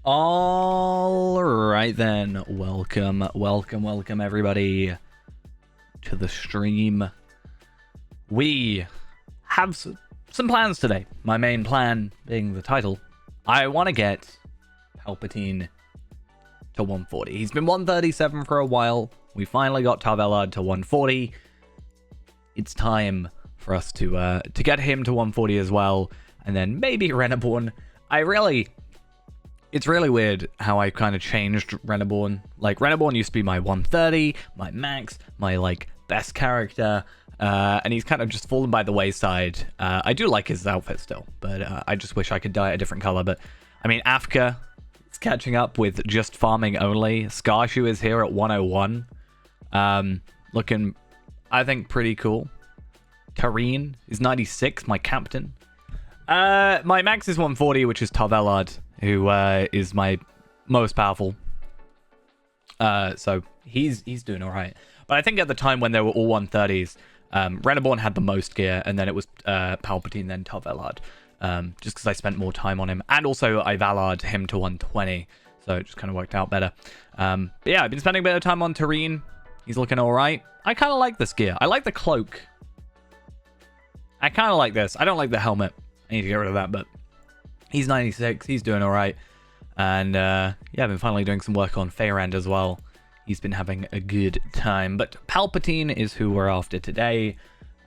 All right then, welcome everybody to the stream. We have some plans today. My main plan being the title. I want to get Palpatine to 140. He's been 137 for a while. We finally got Tar Valard to 140. It's time for us to get him to 140 as well, and then maybe Reneborn. It's really weird how I kind of changed Reneborn. Like, Reneborn used to be my 130, my max, my, like, best character, and he's kind of just fallen by the wayside. I do like his outfit still, but I just wish I could dye it a different color. But, I mean, Afka is catching up with just farming only. Skarshu is here at 101. Looking, I think, pretty cool. Tareen is 96, my captain. My max is 140, which is Tar Valard, who is my most powerful. So he's doing all right. But I think at the time when they were all 130s, Reneborn had the most gear, and then it was Palpatine, then Tar Valard. Just because I spent more time on him. And also I Valard him to 120, so it just kind of worked out better. But yeah, I've been spending a bit of time on Tareen. He's looking all right. I kind of like this gear. I like the cloak. I kind of like this. I don't like the helmet. I need to get rid of that, but he's 96. He's doing all right. And yeah, I've been finally doing some work on Feyrand as well. He's been having a good time. But Palpatine is who we're after today.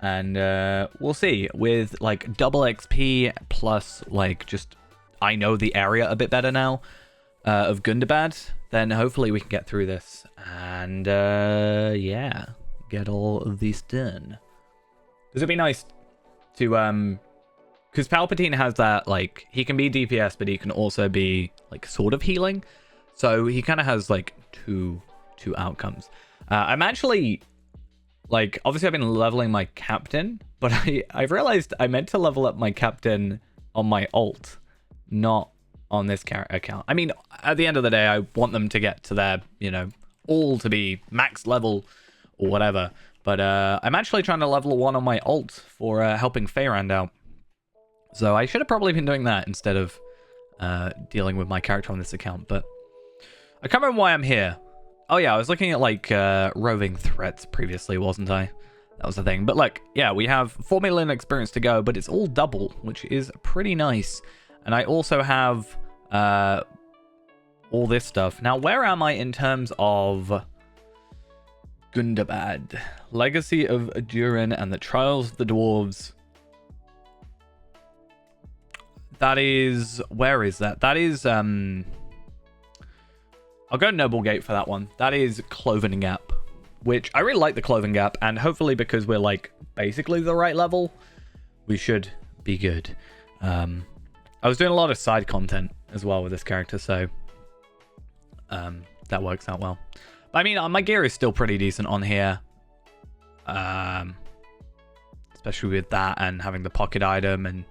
And we'll see. With like double XP plus like just I know the area a bit better now of Gundabad, then hopefully we can get through this. And yeah, get all of this done. Because it'd be nice to because Palpatine has that, like, he can be DPS, but he can also be like sort of healing, so he kind of has like two outcomes. I'm actually, like, obviously I've been leveling my captain, but I've realized I meant to level up my captain on my alt, not on this account. I mean, at the end of the day, I want them to get to their, you know, all to be max level or whatever. But I'm actually trying to level 1 on my alt for helping Feyrand out. So I should have probably been doing that instead of dealing with my character on this account. But I can't remember why I'm here. Oh yeah, I was looking at like roving threats previously, wasn't I? That was the thing. But look, yeah, we have 4 million experience to go, but it's all double, which is pretty nice. And I also have all this stuff. Now, where am I in terms of Gundabad, Legacy of Durin, and the Trials of the Dwarves? That is, where is that? That is, I'll go Noble Gate for that one. That is Cloven Gap, which I really like the Cloven Gap, and hopefully because we're like basically the right level, we should be good. I was doing a lot of side content as well with this character, so that works out well. I mean, my gear is still pretty decent on here. Especially with that and having the pocket item and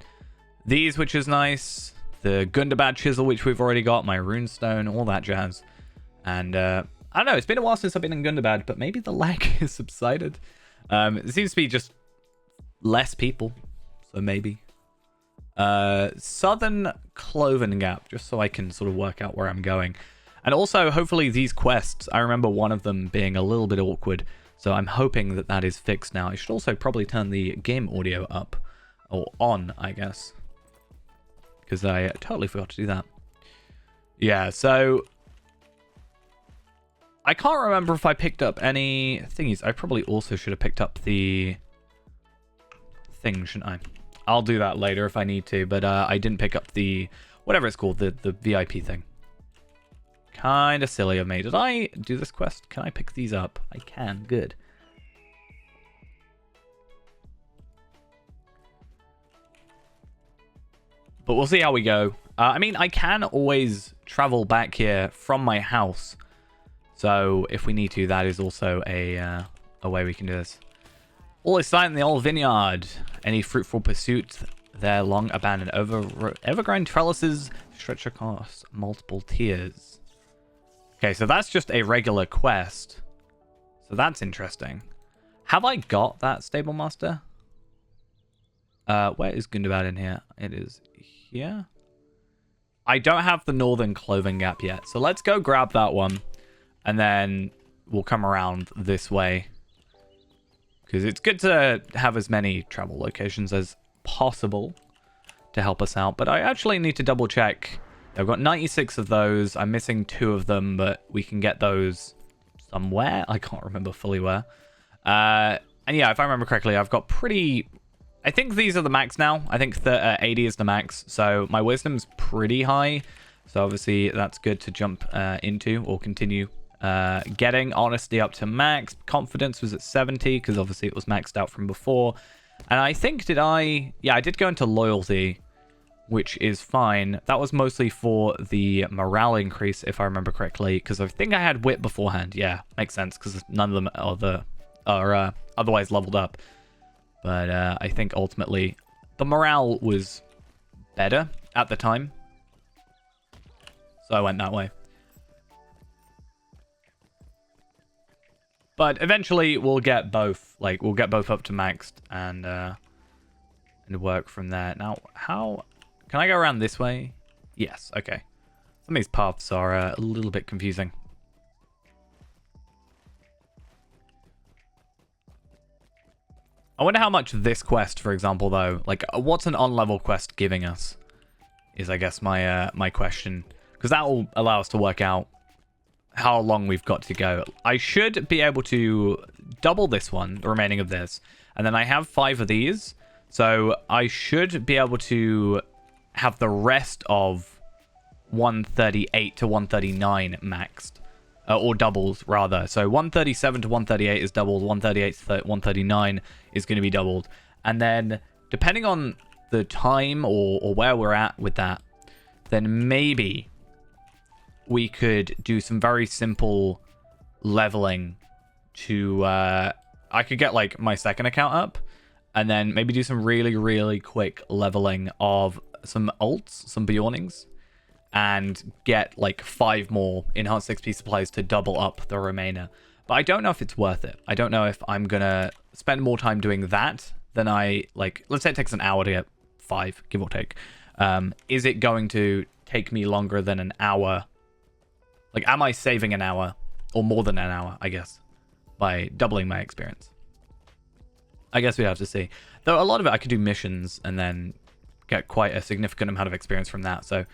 these, which is nice. The Gundabad Chisel, which we've already got. My Runestone, all that jazz. And I don't know, it's been a while since I've been in Gundabad, but maybe the lag has subsided. It seems to be just less people, so maybe. Southern Cloven Gap, just so I can sort of work out where I'm going. And also, hopefully these quests, I remember one of them being a little bit awkward, so I'm hoping that that is fixed now. I should also probably turn the game audio up, or on, I guess, because I totally forgot to do that. Yeah, so I can't remember if I picked up any thingies. I probably also should have picked up the thing, shouldn't I? I'll do that later if I need to, but I didn't pick up the, whatever it's called, the VIP thing. Kind of silly of me. Did I do this quest? Can I pick these up? I can. Good. But we'll see how we go. I mean, I can always travel back here from my house. So if we need to, that is also a way we can do this. All is silent in the old vineyard. Any fruitful pursuit there long abandoned. Evergreen trellises stretch across multiple tiers. Okay, so that's just a regular quest. So that's interesting. Have I got that Stable Master? Where is Gundabad in here? It is here. I don't have the Northern Clothing Gap yet. So let's go grab that one. And then we'll come around this way. Because it's good to have as many travel locations as possible to help us out. But I actually need to double check. I've got 96 of those. I'm missing 2 of them, but we can get those somewhere. I can't remember fully where. And yeah, if I remember correctly, I've got pretty... I think these are the max now. I think 80 is the max. So my wisdom's pretty high. So obviously that's good to jump into or continue getting. Honesty up to max. Confidence was at 70 because obviously it was maxed out from before. And I think yeah, I did go into loyalty, which is fine. That was mostly for the morale increase, if I remember correctly, because I think I had wit beforehand. Yeah, makes sense because none of them are otherwise leveled up. But I think ultimately the morale was better at the time. So I went that way. But eventually we'll get both. Like, we'll get both up to maxed and work from there. Now, how... Can I go around this way? Yes, okay. Some of these paths are a little bit confusing. I wonder how much this quest, for example, though, like, what's an on-level quest giving us? Is, I guess, my my question. Because that will allow us to work out how long we've got to go. I should be able to double this one, the remaining of this. And then I have 5 of these. So I should be able to have the rest of 138 to 139 maxed. Or doubled, rather. So 137 to 138 is doubled. 138 to 139 is going to be doubled. And then, depending on the time or where we're at with that, then maybe we could do some very simple leveling to... I could get, like, my second account up. And then maybe do some really, really quick leveling of some ults, some Bjornings. And get like 5 more enhanced XP supplies to double up the remainder. But I don't know if it's worth it. I don't know if I'm gonna spend more time doing that than I like. Let's say it takes an hour to get 5, give or take. Is it going to take me longer than an hour? Like, am I saving an hour or more than an hour? I guess by doubling my experience. I guess we have to see. Though a lot of it I could do missions and then get quite a significant amount of experience from that. So.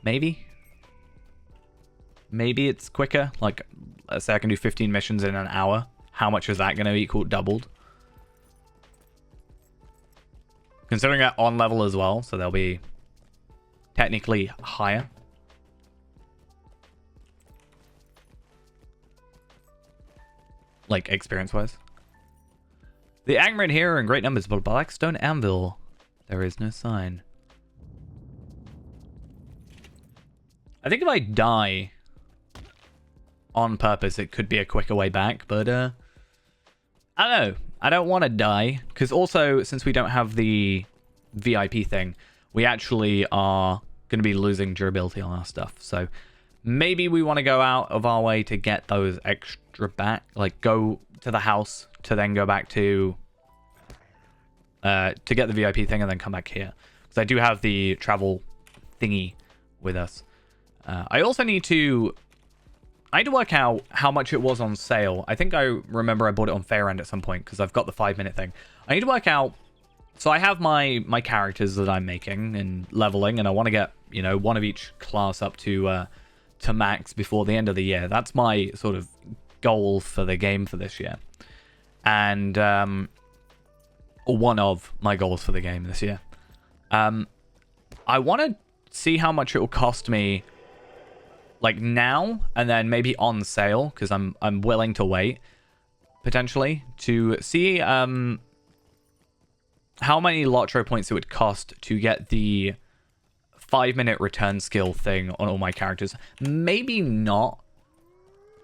Maybe it's quicker. Like, let's say I can do 15 missions in an hour. How much is that going to equal doubled? Considering that on level as well, so they'll be technically higher. Like, experience-wise. The Angmar here are in great numbers, but Blackstone Anvil, there is no sign. I think if I die on purpose, it could be a quicker way back, but I don't know. I don't want to die, because also, since we don't have the VIP thing, we actually are going to be losing durability on our stuff. So maybe we want to go out of our way to get those extra back, like go to the house to then go back to get the VIP thing and then come back here. Because I do have the travel thingy with us. I also need to work out how much it was on sale. I think I remember I bought it on Fair End at some point because I've got the 5-minute thing. I need to work out. So I have my characters that I'm making and leveling, and I want to get, you know, one of each class up to max before the end of the year. That's my sort of goal for the game for this year, and or one of my goals for the game this year. I want to see how much it will cost me. Like now, and then maybe on sale, because I'm willing to wait, potentially, to see how many Lotro points it would cost to get the 5-minute return skill thing on all my characters. Maybe not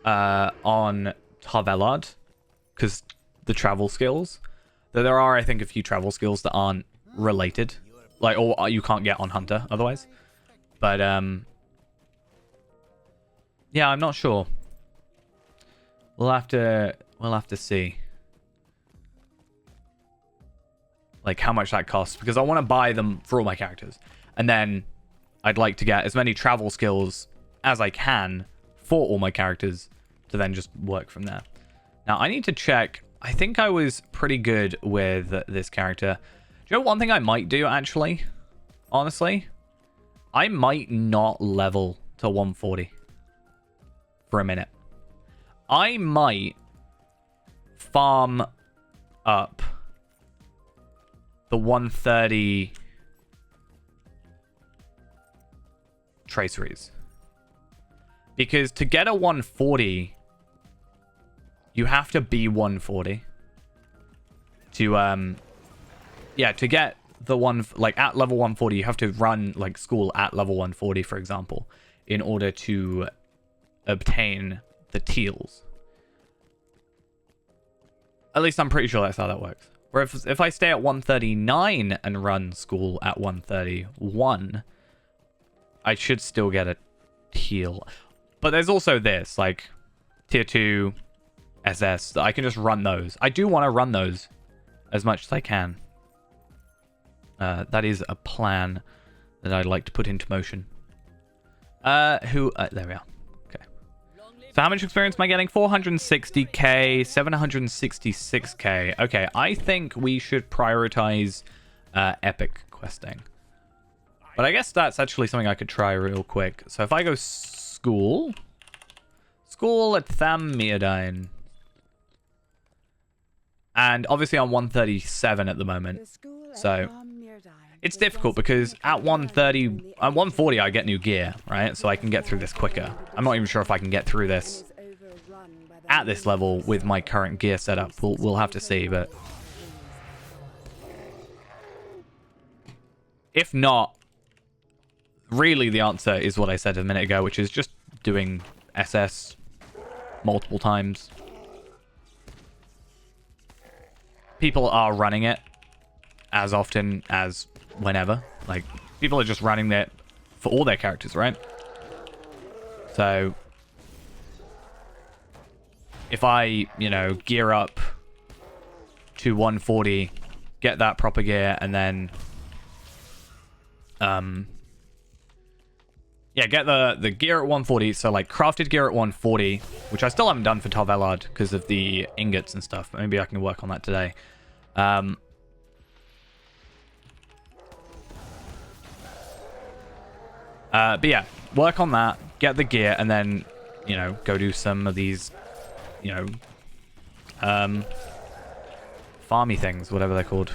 on Tar Valard, because the travel skills. Though there are, I think, a few travel skills that aren't related, like, or you can't get on Hunter otherwise. But yeah, I'm not sure. We'll have to see. Like how much that costs, because I want to buy them for all my characters. And then I'd like to get as many travel skills as I can for all my characters to then just work from there. Now, I need to check. I think I was pretty good with this character. Do you know one thing I might do, actually? Honestly? I might not level to 140 for a minute. I might farm up the 130 traceries. Because to get a 140, you have to be 140. To get the one, like, at level 140, you have to run, like, school at level 140, for example, in order to obtain the teals. At least I'm pretty sure that's how that works. Where if I stay at 139 and run school at 131, I should still get a teal. But there's also this, like, tier 2 SS. I can just run those. I do want to run those as much as I can. That is a plan that I'd like to put into motion. There we are. Okay. So how much experience am I getting? 460k, 766k. Okay, I think we should prioritize epic questing. But I guess that's actually something I could try real quick. So if I go school at Thammirdine. And obviously I'm 137 at the moment. So it's difficult because at 140 I get new gear, right? So I can get through this quicker. I'm not even sure if I can get through this at this level with my current gear setup. We'll have to see, but if not, really the answer is what I said a minute ago, which is just doing SS multiple times. People are running it as often as whenever. Like, people are just running that for all their characters, right? So if I, gear up to 140, get that proper gear, and then get the gear at 140. So, like, crafted gear at 140, which I still haven't done for Tar Valard because of the ingots and stuff. Maybe I can work on that today. But yeah, work on that, get the gear, and then, go do some of these, farmy things, whatever they're called.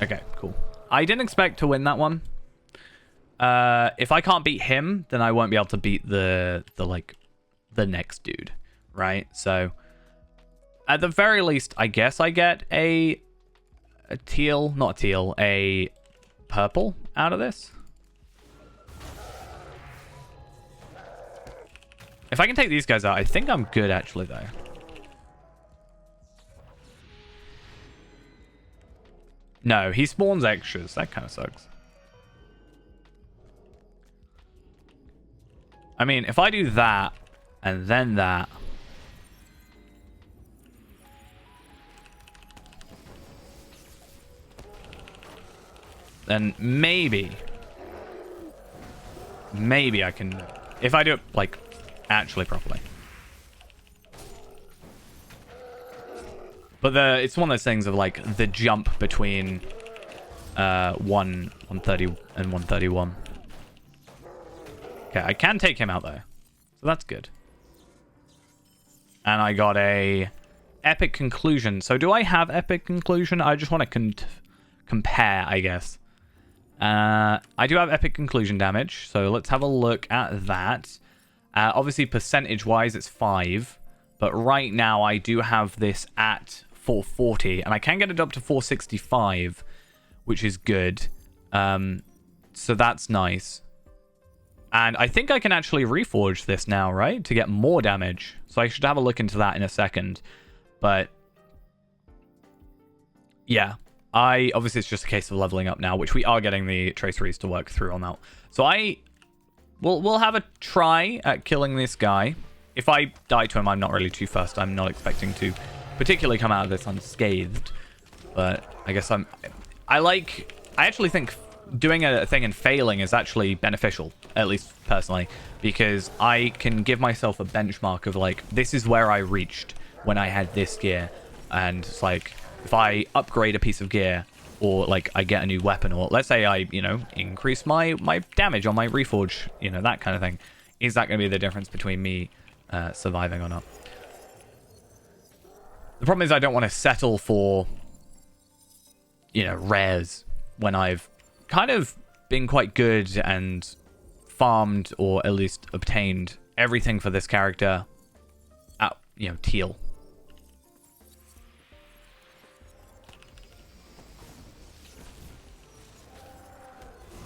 Okay, cool. I didn't expect to win that one. If I can't beat him, then I won't be able to beat the next dude, right? So at the very least, I guess I get a teal, not a teal, a purple out of this. If I can take these guys out, I think I'm good actually though. No, he spawns extras. That kind of sucks. I mean, if I do that and then that, then maybe I can, if I do it like actually properly. But it's one of those things of like the jump between 130 and 131. Okay, I can take him out though, so that's good. And I got a epic conclusion. So do I have epic conclusion? I just want to compare, I guess. I do have epic conclusion damage, so let's have a look at that. Obviously, percentage-wise, it's 5, but right now I do have this at 440, and I can get it up to 465, which is good. So that's nice. And I think I can actually reforge this now, right? To get more damage. So I should have a look into that in a second. But yeah, obviously it's just a case of leveling up now, which we are getting the traceries to work through on that. So we'll have a try at killing this guy. If I die to him, I'm not really too fussed. I'm not expecting to particularly come out of this unscathed. But I guess I actually think doing a thing and failing is actually beneficial, at least personally, because I can give myself a benchmark of like, this is where I reached when I had this gear. And it's like, if I upgrade a piece of gear, or like I get a new weapon, or let's say I, increase my damage on my reforge, that kind of thing. Is that going to be the difference between me surviving or not? The problem is I don't want to settle for, rares when I've kind of been quite good and farmed, or at least obtained everything for this character at, teal.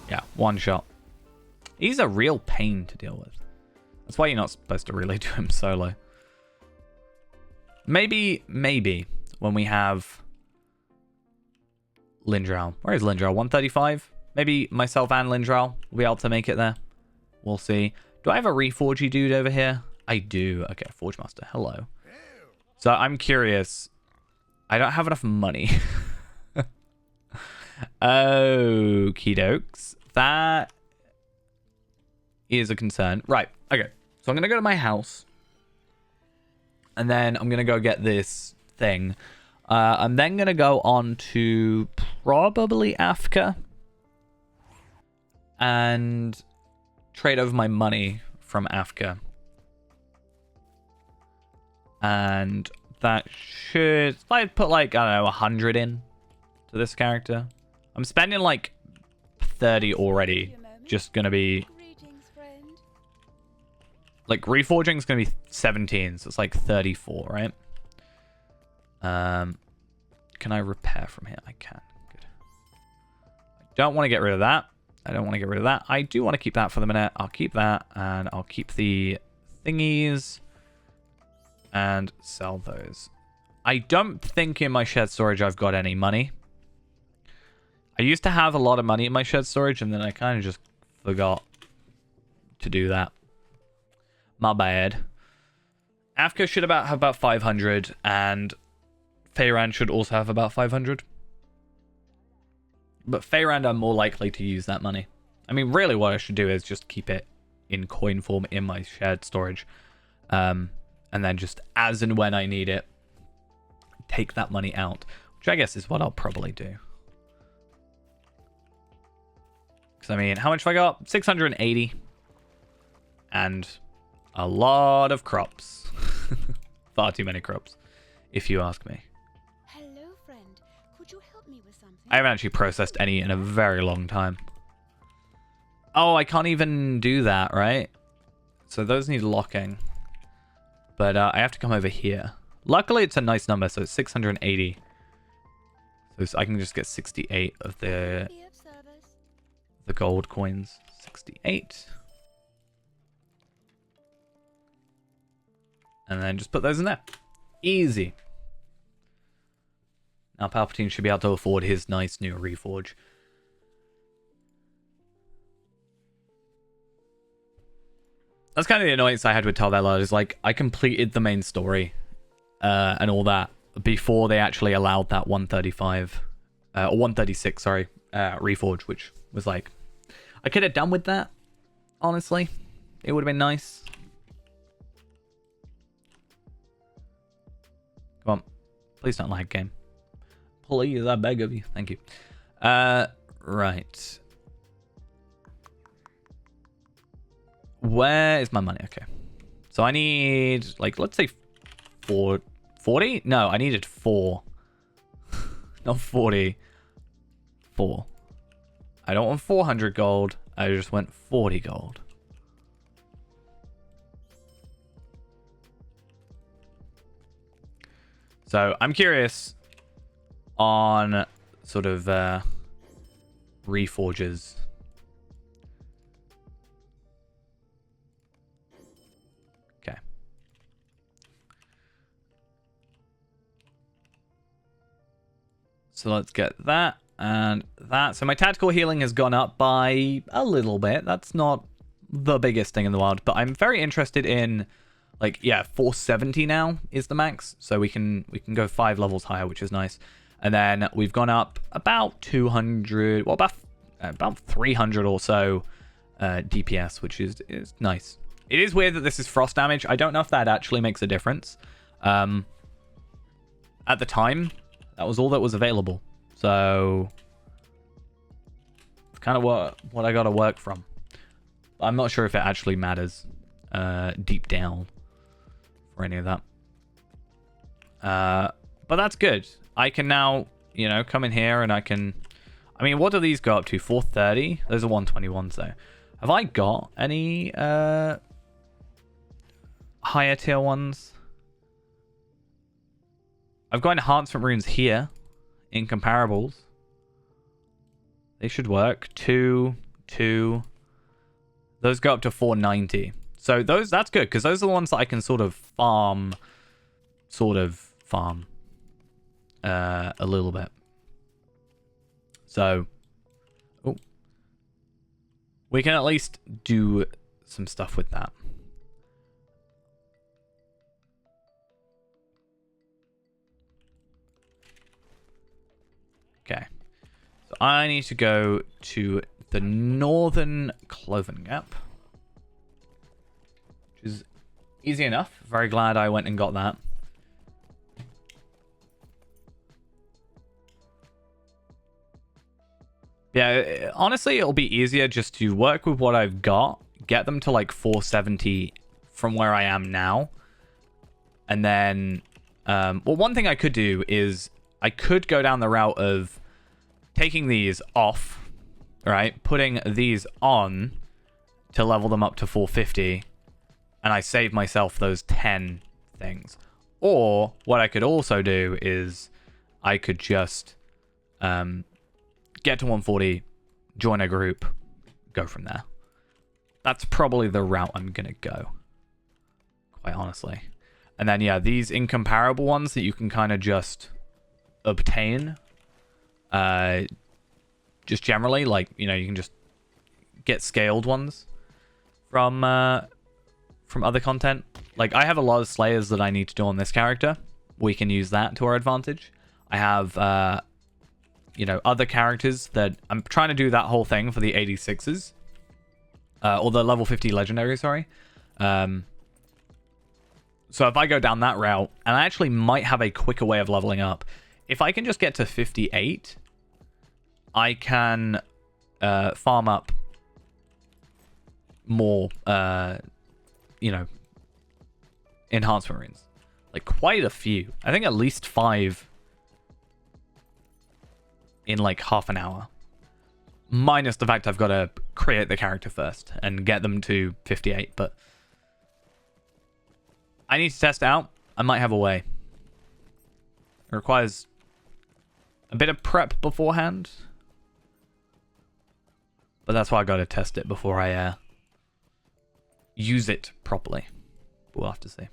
Yeah, one shot. He's a real pain to deal with. That's why you're not supposed to really do him solo. Maybe when we have Lindral. Where is Lindral? 135? Maybe myself and Lindral will be able to make it there. We'll see. Do I have a reforgey dude over here? I do. Okay, Forge Master. Hello. So I'm curious. I don't have enough money. Okie dokes. That is a concern. Right. Okay. So I'm going to go to my house. And then I'm going to go get this thing. I'm then going to go on to probably Africa. And trade over my money from Africa. And that should... If I put like, I don't know, 100 in to this character. I'm spending like 30 already. Just going to be... Like, reforging is going to be 17, so it's like 34, right? Can I repair from here? I can. Good. I don't want to get rid of that. I don't want to get rid of that. I do want to keep that for the minute. I'll keep that, and I'll keep the thingies and sell those. I don't think in my shared storage I've got any money. I used to have a lot of money in my shared storage, and then I kind of just forgot to do that. My bad. Africa should have about 500, and Feyran should also have about 500. But Feyran, I'm more likely to use that money. I mean, really what I should do is just keep it in coin form in my shared storage. And then just as and when I need it, take that money out. Which I guess is what I'll probably do. Because, I mean, how much have I got? 680. And... a lot of crops. Far too many crops, if you ask me. Hello, friend. Could you help me with something? I haven't actually processed any in a very long time. Oh, I can't even do that, right? So those need locking. But I have to come over here. Luckily, it's a nice number, so it's 680. So I can just get 68 of the gold coins. 68. And then just put those in there. Easy. Now Palpatine should be able to afford his nice new reforge. That's kind of the annoyance I had with Tal Valad, is like, I completed the main story and all that before they actually allowed that 135, or 136, sorry, reforge, which was like, I could have done with that, honestly. It would have been nice. Come on. Please don't lag, game. Please, I beg of you. Thank you. Right. Where is my money? Okay. So I need, like, let's say 40? No, I needed 4. Not 40. 4. I don't want 400 gold. I just want 40 gold. So I'm curious on sort of reforges. Okay. So let's get that and that. So my tactical healing has gone up by a little bit. That's not the biggest thing in the world, but I'm very interested in, like, yeah, 470 now is the max, so we can go 5 levels higher, which is nice. And then we've gone up about 200, well, about 300 or so DPS, which is nice. It is weird that this is frost damage. I don't know if that actually makes a difference. At the time, that was all that was available. So it's kind of what I got to work from. I'm not sure if it actually matters deep down for any of that. But that's good. I can now, you know, come in here and I can... I mean, what do these go up to? 430? Those are 121s, though. Have I got any higher tier ones? I've got enhancement runes here in comparables. They should work. 2. Those go up to 490. So that's good, because those are the ones that I can sort of farm a little bit. So we can at least do some stuff with that. Okay, so I need to go to the Northern Cloven Gap, which is easy enough. Very glad I went and got that. Yeah, honestly, it'll be easier just to work with what I've got, get them to like 470 from where I am now. And then, well, one thing I could do is I could go down the route of taking these off, right? Putting these on to level them up to 450. And I save myself those 10 things. Or what I could also do is I could just... get to 140, join a group, go from there. That's probably the route I'm going to go, quite honestly. And then, yeah, these incomparable ones that you can kind of just obtain, just generally, like, you know, you can just get scaled ones from other content. Like, I have a lot of slayers that I need to do on this character. We can use that to our advantage. I have... you know, other characters that I'm trying to do that whole thing for the 86s. Or the level 50 legendary, sorry. So if I go down that route, and I actually might have a quicker way of leveling up. If I can just get to 58, I can farm up more, you know, enhancement runes. Like quite a few. I think at least 5 in like half an hour, minus the fact I've got to create the character first and get them to 58. But I need to test it out. I might have a way. It requires a bit of prep beforehand, but that's why I got to test it before I use it properly. We'll have to see.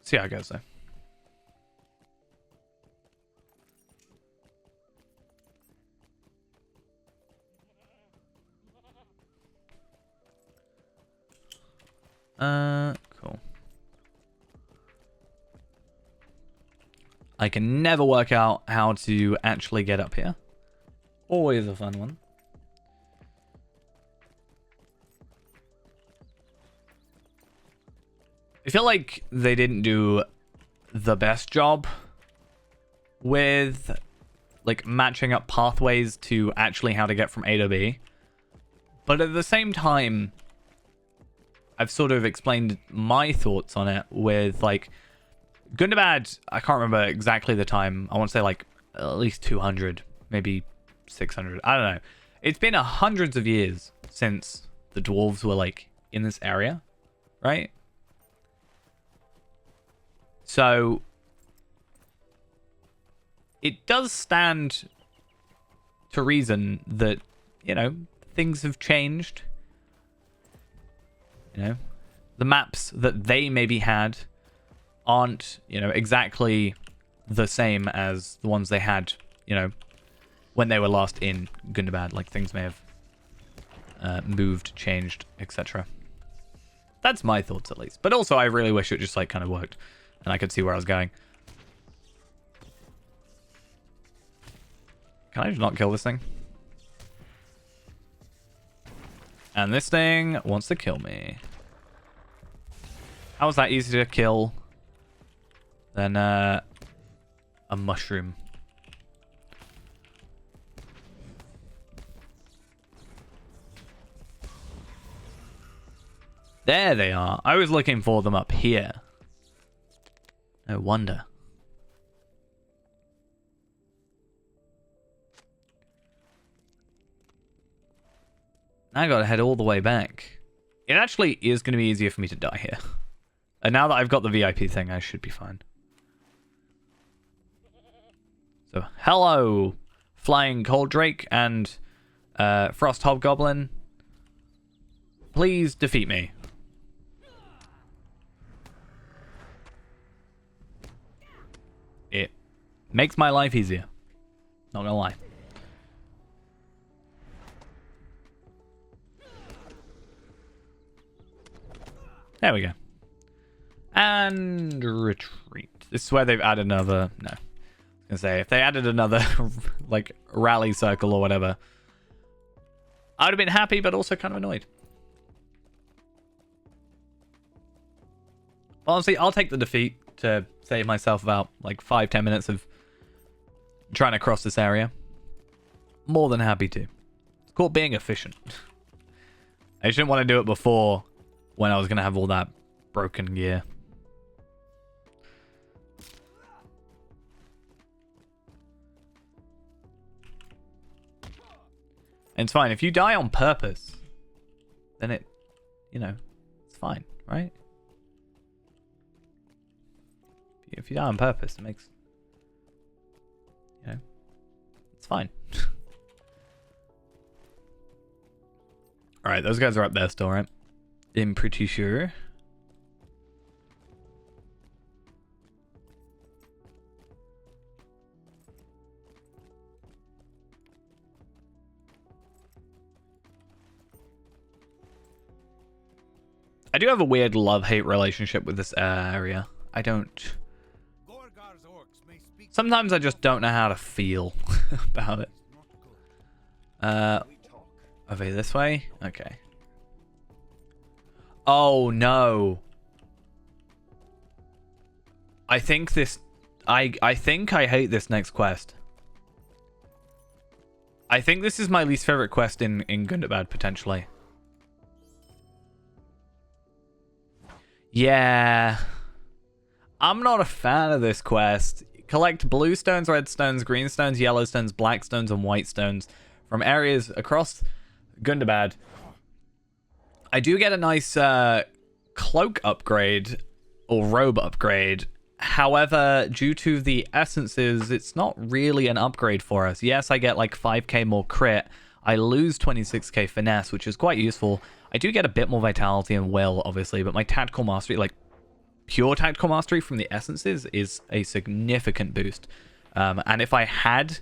See how it goes though. Cool. I can never work out how to actually get up here. Always a fun one. I feel like they didn't do the best job with like matching up pathways to actually how to get from A to B. But at the same time, I've sort of explained my thoughts on it with like Gundabad. I can't remember exactly the time. I want to say like at least 200, maybe 600. I don't know. It's been hundreds of years since the dwarves were like in this area, right? So it does stand to reason that, you know, things have changed. You know, the maps that they maybe had aren't, you know, exactly the same as the ones they had, you know, when they were last in Gundabad. Like, things may have moved, changed, etc. That's my thoughts, at least. But also, I really wish it just, like, kind of worked. And I could see where I was going. Can I just not kill this thing? And this thing wants to kill me. How is that easy to kill than a mushroom? There they are. I was looking for them up here. No wonder. I gotta head all the way back. It actually is going to be easier for me to die here. And now that I've got the VIP thing, I should be fine. So, hello, Flying Cold Drake and Frost Hobgoblin. Please defeat me. It makes my life easier. Not gonna lie. There we go. And retreat. This is where they've added another... No. I was gonna say, if they added another, like, rally circle or whatever, I would have been happy, but also kind of annoyed. Honestly, I'll take the defeat to save myself about, like, 5-10 minutes of trying to cross this area. More than happy to. It's called being efficient. I just didn't want to do it before when I was going to have all that broken gear. And it's fine. If you die on purpose, then it, you know, it's fine, right? If you die on purpose, it makes, you know, it's fine. Alright, those guys are up there still, right? I'm pretty sure. I do have a weird love-hate relationship with this area. I don't... Sometimes I just don't know how to feel about it. Over this way? Okay. Oh, no. I think this... I think I hate this next quest. I think this is my least favorite quest in Gundabad, potentially. Yeah. I'm not a fan of this quest. Collect blue stones, red stones, green stones, yellow stones, black stones, and white stones from areas across Gundabad. I do get a nice cloak upgrade or robe upgrade. However, due to the essences, it's not really an upgrade for us. Yes, I get like 5k more crit. I lose 26k finesse, which is quite useful. I do get a bit more vitality and will, obviously, but my tactical mastery, like pure tactical mastery from the essences, is a significant boost. And if I had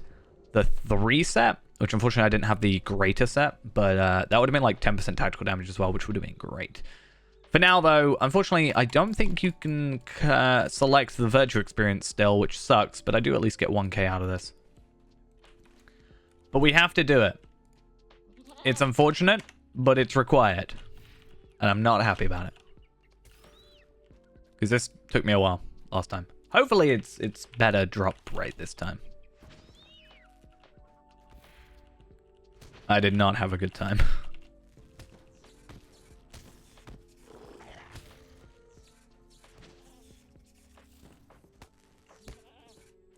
the 3 set, which unfortunately I didn't have the greater set, but that would have been like 10% tactical damage as well, which would have been great. For now, though, unfortunately, I don't think you can select the virtue experience still, which sucks, but I do at least get 1k out of this. But we have to do it. It's unfortunate, but it's required. And I'm not happy about it. Because this took me a while last time. Hopefully it's better drop rate this time. I did not have a good time.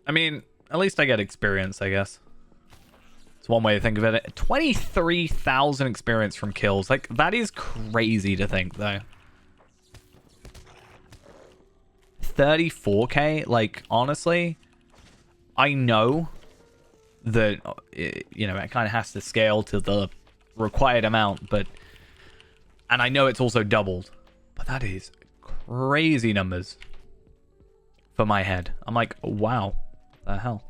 I mean, at least I get experience, I guess. It's one way to think of it. 23,000 experience from kills. Like, that is crazy to think, though. 34k? Like, honestly, I know that, you know, it kind of has to scale to the required amount, but... And I know it's also doubled. But that is crazy numbers for my head. I'm like, wow. The hell?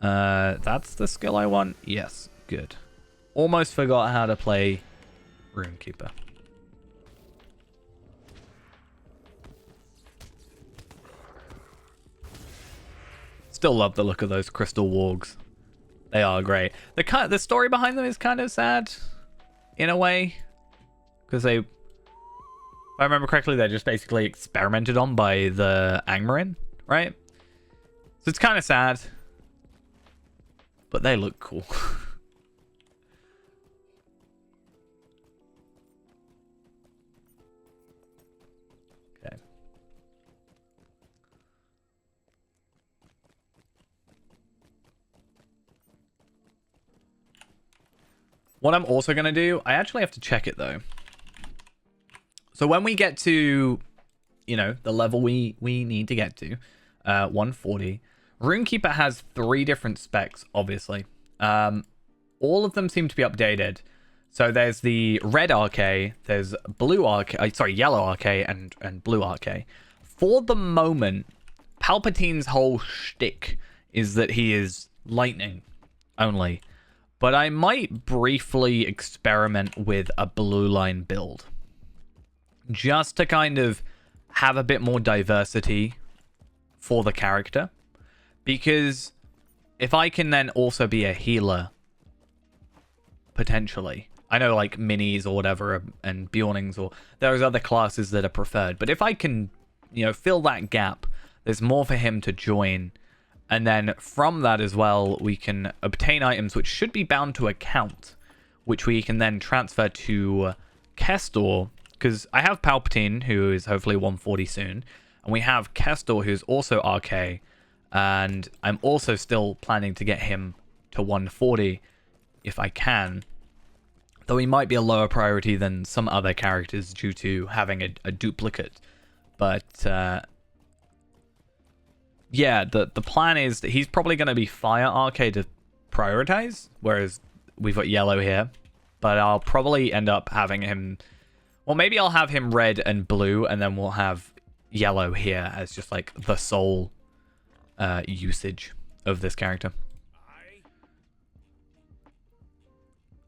That's the skill I want? Yes, good. Almost forgot how to play Runekeeper. Still love the look of those crystal wargs. They are great. The story behind them is kind of sad, in a way, because if I remember correctly, they're just basically experimented on by the Angmarin, right? So it's kind of sad, but they look cool. Okay. What I'm also going to do, I actually have to check it though. So when we get to, you know, the level we need to get to, 140, Runekeeper has 3 different specs, obviously. All of them seem to be updated. So there's the red RK, there's blue RK, sorry, yellow RK, and blue RK. For the moment, Palpatine's whole shtick is that he is lightning only. But I might briefly experiment with a blue line build. Just to kind of have a bit more diversity for the character. Because if I can then also be a healer, potentially. I know like minis or whatever and Bjornings or there's other classes that are preferred. But if I can, you know, fill that gap, there's more for him to join. And then from that as well, we can obtain items which should be bound to account, which we can then transfer to Kestor. Because I have Palpatine, who is hopefully 140 soon. And we have Kestor, who's also RK. And I'm also still planning to get him to 140 if I can. Though he might be a lower priority than some other characters due to having a duplicate. But yeah, the plan is that he's probably going to be Fire RK to prioritize. Whereas we've got Yellow here. But I'll probably end up having him... Well, maybe I'll have him red and blue. And then we'll have Yellow here as just like the sole usage of this character.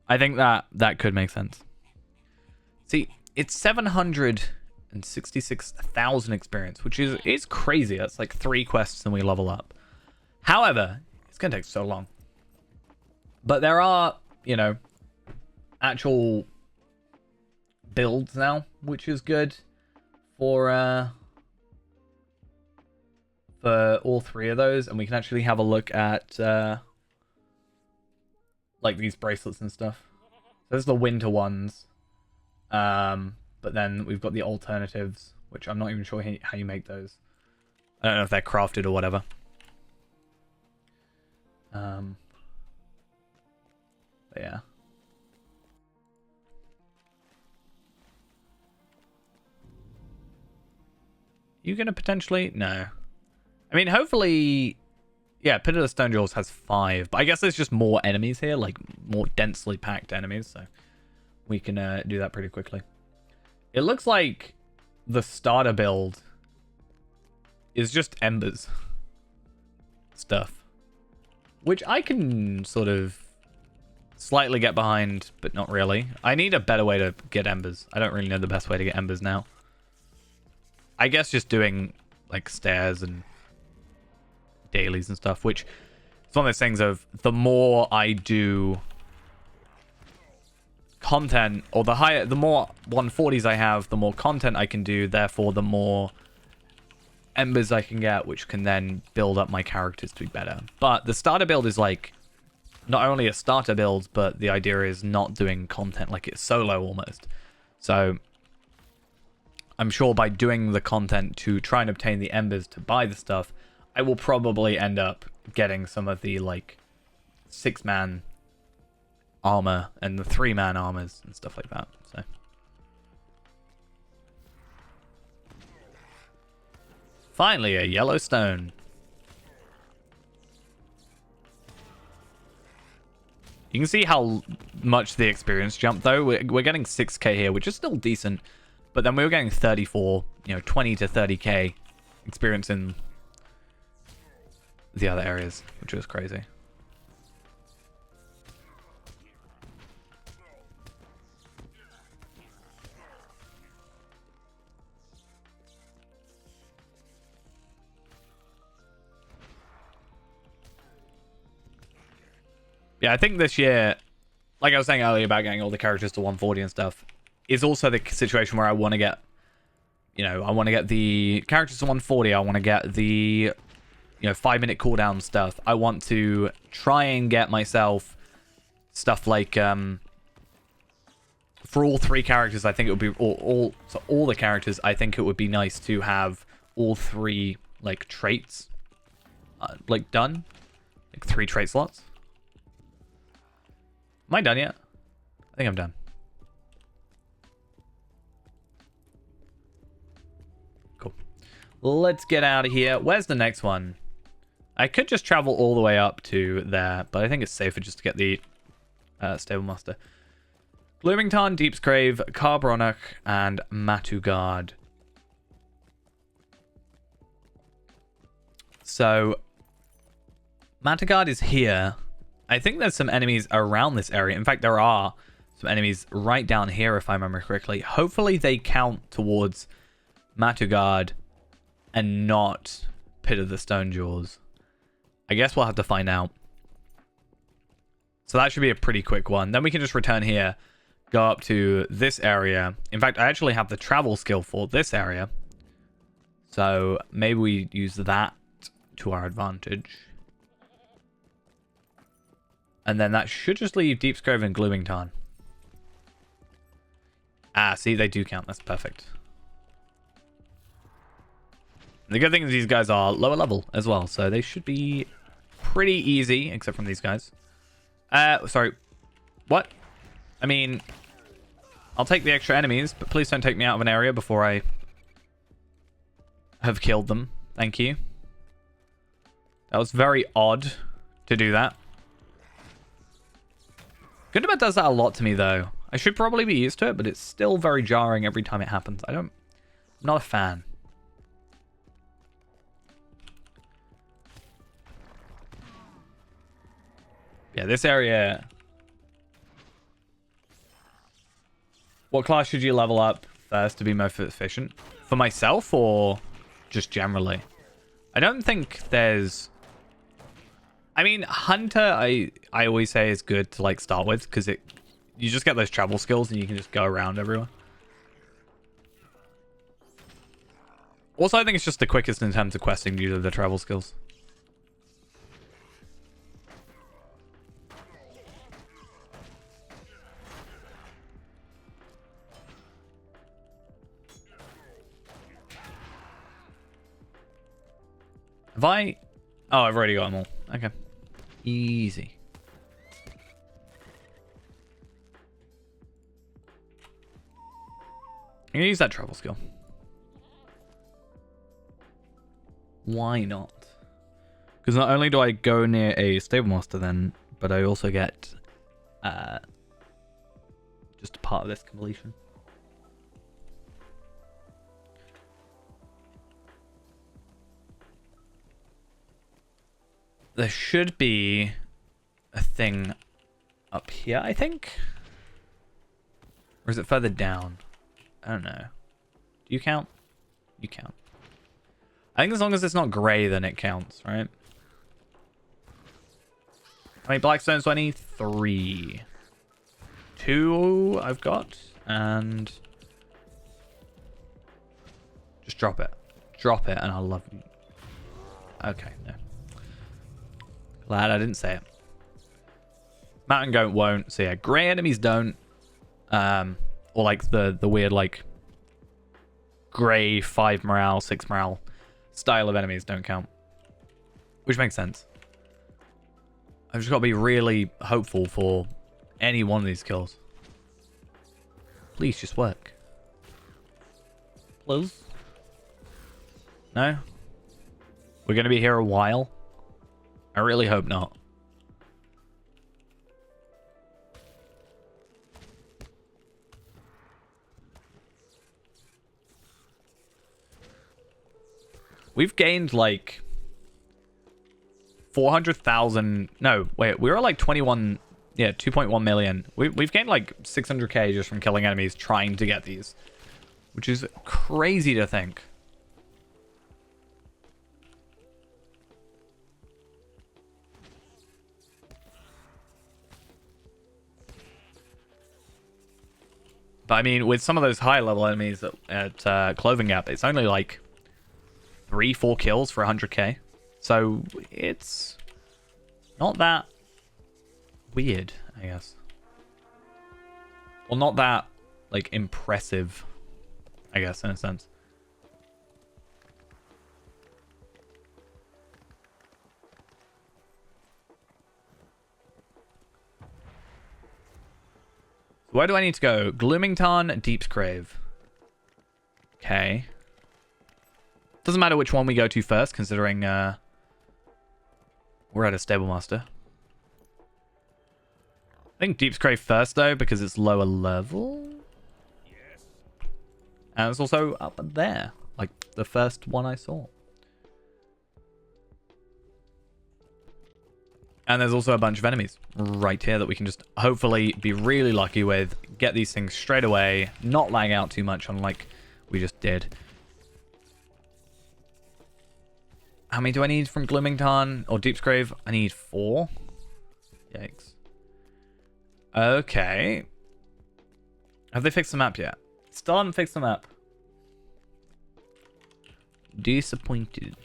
I think that could make sense. See, it's 766,000 experience, which is crazy. That's like 3 quests and we level up. However, it's going to take so long. But there are, you know, actual builds now, which is good for all 3 of those. And we can actually have a look at... like these bracelets and stuff. So those are the winter ones. But then we've got the alternatives, which I'm not even sure how you make those. I don't know if they're crafted or whatever. But yeah. You gonna potentially? No. I mean, hopefully... Yeah, Pit of the Stone Jewels has 5, but I guess there's just more enemies here, like more densely packed enemies, so we can do that pretty quickly. It looks like the starter build is just embers stuff, which I can sort of slightly get behind, but not really. I need a better way to get embers. I don't really know the best way to get embers now. I guess just doing like stairs and dailies and stuff, which it's one of those things of the more I do content, or the more 140s I have, the more content I can do, therefore the more embers I can get, which can then build up my characters to be better. But the starter build is like not only a starter build, but the idea is not doing content, like it's solo almost. So I'm sure by doing the content to try and obtain the embers to buy the stuff, I will probably end up getting some of the, like, 6-man armor and the 3-man armors and stuff like that, so. Finally, a yellow stone. You can see how much the experience jumped, though. We're getting 6k here, which is still decent. But then we were getting 34, 20 to 30k experience in the other areas, which was crazy. Yeah, I think this year, like I was saying earlier about getting all the characters to 140 and stuff, is also the situation where I want to get, I want to get the characters to 140. I want to get the, 5-minute cooldown stuff. I want to try and get myself stuff like, for all 3 characters, I think it would be all the characters. I think it would be nice to have all 3 like traits, like done, like 3 trait slots. Am I done yet? I think I'm done. Cool. Let's get out of here. Where's the next one? I could just travel all the way up to there, but I think it's safer just to get the Stable Master. Bloomington, Deepsgrave, Carbronach, and Matugard. So, Matugard is here. I think there's some enemies around this area. In fact, there are some enemies right down here, if I remember correctly. Hopefully, they count towards Matugard and not Pit of the Stonejaws. I guess we'll have to find out. So that should be a pretty quick one. Then we can just return here, go up to this area. In fact, I actually have the travel skill for this area. So maybe we use that to our advantage. And then that should just leave Deepsgrave and Gloomington. Ah, see, they do count. That's perfect. The good thing is these guys are lower level as well, so they should be pretty easy, except from these guys. Sorry. What? I mean, I'll take the extra enemies, but please don't take me out of an area before I have killed them. Thank you. That was very odd to do that. Gundabad does that a lot to me, though. I should probably be used to it, but it's still very jarring every time it happens. I'm not a fan. Yeah, this area... What class should you level up first to be most efficient? For myself or just generally? I don't think there's... I mean, Hunter, I always say is good to like start with because you just get those travel skills and you can just go around everywhere. Also, I think it's just the quickest in terms of questing due to the travel skills. Have I... Oh, I've already got them all. Okay. Easy. I'm going to use that travel skill. Why not? Because not only do I go near a Stable Master then, but I also get just a part of this completion. There should be a thing up here, I think? Or is it further down? I don't know. Do you count? You count. I think as long as it's not grey, then it counts, right? I mean, Blackstone's 23. 2 I've got, and... Just drop it. Drop it, and I'll love you. Okay, no. Glad I didn't say it. Mountain Goat won't. So yeah, grey enemies don't. Or like the weird like grey 5 morale, 6 morale style of enemies don't count. Which makes sense. I've just got to be really hopeful for any one of these kills. Please just work. Please. No? We're going to be here a while? I really hope not. We've gained like 400,000. No, wait, we were like 21. Yeah, 2.1 million. We've gained like 600k just from killing enemies trying to get these, which is crazy to think. But I mean, with some of those high level enemies at Clothing Gap, it's only like 3-4 kills for 100k. So it's not that weird, I guess. Well, not that like impressive, I guess, in a sense. Where do I need to go? Gloomington, Deepsgrave. Okay. Doesn't matter which one we go to first, considering we're at a Stablemaster. I think Deepsgrave first, though, because it's lower level. Yes. And it's also up there, like the first one I saw. And there's also a bunch of enemies right here that we can just hopefully be really lucky with. Get these things straight away. Not lag out too much unlike we just did. How many do I need from Gloomington or Deepsgrave? I need 4. Yikes. Okay. Have they fixed the map yet? Still haven't fixed the map. Disappointed.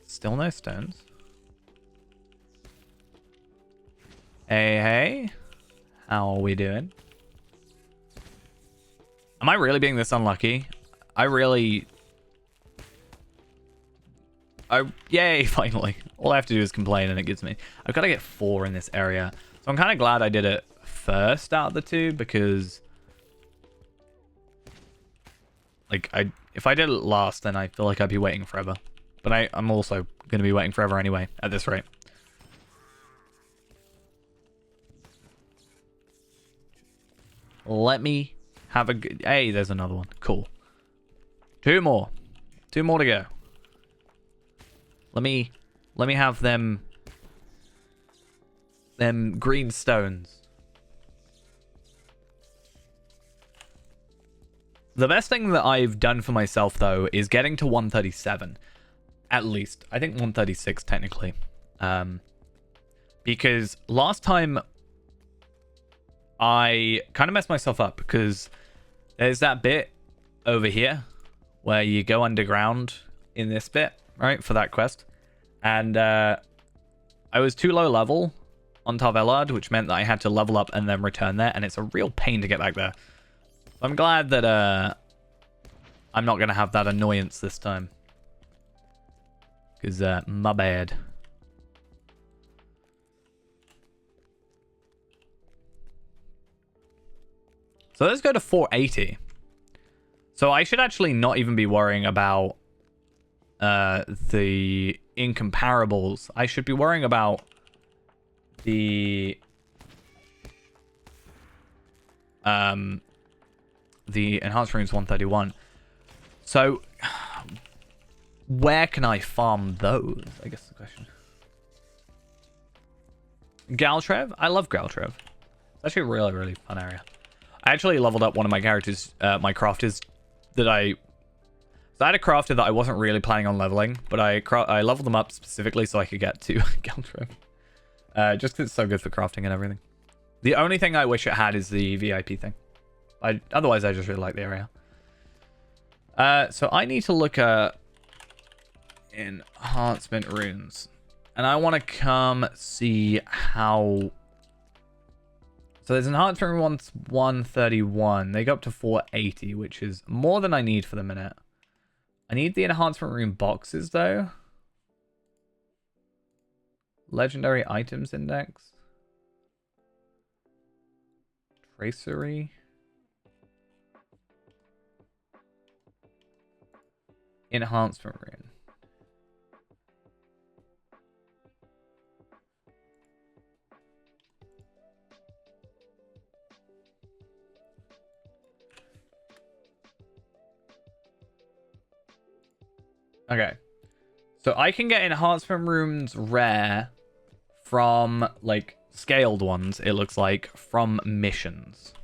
Still no stones. Hey, hey. How are we doing? Am I really being this unlucky? Yay, finally. All I have to do is complain and it gives me... I've got to get 4 in this area. So I'm kind of glad I did it first out of the 2 because... Like, if I did it last, then I feel like I'd be waiting forever. But I'm also going to be waiting forever anyway, at this rate. Let me have a good... Hey, there's another one. Cool. 2 more. 2 more to go. Let me have them green stones. The best thing that I've done for myself, though, is getting to 137. At least. I think 136, technically. Because last time I kind of messed myself up because there's that bit over here where you go underground in this bit, right, for that quest. And I was too low level on Tar Valard, which meant that I had to level up and then return there, and it's a real pain to get back there. So I'm glad that I'm not going to have that annoyance this time. Because, my bad. So let's go to 480. So I should actually not even be worrying about the incomparables. I should be worrying about the enhanced runes 131. So where can I farm those? I guess the question. Galtrev? I love Galtrev. It's actually a really, really fun area. I actually leveled up one of my characters, my crafters, that I had a crafter that I wasn't really planning on leveling, but I leveled them up specifically so I could get to Galtrev. Just because it's so good for crafting and everything. The only thing I wish it had is the VIP thing. Otherwise, I just really like the area. So I need to look at enhancement runes. And I want to come see how... So there's enhancement rune 131. They go up to 480, which is more than I need for the minute. I need the enhancement rune boxes, though. Legendary items index. Tracery. Enhancement rune. Okay. So I can get enhancement runes rare from, like, scaled ones, it looks like, from missions.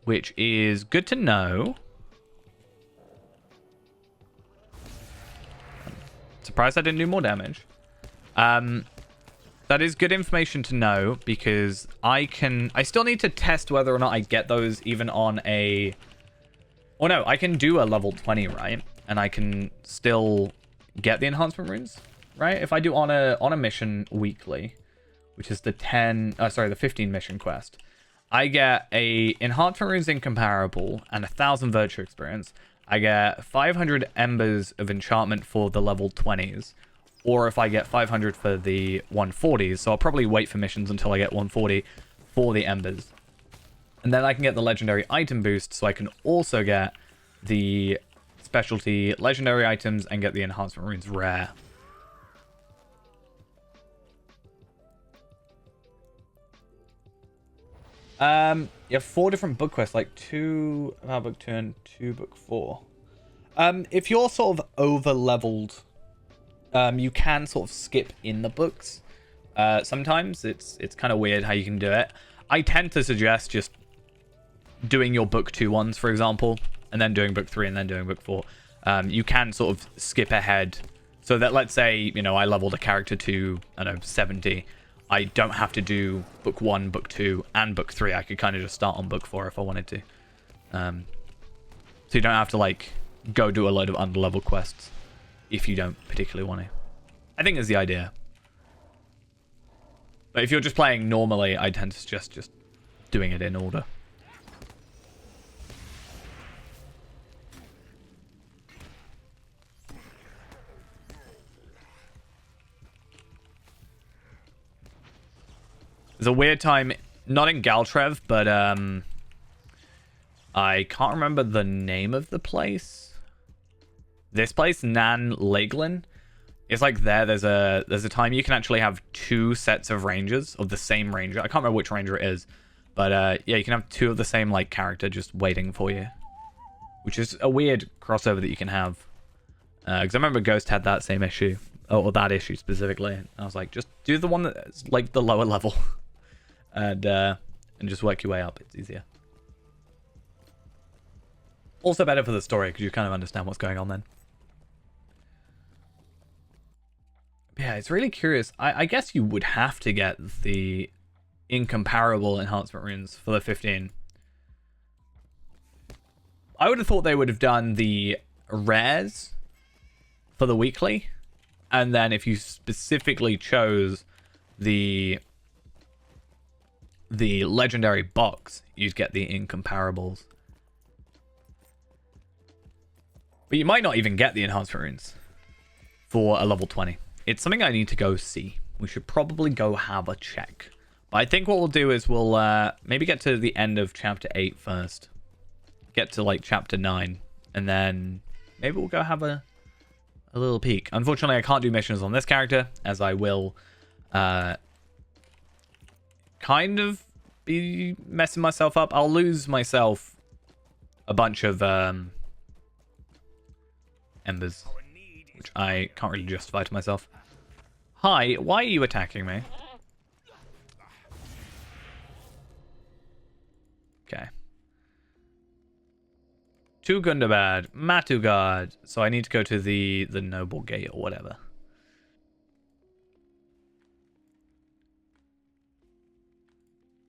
Which is good to know. Surprised I didn't do more damage. That is good information to know because I still need to test whether or not I get those even on a... Oh no, I can do a level 20, right? And I can still get the enhancement runes, right? If I do on a mission weekly, which is the 15 mission quest, I get a enhancement runes incomparable and 1,000 virtue experience. I get 500 embers of enchantment for the level 20s, or if I get 500 for the 140s. So I'll probably wait for missions until I get 140 for the embers. And then I can get the legendary item boost, so I can also get the specialty legendary items and get the enhancement runes rare. You have 4 different book quests, like 2 about book 2 and 2 book 4. If you're sort of over leveled, you can sort of skip in the books. Sometimes it's kind of weird how you can do it. I tend to suggest just doing your book 2 ones, for example, and then doing book 3 and then doing book 4. You can sort of skip ahead so that, let's say, you know, I leveled a character to, I don't know, 70. I don't have to do book 1, book 2, and book 3. I could kind of just start on book 4 if I wanted to. So you don't have to, like, go do a load of underlevel quests if you don't particularly want to. I think is the idea. But if you're just playing normally, I tend to suggest just doing it in order. There's a weird time, not in Galtrev, but I can't remember the name of the place. This place, Nan Laglin. It's like there's a time you can actually have 2 sets of rangers of the same ranger. I can't remember which ranger it is, but yeah, you can have 2 of the same like character just waiting for you, which is a weird crossover that you can have. Because I remember Ghost had that same issue, or that issue specifically. I was like, just do the one that's like the lower level. And just work your way up. It's easier. Also better for the story because you kind of understand what's going on then. Yeah, it's really curious. I guess you would have to get the incomparable enhancement runes for the 15. I would have thought they would have done the rares for the weekly, and then if you specifically chose the legendary box, you'd get the incomparables. But you might not even get the enhancement runes for a level 20. It's something I need to go see. We should probably go have a check. But I think what we'll do is we'll maybe get to the end of chapter 8 first. Get to like chapter 9. And then maybe we'll go have a little peek. Unfortunately, I can't do missions on this character, as I will kind of be messing myself up. I'll lose myself a bunch of embers, which I can't really justify to myself. Hi, why are you attacking me? Okay. To Gundabad, Matugard. So I need to go to the Noble Gate or whatever.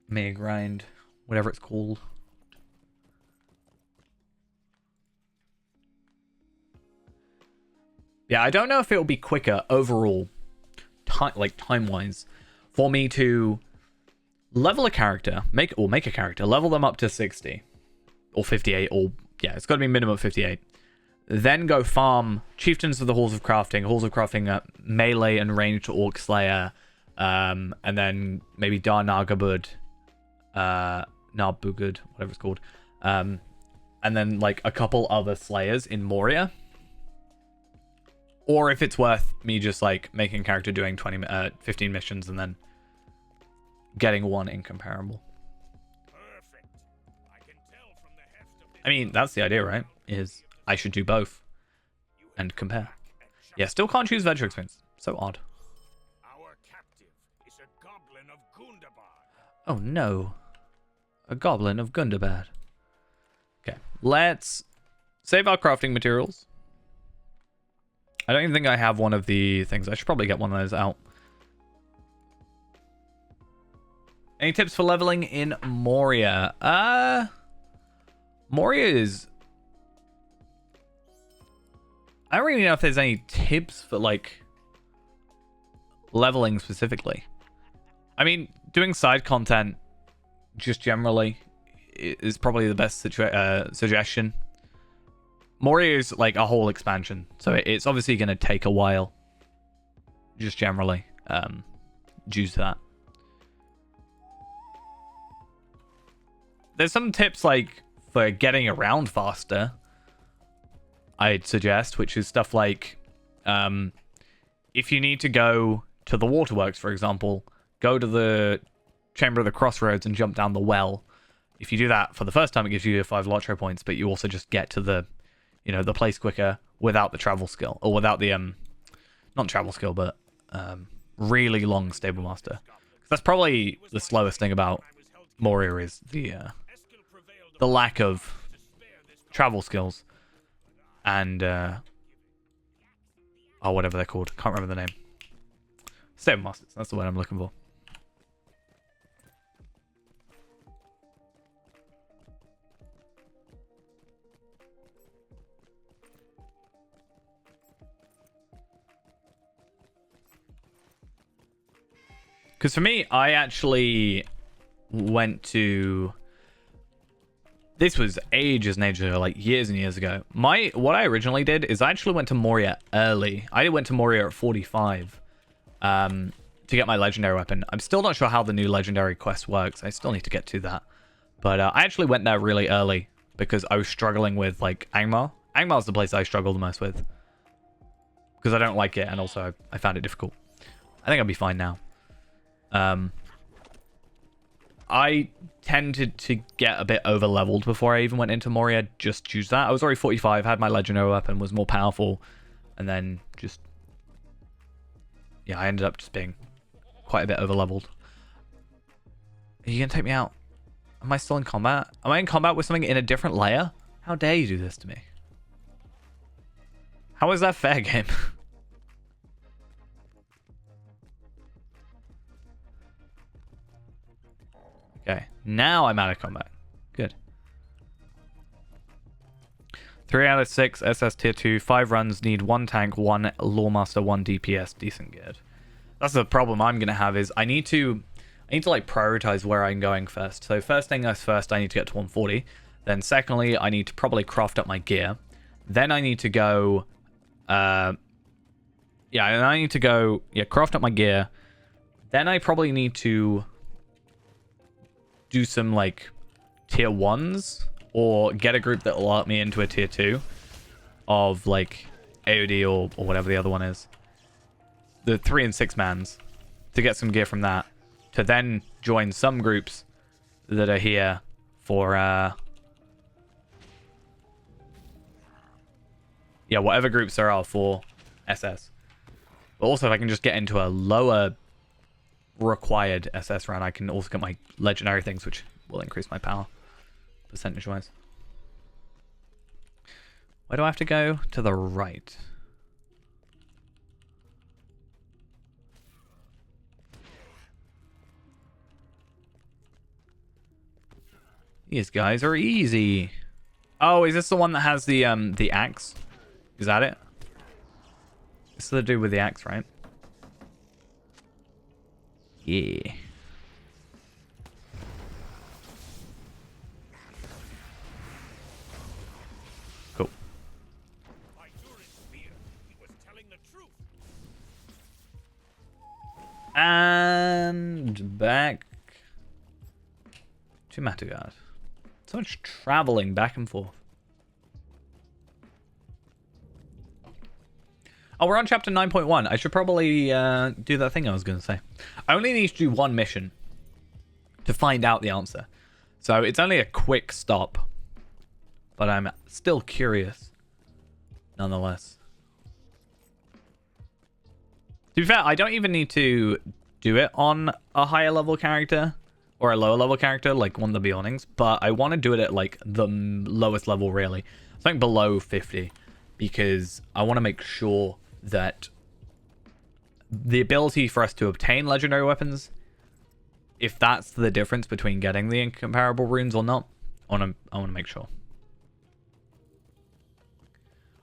May grind, whatever it's called. Yeah, I don't know if it'll be quicker overall, time-wise, for me to level a character, make a character, level them up to 60 or 58, or yeah, it's got to be minimum 58. Then go farm Chieftains of the Halls of Crafting, melee and ranged Orc Slayer, and then maybe Dar Nagabud. Narbugud, whatever it's called, and then like a couple other slayers in Moria, or if it's worth me just like making a character doing 15 missions and then getting one incomparable. Perfect. I mean, that's the idea, right? Is I should do both and compare. Yeah, still can't choose virtue experience. So odd. Our captive is a goblin of Gundabad. Oh no. A goblin of Gundabad. Okay, let's save our crafting materials. I don't even think I have one of the things. I should probably get one of those out. Any tips for leveling in Moria? Moria is... I don't really know if there's any tips for, like, leveling specifically. I mean, doing side content just generally is probably the best suggestion. Moria is like a whole expansion, so it's obviously going to take a while, just generally, due to that. There's some tips like for getting around faster, I'd suggest, which is stuff like if you need to go to the waterworks, for example, go to the Chamber of the Crossroads and jump down the well. If you do that for the first time, it gives you 5 Lotro points, but you also just get to the, you know, the place quicker without the travel skill, or without the not travel skill, but really long Stable Master. That's probably the slowest thing about Moria, is the lack of travel skills and whatever they're called. Can't remember the name. Stable Masters. That's the word I'm looking for. Because for me, I actually went to... This was ages and ages ago, like years and years ago. What I originally did is I actually went to Moria early. I went to Moria at 45 to get my legendary weapon. I'm still not sure how the new legendary quest works. I still need to get to that. But I actually went there really early because I was struggling with like Angmar. Angmar's the place I struggle the most with, because I don't like it, and also I found it difficult. I think I'll be fine now. I tended to get a bit over leveled before I even went into Moria, just choose that. I was already 45, had my legendary weapon, was more powerful, and then just, yeah, I ended up just being quite a bit over leveled. Are you gonna take me out? Am I still in combat? Am I in combat with something in a different layer? How dare you do this to me? How is that fair, game? Okay, now I'm out of combat. Good. 3 out of 6 SS tier 2, 5 runs, need 1 tank, 1 Lawmaster, 1 DPS, decent geared. That's the problem I'm gonna have, is I need to like prioritize where I'm going first. So first thing is first, I need to get to 140. Then secondly, I need to probably craft up my gear. Then I need to go craft up my gear. Then I probably need to do some like tier 1s, or get a group that will alert me into a tier 2 of like AOD or whatever the other one is. The 3 and 6 mans, to get some gear from that, to then join some groups that are here for whatever groups there are for SS. But also, if I can just get into a lower required SS run, I can also get my legendary things, which will increase my power percentage wise. Where do I have to go? To the right. These guys are easy. Oh, is this the one that has the axe? Is that it? This is the dude with the axe, right? Yeah. Cool. And back to Matagard. So much traveling back and forth. Oh, we're on chapter 9.1. I should probably do that thing I was going to say. I only need to do one mission to find out the answer. So it's only a quick stop. But I'm still curious, nonetheless. To be fair, I don't even need to do it on a higher level character or a lower level character, like one of the Beyondings. But I want to do it at like the lowest level, really. Something below 50. Because I want to make sure that the ability for us to obtain legendary weapons, if that's the difference between getting the incomparable runes or not, I want to make sure.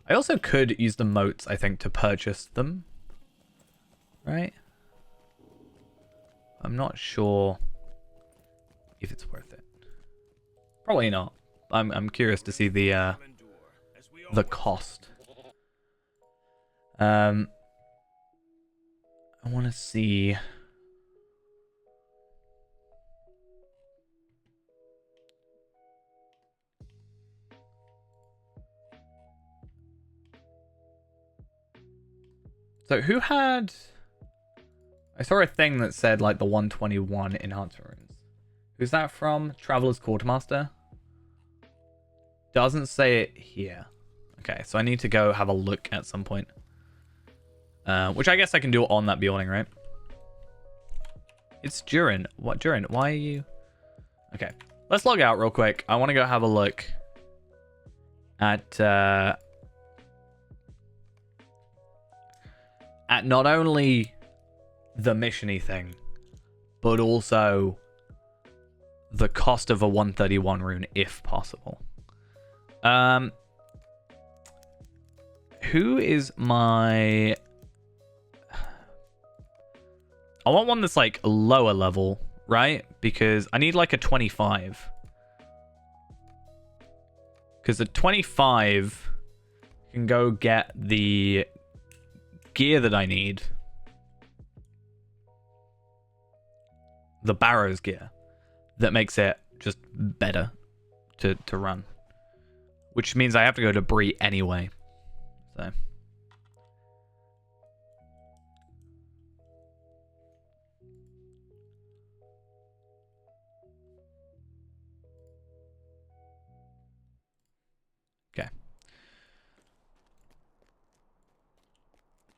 I also could use the moats, I think, to purchase them. Right? I'm not sure if it's worth it. Probably not. I'm curious to see the cost. I want to see. So who had? I saw a thing that said like the 121 enhancement runes. Who's that from? Traveler's Quartermaster. Doesn't say it here. Okay, so I need to go have a look at some point. Which I guess I can do on that Bjorning, right? It's Durin. What, Durin? Why are you... Okay, let's log out real quick. I want to go have a look at not only the mission-y thing, but also the cost of a 131 rune, if possible. Who is my... I want one that's like lower level, right? Because I need like a 25. Because a 25 can go get the gear that I need. The Barrow's gear. That makes it just better to run. Which means I have to go to Bree anyway. So... Okay.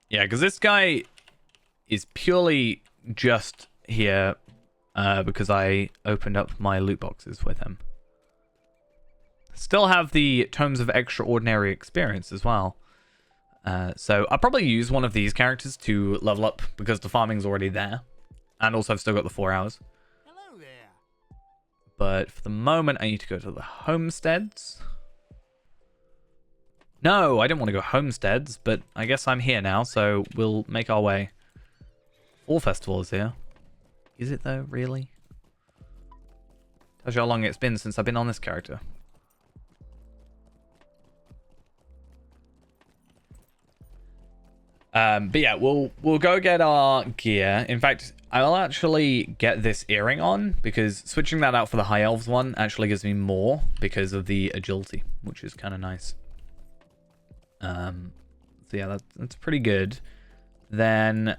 Yeah, because this guy is purely just here because I opened up my loot boxes with him. Still have the Tomes of Extraordinary Experience as well. So I'll probably use one of these characters to level up because the farming's already there. And also I've still got the 4 hours. Hello there. But for the moment, I need to go to the homesteads. No, I didn't want to go homesteads, but I guess I'm here now, so we'll make our way. Fall Festival is here. Is it though, really? Tells you how long it's been since I've been on this character. But yeah, we'll go get our gear. In fact, I'll actually get this earring on because switching that out for the High Elves one actually gives me more because of the agility, which is kind of nice. So yeah, that's pretty good. Then,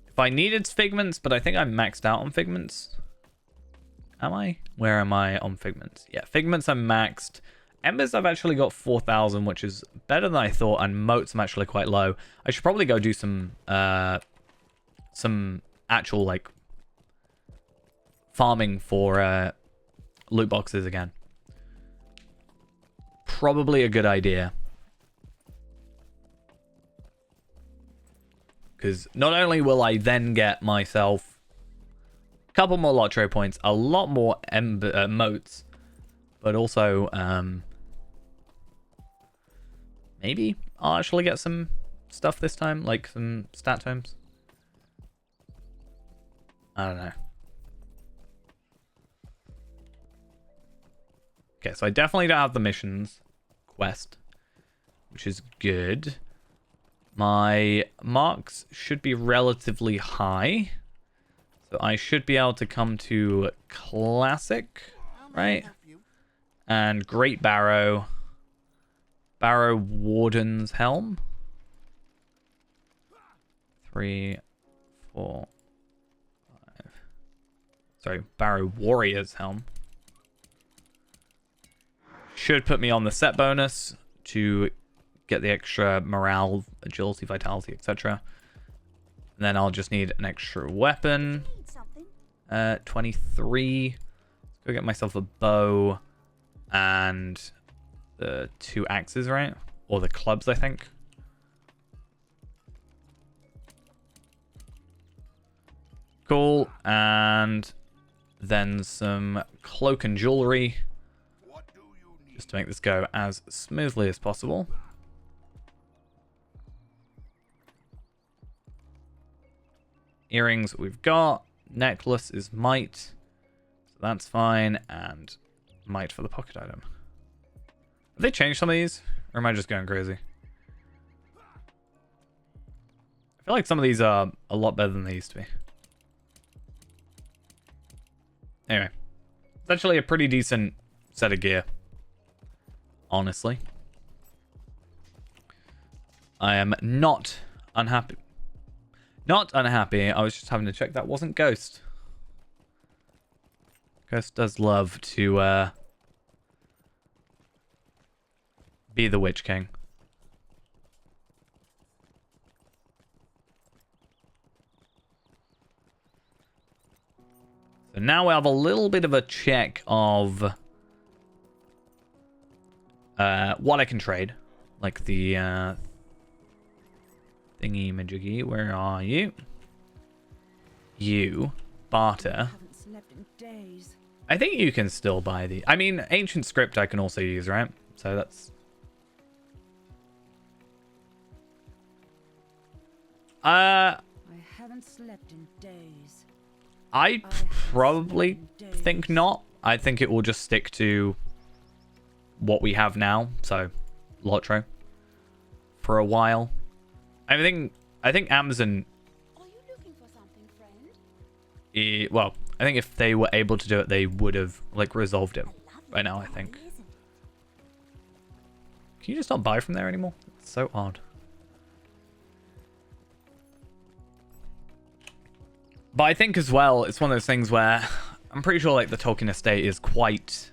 if I needed figments, but I think I'm maxed out on figments. Am I? Where am I on figments? Yeah, figments I'm maxed. Embers I've actually got 4,000, which is better than I thought, and moats I'm actually quite low. I should probably go do some actual like farming for loot boxes again. Probably a good idea. Because not only will I then get myself a couple more Lotro points, a lot more moats, but also maybe I'll actually get some stuff this time, like some stat tomes. I don't know. Okay, so I definitely don't have the missions quest, which is good. My marks should be relatively high. So I should be able to come to Classic, right? And Great Barrow. Barrow Warden's Helm. 3, 4, 5. Sorry, Barrow Warrior's Helm. Should put me on the set bonus to get the extra morale, agility, vitality, etc. And then I'll just need an extra weapon. 23. Let's go get myself a bow and the 2 axes, right? Or the clubs, I think. Cool. And then some cloak and jewelry. Just to make this go as smoothly as possible. Earrings we've got. Necklace is might. So that's fine. And might for the pocket item. Have they changed some of these? Or am I just going crazy? I feel like some of these are a lot better than they used to be. Anyway. It's actually a pretty decent set of gear. Honestly. I am not unhappy. Not unhappy. I was just having to check that wasn't Ghost. Ghost does love to be the Witch King. So now we have a little bit of a check of what I can trade. Like the thingy majiggy. Where are you? You. Barter. Haven't slept in days. I think you can still buy the... I mean, ancient script I can also use, right? So that's... I haven't slept in days. I probably think not. I think it will just stick to what we have now. So, Lotro. For a while. I think Amazon... Are you looking for something, friend? Well, I think if they were able to do it, they would have, like, resolved it by now, I think. Can you just not buy from there anymore? It's so odd. But I think as well, it's one of those things where I'm pretty sure, like, the Tolkien estate is quite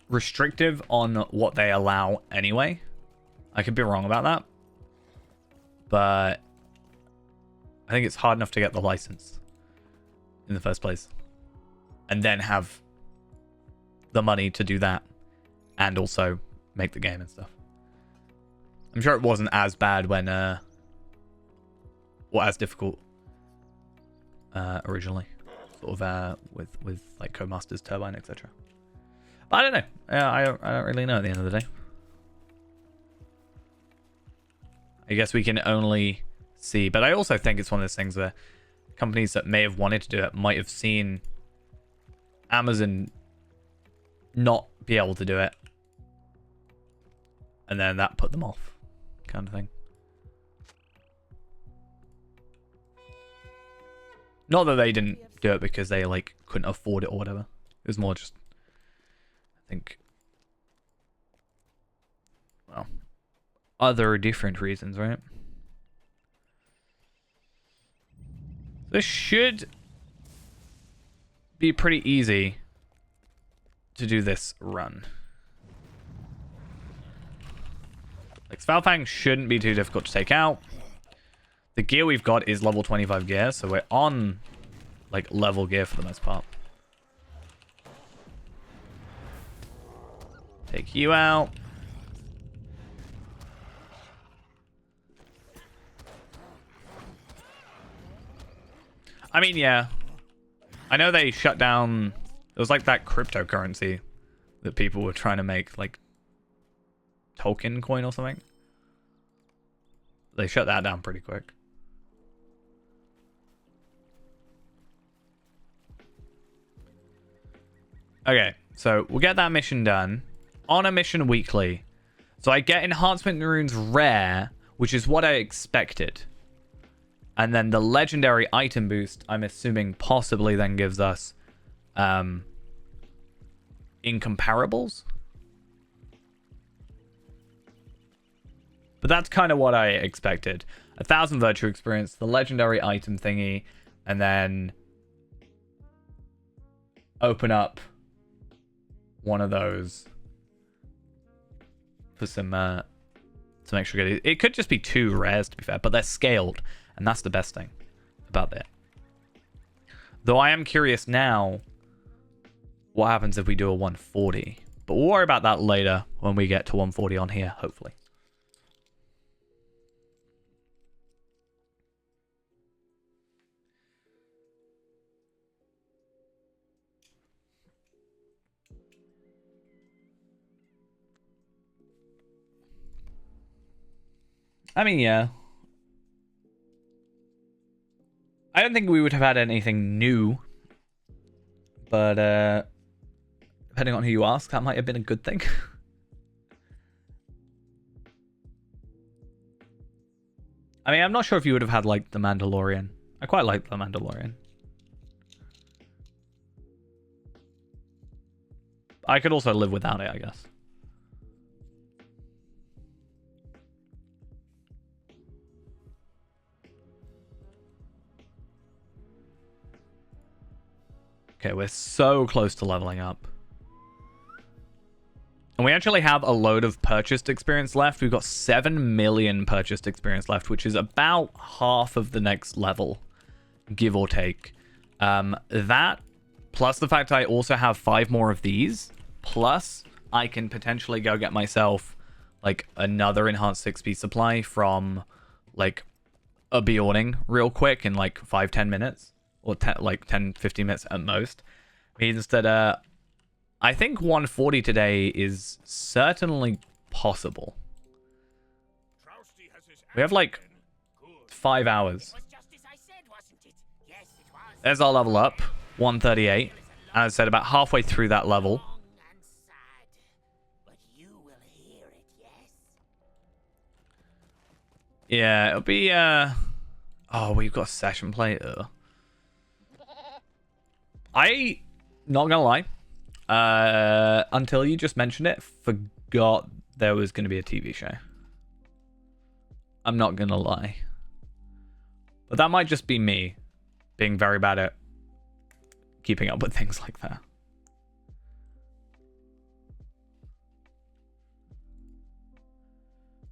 restrictive on what they allow anyway. I could be wrong about that. But I think it's hard enough to get the license in the first place. And then have the money to do that. And also make the game and stuff. I'm sure it wasn't as bad when... or as difficult originally. Sort of with like Codemasters, Turbine, etc. But I don't know. I don't really know at the end of the day. I guess we can only see. But I also think it's one of those things where companies that may have wanted to do it might have seen Amazon not be able to do it. And then that put them off. Kind of thing. Not that they didn't do it because they, like, couldn't afford it or whatever. It was more just, I think, well, other different reasons, right? This should be pretty easy to do this run. Like, Svalfang shouldn't be too difficult to take out. The gear we've got is level 25 gear, so we're on, like, level gear for the most part. Take you out. I mean, yeah. I know they shut down... It was like that cryptocurrency that people were trying to make, like, Tolkien coin or something. They shut that down pretty quick. Okay, so we'll get that mission done. On a mission weekly. So I get Enhancement Runes rare, which is what I expected. And then the legendary item boost, I'm assuming possibly then gives us incomparables. But that's kind of what I expected. 1,000 virtue experience, the legendary item thingy, and then open up one of those for some extra goodies. It could just be 2 rares, to be fair, but they're scaled, and that's the best thing about that. Though I am curious now what happens if we do a 140. But we'll worry about that later when we get to 140 on here, hopefully. I mean, yeah. I don't think we would have had anything new. But, depending on who you ask, that might have been a good thing. I mean, I'm not sure if you would have had, like, The Mandalorian. I quite like The Mandalorian. I could also live without it, I guess. Okay, we're so close to leveling up. And we actually have a load of purchased experience left. We've got 7 million purchased experience left, which is about half of the next level, give or take. That, plus the fact I also have 5 more of these, plus I can potentially go get myself, like, another enhanced 6p supply from, like, a Bjorning real quick in, like, 5-10 minutes. Or 10-15 minutes at most. Means that, I think 140 today is certainly possible. We have like 5 hours. There's our level up, 138. As I said, about halfway through that level. Yeah, it'll be, oh, we've got session play. Not gonna lie, until you just mentioned it, forgot there was gonna be a TV show. I'm not gonna lie. But that might just be me being very bad at keeping up with things like that.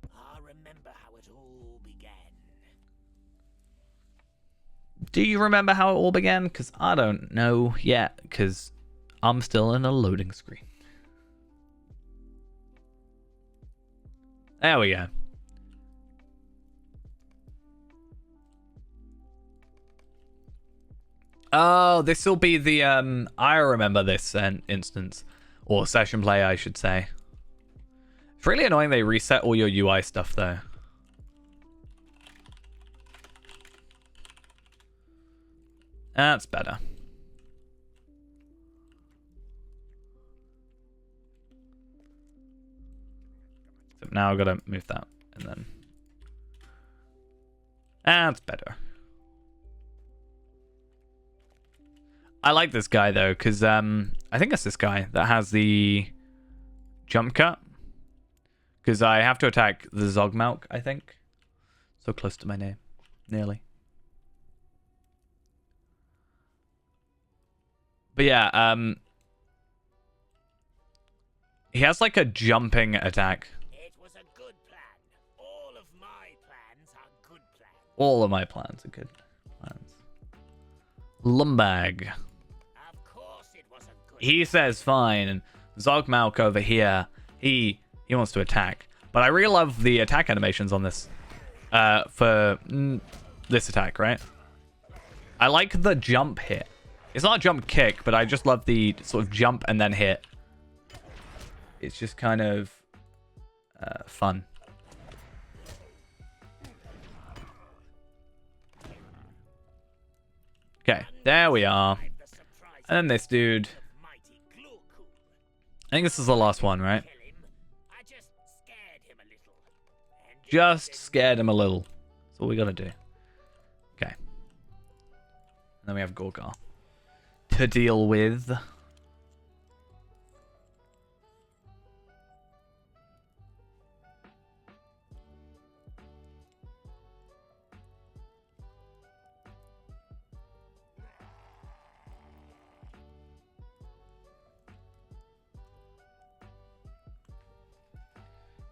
I remember how it all began. Do you remember how it all began? Because I don't know yet, because I'm still in a loading screen. There we go. Oh, this will be the, I remember this instance. Or session play, I should say. It's really annoying they reset all your UI stuff, though. That's better. So now I've got to move that, and then... That's better. I like this guy, though, because I think it's this guy that has the jump cut. Because I have to attack the Zogmalk, I think. So close to my name. Nearly. But yeah, he has like a jumping attack. It was a good plan. All of my plans are good plans. All of my plans are good plans. Lumbag. Of course it was a good He says fine, and Zogmalk over here, he wants to attack. But I really love the attack animations on this, for this attack, right? I like the jump hit. It's not a jump kick, but I just love the sort of jump and then hit. It's just kind of fun. Okay, there we are. And then this dude. mighty Glorku. I think this is the last one, right? Kill him. I just scared him a little. And Just scared him a little. That's all we gotta do. Okay. And then we have Gorgar to deal with.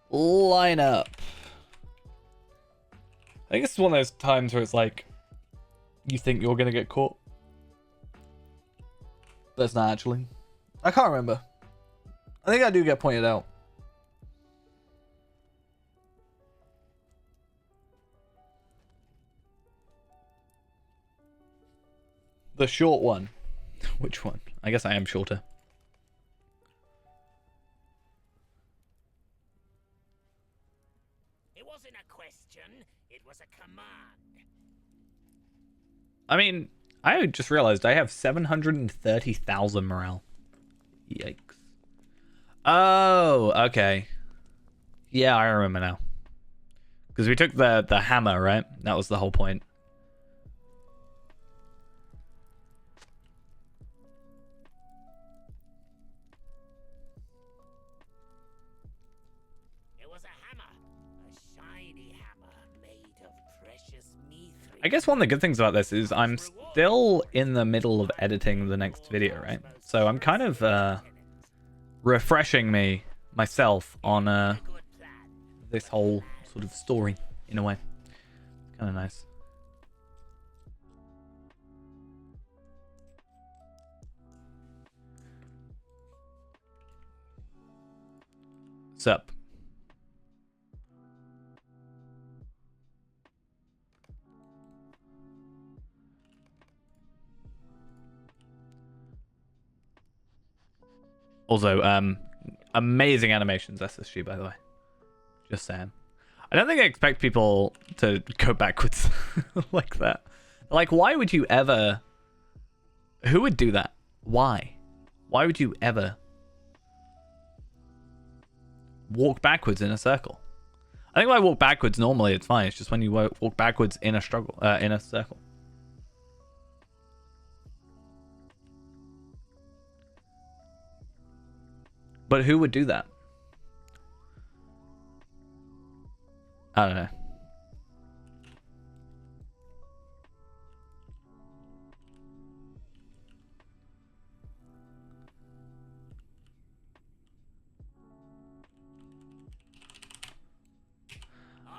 Line up. I think it's one of those times where it's like, you think you're gonna get caught. But it's not actually. I can't remember. I think I do get pointed out. The short one. Which one? I guess I am shorter. it wasn't a question. question, it was a command. I mean, I just realized I have 730,000 morale. Yikes. Oh, okay. Yeah, I remember now. Because we took the hammer, right? That was the whole point. It was a hammer. A shiny hammer made of precious mithril. I guess one of the good things about this is I'm still in the middle of editing the next video, right? So I'm kind of refreshing myself on Good plan. this whole sort of story in a way. Kind of nice. Sup? Also, amazing animations, SSG, by the way. Just saying. I don't think I expect people to go backwards like that. Like, why would you ever... Who would do that? Why? Why would you ever walk backwards in a circle? I think if I walk backwards normally, it's fine. It's just when you walk backwards in a in a circle. But who would do that? I don't know.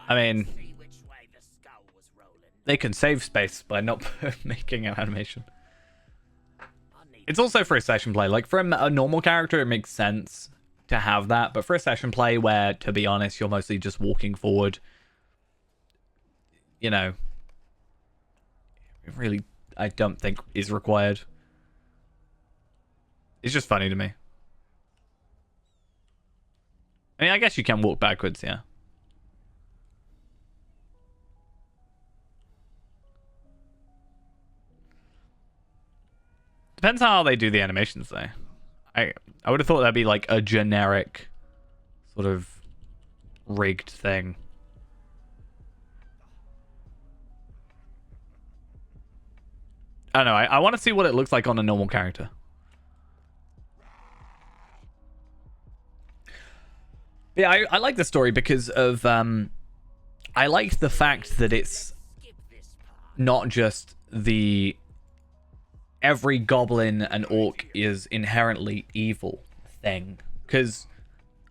I mean, See which way the skull was rolling. they can save space by not making an animation. I need It's also for a session play. Like, for a normal character, it makes sense to have that. But for a session play where, to be honest, you're mostly just walking forward, you know, it really, I don't think is required. It's just funny to me. I mean, I guess you can walk backwards, yeah. Depends how they do the animations, though. I would have thought that'd be like a generic sort of rigged thing. I don't know. I want to see what it looks like on a normal character. Yeah, I like the story because of I like the fact that it's skip this part. not just the every goblin and orc is inherently evil thing. Because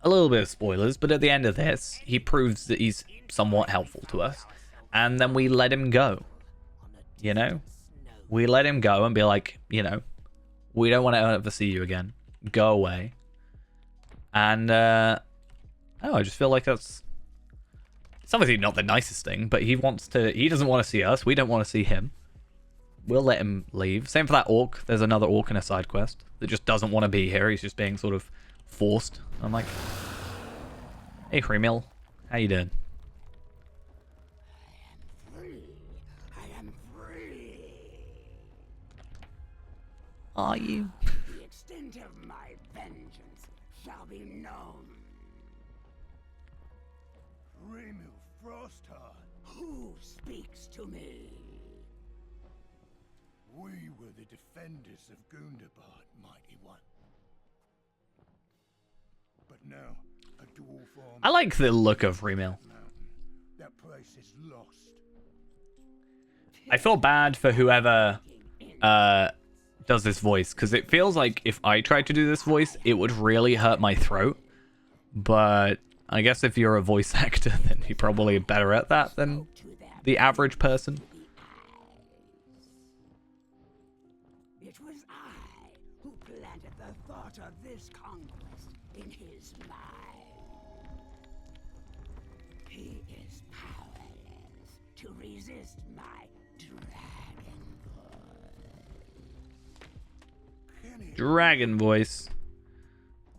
a little bit of spoilers, but at the end of this, he proves that he's somewhat helpful to us, and then we let him go. You know, we let him go and be like, you know, we don't want to ever see you again. Go away. And oh, I just feel like it's obviously not the nicest thing, but he doesn't want to see us. We don't want to see him. We'll let him leave. Same for that orc. There's another orc in a side quest that just doesn't want to be here. He's just being sort of forced. I'm like, hey, Freemill. How you doing? I am free. Are you? The extent of my vengeance shall be known. Remil Frostheart, Who speaks to me? we were the defenders of Gundabad, mighty one. But now, a dwarf army I like the look of Freemill. mountain. That place is lost. I feel bad for whoever does this voice, because it feels like if I tried to do this voice, it would really hurt my throat. But I guess if you're a voice actor, then you're probably better at that than the average person. It was I who planted the thought of this conquest in his mind. He is powerless to resist my dragon voice. Dragon voice.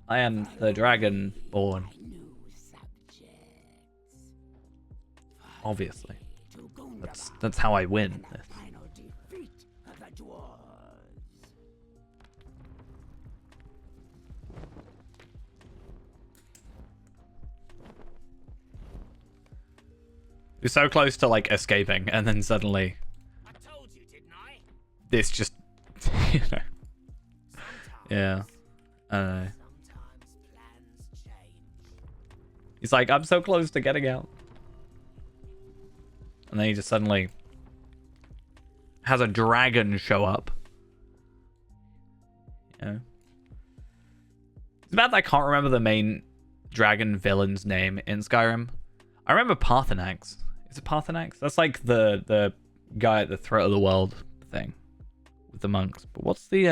I am the dragon born. New subjects. Obviously. To Gundabad That's how I win and the this. final defeat of the dwarves. You're so close to like escaping, and then suddenly I told you, didn't I? this just, you know. Yeah. I don't know. Sometimes plans change. He's like, I'm so close to getting out. And then he just suddenly has a dragon show up. You know? It's bad that I can't remember the main dragon villain's name in Skyrim. I remember Parthenax. Is it Parthenax? That's like the guy at the throat of the world thing with the monks. But what's the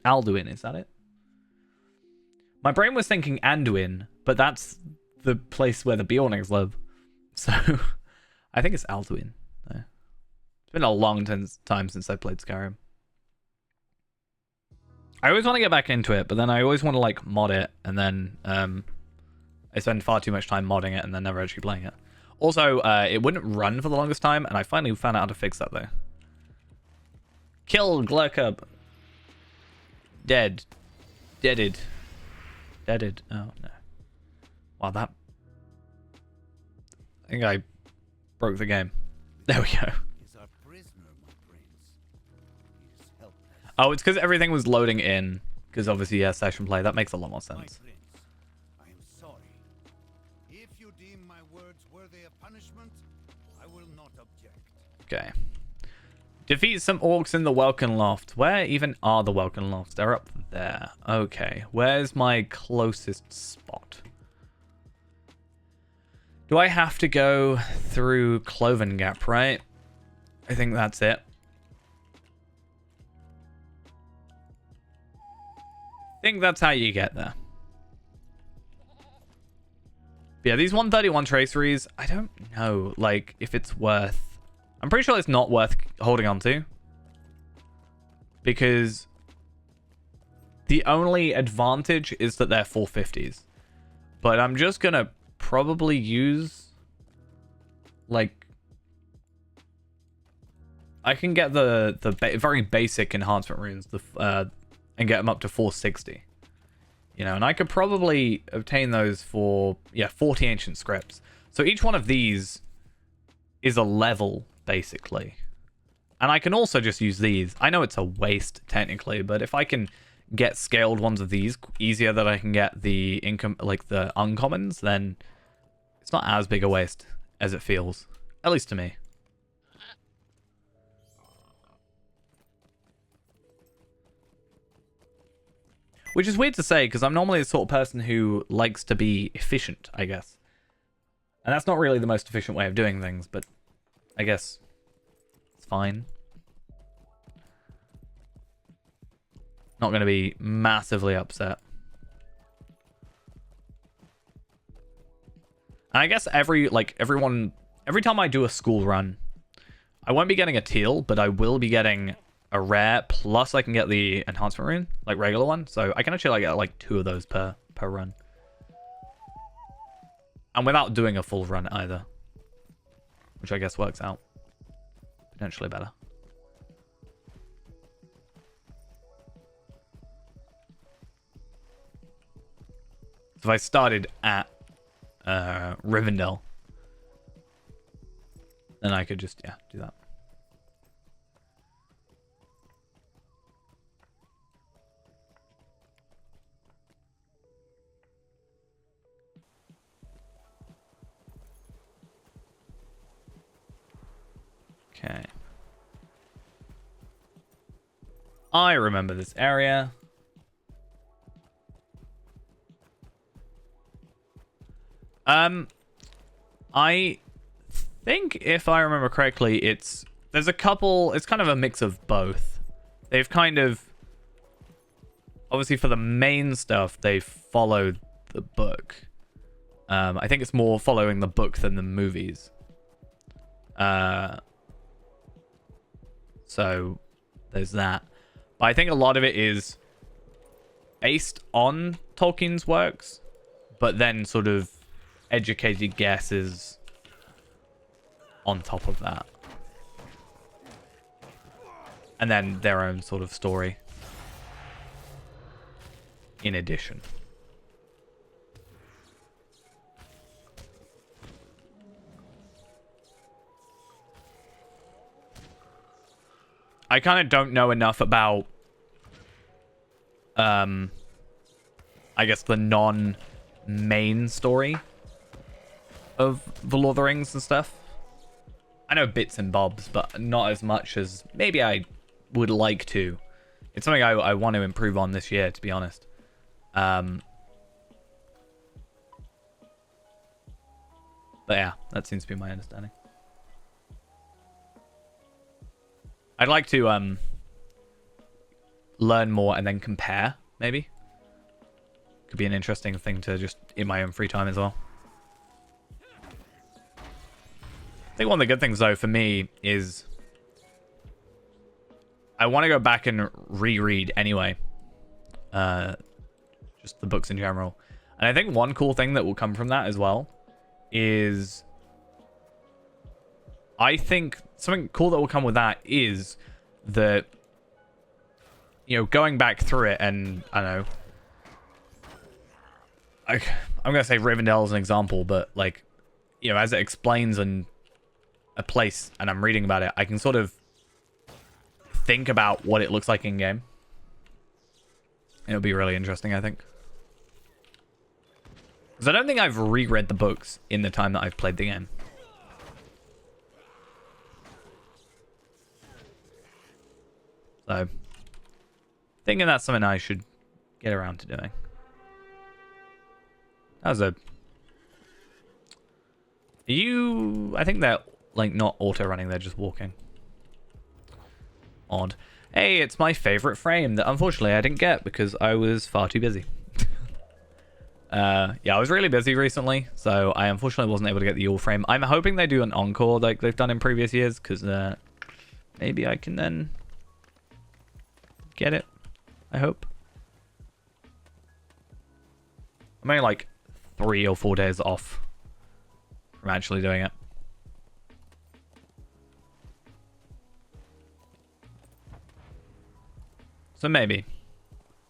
Alduin? Is that it? My brain was thinking Anduin, but that's the place where the Bjornings live. So I think it's Alduin. Yeah. It's been a long time since I played Skyrim. I always want to get back into it, but then I always want to like mod it, and then I spend far too much time modding it and then never actually playing it. Also, it wouldn't run for the longest time, and I finally found out how to fix that though. Kill Glurkub. Dead. Deaded. Deaded. Oh no. Wow, that. I think I broke the game. There we go. Is our prisoner, my prince. He is helpless. Oh, it's because everything was loading in. Because obviously, yeah, session play. That makes a lot more My sense. prince, I am sorry. If you deem my words worthy of punishment, I will not object. Okay. Defeat some orcs in the Welkin Loft. Where even are the Welkin Lofts? They're up there. Okay. Where's my closest spot? Do I have to go through Cloven Gap, right? I think that's it. I think that's how you get there. But yeah, these 131 traceries, I don't know, like, if it's worth... I'm pretty sure it's not worth holding on to. Because the only advantage is that they're 450s. But I'm just going to probably use... Like... I can get the very basic enhancement runes and get them up to 460. You know, and I could probably obtain those for, yeah, 40 ancient scripts. So each one of these is a level, basically. And I can also just use these. I know it's a waste, technically, but if I can get scaled ones of these easier than I can get the income, like the uncommons, then it's not as big a waste as it feels. At least to me. Which is weird to say, because I'm normally the sort of person who likes to be efficient, I guess. And that's not really the most efficient way of doing things, but I guess it's fine. Not going to be massively upset. And I guess every time I do a school run, I won't be getting a teal, but I will be getting a rare, plus I can get the enhancement rune, like regular one. So I can actually get like 2 of those per run. And without doing a full run either. Which I guess works out potentially better. So if I started at Rivendell, then I could just, yeah, do that. Okay. I remember this area. I think if I remember correctly, there's a couple, it's kind of a mix of both. They've kind of, obviously for the main stuff, they followed the book. I think it's more following the book than the movies. So there's that. But I think a lot of it is based on Tolkien's works, but then sort of educated guesses on top of that. And then their own sort of story in addition. I kind of don't know enough about, I guess, the non-main story of The Lord of the Rings and stuff. I know bits and bobs, but not as much as maybe I would like to. It's something I want to improve on this year, to be honest. But yeah, that seems to be my understanding. I'd like to learn more and then compare, maybe. Could be an interesting thing to just in my own free time as well. I think one of the good things, though, for me is I want to go back and reread anyway. Just the books in general. And I think one cool thing that will come from that as well is I think something cool that will come with that is that, you know, going back through it and, I don't know, I'm going to say Rivendell as an example, but, like, you know, as it explains in a place and I'm reading about it, I can sort of think about what it looks like in game. It'll be really interesting, I think. Because I don't think I've reread the books in the time that I've played the game. So, thinking that's something I should get around to doing. That was a... I think they're, like, not auto-running, they're just walking. Odd. Hey, it's my favorite frame that unfortunately I didn't get because I was far too busy. Yeah, I was really busy recently, so I unfortunately wasn't able to get the all frame. I'm hoping they do an encore like they've done in previous years, because maybe I can then get it. I hope. I'm only like 3 or 4 days off from actually doing it. So maybe.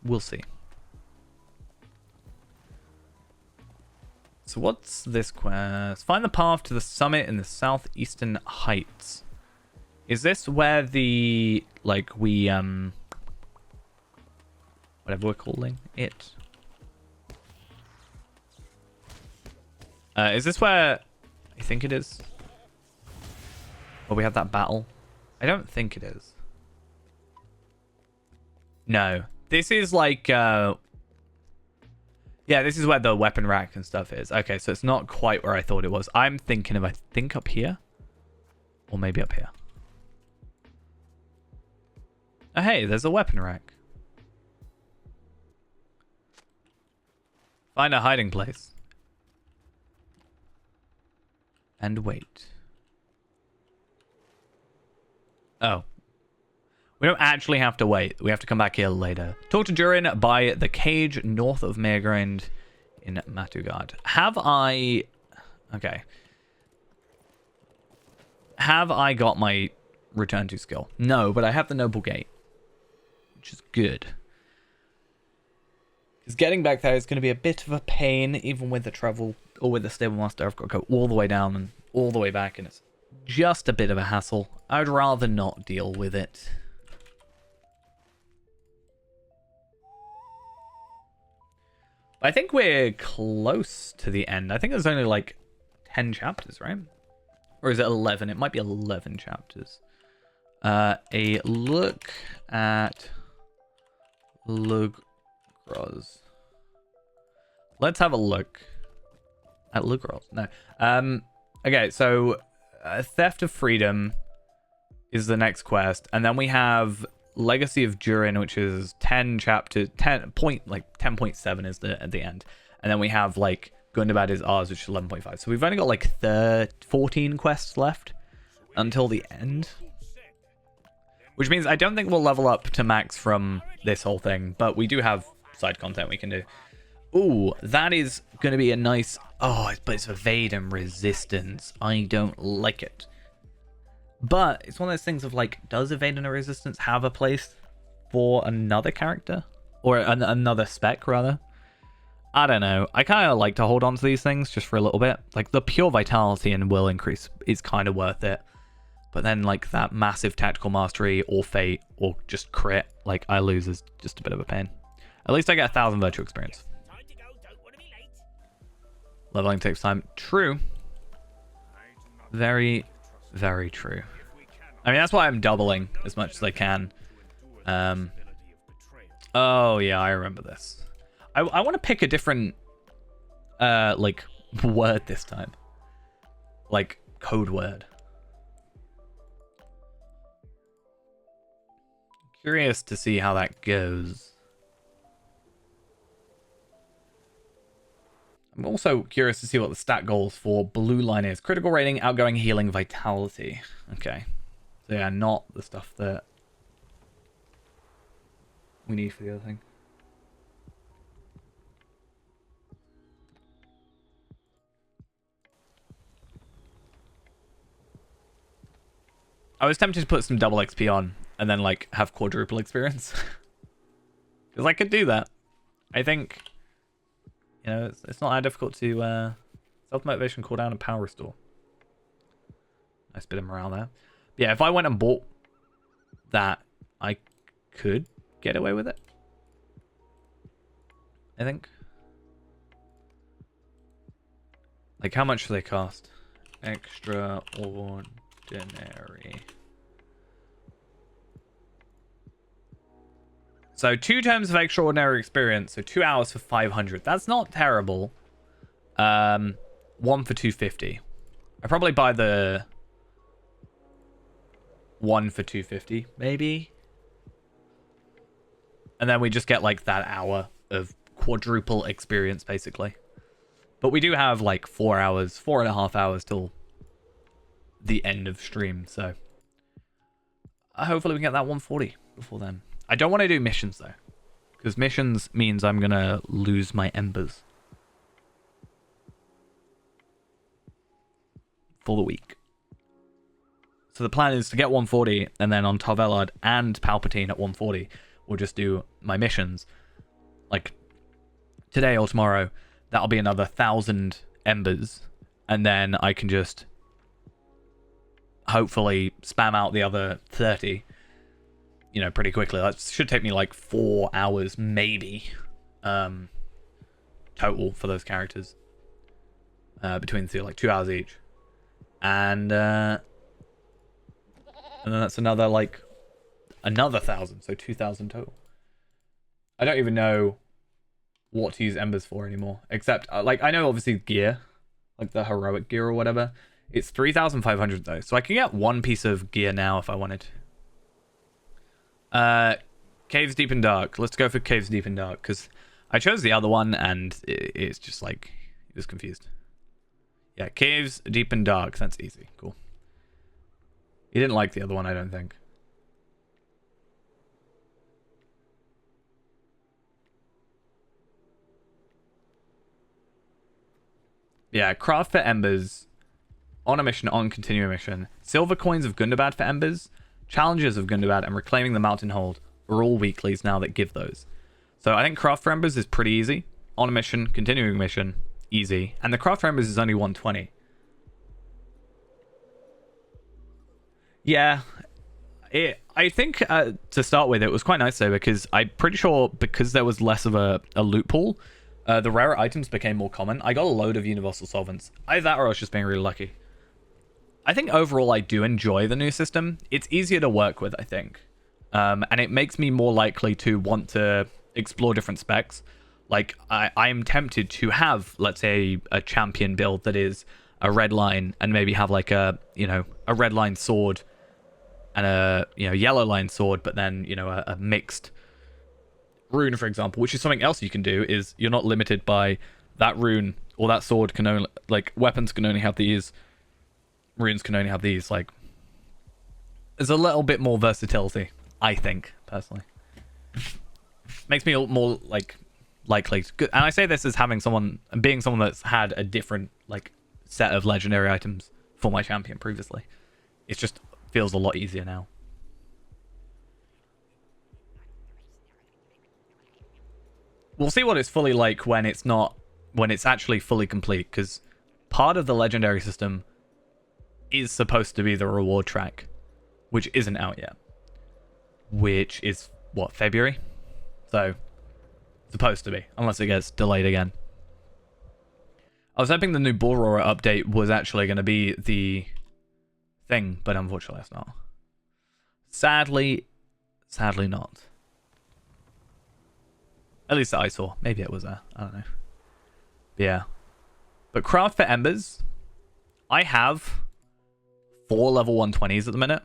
We'll see. So what's this quest? Find the path to the summit in the southeastern heights. Is this where the, like, whatever we're calling it? Is this where I think it is? Where we have that battle? I don't think it is. No. This is like, yeah, this is where the weapon rack and stuff is. Okay, so it's not quite where I thought it was. I'm thinking of, I think, up here. Or maybe up here. Oh, hey, there's a weapon rack. Find a hiding place. And wait. Oh. We don't actually have to wait. We have to come back here later. Talk to Durin by the cage north of Meergrind in Matugard. Have I... Okay. Have I got my return to skill? No, but I have the Noble Gate. Which is good. Because getting back there is going to be a bit of a pain, even with the travel, or with the Stable Master. I've got to go all the way down and all the way back, and it's just a bit of a hassle. I'd rather not deal with it. I think we're close to the end. I think there's only like 10 chapters, right? Or is it 11? It might be 11 chapters. A look at Lugros. Let's have a look at Lugros. No. Okay, so Theft of Freedom is the next quest, and then we have Legacy of Durin, which is 10 chapters, 10.7 is at the end, and then we have like Gundabad is ours, which is 11.5. So we've only got like 14 quests left until the end, which means I don't think we'll level up to max from this whole thing, but we do have side content we can do. Ooh, that is going to be a nice... Oh, but it's evade and resistance. I don't like it. But it's one of those things of like, does Evade and Resistance have a place for another character? Or another spec, rather? I don't know. I kind of like to hold on to these things just for a little bit. Like, the pure vitality and will increase is kind of worth it. But then, like, that massive tactical mastery or fate or just crit, like, I lose is just a bit of a pain. At least I get 1,000 virtual experience. Leveling takes time. True. Very, very true. I mean, that's why I'm doubling as much as I can. Oh, yeah, I remember this. I want to pick a different, like, word this time. Like, code word. Curious to see how that goes. I'm also curious to see what the stat goals for blue line is. Critical rating, outgoing, healing, vitality. Okay. So yeah, not the stuff that we need for the other thing. I was tempted to put some double XP on and then like have quadruple experience. Because I could do that. I think, you know, it's not that difficult to self-motivation, cooldown, and power restore. Nice bit of morale there. But yeah, if I went and bought that, I could get away with it. I think. Like, how much do they cost? Extraordinary. So 2 terms of extraordinary experience, so 2 hours for 500. That's not terrible. 1 for 250. I probably buy the 1 for 250, maybe. And then we just get like that hour of quadruple experience, basically. But we do have like 4 hours, 4.5 hours till the end of stream, so hopefully we can get that 140 before then. I don't want to do missions though, because missions means I'm gonna lose my embers for the week. So the plan is to get 140, and then on Tar Velard and Palpatine at 140, we'll just do my missions. Like today or tomorrow, that'll be another 1,000 embers, and then I can just hopefully spam out the other 30, you know, pretty quickly. That should take me like 4 hours, maybe, total for those characters. Between the two, like 2 hours each. And then that's another 1,000, so 2,000 total. I don't even know what to use embers for anymore, except like I know obviously gear, like the heroic gear or whatever. It's 3,500 though, so I can get one piece of gear now if I wanted. Caves Deep and Dark. Let's go for Caves Deep and Dark, because I chose the other one and it's just like, it was confused. Yeah, Caves Deep and Dark. That's easy. Cool. You didn't like the other one, I don't think. Yeah, craft for embers. On a mission, on continuing mission. Silver coins of Gundabad for embers. Challenges of Gundabad and reclaiming the mountain hold are all weeklies now that give those. So I think craft for embers is pretty easy. On a mission, continuing mission, easy. And the craft for embers is only 120. Yeah. I think to start with, it was quite nice though, because I'm pretty sure because there was less of a loot pool, the rarer items became more common. I got a load of universal solvents. Either that or I was just being really lucky. I think overall I do enjoy the new system. It's easier to work with, I think. And it makes me more likely to want to explore different specs. Like, I'm tempted to have, let's say, a champion build that is a red line and maybe have like a red line sword and a, yellow line sword, but then, a mixed rune, for example, which is something else you can do, is you're not limited by that rune or that sword can only, like, weapons can only have these, runes can only have these. Like, there's a little bit more versatility, I think, personally. Makes me more, like, likely to, and I say this as being someone that's had a different, like, set of legendary items for my champion previously. It's just feels a lot easier now. We'll see what it's fully like when it's actually fully complete, because part of the legendary system is supposed to be the reward track, which isn't out yet. Which is, what, February? So, supposed to be, unless it gets delayed again. I was hoping the new Borora update was actually going to be the thing, but unfortunately it's not. Sadly not. At least that I saw. Maybe it was there. I don't know. But yeah. But Craft for Embers, I have 4 level 120s at the minute.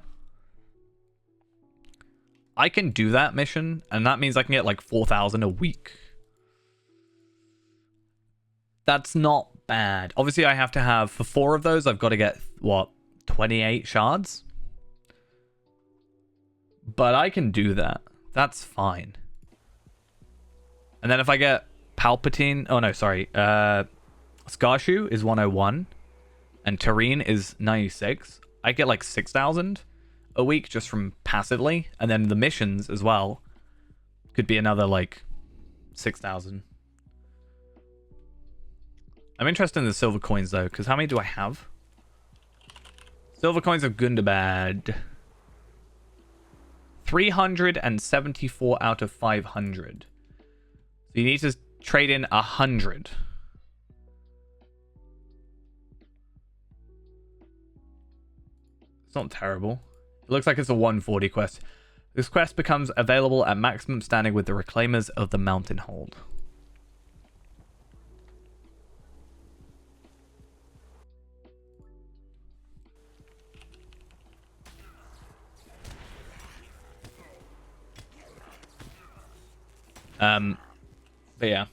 I can do that mission, and that means I can get like 4,000 a week. That's not bad. Obviously, I have to have, for 4 of those, I've got to get, what, 28 shards? But I can do that. That's fine. And then if I get Palpatine... Oh, no, sorry. Scarshoe is 101. And Tareen is 96. I get like 6,000 a week just from passively. And then the missions as well could be another like 6,000. I'm interested in the silver coins though, because how many do I have? Silver coins of Gundabad. 374 out of 500. So you need to trade in 100. It's not terrible. It looks like it's a 140 quest. This quest becomes available at maximum standing with the Reclaimers of the Mountain Hold. But yeah.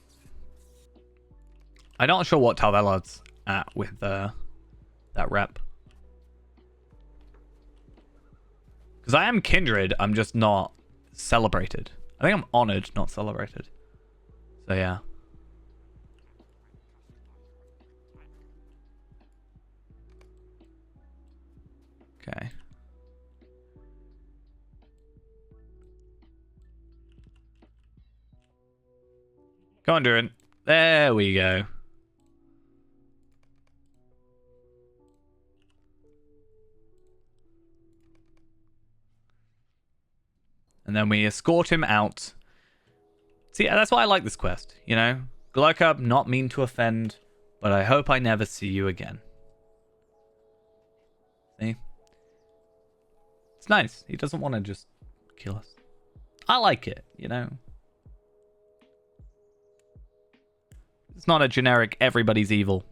I'm not sure what Tal Velard's at with that rep. Because I am Kindred, I'm just not celebrated. I think I'm honored, not celebrated. So yeah. Okay. Come on, Durin. There we go. And then we escort him out. See, that's why I like this quest, you know? Glurkup, not mean to offend, but I hope I never see you again. See? It's nice. He doesn't want to just kill us. I like it, you know? It's not a generic everybody's evil.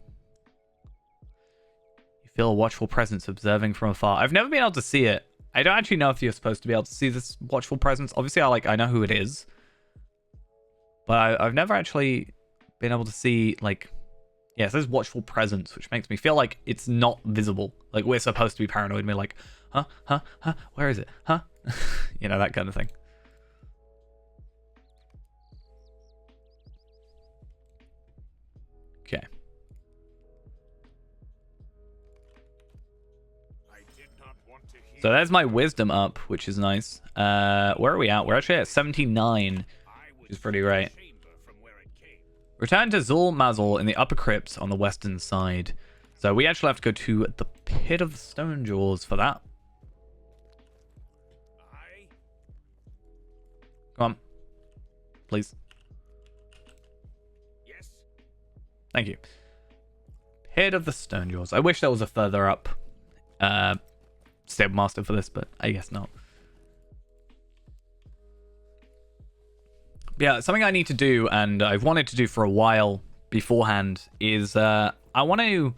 You feel a watchful presence observing from afar. I've never been able to see it. I don't actually know if you're supposed to be able to see this watchful presence. Obviously, I know who it is. But I've never actually been able to see, like... Yeah, it says watchful presence, which makes me feel like it's not visible. Like, we're supposed to be paranoid and be like, huh? Where is it? Huh? You know, that kind of thing. Okay. So there's my wisdom up, which is nice. Where are we at? We're actually at 79, which is pretty great. Return to Zul Mazul in the upper crypts on the western side. So we actually have to go to the Pit of the Stone Jewels for that. Come on. Please. Yes. Thank you. Pit of the Stone Jewels. I wish there was a further up Stable Master for this, but I guess not. Yeah, something I need to do, and I've wanted to do for a while beforehand, is I want to...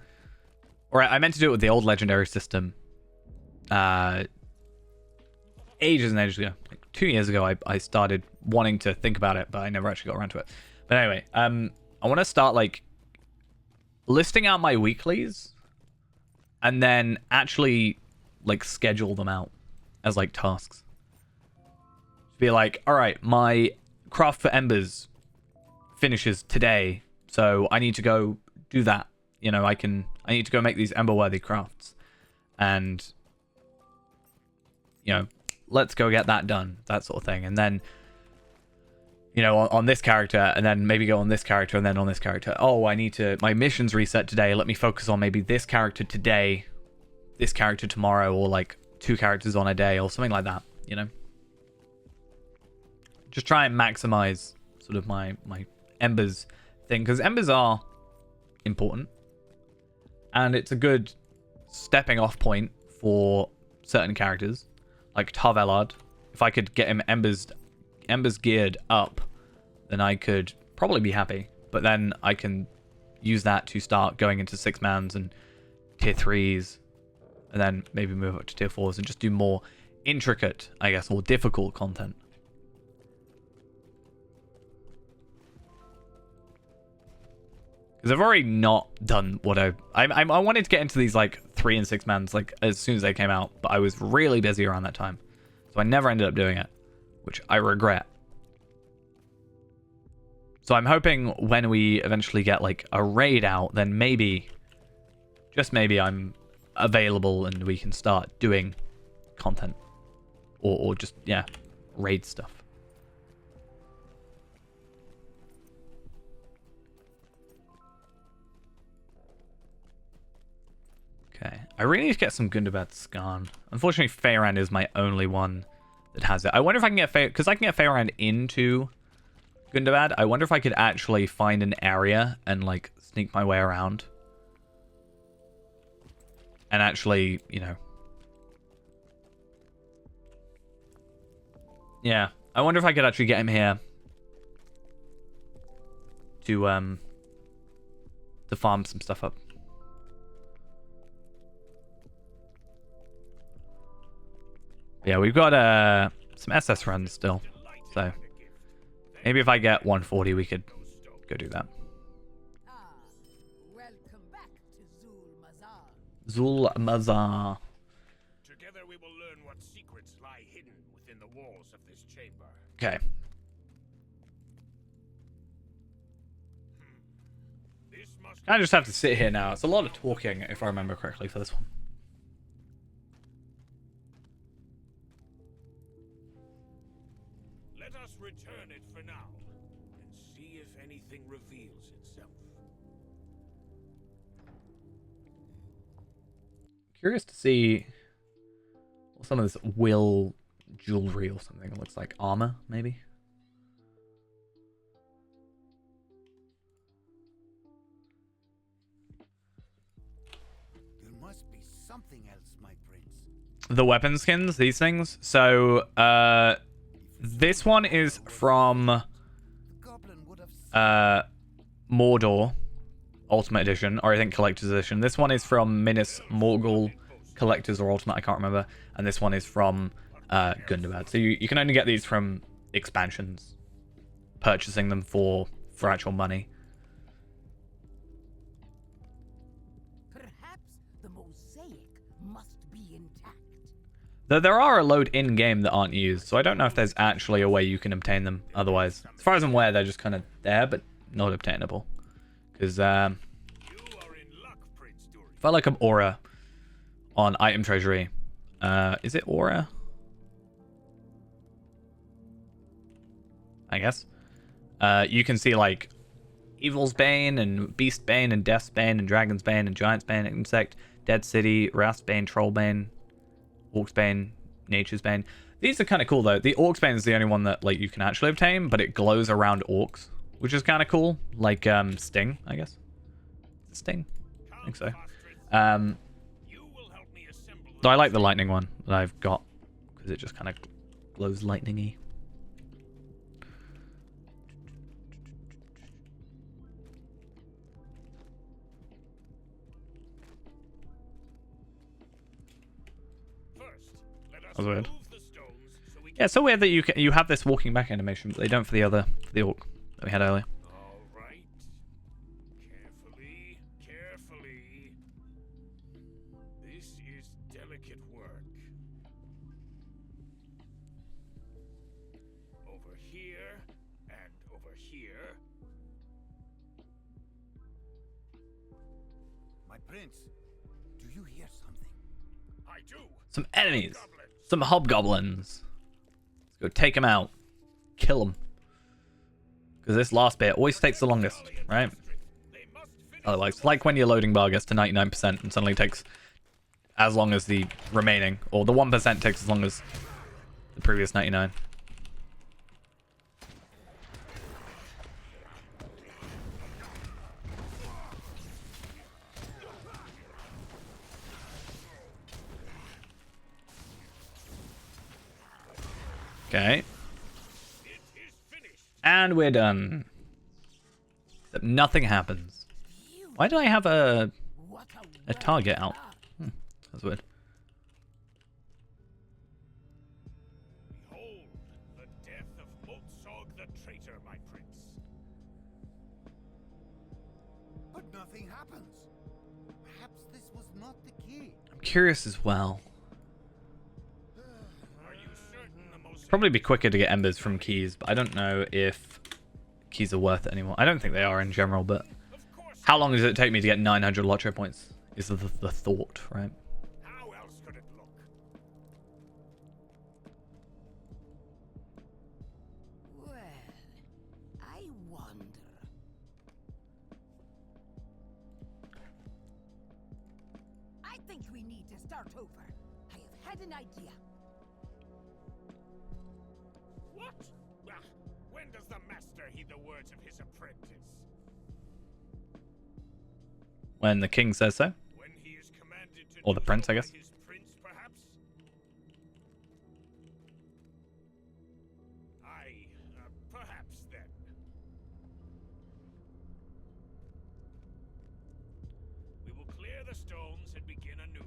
Or I meant to do it with the old legendary system. Ages and ages ago. Like 2 years ago, I started wanting to think about it, but I never actually got around to it. But anyway, I want to start, like, listing out my weeklies, and then actually... like schedule them out as like tasks. Be like, all right, my Craft for Embers finishes today, so I need to go do that. You know, I need to go make these Ember-worthy crafts, and you know, let's go get that done, that sort of thing. And then, you know, on this character, and then maybe go on this character, and then on this character. Oh, I need to, my mission's reset today. Let me focus on maybe this character today, this character tomorrow, or like 2 characters on a day, or something like that, you know? Just try and maximize sort of my Embers thing, because Embers are important. And it's a good stepping off point for certain characters, like Tar Valard. If I could get him Embers geared up, then I could probably be happy. But then I can use that to start going into 6-mans and tier 3s, and then maybe move up to tier 4s and just do more intricate, I guess, or difficult content. Because I've already not done what I wanted to get into these like 3 and 6-mans like as soon as they came out, but I was really busy around that time, so I never ended up doing it, which I regret. So I'm hoping when we eventually get like a raid out, then maybe, just maybe, I'm available and we can start doing content, or just, yeah, raid stuff. Okay, I really need to get some Gundabad Skarn. Unfortunately, Feyrand is my only one that has it. I wonder if I can get because I can get Feyrand into Gundabad. I wonder if I could actually find an area and like sneak my way around. And actually, you know. Yeah, I wonder if I could actually get him here to farm some stuff up. Yeah, we've got some SS runs still, so maybe if I get 140, we could go do that. Welcome back to Zul Mazar. Zul Mazar. Together we will learn what secrets lie hidden within the walls of this chamber. Okay. This must I just have to sit here now. It's a lot of talking, if I remember correctly, for this one. Let us return it for now and see if anything reveals itself. Curious to see what some of this will jewelry or something. It looks like armor, maybe. There must be something else, my prince. The weapon skins, these things. So, this one is from The goblin would have Mordor Ultimate Edition, or I think Collector's Edition. This one is from Minas Morgul Collector's or Ultimate, I can't remember. And this one is from Gundabad. So you can only get these from expansions, purchasing them for actual money. Perhaps the mosaic must be intact. Though there are a load in-game that aren't used, so I don't know if there's actually a way you can obtain them otherwise. As far as I'm aware, they're just kind of there, but not obtainable. Because, You are in luck, Prince Durin. if I look up Aura on Item Treasury, is it Aura? I guess. You can see, like, Evil's Bane, and Beast Bane, and Death's Bane, and Dragon's Bane, and Giant's Bane, Insect, Dead City, Rast Bane, Troll Bane, Orc's Bane, Nature's Bane. These are kind of cool, though. The Orc's Bane is the only one that, like, you can actually obtain, but it glows around orcs, which is kind of cool. Like, Sting, I guess. Is it Sting? I think so. You will help me assemble Though I like the lightning one that I've got, because it just kind of glows lightning-y. first. Let us That's weird. remove the stones so we can... Yeah, it's so weird that you have this walking back animation, but they don't for the orc that we had earlier. All right. Carefully, carefully. This is delicate work. Over here and over here. My prince, do you hear something? I do. Some enemies. Some hobgoblins. Let's go take them out. Kill them. Because this last bit always takes the longest, right? Otherwise, it's like when your loading bar gets to 99% and suddenly takes as long as the remaining, or the 1% takes as long as the previous 99. Okay. And we're done. Except nothing happens. Why do I have a target out? That's weird. Behold, the death of Motsog the traitor, my prince. But nothing happens. Perhaps this was not the key. I'm curious as well. Are you certain the most Probably be quicker to get embers from keys, but I don't know if keys are worth it anymore. I don't think they are in general, but Of course. how long does it take me to get 900 Lotro points? Is the thought, right? How else could it look? Well, I wonder. I think we need to start over. I have had an idea. What? Ah, when does the master heed the words of his apprentice? When the king says so. When he is commanded to Or the do prince, so I by guess. His prince, perhaps? Perhaps then. We will clear the stones and begin anew.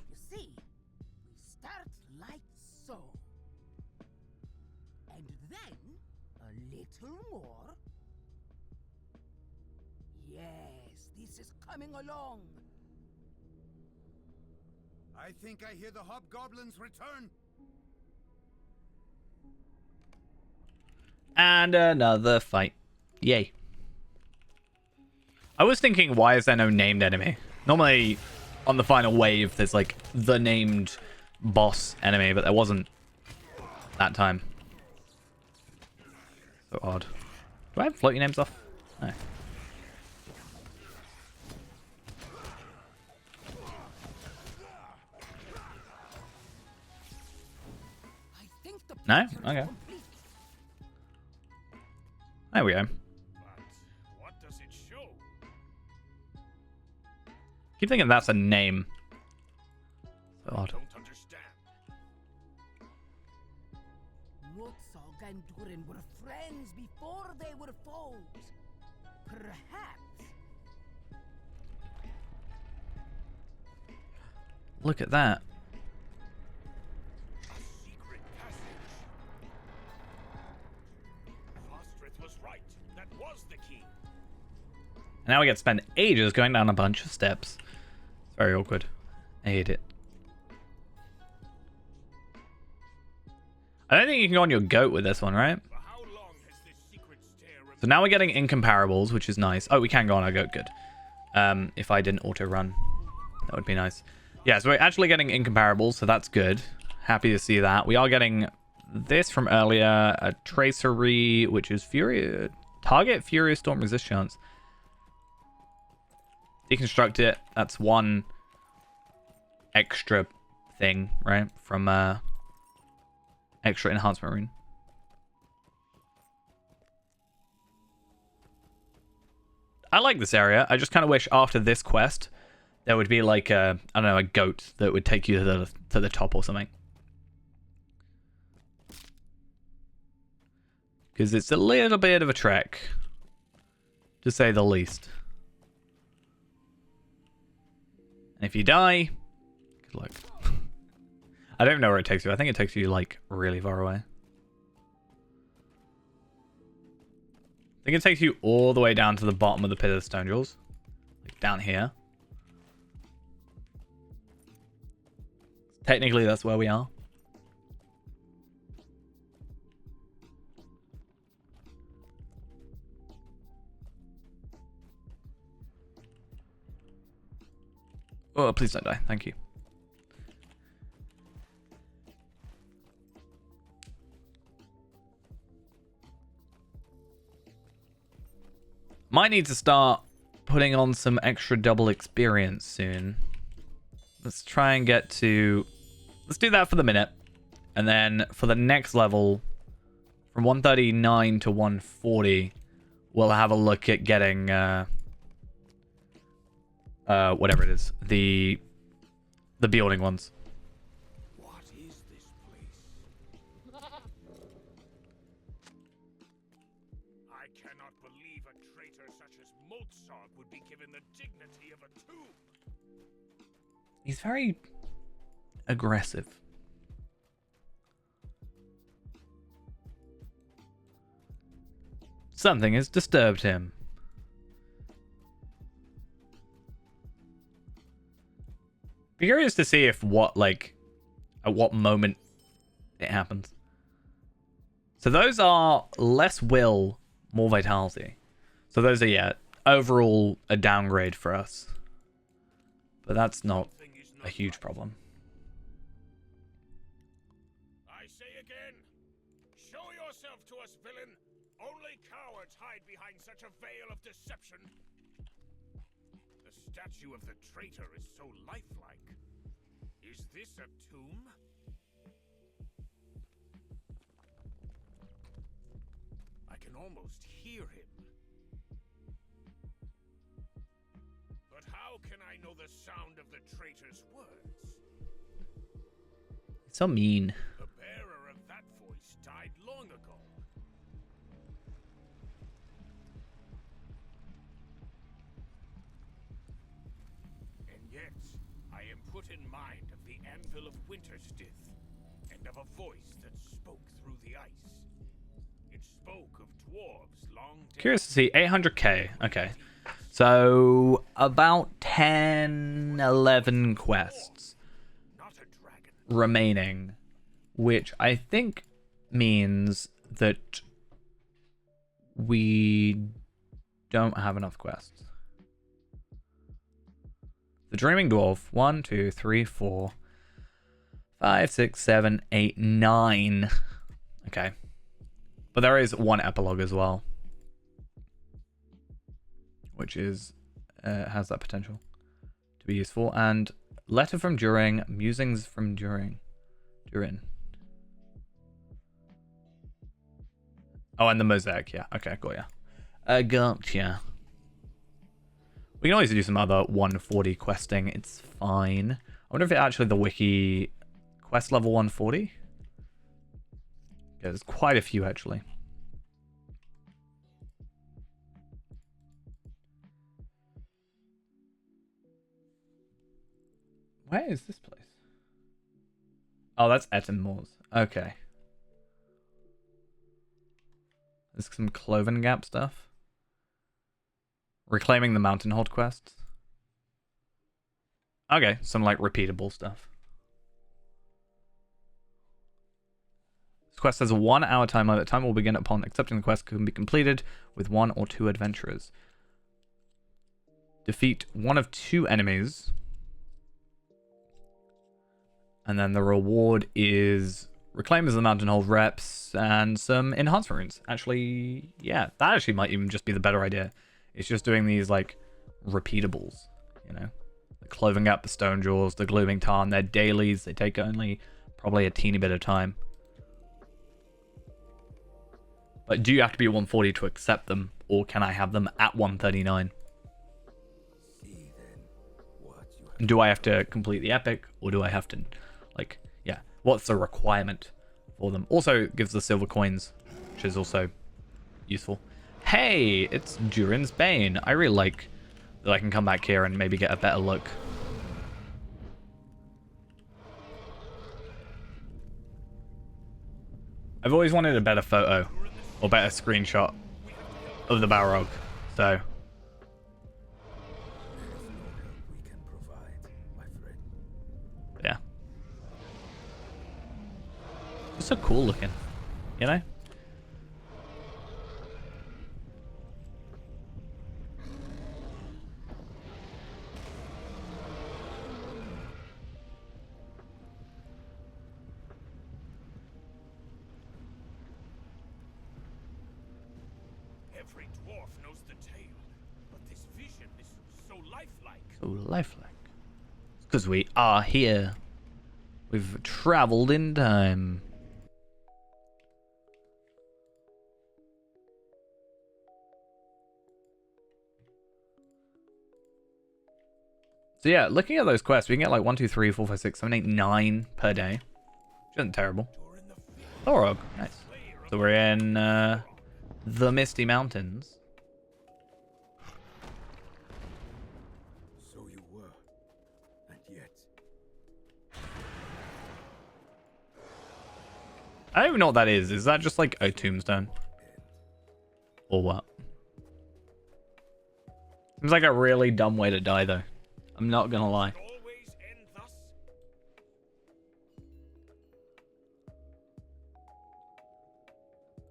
You see, we start like so. And then a little more. Yes, this is coming along. I think I hear the hobgoblins return. And another fight. Yay. I was thinking, why is there no named enemy? Normally, on the final wave, there's like the named boss enemy, but there wasn't that time. So odd. Do I have floaty names off? No. I think the No? picture is Okay. complete. There we go. But what does it show? Keep thinking that's a name. So I odd. don't understand. Motsog and Durin were friends before they were foes. Perhaps. Look at that. A secret passage. Vostrith was right. That was the key. And now we get to spend ages going down a bunch of steps. It's very awkward. I hate it. I don't think you can go on your goat with this one, right? For how long has this secret stair So now we're getting incomparables, which is nice. Oh, we can go on our goat, good. If I didn't auto-run, that would be nice. Yeah, so we're actually getting incomparables, so that's good. Happy to see that. We are getting this from earlier, a tracery, which is target Furious Storm resist chance. Deconstruct it. That's one extra thing, right? From extra enhancement rune. I like this area. I just kind of wish after this quest there would be like a, I don't know, a goat that would take you to the top or something. Because it's a little bit of a trek, to say the least. And if you die, good luck. I don't even know where it takes you. I think it takes you like really far away. I think it takes you all the way down to the bottom of the Pit of the Stone Jewels. Like down here. Technically, that's where we are. Oh, please don't die. Thank you. Might need to start putting on some extra double experience soon. Let's try and get to... Let's do that for the minute. And then for the next level, from 139 to 140, we'll have a look at getting... whatever it is. The building ones. What is this place? I cannot believe a traitor such as Moltsog would be given the dignity of a tomb. He's very aggressive. Something has disturbed him. Be curious to see if at what moment it happens. So those are less will, more vitality. So those are, yeah, overall a downgrade for us. But that's not a huge problem. I say again, show yourself to us, villain. Only cowards hide behind such a veil of deception. The statue of the traitor is so lifelike. Is this a tomb? I can almost hear him. But how can I know the sound of the traitor's words? It's so mean. The bearer of that voice died long ago. And yet, I am put in mind of the Anvil of Winterstith, and of a voice that spoke through the ice. It spoke of dwarves long dead. Curious to see 800k. Okay. So about 10, 11 quests Not a dragon. remaining, which I think means that we don't have enough quests. The Dreaming Dwarf. 1, 2, 3, 4, 5, 6, 7, 8, 9. Okay. But there is one epilogue as well, which is has that potential to be useful. And Letter from Durin, Musings from Durin. Oh, and the Mosaic. Yeah. Okay. Got ya. Gotcha. We can always do some other 140 questing. It's fine. I wonder if it actually the wiki quest level 140. Yeah, there's quite a few actually. Where is this place? Oh, that's Etten Moors. Okay. There's some Cloven Gap stuff. Reclaiming the Mountain Hold quests. Okay, some like repeatable stuff. This quest has a 1 hour time limit. Time will begin upon accepting the quest can be completed with 1 or 2 adventurers. Defeat 1 of 2 enemies. And then the reward is Reclaim as the Mountain Hold reps and some enhancement runes. Actually, yeah, that actually might even just be the better idea. It's just doing these like repeatables, you know, the Cloven Gap, the Stone Jaws, the Glooming Tarn. They're dailies. They take only probably a teeny bit of time. But do you have to be 140 to accept them, or can I have them at 139? Do I have to complete the epic, or do I have to, like, yeah, what's the requirement for them? Also gives the silver coins, which is also useful. Hey, it's Durin's Bane. I really like that I can come back here and maybe get a better look. I've always wanted a better photo or better screenshot of the Balrog, so yeah. It's so cool looking, you know? Every dwarf knows the tale, but this vision is so lifelike. So lifelike. Because we are here. We've traveled in time. So yeah, looking at those quests, we can get like 1, 2, 3, 4, 5, 6, 7, 8, 9 per day. Which isn't terrible. Thorog, nice. So we're in the Misty Mountains. So you were, and yet I don't even know what that is. Is that just like a tombstone? Or what? Seems like a really dumb way to die though. I'm not gonna lie. always end thus.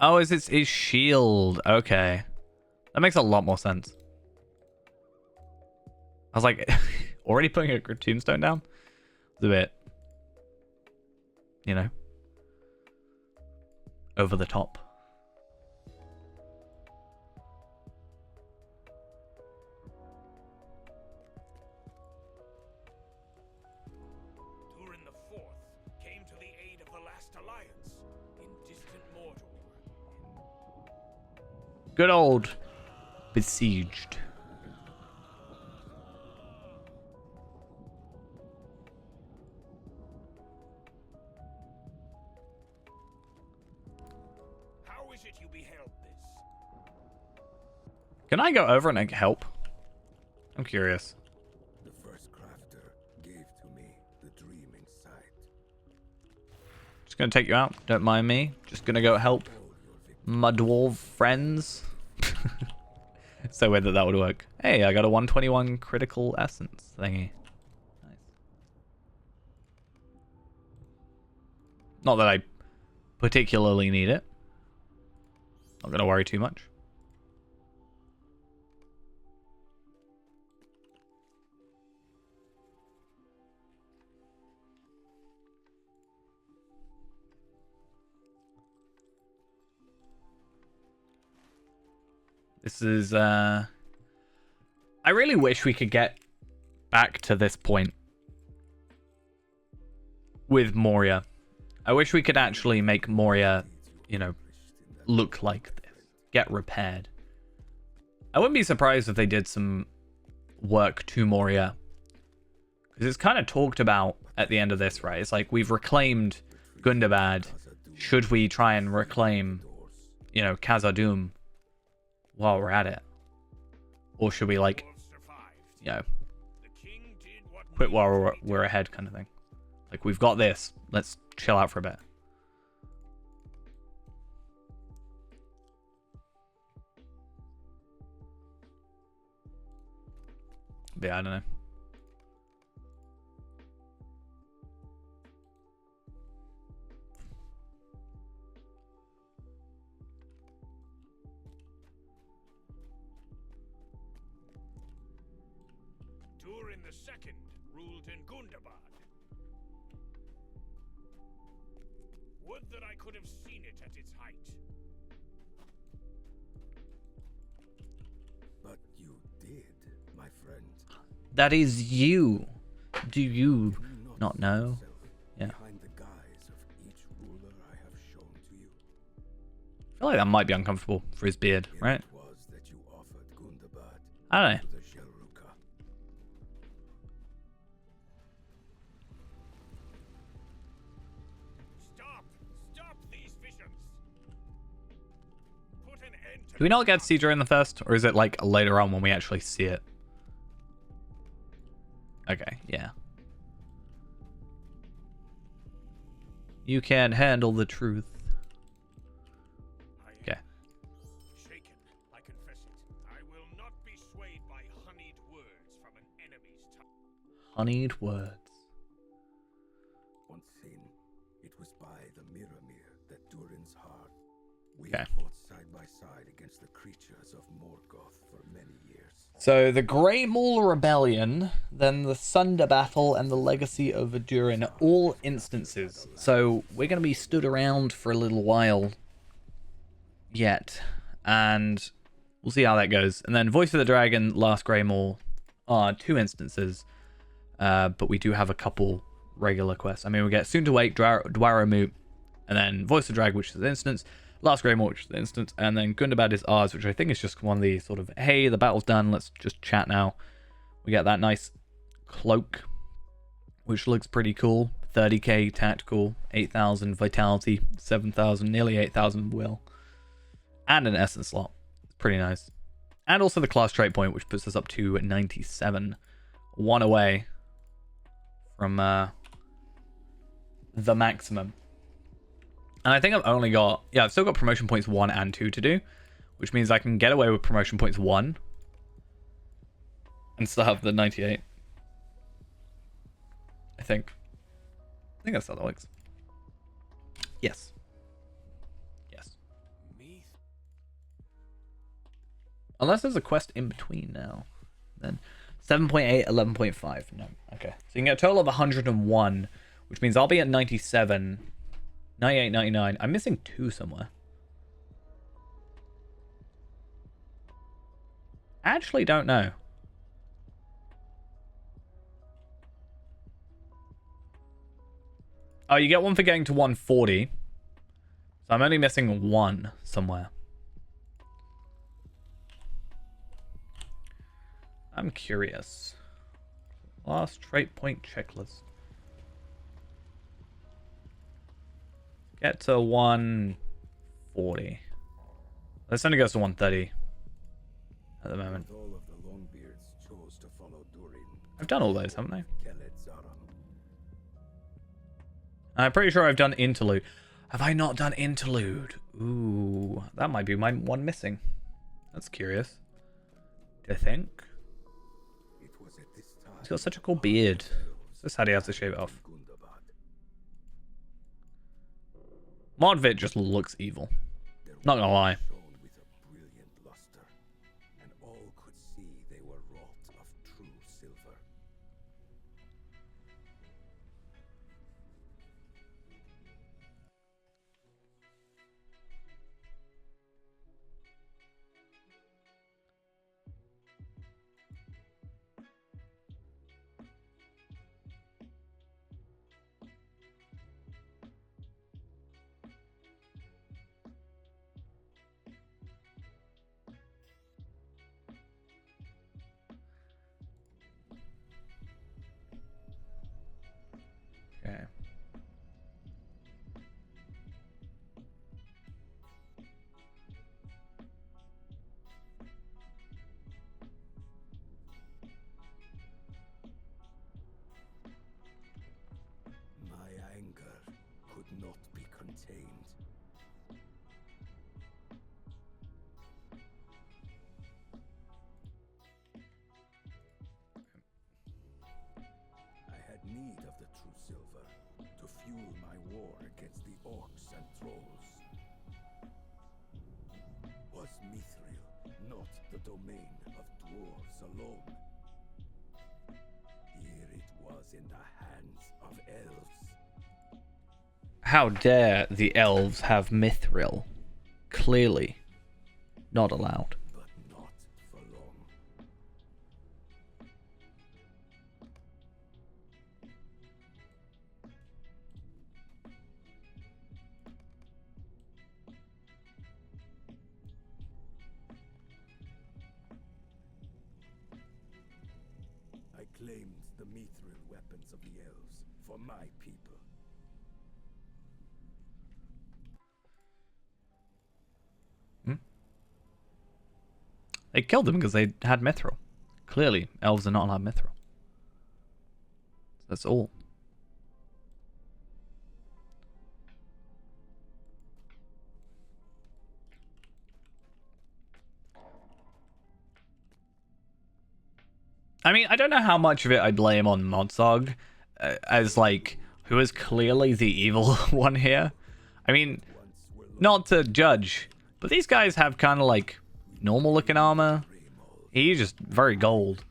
Oh, is it his shield? Okay. That makes a lot more sense. I was like, already putting a tombstone down? It's a bit, you know, over the top. Durin the Fourth came to the aid of the last alliance in distant Mordor. Good old besieged. How is it you beheld this? Can I go over and like, help? I'm curious. The first crafter gave to me the dream inside. Just gonna take you out. Don't mind me. Just gonna go help my dwarf friends. So weird that would work. Hey, I got a 121 critical essence thingy. Nice. Not that I particularly need it. Not gonna worry too much. This is, I really wish we could get back to this point with Moria. I wish we could actually make Moria, you know, look like this. Get repaired. I wouldn't be surprised if they did some work to Moria. Because it's kind of talked about at the end of this, right? It's like, we've reclaimed Gundabad. Should we try and reclaim, you know, Khazad-dûm while we're at it? Or should we, like, you know, quit while we're ahead kind of thing? Like, we've got this. Let's chill out for a bit. But yeah, I don't know. Durin the Second ruled in Gundabad. Would that I could have seen it at its height. But you did, my friend. That is you. Do you not know? Yeah. Behind the guise of each ruler I have shown to you. I feel like that might be uncomfortable for his beard, right? It was that you offered Gundabad I don't know. to the Shelruka. Stop these visions. Put an end to Do we not get to see during the first? Or is it like later on when we actually see it? Okay, yeah. You can't handle the truth. Okay. Shaken, I confess it. I will not be swayed by honeyed words from an enemy's tongue. Honeyed words. Once seen, it was by the Miramir that Durin's heart. We Okay. fought side by side against the creatures of Morgoth for many years. So the Grey Maul Rebellion, then the Sunder Battle, and the Legacy of Durin, all instances. So we're going to be stood around for a little while yet. And we'll see how that goes. And then Voice of the Dragon, Last Greymore are 2 instances. But we do have a couple regular quests. I mean, we get Soon to Wake, Dwaromute, and then Voice of the Dragon, which is an instance. Last Greymore, which is an instance. And then Gundabad is ours, which I think is just one of the sort of, hey, the battle's done, let's just chat now. We get that nice cloak, which looks pretty cool. 30k tactical, 8,000 vitality, 7,000, nearly 8,000 will. And an essence slot. It's pretty nice. And also the class trait point, which puts us up to 97. 1 away from the maximum. And I think I've only got... Yeah, I've still got promotion points 1 and 2 to do. Which means I can get away with promotion points 1. And still have the 98. I think that's how that works. Yes. Yes. Unless there's a quest in between now. Then 7.8, 11.5. No. Okay. So you can get a total of 101, which means I'll be at 97, 98, 99. I'm missing 2 somewhere. I actually don't know. Oh, you get 1 for getting to 140. So I'm only missing 1 somewhere. I'm curious. Last trait point checklist. Get to 140. This only goes to 130 at the moment. All of the Longbeards chose to follow Durin. I've done all those, haven't I? Kelezaram. I'm pretty sure I've done Interlude. Have I not done Interlude? Ooh, that might be my one missing. That's curious. Do you think? It was at this time He's got such a cool beard. That's how he has to shave it off. Gundabad. Modvit just looks evil. Not gonna lie. Shone with a brilliant luster, and all could see they were wrought of true silver. Okay. My anger could not be contained. I had need of the true silver to fuel my war against the orcs and trolls. Was Mithril not the domain of dwarves alone? Here it was in the hands of elves. How dare the elves have Mithril? Clearly not allowed. But not for long. I claimed the mithril weapons of the elves for my people. They killed them because they had Mithril. Clearly, elves are not allowed Mithril. That's all. I mean, I don't know how much of it I blame on Modsog, as like, who is clearly the evil one here. I mean, not to judge, but these guys have kind of like normal looking armor. He's just very gold.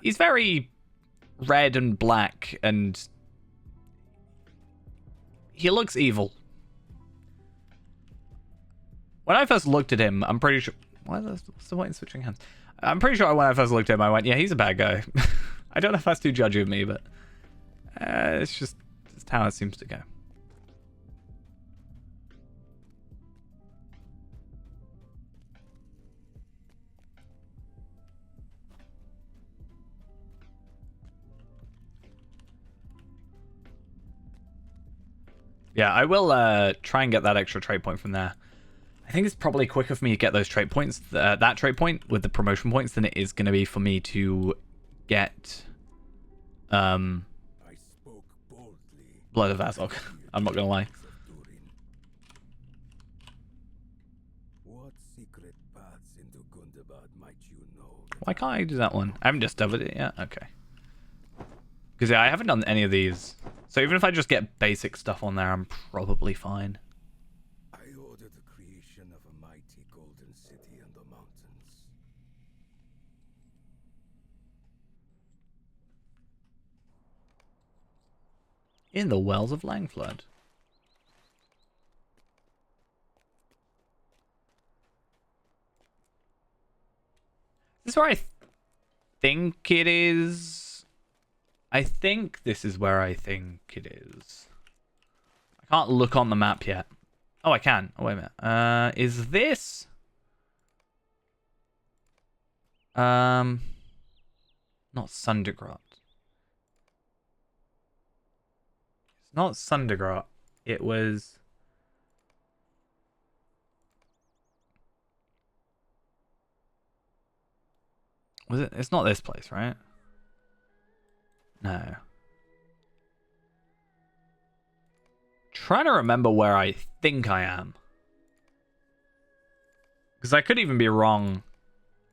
He's very red and black, and he looks evil. When I first looked at him, I'm pretty sure... What's the point in switching hands? I'm pretty sure when I first looked at him, I went, yeah, he's a bad guy. I don't know if that's too judgy of me, but it's just how it seems to go. Yeah, I will try and get that extra trait point from there. I think it's probably quicker for me to get those trait points, that trait point with the promotion points, than it is going to be for me to get I spoke boldly. Blood of Azog. I'm not going to lie. What secret paths into Gundabad might you know? Why can't I do that one? I haven't discovered it yet. Okay. Because yeah, I haven't done any of these. So even if I just get basic stuff on there, I'm probably fine. I ordered the creation of a mighty golden city in the mountains. In the Wells of Langflood. Is this where I think it is? I think this is where I think it is. I can't look on the map yet. Oh, I can. Oh, wait a minute. Is this? Not Sundergrot. It's not Sundergrot. It was... Was it? It's not this place, right? No. Trying to remember where I think I am. Because I could even be wrong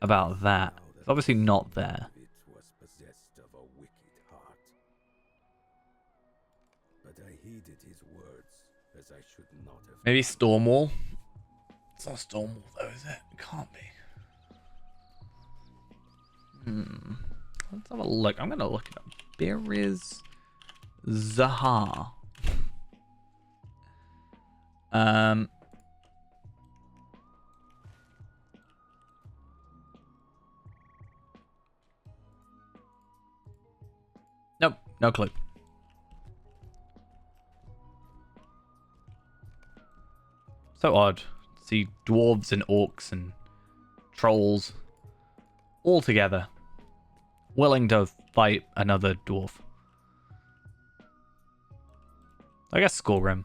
about that. It's obviously not there. It was possessed of a wicked heart. But I heeded his words, as I should not have. Maybe Stormwall? It's not Stormwall though, is it? It can't be. Let's have a look. I'm going to look it up. Beriz Zahar. Nope, no clue. So odd. See dwarves and orcs and trolls all together, willing to fight another dwarf. I guess Skorrim.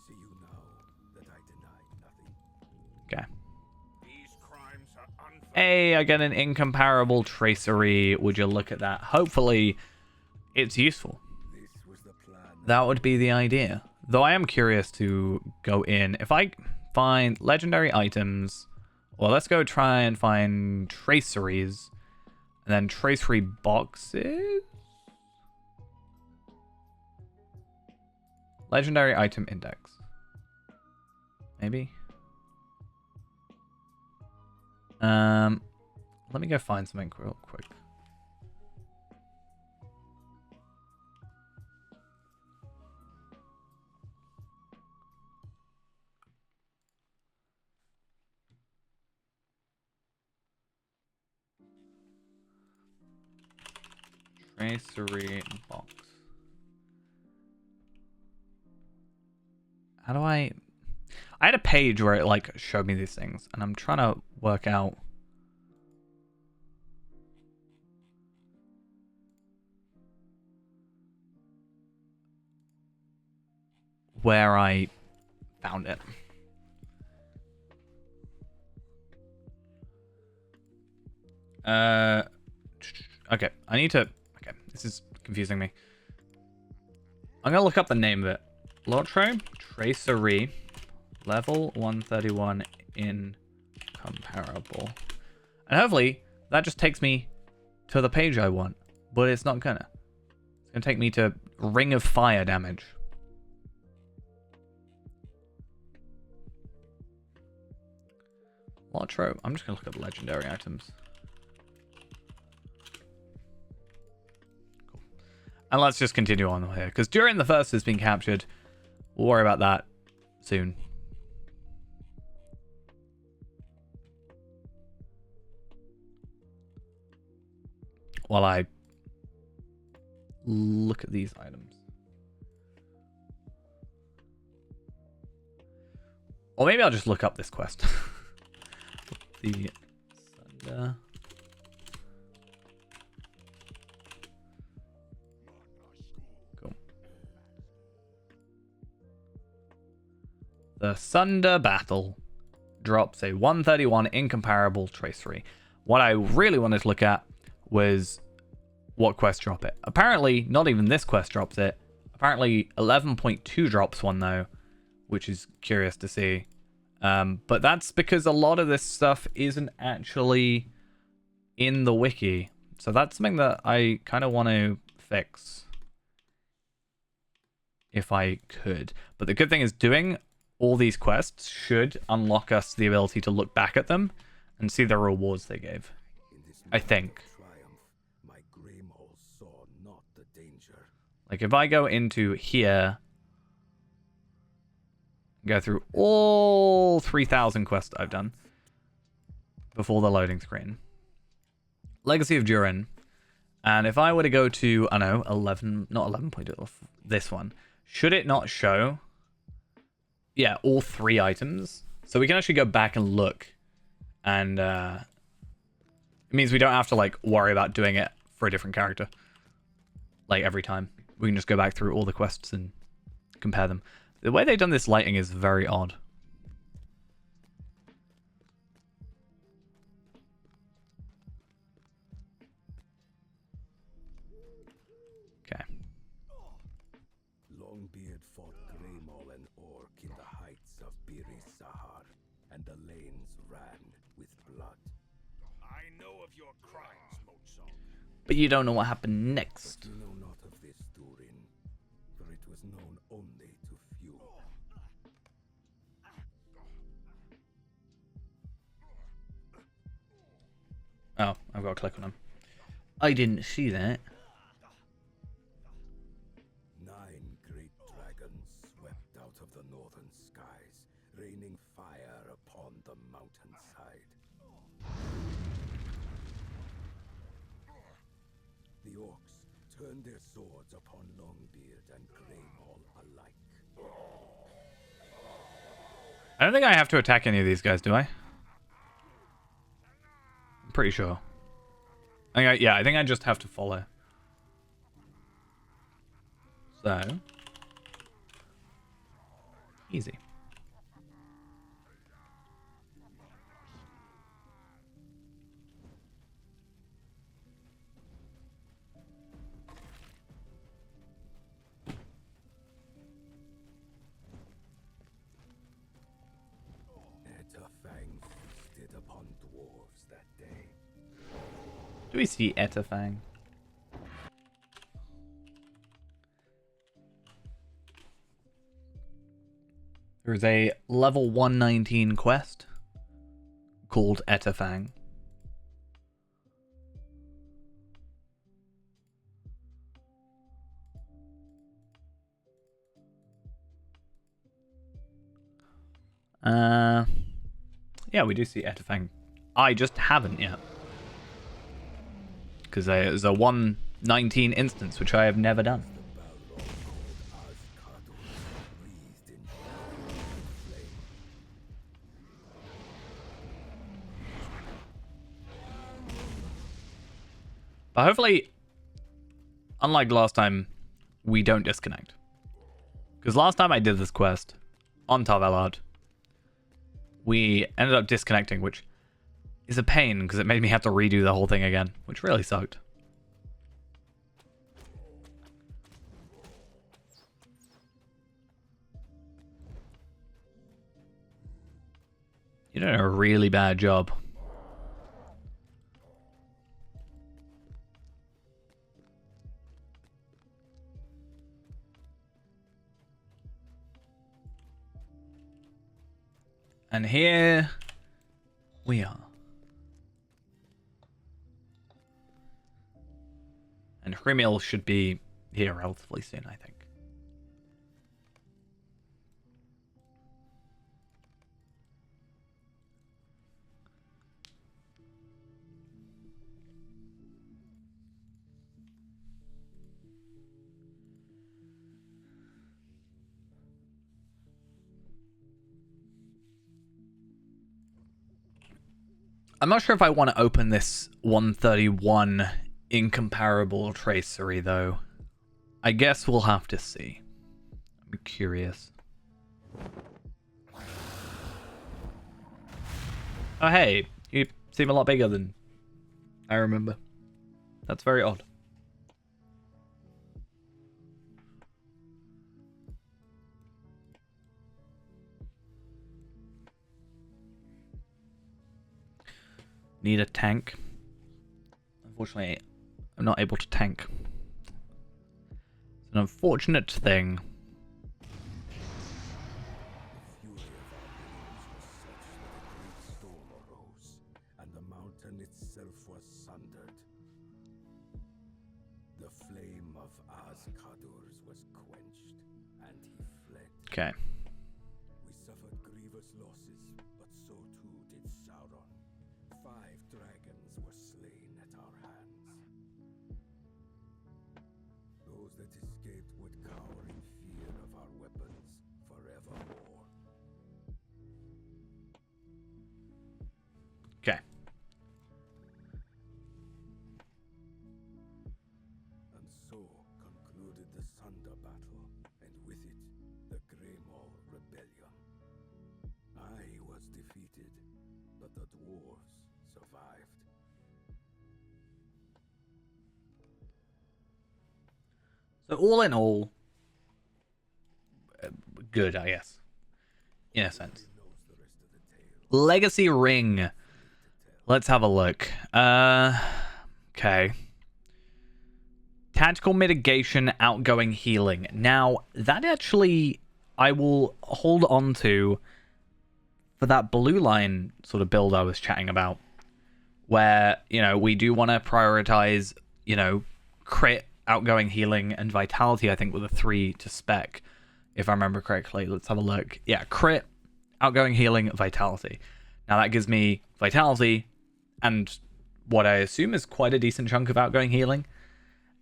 See you now that I deny nothing. Okay. These crimes are unfair. Hey, I get an incomparable tracery. Would you look at that? Hopefully, it's useful. This was the plan. That would be the idea. Though I am curious to go in. If I find legendary items, well, let's go try and find traceries. And then tracery boxes? Legendary item index. Maybe? Let me go find something real quick. Tracery box. How do I had a page where it like showed me these things, and I'm trying to work out where I found it. Okay, I need to... Okay, this is confusing me. I'm gonna look up the name of it. Lotro Tracery, level 131 incomparable. And hopefully, that just takes me to the page I want. But it's not gonna. It's gonna take me to Ring of Fire damage. Lotro. I'm just gonna look up legendary items. Cool. And let's just continue on here, because during the first has been captured. We'll worry about that soon. while I look at these items. Or maybe I'll just look up this quest. The Sunder. Cool. The Sunder Battle drops a 131 incomparable tracery. What I really wanted to look at was what quest drop it. Apparently, not even this quest drops it. Apparently, 11.2 drops one though, which is curious to see. But that's because a lot of this stuff isn't actually in the wiki. So that's something that I kind of want to fix if I could. But the good thing is doing all these quests should unlock us the ability to look back at them and see the rewards they gave. I think. Like if I go into here, go through all 3,000 quests I've done before the loading screen. Legacy of Durin. And if I were to go to, I don't know, 11, not 11.2, this one, should it not show, yeah, all 3 items? So we can actually go back and look. And it means we don't have to like worry about doing it for a different character. Like every time. We can just go back through all the quests and compare them. The way they've done this lighting is very odd. Okay. Longbeard fought Greymall and Orc in the heights of Biri Sahar, and the lanes ran with blood. I know of your crimes, Moatsong. But you don't know what happened next. You know not of this, Durin, for it was known only to few. Oh, I've got to click on them. I didn't see that. 9 great dragons swept out of the northern skies, raining fire upon the mountainside. The orcs turned their swords upon Longbeard and Greymall alike. I don't think I have to attack any of these guys, do I? I'm pretty sure. I think I just have to follow. So. Easy. Etterfang feasted upon dwarves that day. Do we see Etterfang? There's a level 119 quest called Etterfang. Yeah, we do see Etterfang. I just haven't yet. Because there's a 119 instance, which I have never done. But hopefully, unlike last time, we don't disconnect. Because last time I did this quest on Tar Valard, we ended up disconnecting, which is a pain because it made me have to redo the whole thing again, which really sucked. You did a really bad job. And here we are. And Hrimiel should be here relatively soon, I think. I'm not sure if I want to open this 131 incomparable tracery, though. I guess we'll have to see. I'm curious. Oh, hey. You seem a lot bigger than I remember. That's very odd. Need a tank. Unfortunately, I'm not able to tank. It's an unfortunate thing. And the mountain itself was sundered. The flame of Az-Kadur's was quenched, and he fled. Okay. We suffered grievous losses, but so too did Sauron. 5 dragons were slain at our hands. Those that escaped would cower in fear of our weapons forevermore. Okay. And so concluded the Sunder battle, and with it, the Greymaul rebellion. I was defeated, but the dwarves survived. So all in all, good, I guess. In a sense. Knows the rest of the tale. Legacy ring. Let's have a look. Okay. Tactical mitigation, outgoing healing. Now, that actually I will hold on to for that blue line sort of build I was chatting about. Where, you know, we do want to prioritize, you know, crit, outgoing healing, and vitality, I think, with a 3 to spec. If I remember correctly. Let's have a look. Yeah, crit, outgoing healing, vitality. Now that gives me vitality and what I assume is quite a decent chunk of outgoing healing.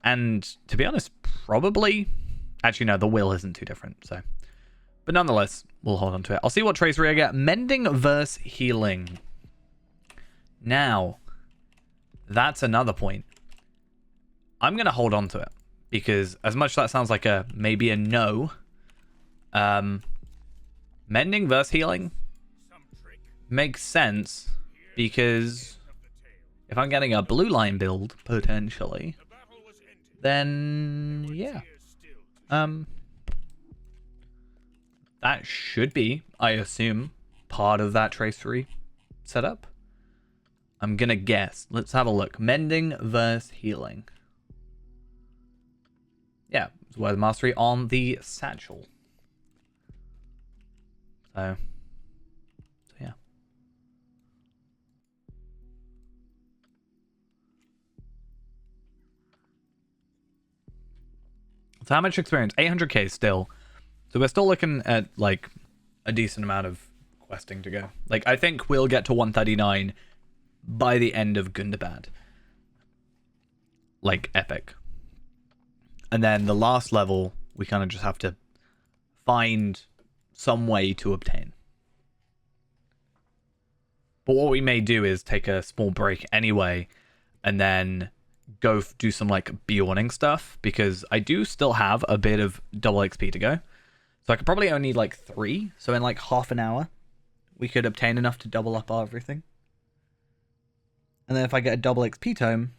And to be honest, probably... Actually, no, the will isn't too different, so... But nonetheless, we'll hold on to it. I'll see what tracery I get. Mending versus healing. Now, that's another point. I'm going to hold on to it. Because as much as that sounds like a maybe a no... Mending versus healing makes sense because if I'm getting a blue line build potentially, then yeah, that should be, I assume, part of that tracery setup. I'm gonna guess. Let's have a look. Mending versus healing. Yeah, it's word mastery on the satchel. So yeah. So how much experience? 800k still. So we're still looking at like a decent amount of questing to go. Like I think we'll get to 139 by the end of Gundabad. Like epic. And then the last level we kind of just have to find some way to obtain. But what we may do is take a small break anyway and then go do some like Bjorning stuff because I do still have a bit of double XP to go. So I could probably only need like 3. So in like half an hour we could obtain enough to double up our everything. And then if I get a double XP tome,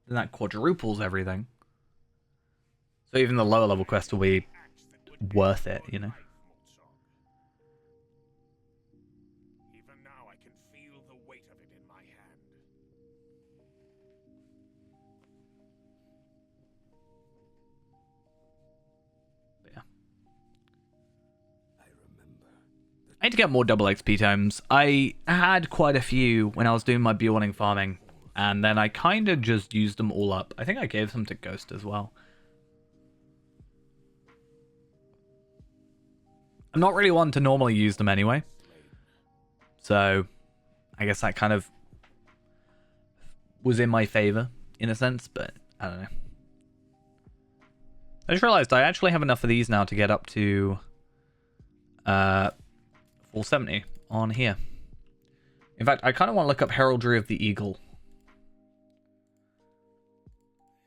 then that quadruples everything. So even the lower level quest will be worth it, you know. Even now I can feel the weight of it in my hand. But yeah. I remember I need to get more double XP tomes. I had quite a few when I was doing my Bjorning farming, and then I kind of just used them all up. I think I gave some to Ghost as well. I'm not really one to normally use them anyway. So, I guess that kind of was in my favor, in a sense, but I don't know. I just realized I actually have enough of these now to get up to 470 on here. In fact, I kind of want to look up Heraldry of the Eagle.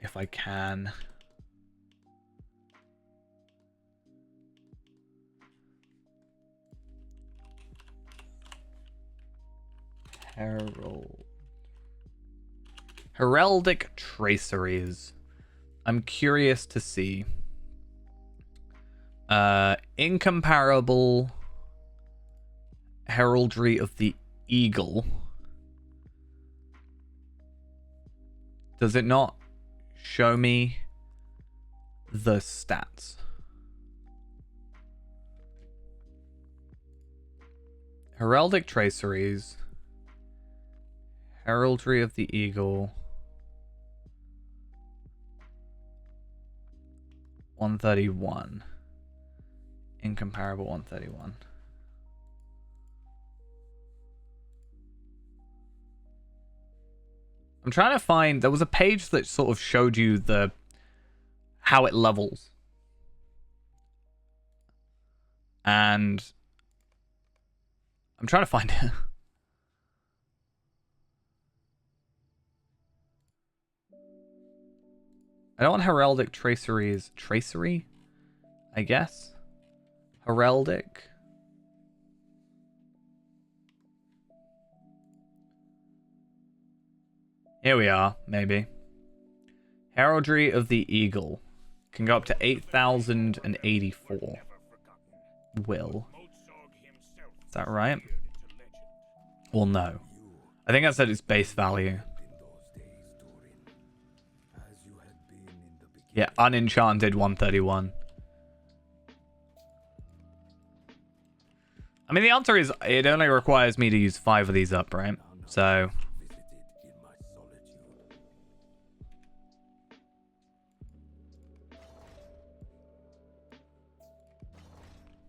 If I can. Heraldic traceries. I'm curious to see. Incomparable Heraldry of the Eagle. Does it not show me the stats? Heraldic traceries. Heraldry of the Eagle. 131. Incomparable 131. I'm trying to find, there was a page that sort of showed you the how it levels. And I'm trying to find it. I don't want heraldic traceries. Tracery? I guess. Heraldic. Here we are, maybe. Heraldry of the Eagle. Can go up to 8,084. Will. Is that right? Well, no. I think I said its base value. Yeah, unenchanted 131. I mean, the answer is it only requires me to use 5 of these up, right? So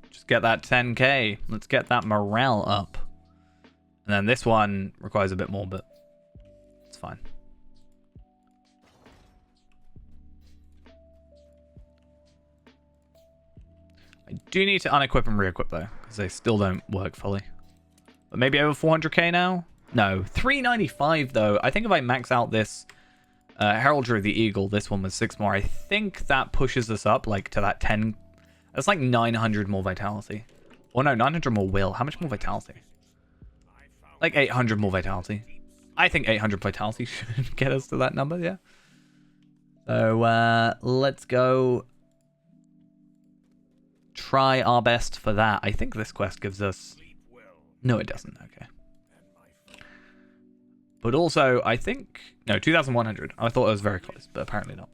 just get that 10k. Let's get that morale up. And then this one requires a bit more, but it's fine. I do need to unequip and re-equip though, because they still don't work fully. But maybe over 400k now? No, 395 though. I think if I max out this Heraldry of the Eagle, this one was 6 more. I think that pushes us up like to that 10. That's like 900 more vitality. Or no, 900 more will. How much more vitality? Like 800 more vitality. I think 800 vitality should get us to that number, yeah. So let's go try our best for that. I think this quest gives us... No, it doesn't. Okay. But also, I think... No, 2,100. I thought it was very close, but apparently not.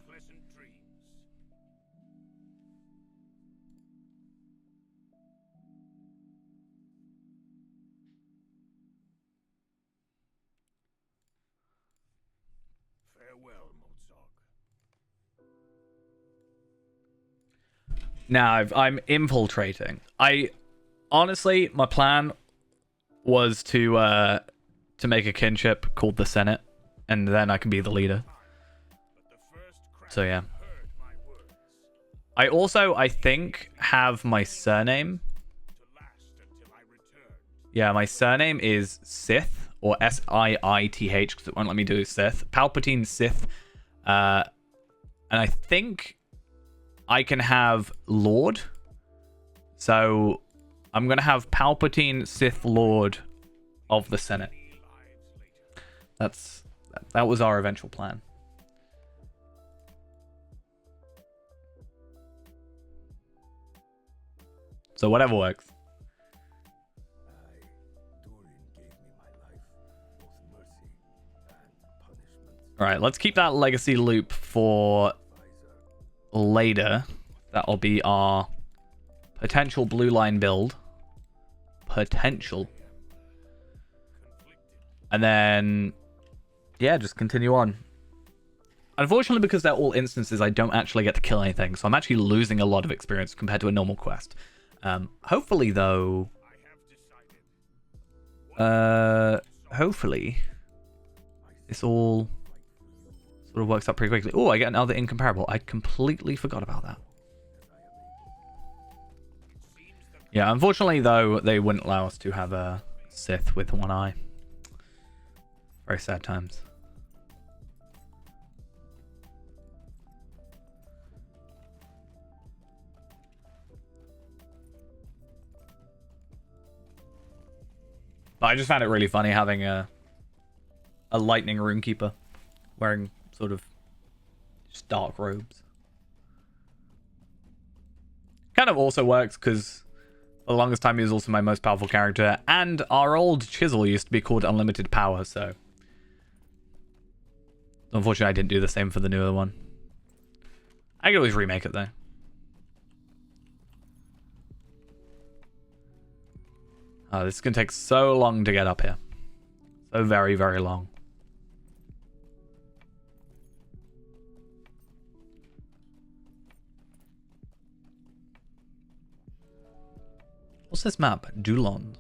Now I'm infiltrating. Honestly, my plan was to make a kinship called the Senate, and then I can be the leader. So yeah. I also, I think, have my surname. Yeah, my surname is Sith, or S-I-I-T-H, because it won't let me do Sith. Palpatine Sith. And I think I can have Lord. So I'm going to have Palpatine Sith Lord of the Senate. That was our eventual plan. So whatever works. All right, let's keep that legacy loop for later. That'll be our potential blue line build. Potential. And then, yeah, just continue on. Unfortunately, because they're all instances, I don't actually get to kill anything. So I'm actually losing a lot of experience compared to a normal quest. Hopefully, though... hopefully, this all sort of works out pretty quickly. Oh, I get another incomparable. I completely forgot about that. Yeah, unfortunately, though, they wouldn't allow us to have a Sith with one eye. Very sad times. But I just found it really funny having a lightning runekeeper wearing sort of just dark robes. Kind of also works because for the longest time he was also my most powerful character, and our old chisel used to be called Unlimited Power, so unfortunately I didn't do the same for the newer one. I could always remake it though. Oh, this is gonna take so long to get up here. So very, very long. What's this map? Dulon.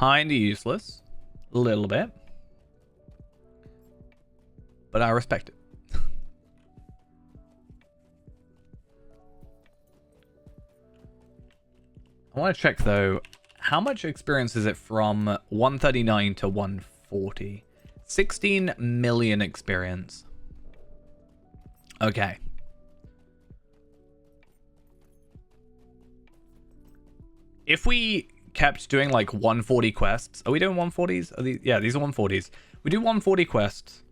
Kinda useless. A little bit. But I respect it. I want to check though, how much experience is it from 139 to 140? 16 million experience. Okay. If we kept doing like 140 quests, are we doing 140s? Are these, yeah, these are 140s. We do 140 quests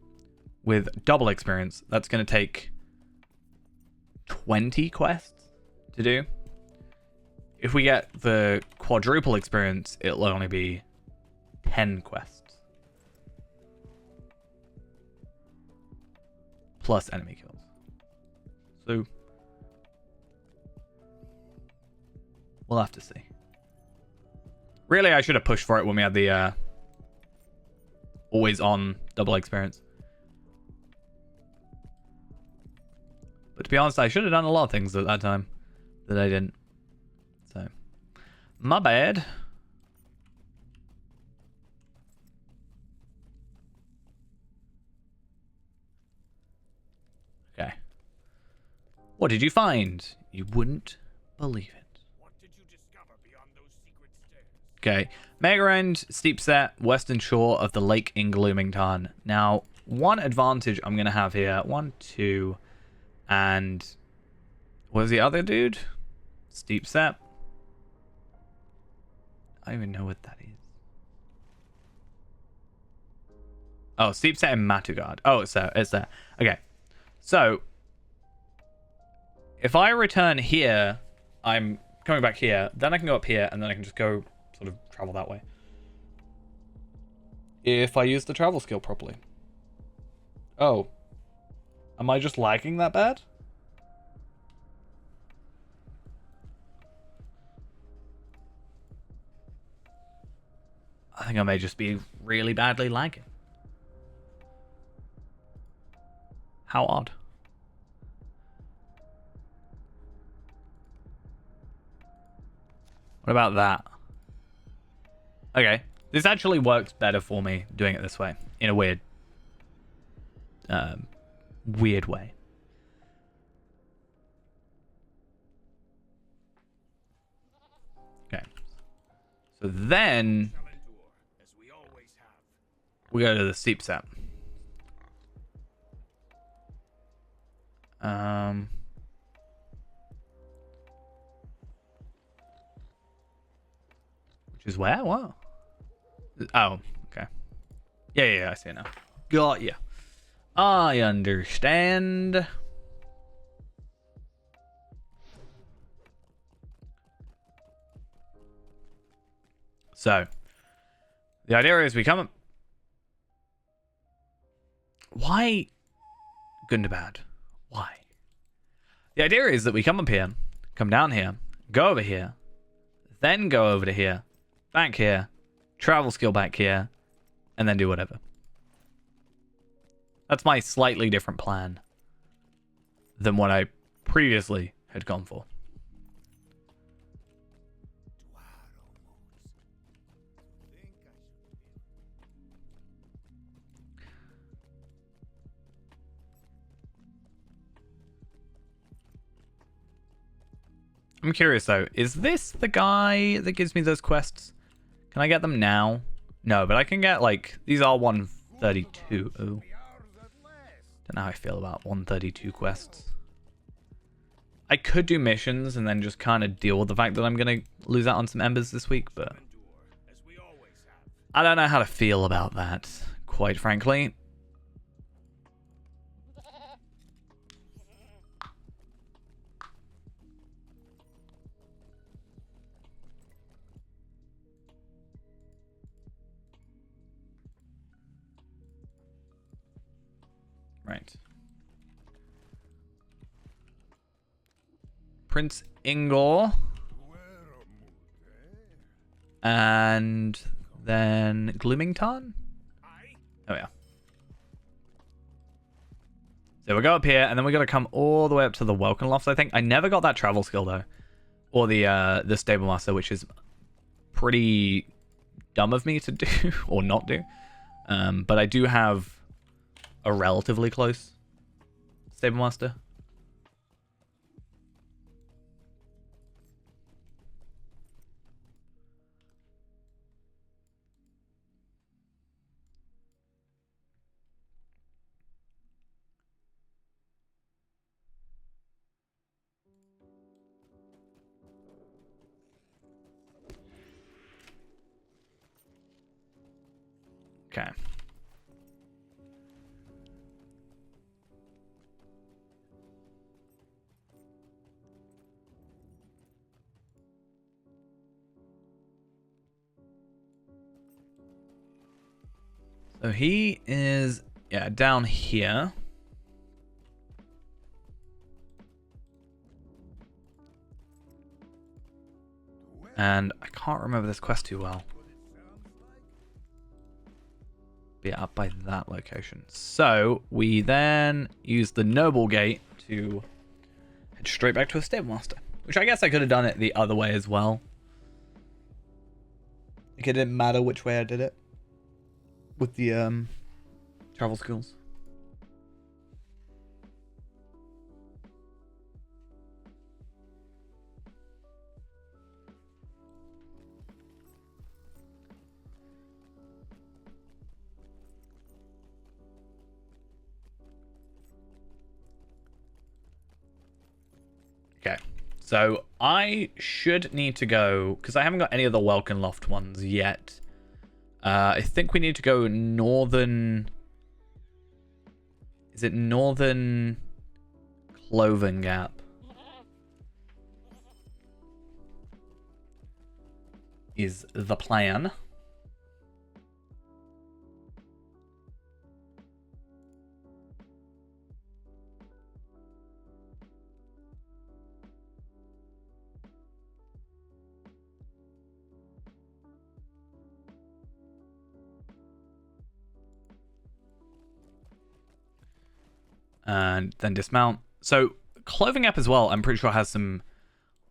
with double experience. That's going to take 20 quests to do. If we get the quadruple experience, it'll only be 10 quests. Plus enemy kills. So, we'll have to see. Really, I should have pushed for it when we had the always on double experience. But to be honest, I should have done a lot of things at that time that I didn't. So, my bad. Okay. What did you find? You wouldn't believe it. What did you discover beyond those secret stairs? Okay. Mega End, Steep Set, Western Shore of the Lake in Gloomington. Now, one advantage I'm going to have here. 1, 2, and... what was the other dude? Steep Set. I don't even know what that is. Oh, Steep Set in Matugard. Oh, it's there. It's there. Okay. So, if I return here, I'm coming back here. Then I can go up here, and then I can just go sort of travel that way. If I use the travel skill properly. Oh. Am I just lagging that bad? I think I may just be really badly lagging. How odd. What about that? Okay. This actually works better for me doing it this way. In a weird... weird way. Okay. So then... As we always have. we go to the Steep Set. Which is where? What? Oh, okay. Yeah, I see it now. Got ya. I understand. So, the idea is we come up... why Gundabad? Why? The idea is that we come up here, come down here, go over here, then go over to here, back here, travel skill back here, and then do whatever. That's my slightly different plan than what I previously had gone for. I'm curious though, is this the guy that gives me those quests? Can I get them now? No, but I can get, like, these are 132. Oh. Don't know how I feel about 132 quests. I could do missions and then just kind of deal with the fact that I'm going to lose out on some embers this week, but I don't know how to feel about that, quite frankly. Right. Prince Ingor. And then Gloomington? Oh, yeah. So we go up here, and then we got to come all the way up to the Welkin Lofts, I think. I never got that travel skill, though. Or the Stable Master, which is pretty dumb of me to do, or not do. But I do have a relatively close Stable Master. Okay. So he is, yeah, down here. And I can't remember this quest too well. Be up by that location. So we then use the Noble Gate to head straight back to a Stable Master, which I guess I could have done it the other way as well. Like it didn't matter which way I did it with the travel skills. Okay, so I should need to go, because I haven't got any of the Welkin Loft ones yet. I think we need to go northern... Is it northern Cloven Gap? Is the plan. And then dismount. So Cloven Gap as well, I'm pretty sure has some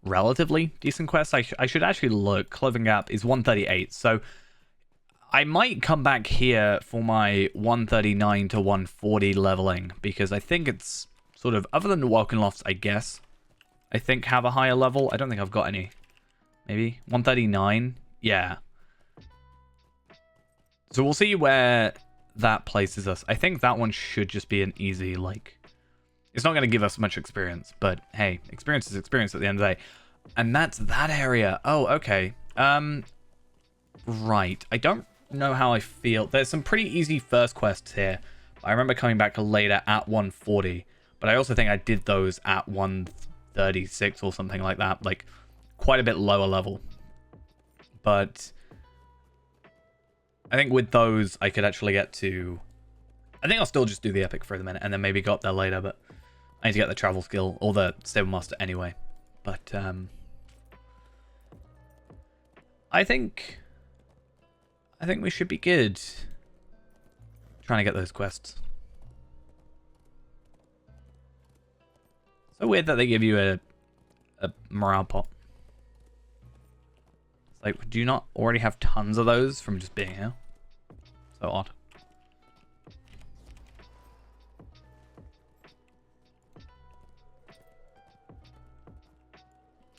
relatively decent quests. I should actually look. Cloven Gap is 138, so I might come back here for my 139 to 140 leveling, because I think it's sort of, other than the Welkin Lofts, I guess, I think have a higher level. I don't think I've got any. Maybe 139? Yeah. So we'll see where that places us. I think that one should just be an easy, like, it's not going to give us much experience, but hey, experience is experience at the end of the day. And that's that area. Oh, okay. Right. I don't know how I feel. There's some pretty easy first quests here. I remember coming back later at 140, but I also think I did those at 136 or something like that, like quite a bit lower level. But I think with those, I could actually get to... I think I'll still just do the epic for the minute and then maybe go up there later, but I need to get the travel skill or the Stable Master anyway. But I think we should be good trying to get those quests. So weird that they give you a morale pot. It's like, do you not already have tons of those from just being here? So odd.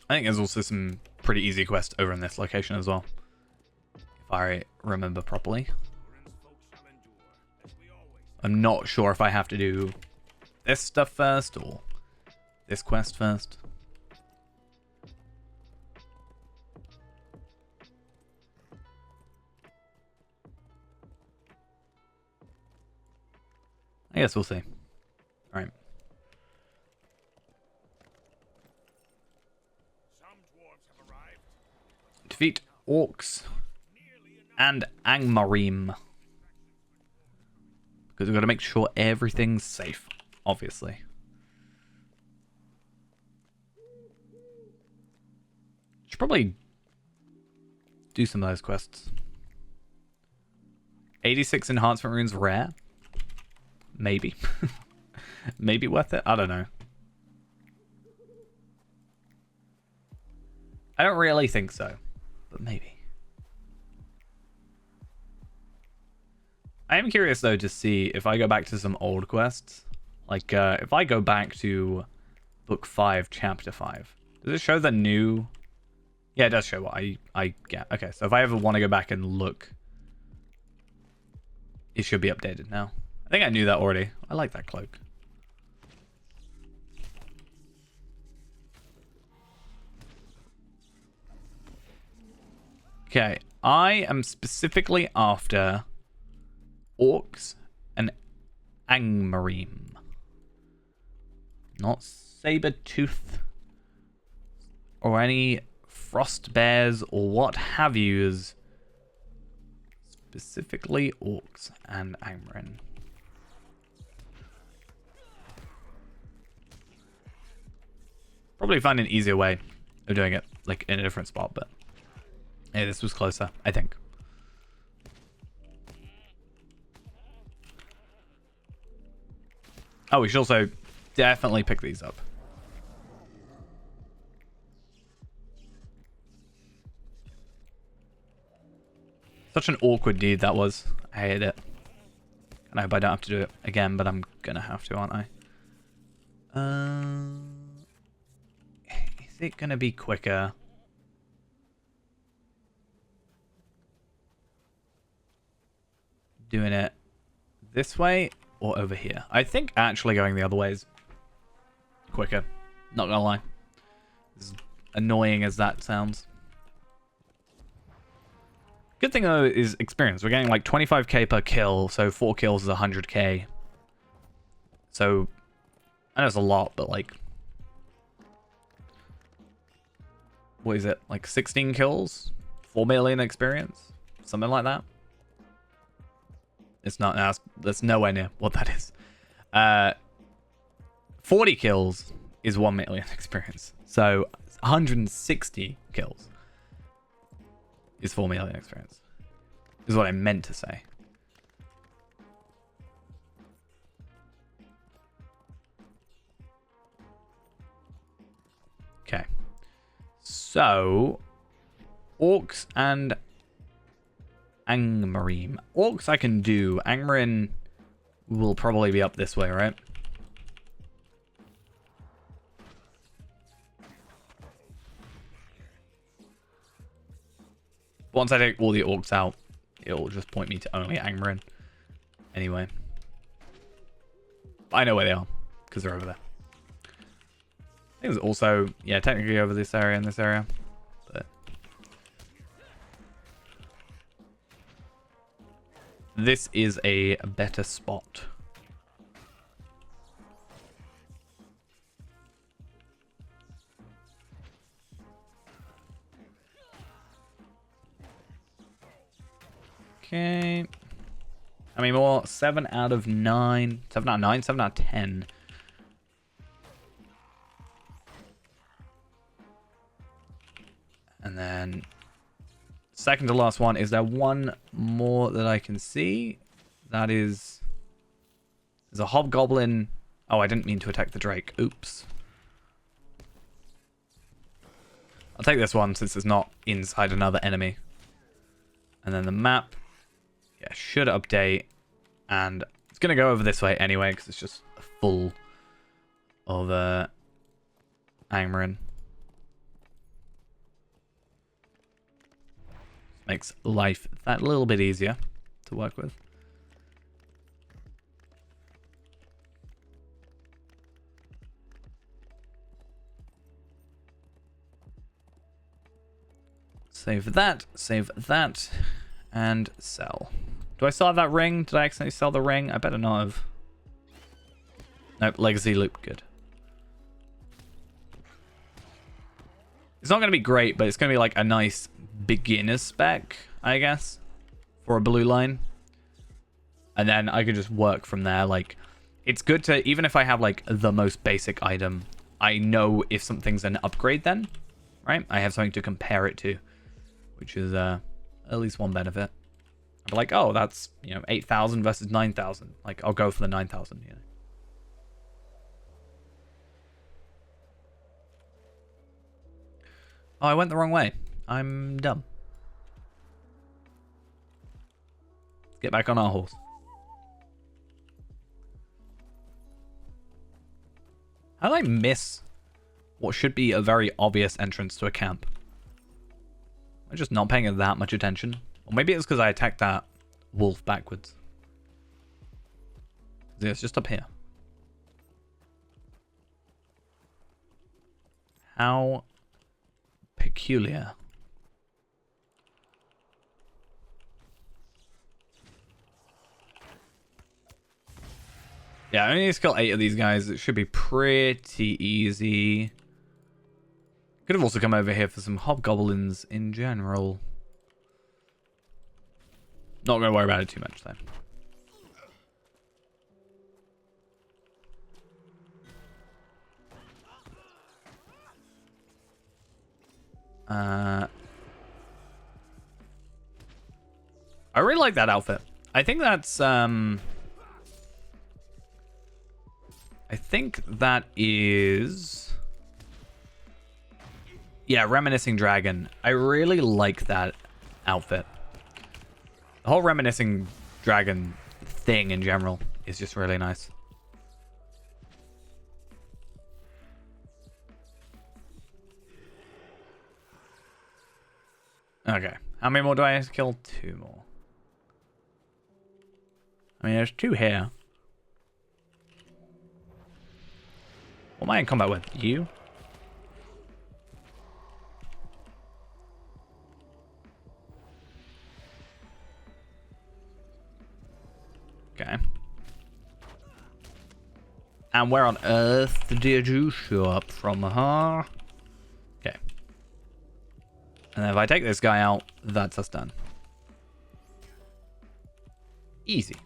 I think there's also some pretty easy quests over in this location as well, if I remember properly. Durin's folk shall endure, as we always I'm not sure if I have to do this stuff first or this quest first. I guess we'll see. Alright. some dwarves have arrived. Defeat orcs and Angmarim. Because we've got to make sure everything's safe, obviously. Should probably do some of those quests. 86 enhancement runes rare. Maybe. Maybe worth it? I don't know. I don't really think so, but maybe. I am curious though to see if I go back to some old quests. Like, if I go back to Book 5, Chapter 5. Does it show the new... Yeah, it does show what I get. Okay, so if I ever want to go back and look, it should be updated now. I think I knew that already. I like that cloak. Okay, I am specifically after orcs and Angmarim. Not saber-tooth or any frost bears or what have yous. Specifically orcs and Angmarim. Probably find an easier way of doing it, like in a different spot, but hey, this was closer, I think. Oh, we should also definitely pick these up. Such an awkward deed that was. I hate it. And I hope I don't have to do it again, but I'm gonna have to, aren't I? Is it gonna be quicker? Doing it this way or over here? I think actually going the other way is quicker. Not gonna lie. As annoying as that sounds. Good thing though is experience. We're getting like 25k per kill, so 4 kills is 100k. So I know it's a lot, but like, what is it? Like 16 kills? 4 million experience? Something like that? It's not, no, that's nowhere near what that is. 40 kills is 1 million experience. So 160 kills is 4 million experience. Is what I meant to say. Okay. So, orcs and Angmarim. Orcs I can do. Angmarin will probably be up this way, right? Once I take all the orcs out, it'll just point me to only Angmarin. Anyway. I know where they are, because they're over there. I think it's also, yeah, technically over this area and this area. But this is a better spot. Okay. How many more? 7 out of 9. 7 out of 9? 7 out of 10. And then second to last one. Is there one more that I can see? That is... There's a hobgoblin. Oh, I didn't mean to attack the drake. Oops. I'll take this one since it's not inside another enemy. And then the map. Yeah, should update. And it's going to go over this way anyway because it's just full of Angmarin. Makes life that little bit easier to work with. Save that, and sell. Do I still have that ring? Did I accidentally sell the ring? I better not have. Nope, legacy loop, good. It's not going to be great, but it's going to be like a nice beginner's spec, I guess, for a blue line. And then I can just work from there. Like, it's good to, even if I have like the most basic item, I know if something's an upgrade then, right? I have something to compare it to, which is at least one benefit. I'll be like, oh, that's, 8,000 versus 9,000. Like, I'll go for the 9,000, Oh, I went the wrong way. I'm dumb. Let's get back on our horse. How did I miss what should be a very obvious entrance to a camp? I'm just not paying that much attention. Or maybe it's because I attacked that wolf backwards. It's just up here. How peculiar. Yeah, I only need to kill 8 of these guys. It should be pretty easy. Could have also come over here for some hobgoblins in general. Not going to worry about it too much, though. I really like that outfit. I think that's I think that is, yeah, Reminiscing Dragon. I really like that outfit. The whole Reminiscing Dragon thing in general is just really nice. Okay, how many more do I have to kill? 2 more. I mean, there's 2 here. What am I in combat with? You? Okay. And where on earth did you show up from, huh? Okay. And then if I take this guy out, that's us done. Easy.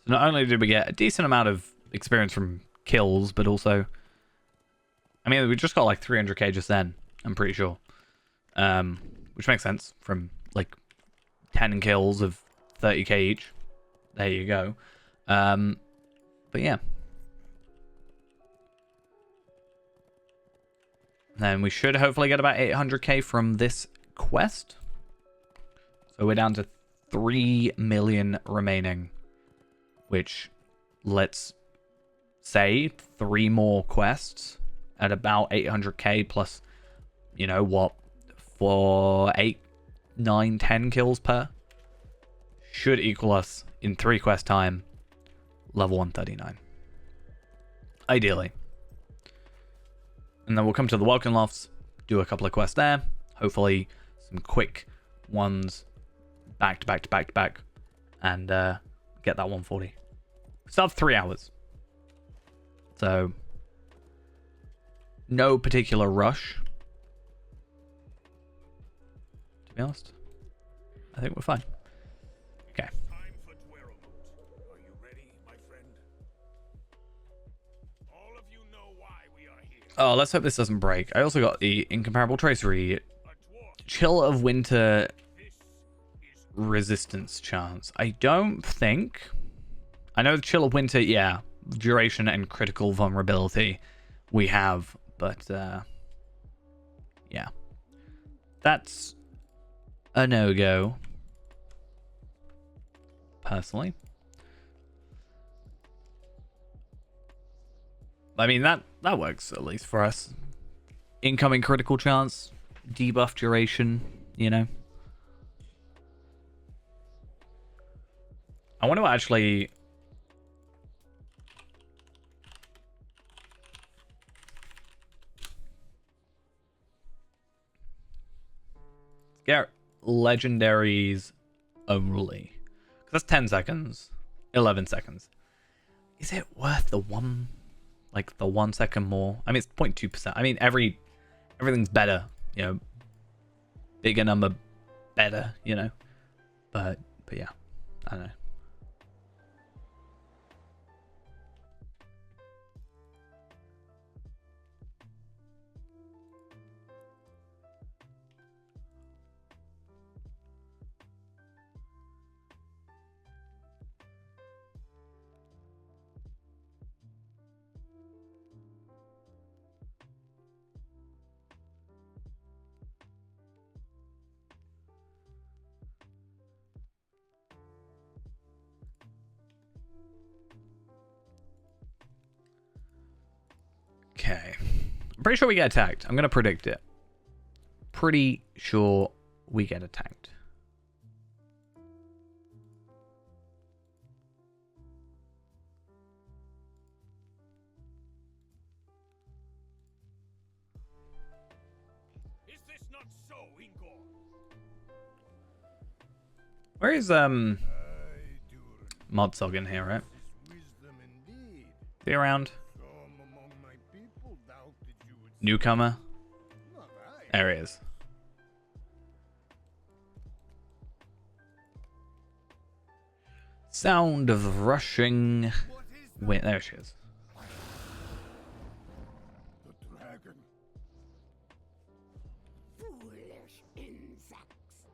So not only did we get a decent amount of experience from kills, but also, I mean, we just got like 300k just then, I'm pretty sure. Which makes sense from like 10 kills of 30k each. There you go. But yeah. Then we should hopefully get about 800k from this quest. So we're down to 3 million remaining. Which, let's say 3 more quests at about 800k plus, what, for 8, 9, 10 kills per, should equal us in 3 quest time level 139. Ideally. And then we'll come to the Welkin Lofts, do a couple of quests there, hopefully some quick ones back to back to back to back, and get that 140. We still have 3 hours. So, no particular rush. To be honest, I think we're fine. Okay. Time for Dweromoot. Are you ready, my friend? All of you know why we are here. Oh, let's hope this doesn't break. I also got the Incomparable Tracery. Chill of Winter resistance chance. I don't think... I know the Chill of Winter, yeah, duration and critical vulnerability we have, but yeah. That's a no-go. personally. I mean, that works, at least for us. Incoming critical chance, debuff duration, you know. I want to actually... get legendaries only. 'Cause that's 10 seconds. 11 seconds. Is it worth the one... like, the 1 second more? I mean, it's 0.2%. I mean, everything's better, you know. Bigger number, better, you know. But yeah, I don't know. Okay. I'm pretty sure we get attacked. I'm going to predict it. Pretty sure we get attacked. Is this not so, Ingor? Where is Modsog in here, right? Wisdom indeed. Is he around? Some among my people doubted you would. Newcomer? Not I. There he is. Sound of rushing What is that? wind. There she is. The dragon. Foolish insects.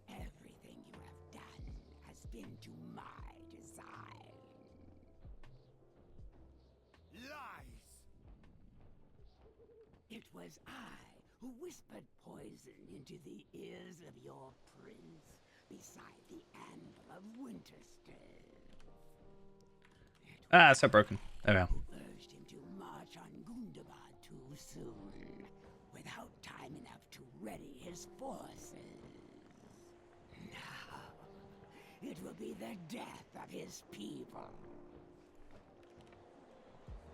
Everything you have done has been to my design. Lies. It was I who whispered poison into the ears of your prince beside the anvil of Wintersteel. Ah, so broken. There we go. Urged him to march on Gundabad too soon, without time enough to ready his forces. Now, it will be the death of his people.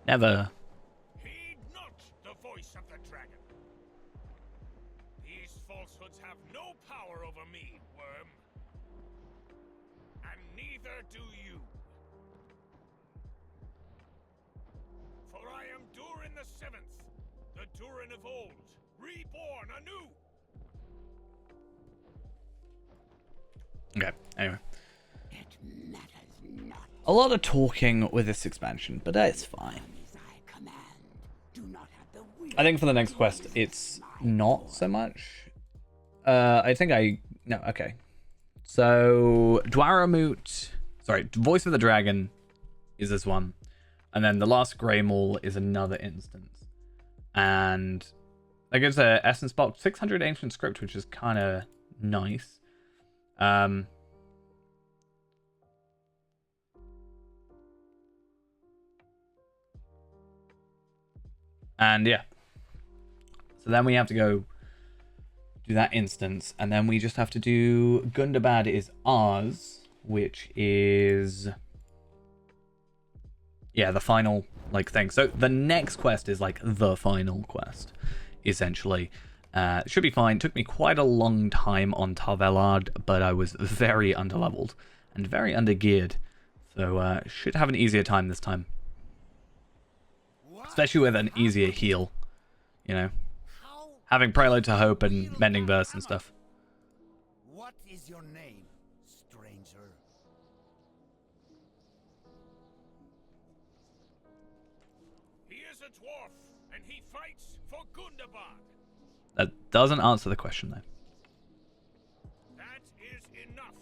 Never. Heed not the voice of the dragon. These falsehoods have no power over me, worm. And neither do you. For I am Durin the Seventh, the Durin of old, reborn anew. Okay, anyway. It matters not. A lot of talking with this expansion, but it's fine. As I command, do not have the will. I think for the next quest, it's not so much. I think no, okay. So, Dwaramut, sorry, Voice of the Dragon is this one. And then the last Grey Maul is another instance. And that gives a Essence Box 600 Ancient Script, which is kind of nice. And yeah. So then we have to go do that instance, and then we just have to do Gundabad is ours, which is, yeah, the final like thing. So the next quest is like the final quest, essentially. It should be fine. Took me quite a long time on Tarvelard, but I was very underleveled and very undergeared, so should have an easier time this time, especially with an easier heal, you know. Having Prelude to Hope and Mending Verse and stuff. What is your name, stranger? He is a dwarf, and he fights for Gundabad. That doesn't answer the question, though. That is enough.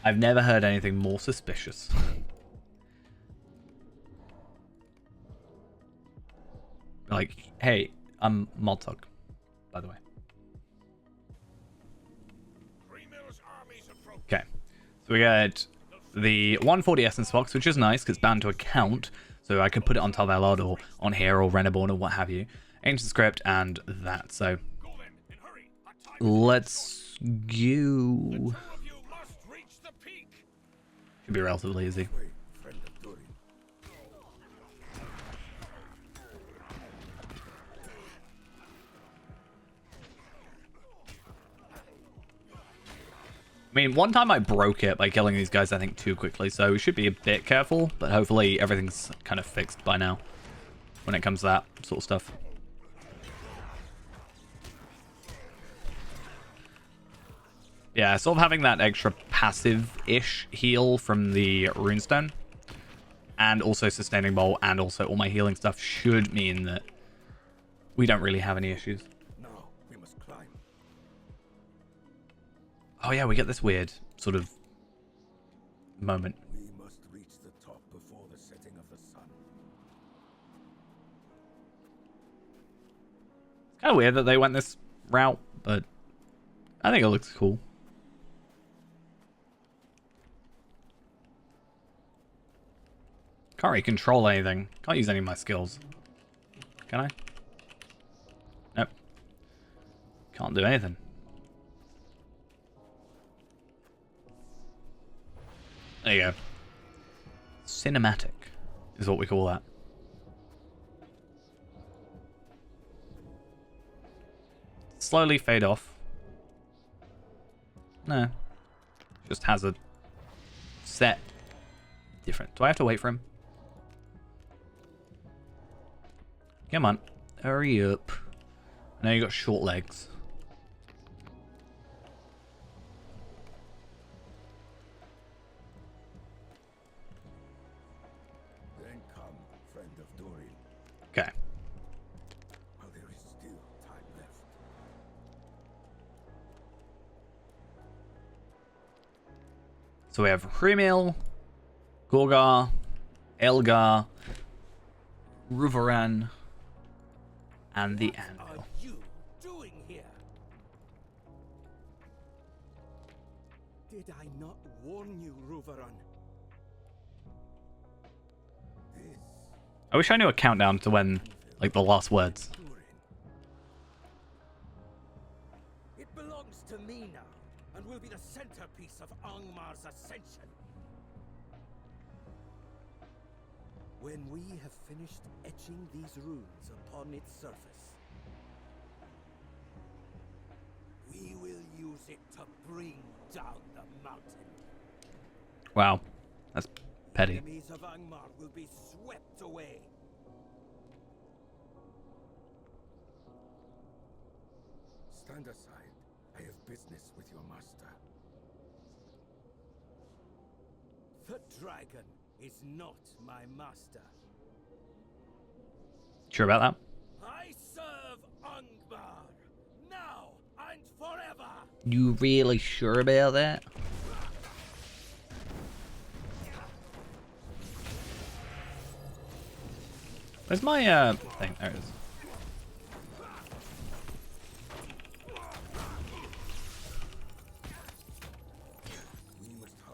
I've never heard anything more suspicious. Like, hey, I'm Modsog, by the way. Okay. So we get the 140 essence box, which is nice because it's bound to a count. So I could put it on Tar Valon or on here or Reneborn or what have you. Ancient script and that. So Go then, and hurry. Our time is let's go. Two of you must reach the peak. Should be relatively easy. Wait, friend of Durin. I mean, one time I broke it by killing these guys, I think, too quickly, so we should be a bit careful, but hopefully everything's kind of fixed by now when it comes to that sort of stuff. Yeah, sort of having that extra passive-ish heal from the runestone, and also sustaining bolt, and also all my healing stuff should mean that we don't really have any issues. Now we must climb. Oh yeah, we get this weird sort of moment. We must reach the top before the setting of the sun. It's kind of weird that they went this route, but I think it looks cool. Can't really control anything. Can't use any of my skills. Can I? Nope. Can't do anything. There you go. Cinematic is what we call that. Slowly fade off. No. Just has a set different. Do I have to wait for him? Come on. Hurry up. I know you got short legs. Then come, friend of Durin. Okay. While there is still time left. So we have Hrimil, Gorgar, Elgar, Ruvaran, and the Anvil. What are you doing here? Did I not warn you, Ruvaran? This I wish I knew a countdown to when, like, the last words. Durin. It belongs to me now, and will be the centerpiece of Angmar's ascension. When we have finished etching these runes upon its surface, we will use it to bring down the mountain. Wow. That's petty. Enemies of Angmar will be swept away. Stand aside. I have business with your master. The dragon is not my master. Sure about that? I serve Angmar, now and forever! You really sure about that? Where's my thing? There it is.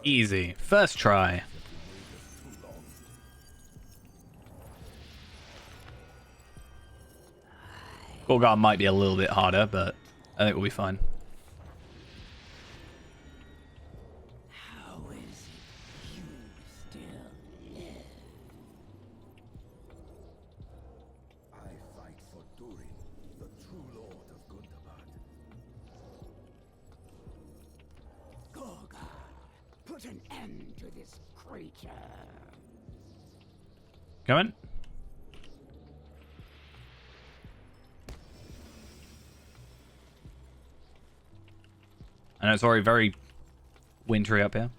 Easy. First try. Gorgar might be a little bit harder, but I think we'll be fine. How is it you still live? I fight for Durin, the true lord of Gundabad. Gorgar, put an end to this creature. Going? I know it's already very wintry up here.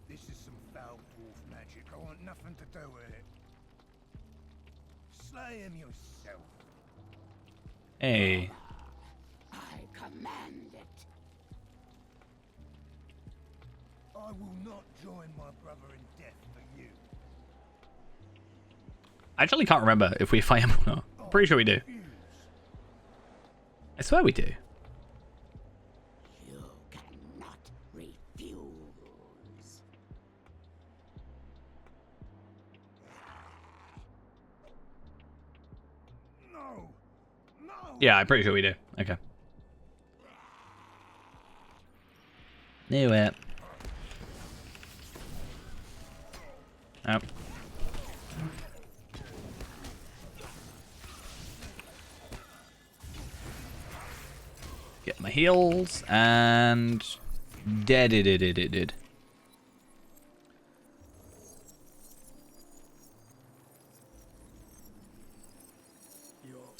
This is some foul wolf magic. I want nothing to do with it. Slay him yourself. Hey. I command it. I will not join my brother in death for you. I actually can't remember if we fight him or not. I'm pretty sure we do. I swear we do. You cannot refuse Yeah, I'm pretty sure we do. Okay. Knew it. Yep. Get my heals and dead. It's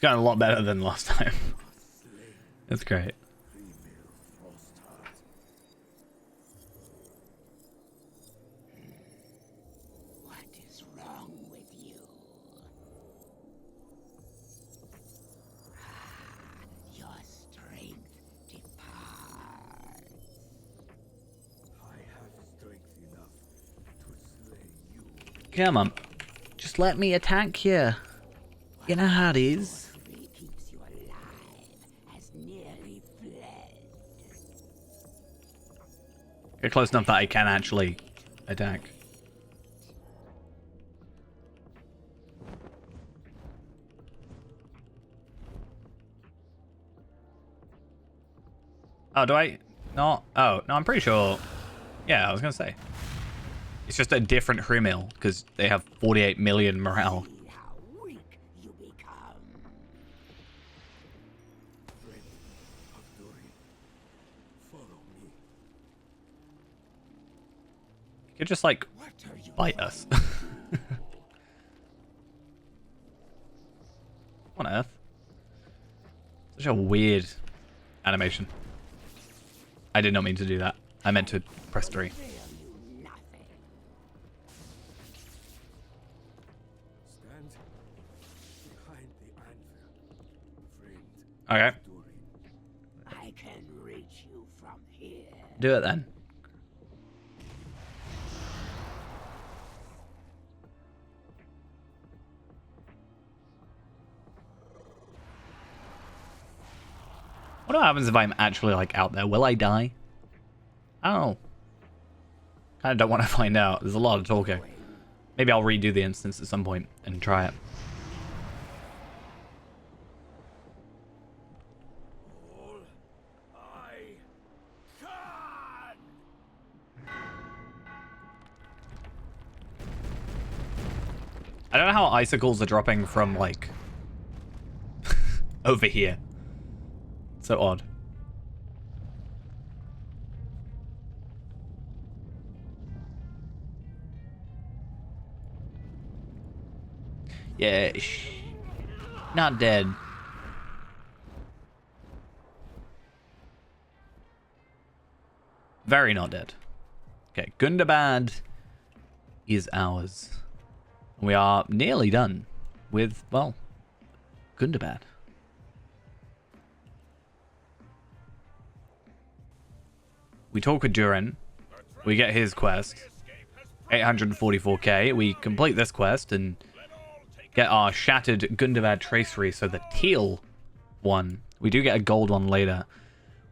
going a lot better than last time. That's great. What is wrong with you? Your strength departs. I have strength enough to slay you. Come on. Just let me attack you. You know how it is. Three keeps you alive, has nearly fled. Get close enough that I can actually attack. Oh, do I not? Oh, no, I'm pretty sure. Yeah, I was going to say. It's just a different Hrumil because they have 48 million morale. See how weak you become. Friend of Durin, follow me. You could just, like, What are you bite us. On Earth. Such a weird animation. I did not mean to do that. I meant to press 3. avail you nothing? Stand behind the anvil, friend Okay, Durin. I can reach you from here. do it then. What happens if I'm actually, like, out there? Will I die? I don't know. Kind of don't want to find out. There's a lot of talking. Maybe I'll redo the instance at some point and try it. All I can. I don't know how icicles are dropping from, like, over here. So odd. Yeah, not dead. Very not dead. Okay, Gundabad is ours. We are nearly done with, well, Gundabad. We talk with Durin. We get his quest. 844k. We complete this quest and get our shattered Gundabad tracery, so the teal one. We do get a gold one later.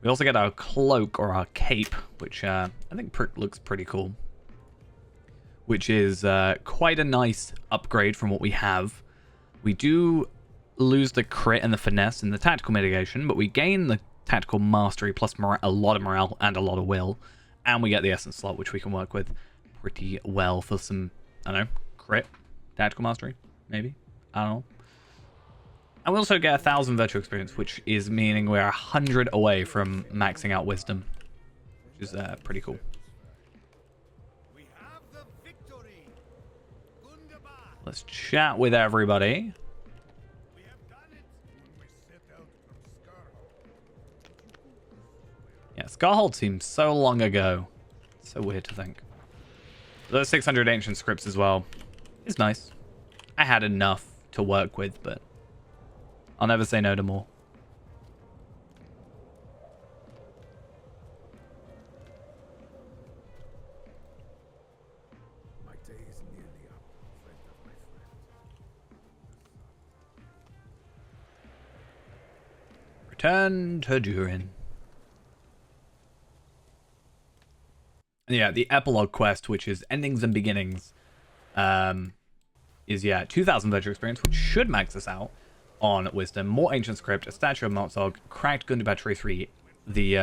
We also get our cloak or our cape, which I think looks pretty cool. Which is quite a nice upgrade from what we have. We do lose the crit and the finesse and the tactical mitigation, but we gain the tactical mastery plus a lot of morale and a lot of will. And we get the essence slot, which we can work with pretty well for some, I don't know, crit, tactical mastery, maybe. I don't know. And we also get 1,000 virtual experience, which is meaning we're 100 away from maxing out wisdom, which is pretty cool. We have the victory. Gundabad. Let's chat with everybody. We have done it. When we set out from Scarhold. Yeah, Scarhold seems so long ago. So weird to think. Those 600 ancient scripts as well is nice. I had enough to work with, but I'll never say no to more. My day is nearly up, friend of my friend. Return to Durin. Yeah, the epilogue quest, which is endings and beginnings, is 2,000 virtual experience, which should max us out. on wisdom, more ancient script, a statue of Motzog, cracked Gundabad Tracery, the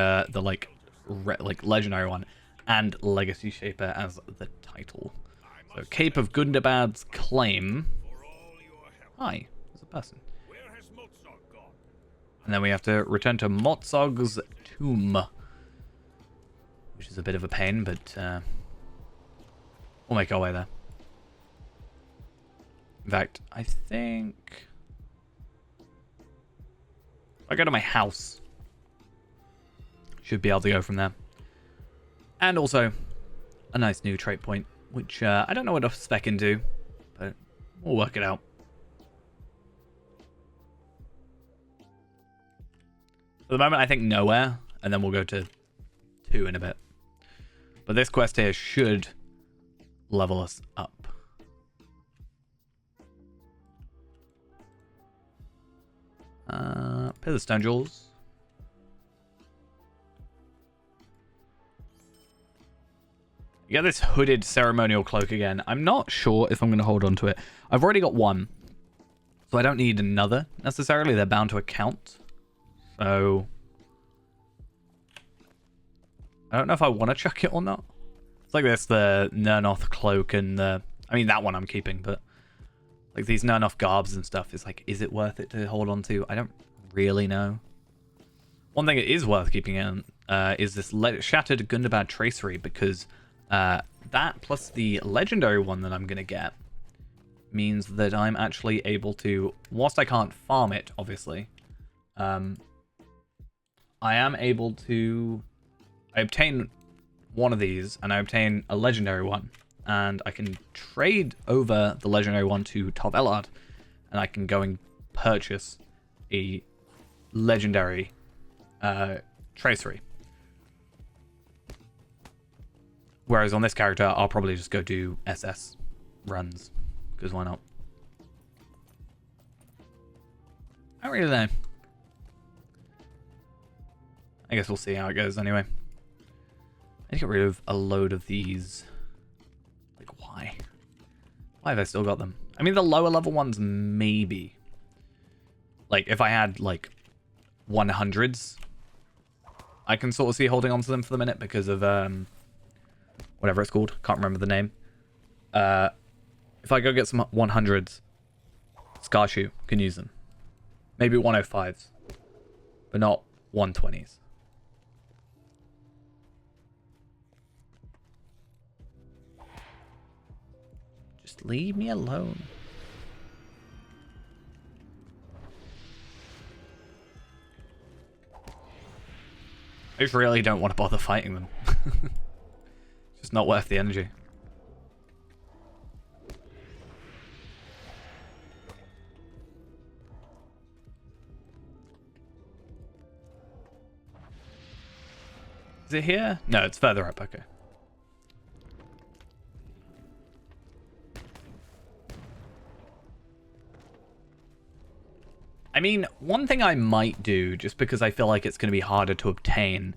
legendary one, and Legacy Shaper as the title. So Cape of Gundabad's Claim. Hi, there's a person. Where has Motzog gone? And then we have to return to Motzog's tomb, which is a bit of a pain, but we'll make our way there. In fact, I think if I go to my house, should be able to go from there. And also a nice new trait point, which I don't know what to spec into, but we'll work it out. For the moment, I think nowhere, and then we'll go to 2 in a bit. But this quest here should level us up. Pillar Stone Jewels. You get this hooded ceremonial cloak again. I'm not sure if I'm going to hold on to it. I've already got one, so I don't need another necessarily. They're bound to account. So I don't know if I want to chuck it or not. It's like this, the Nernoth cloak and the... I mean, that one I'm keeping, but like these Nernoth garbs and stuff is like, is it worth it to hold on to? I don't really know. One thing it is worth keeping in is this Shattered Gundabad Tracery, because that plus the legendary one that I'm going to get means that I'm actually able to, whilst I can't farm it, obviously, I am able to... I obtain one of these, and I obtain a legendary one, and I can trade over the legendary one to Tov Elard, and I can go and purchase a legendary tracery. Whereas on this character, I'll probably just go do SS runs, because why not? I don't really know. I guess we'll see how it goes anyway. I need to get rid of a load of these. Like, why? Why have I still got them? I mean, the lower level ones, maybe. Like, if I had, like, 100s, I can sort of see holding on to them for the minute because of, whatever it's called. Can't remember the name. If I go get some 100s, Scarshoot can use them. Maybe 105s, but not 120s. Just leave me alone. I just really don't want to bother fighting them. Just not worth the energy. Is it here? No, it's further up. Okay. I mean, one thing I might do, just because I feel like it's going to be harder to obtain.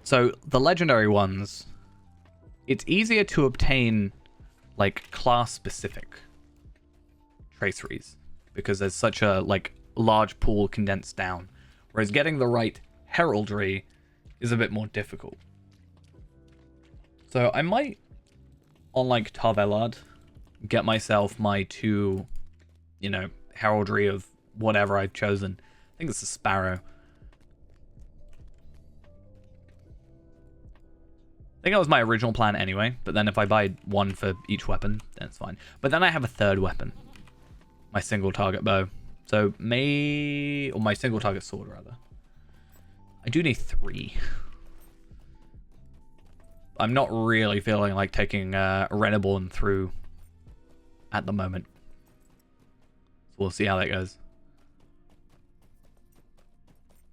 So, the legendary ones, it's easier to obtain, like, class-specific traceries, because there's such a, like, large pool condensed down. Whereas getting the right heraldry is a bit more difficult. So, I might, on, like, Tov Elard, get myself my 2, you know, heraldry of whatever I've chosen. I think it's a sparrow. I think that was my original plan anyway, but then if I buy one for each weapon, then it's fine. But then I have a third weapon. My single target bow. So or my single target sword, rather. I do need 3. I'm not really feeling like taking Reneborn through at the moment. So we'll see how that goes.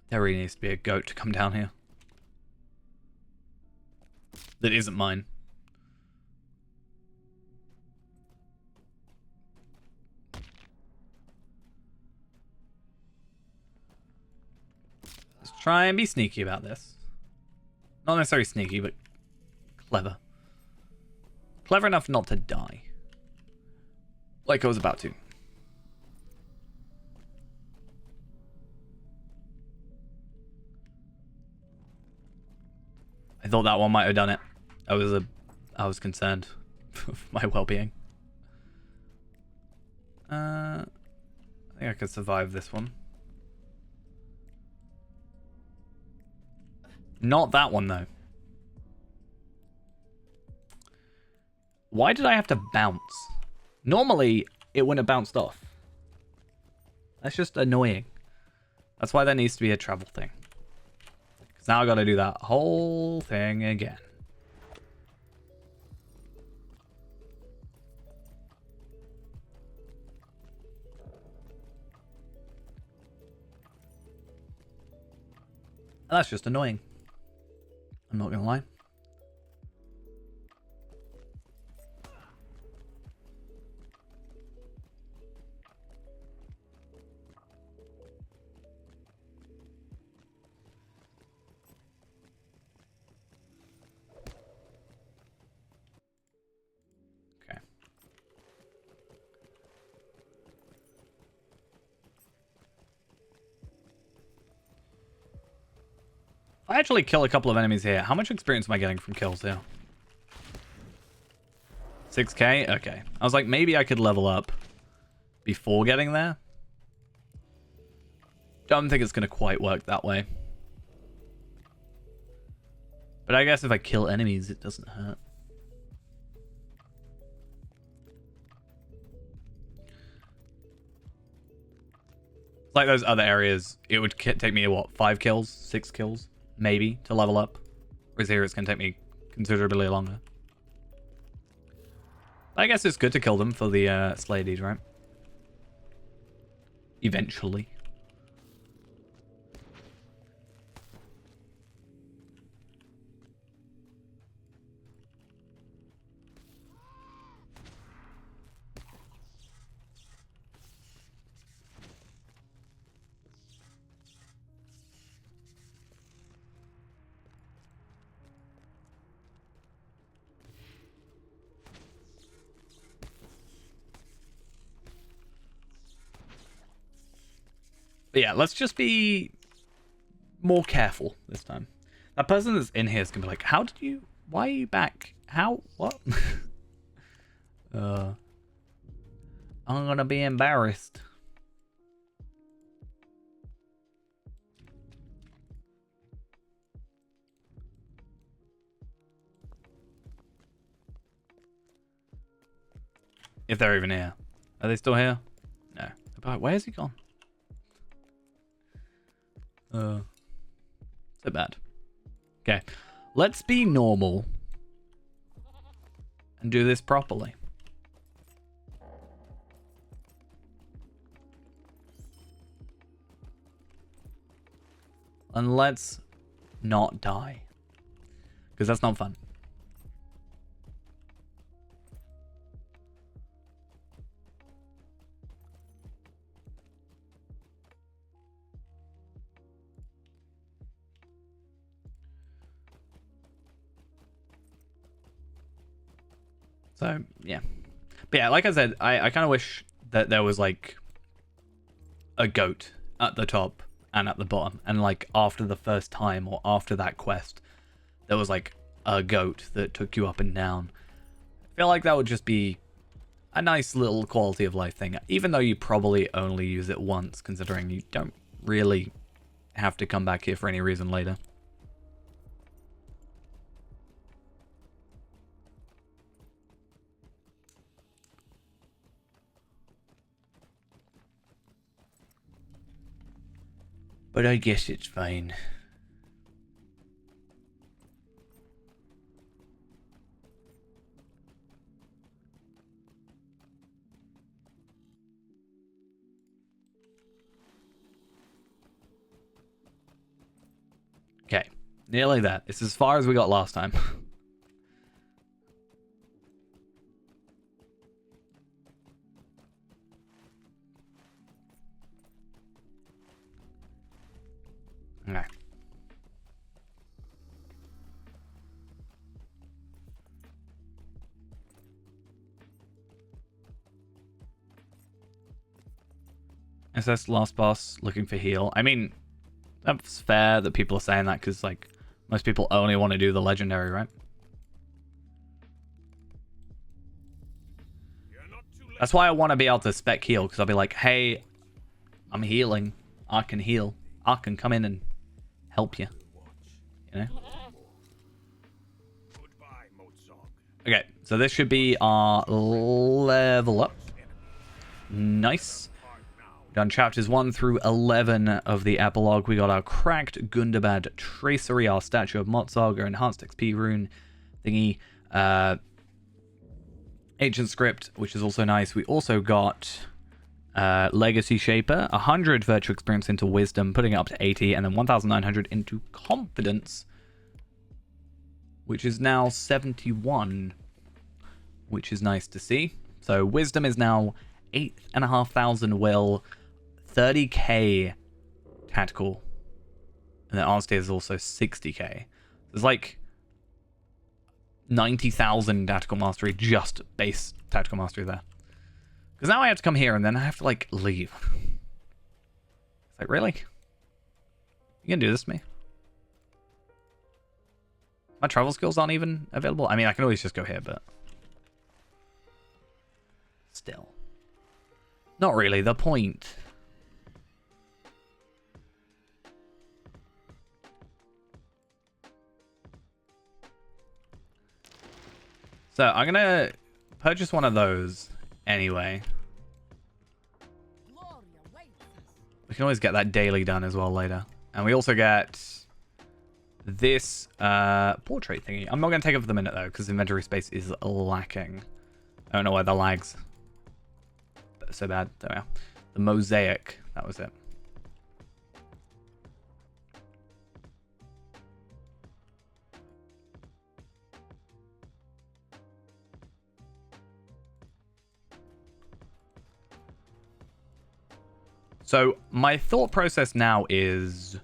There really needs to be a goat to come down here. That isn't mine. Let's try and be sneaky about this. Not necessarily sneaky, but clever. Clever enough not to die. Like I was about to. I thought that one might have done it. I was concerned for my well-being. I think I could survive this one. Not that one though. Why did I have to bounce? Normally, it wouldn't have bounced off. That's just annoying. That's why there needs to be a travel thing. Because now I gotta do that whole thing again. And that's just annoying. I'm not gonna lie. I actually kill a couple of enemies here. How much experience am I getting from kills here? 6k? Okay. I was like, maybe I could level up before getting there. Don't think it's going to quite work that way. But I guess if I kill enemies, it doesn't hurt. Like those other areas, it would take me, what, 5 kills? 6 kills? Maybe, to level up. Whereas here it's going to take me considerably longer. I guess it's good to kill them for the Slaydies, right? Eventually. But yeah, let's just be more careful this time. That person that's in here is going to be like, how did you... Why are you back? How? What? I'm going to be embarrassed. If they're even here. Are they still here? No. But where's he gone? So bad. Okay. Let's be normal. And do this properly. And let's not die. Because that's not fun. So, yeah. But yeah, like I said, I kind of wish that there was, like, a goat at the top and at the bottom. And, like, after the first time or after that quest, there was, like, a goat that took you up and down. I feel like that would just be a nice little quality of life thing. Even though you probably only use it once, considering you don't really have to come back here for any reason later. But I guess it's fine. Okay, nearly there. It's as far as we got last time. Okay. SS last boss looking for heal. I mean, that's fair that people are saying that because, like, most people only want to do the legendary, right? That's why I want to be able to spec heal, because I'll be like, hey, I'm healing. I can heal. I can come in and help you. You know? Okay, so this should be our level up. Nice. Done chapters 1 through 11 of the epilogue. We got our cracked Gundabad tracery, our statue of Motzog, our enhanced XP rune thingy, ancient script, which is also nice. We also got legacy shaper, 100 virtue experience into wisdom, putting it up to 80, and then 1,900 into confidence, which is now 71, which is nice to see. So wisdom is now 8,500 will, 30k tactical, and then honesty is also 60k. There's like 90,000 tactical mastery, just base tactical mastery there. Because now I have to come here and then I have to like leave. It's like, really? You gonna do this to me? My travel skills aren't even available. I mean, I can always just go here, but still. Not really the point. So I'm gonna purchase one of those anyway. We can always get that daily done as well later. And we also get this portrait thingy. I'm not going to take it for the minute though, because inventory space is lacking. I don't know why the lags so bad. There we are. The mosaic, that was it. So my thought process now is,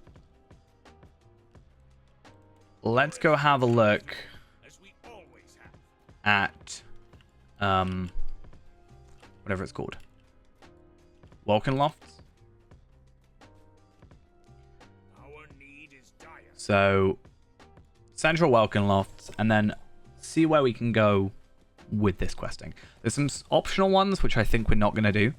let's go have a look at whatever it's called, Welkin Lofts. So Central Welkin Lofts, and then see where we can go with this questing. There's some optional ones which I think we're not going to do,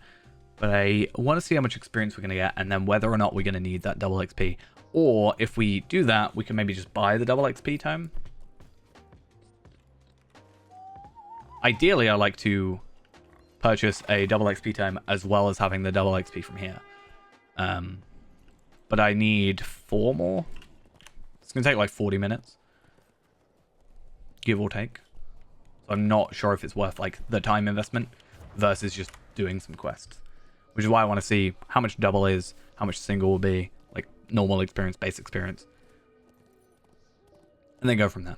but I want to see how much experience we're going to get, and then whether or not we're going to need that double XP. Or if we do that, we can maybe just buy the double XP tome. Ideally, I like to purchase a double XP tome as well as having the double XP from here. But I need 4 more. It's going to take like 40 minutes. Give or take. So I'm not sure if it's worth like the time investment versus just doing some quests. Which is why I want to see how much double is, how much single will be, like normal experience, base experience. And then go from there.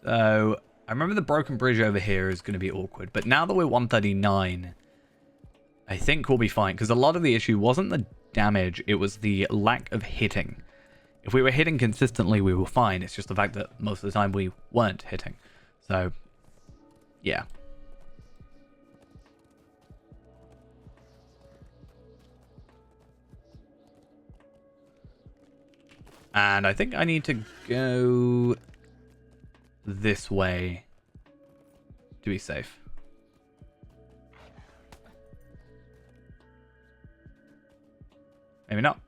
So, I remember the broken bridge over here is going to be awkward. But now that we're 139, I think we'll be fine. Because a lot of the issue wasn't the damage, it was the lack of hitting. If we were hitting consistently, we were fine. It's just the fact that most of the time we weren't hitting. So, yeah. And I think I need to go this way to be safe. Maybe not.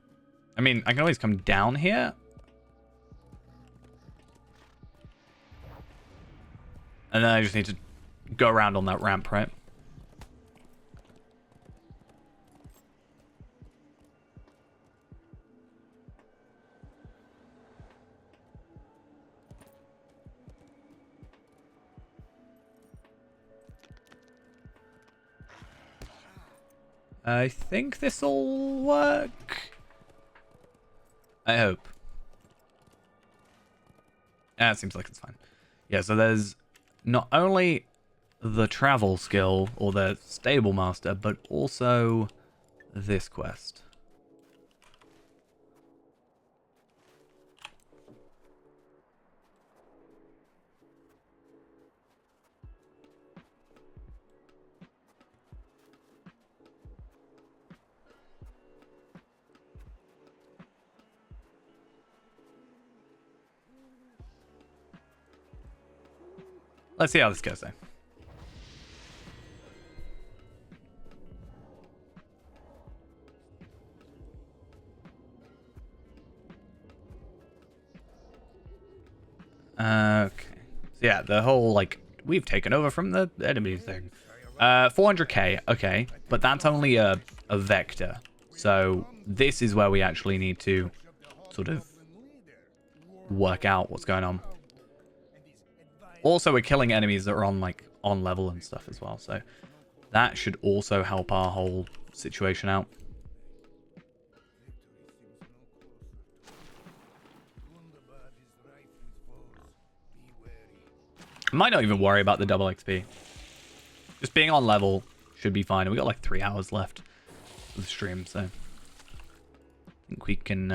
I mean, I can always come down here. And then I just need to go around on that ramp, right? I think this'll work. I hope. Ah, it seems like it's fine. Yeah, so there's not only the travel skill, or the stable master, but also this quest. Let's see how this goes, though. Okay. So yeah, the whole, like, we've taken over from the enemy thing. 400k, okay. But that's only a vector. So this is where we actually need to sort of work out what's going on. Also, we're killing enemies that are on, like, on level and stuff as well. So that should also help our whole situation out. I might not even worry about the double XP. Just being on level should be fine. We got like 3 hours left of the stream, so I think we can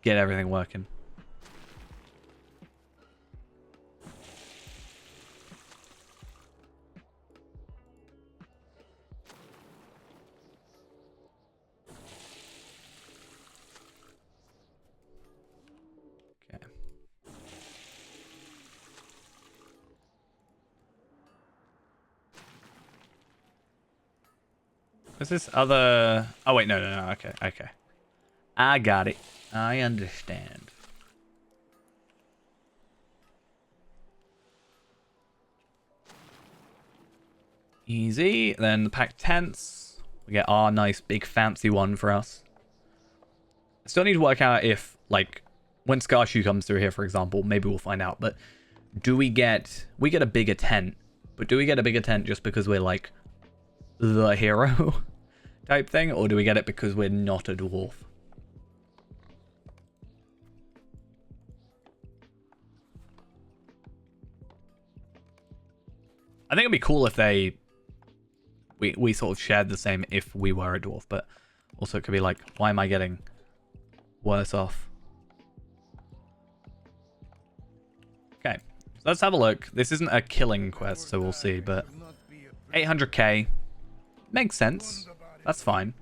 get everything working. What's this other... Oh, wait, no. Okay. I got it. I understand. Easy. Then the pack tents. We get our nice big fancy one for us. I still need to work out if, like, when Scarshoe comes through here, for example, maybe we'll find out. But do we get... We get a bigger tent. But do we get a bigger tent just because we're, like, the hero type thing, or do we get it because we're not a dwarf? I think it'd be cool if we sort of shared the same if we were a dwarf, but also it could be like, why am I getting worse off? Okay, so let's have a look. This isn't a killing quest, so we'll see, but 800k makes sense. That's fine.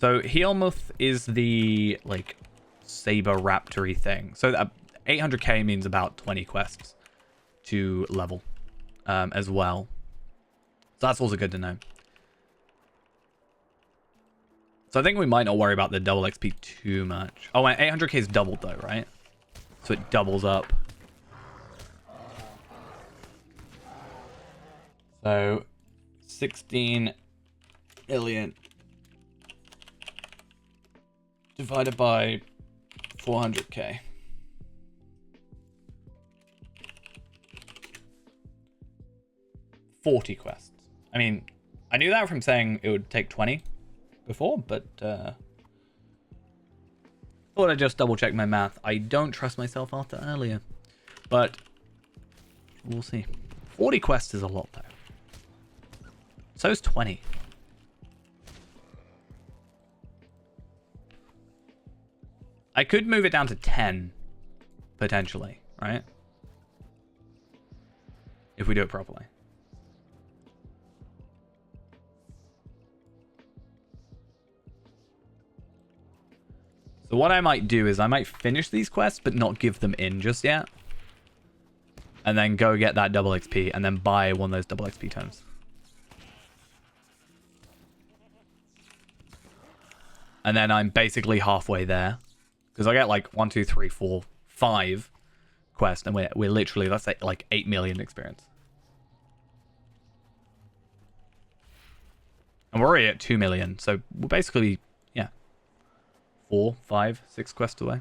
So Heelmuth is the, like, saber raptory thing. So 800k means about 20 quests to level as well. So that's also good to know. So I think we might not worry about the double XP too much. Oh, and 800k is doubled though, right? So it doubles up. So 16 million divided by 400k. $40 quests. I mean, I knew that from saying it would take 20 before, but thought I'd just double check my math. I don't trust myself after earlier, but we'll see. 40 quests is a lot though. So is 20. I could move it down to 10, potentially, right? If we do it properly. So what I might do is I might finish these quests, but not give them in just yet. And then go get that double XP, and then buy one of those double XP tomes. And then I'm basically halfway there. Because I get like 1, 2, 3, 4, 5 quests, and we're literally, let's say, like 8 million experience. And we're already at 2 million, so we're basically, yeah, 4, 5, 6 quests away.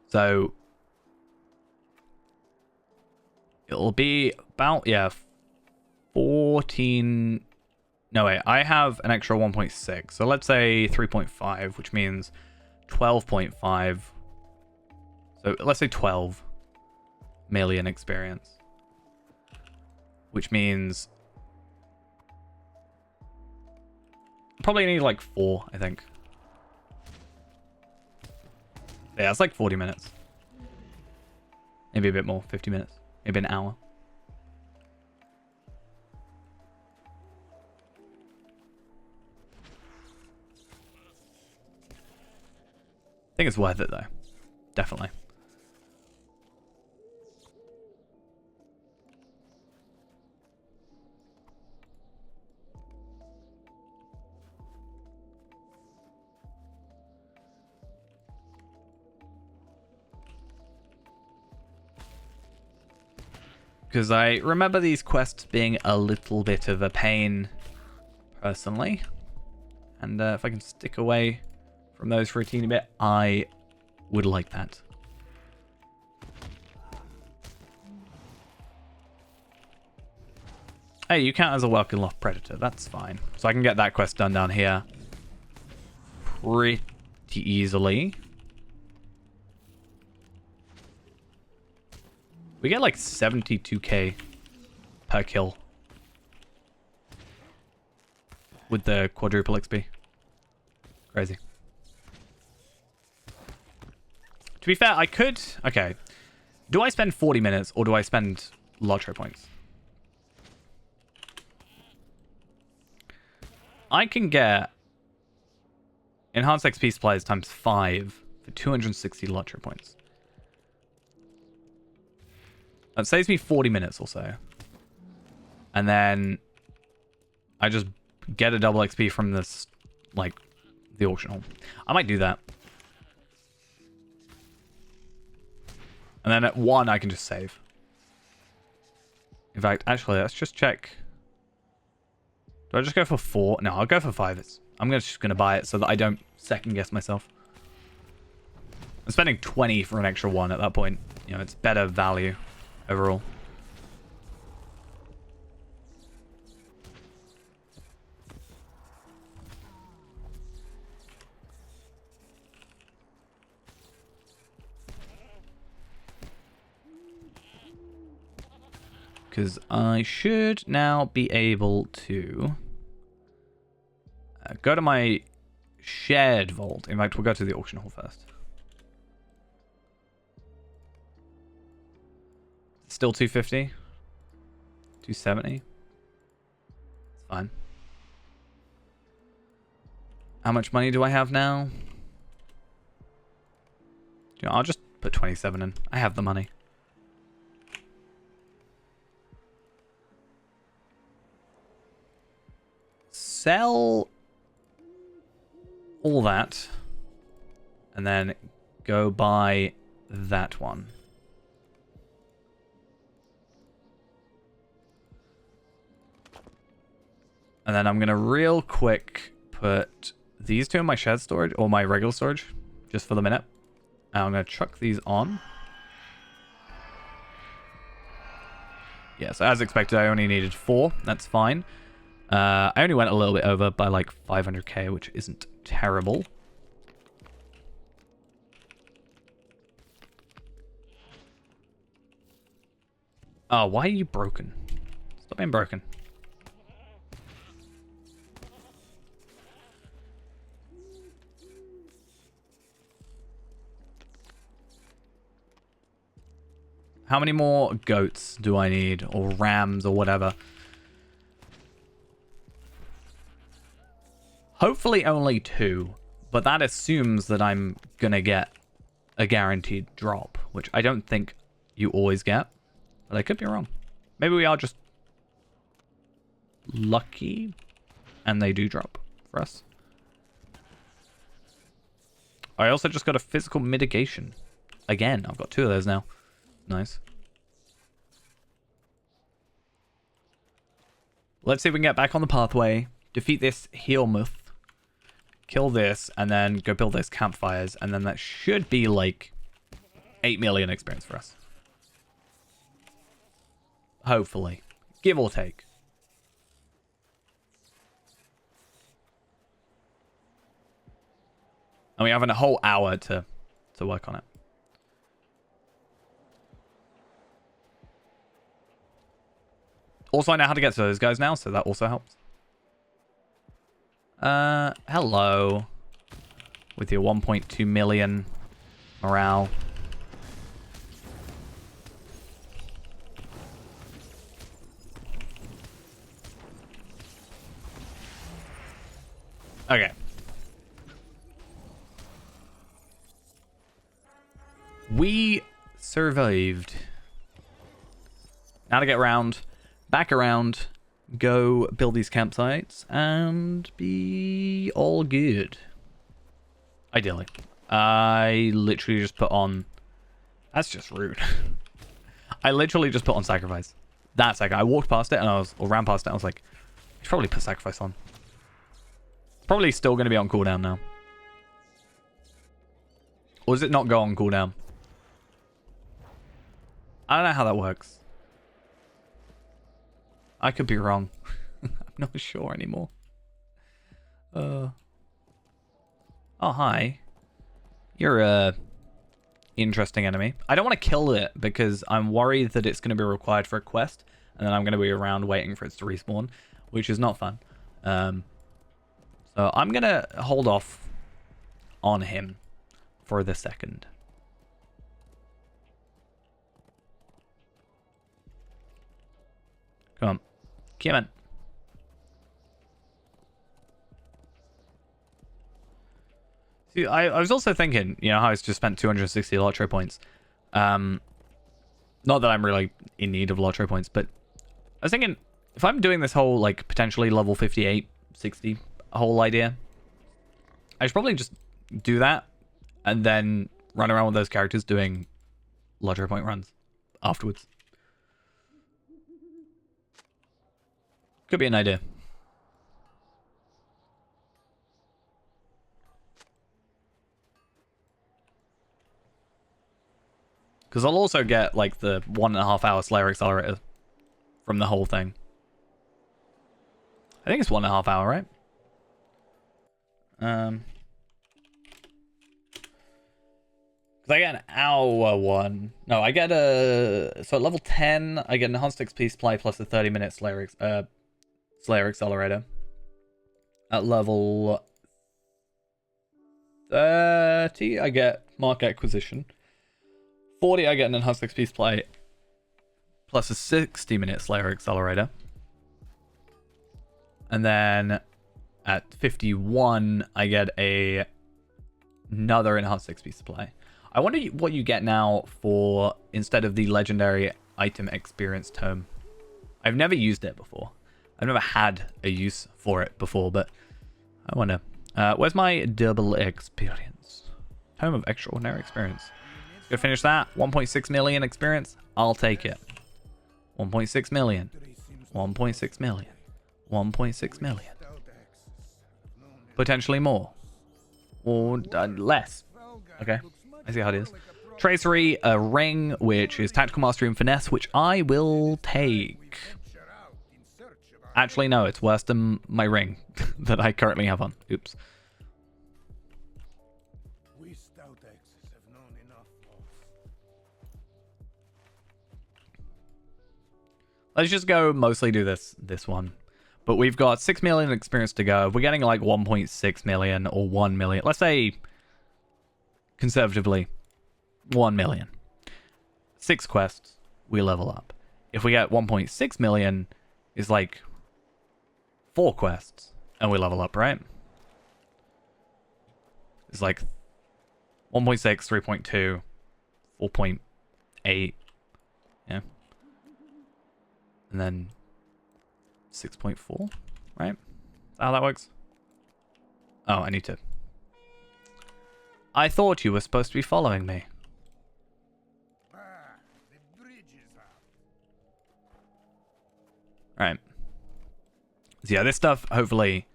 So it'll be about, yeah, 14. No, wait, I have an extra 1.6. So let's say 3.5, which means 12.5. So let's say 12 million experience, which means probably need like 4, I think. Yeah, it's like 40 minutes. Maybe a bit more, 50 minutes. Maybe an hour. I think it's worth it though. Definitely. Because I remember these quests being a little bit of a pain, personally. And if I can stick away from those for a teeny bit, I would like that. Hey, you count as a Welkenloft Predator. That's fine. So I can get that quest done down here pretty easily. We get like 72k per kill with the quadruple XP. Crazy. To be fair, I could... Okay. Do I spend 40 minutes or do I spend Lotro points? I can get Enhanced XP supplies times 5 for 260 Lotro points. That saves me 40 minutes or so. And then I just get a double XP from this, like, the auction hall. I might do that. And then at 1, I can just save. In fact, actually, let's just check. Do I just go for 4? No, I'll go for 5. I'm just going to buy it so that I don't second guess myself. I'm spending 20 for an extra 1 at that point. You know, it's better value overall. Because I should now be able to go to my shared vault. In fact, we'll go to the auction hall first. Still 250? 270? It's fine. How much money do I have now? You know, I'll just put 27 in. I have the money. Sell all that. And then go buy that one. And then I'm going to real quick put these 2 in my shared storage, or my regular storage, just for the minute. And I'm going to chuck these on. Yeah, so as expected, I only needed 4. That's fine. I only went a little bit over by like 500k, which isn't terrible. Oh, why are you broken? Stop being broken. How many more goats do I need? Or rams or whatever? Hopefully only 2. But that assumes that I'm going to get a guaranteed drop. Which I don't think you always get. But I could be wrong. Maybe we are just lucky. And they do drop for us. I also just got a physical mitigation. Again, I've got 2 of those now. Nice. Let's see if we can get back on the pathway. Defeat this Heelmuth. Kill this. And then go build those campfires. And then that should be like 8 million experience for us. Hopefully. Give or take. And we have a whole hour to work on it. Also, I know how to get to those guys now, so that also helps. Hello. With your 1.2 million morale. Okay. We survived. Now to get around, back around, go build these campsites, and be all good. Ideally. I literally just put on... That's just rude. I literally just put on sacrifice. That second. I walked past it, and or ran past it, and I was like, I should probably put sacrifice on. It's probably still going to be on cooldown now. Or does it not go on cooldown? I don't know how that works. I could be wrong. I'm not sure anymore. Oh, hi. You're a interesting enemy. I don't want to kill it because I'm worried that it's going to be required for a quest, and then I'm going to be around waiting for it to respawn, which is not fun. So I'm going to hold off on him for the second. Come on. Come on. See, I was also thinking, you know, how I just spent 260 Lotro points. Not that I'm really in need of Lotro points, but I was thinking, if I'm doing this whole, like, potentially level 58, 60 whole idea, I should probably just do that and then run around with those characters doing Lotro point runs afterwards. Could be an idea. Because I'll also get, like, the 1.5 hour Slayer Accelerator from the whole thing. I think it's 1.5 hour, right? Because I get an hour one. No, I get a... So at level 10, I get an Enhanced XP supply plus a 30-minute Slayer Accelerator. At level 30, I get Mark Acquisition. 40, I get an Enhanced XP supply plus a 60-minute Slayer Accelerator. And then at 51, I get another Enhanced XP supply. I wonder what you get now for, instead of the Legendary Item Experience Tome. I've never used it before. I've never had a use for it before, but I wonder. Where's my double experience? Tome of Extraordinary Experience. Go finish that. 1.6 million experience. I'll take it. 1.6 million. 1.6 million. 1.6 million. Potentially more. Or less. Okay. I see how it is. Tracery, a ring, which is Tactical Mastery and Finesse, which I will take. Actually, no, it's worse than my ring that I currently have on. Oops. We stout axes have known enough of. Let's just go mostly do this one. But we've got 6 million experience to go. If we're getting like 1.6 million or 1 million, let's say conservatively 1 million. 6 quests, we level up. If we get 1.6 million, is like 4 quests and we level up, right? It's like 1.6, 3.2, 4.8, yeah. And then 6.4, right? Is that how that works? Oh, I need to. I thought you were supposed to be following me. Ah, the bridge is up. Right. So yeah, this stuff hopefully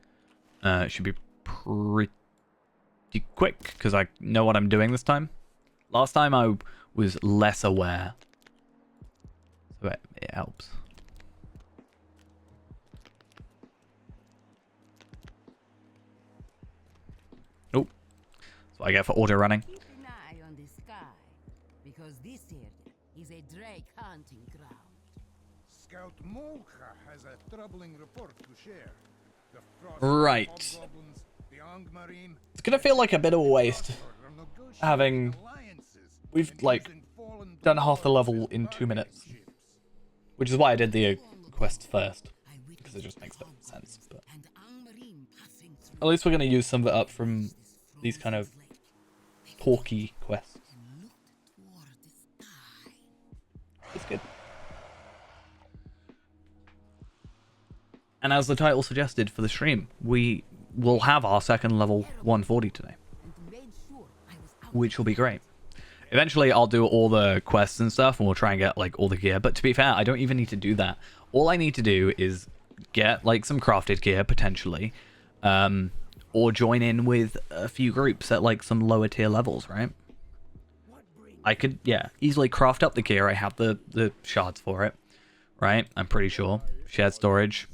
should be pretty quick because I know what I'm doing this time. Last time I was less aware. So it helps. Oh, that's what I get for auto running. Keep an eye on the sky, because this area is a drake hunting ground. Scout Molcha has a troubling report to share. The frost Right. hobgoblins, the Angmarim, It's gonna feel like a bit of a waste are negotiating having. alliances We've and like using fallen done half the dwarves level as in 2 minutes, bargaining chips. which is why I did the quests first, because it just makes sense. But And Angmarim passing through at least we're gonna use some of it up from these kind of porky quests. and looked toward the sky. It's good. And as the title suggested for the stream, we will have our second level 140 today, And made sure I was out. which will be great. Eventually, I'll do all the quests and stuff, and we'll try and get like all the gear. But to be fair, I don't even need to do that. All I need to do is get like some crafted gear potentially, or join in with a few groups at like some lower tier levels, right? I could, yeah, easily craft up the gear. I have the shards for it, right? I'm pretty sure. Shared storage,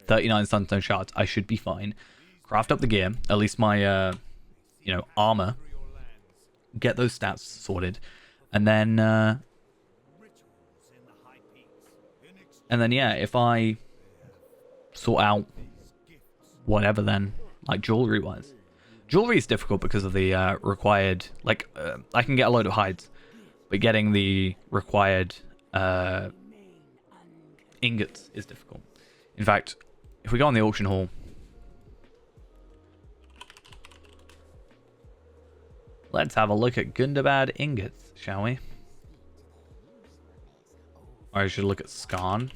39 sunstone shards. I should be fine. Craft up the gear, at least my, armor. Get those stats sorted, and then, yeah, if I sort out whatever, then like jewelry wise, jewelry is difficult because of the required. Like, I can get a load of hides, but getting the required ingots is difficult. In fact, if we go on the auction hall, let's have a look at Gundabad ingots, shall we? Or I should look at Skarn.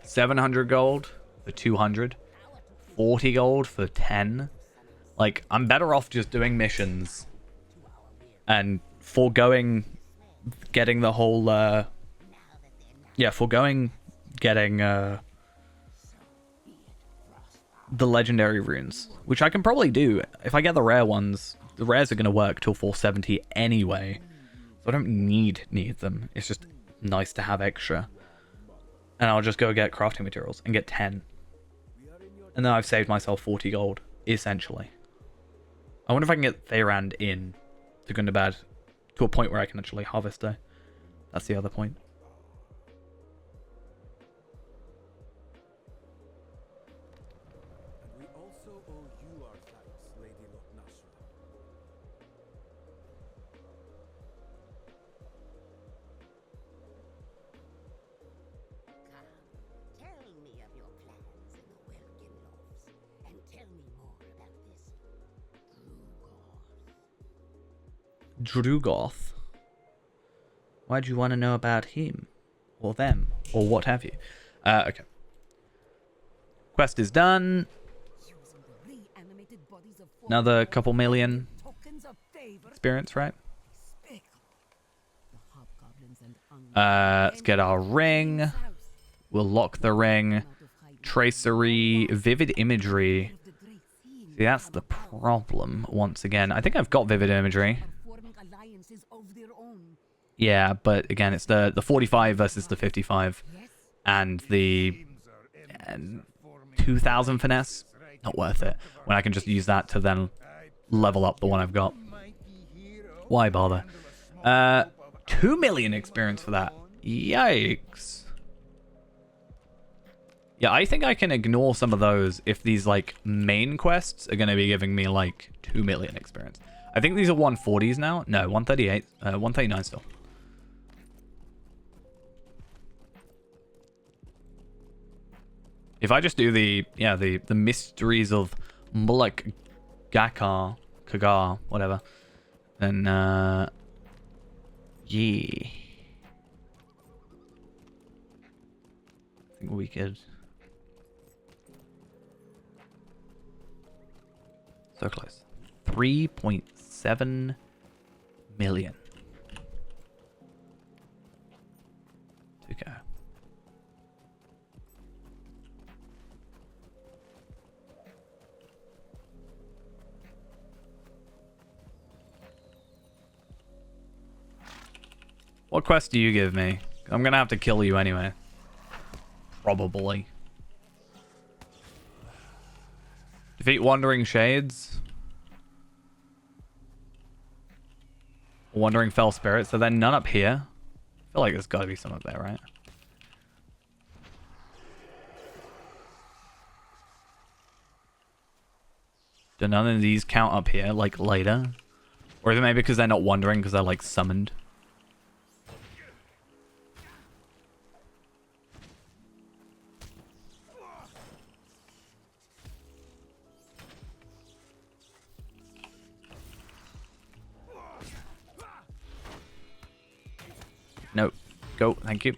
700 gold for 200. 40 gold for 10. Like, I'm better off just doing missions and foregoing getting the whole, foregoing getting, the legendary runes, which I can probably do. If I get the rare ones, the rares are going to work till 470 anyway, so I don't need them. It's just nice to have extra, and I'll just go get crafting materials and get 10, and then I've saved myself 40 gold essentially. I wonder if I can get Theyrand in to Gundabad to a point where I can actually harvest her. That's the other point. We also owe you our thanks, Lady Loknashra. Come, tell me of your plans in the Welkin Lofts, and tell me more about this Drugor. Drugoth. Why'd you want to know about him? Or them? Or what have you? Okay. Quest is done. Using the reanimated bodies of Another couple million tokens of favor. experience, right? Despicable. The hobgoblins and Angmarim Let's get our ring. south, We'll lock the ring. out of hiding. Tracery, vivid imagery. Of the great scene See, that's the problem once again. I think I've got vivid imagery. are forming alliances of their own. Yeah, but again, it's the 45 versus the 55. Yes, And the 2000 finesse. Not worth it. When I can just use that to then level up the one I've got. Why bother? 2 million experience for that. Yikes. Yeah, I think I can ignore some of those if these, like, main quests are going to be giving me, like, 2 million experience. I think these are 140s now. No, 138. 139 still. If I just do the mysteries of Mulek Gakar, Kagar, whatever, then, yeah. I think we could. So close. 3.7 million. To go. What quest do you give me? I'm gonna have to kill you anyway. Probably. Defeat Wandering Shades. Wandering Fell Spirits. So then none up here. I feel like there's gotta be some up there, right? Do none of these count up here, like later? Or is it maybe because they're not wandering because they're like summoned? No. Go. Thank you.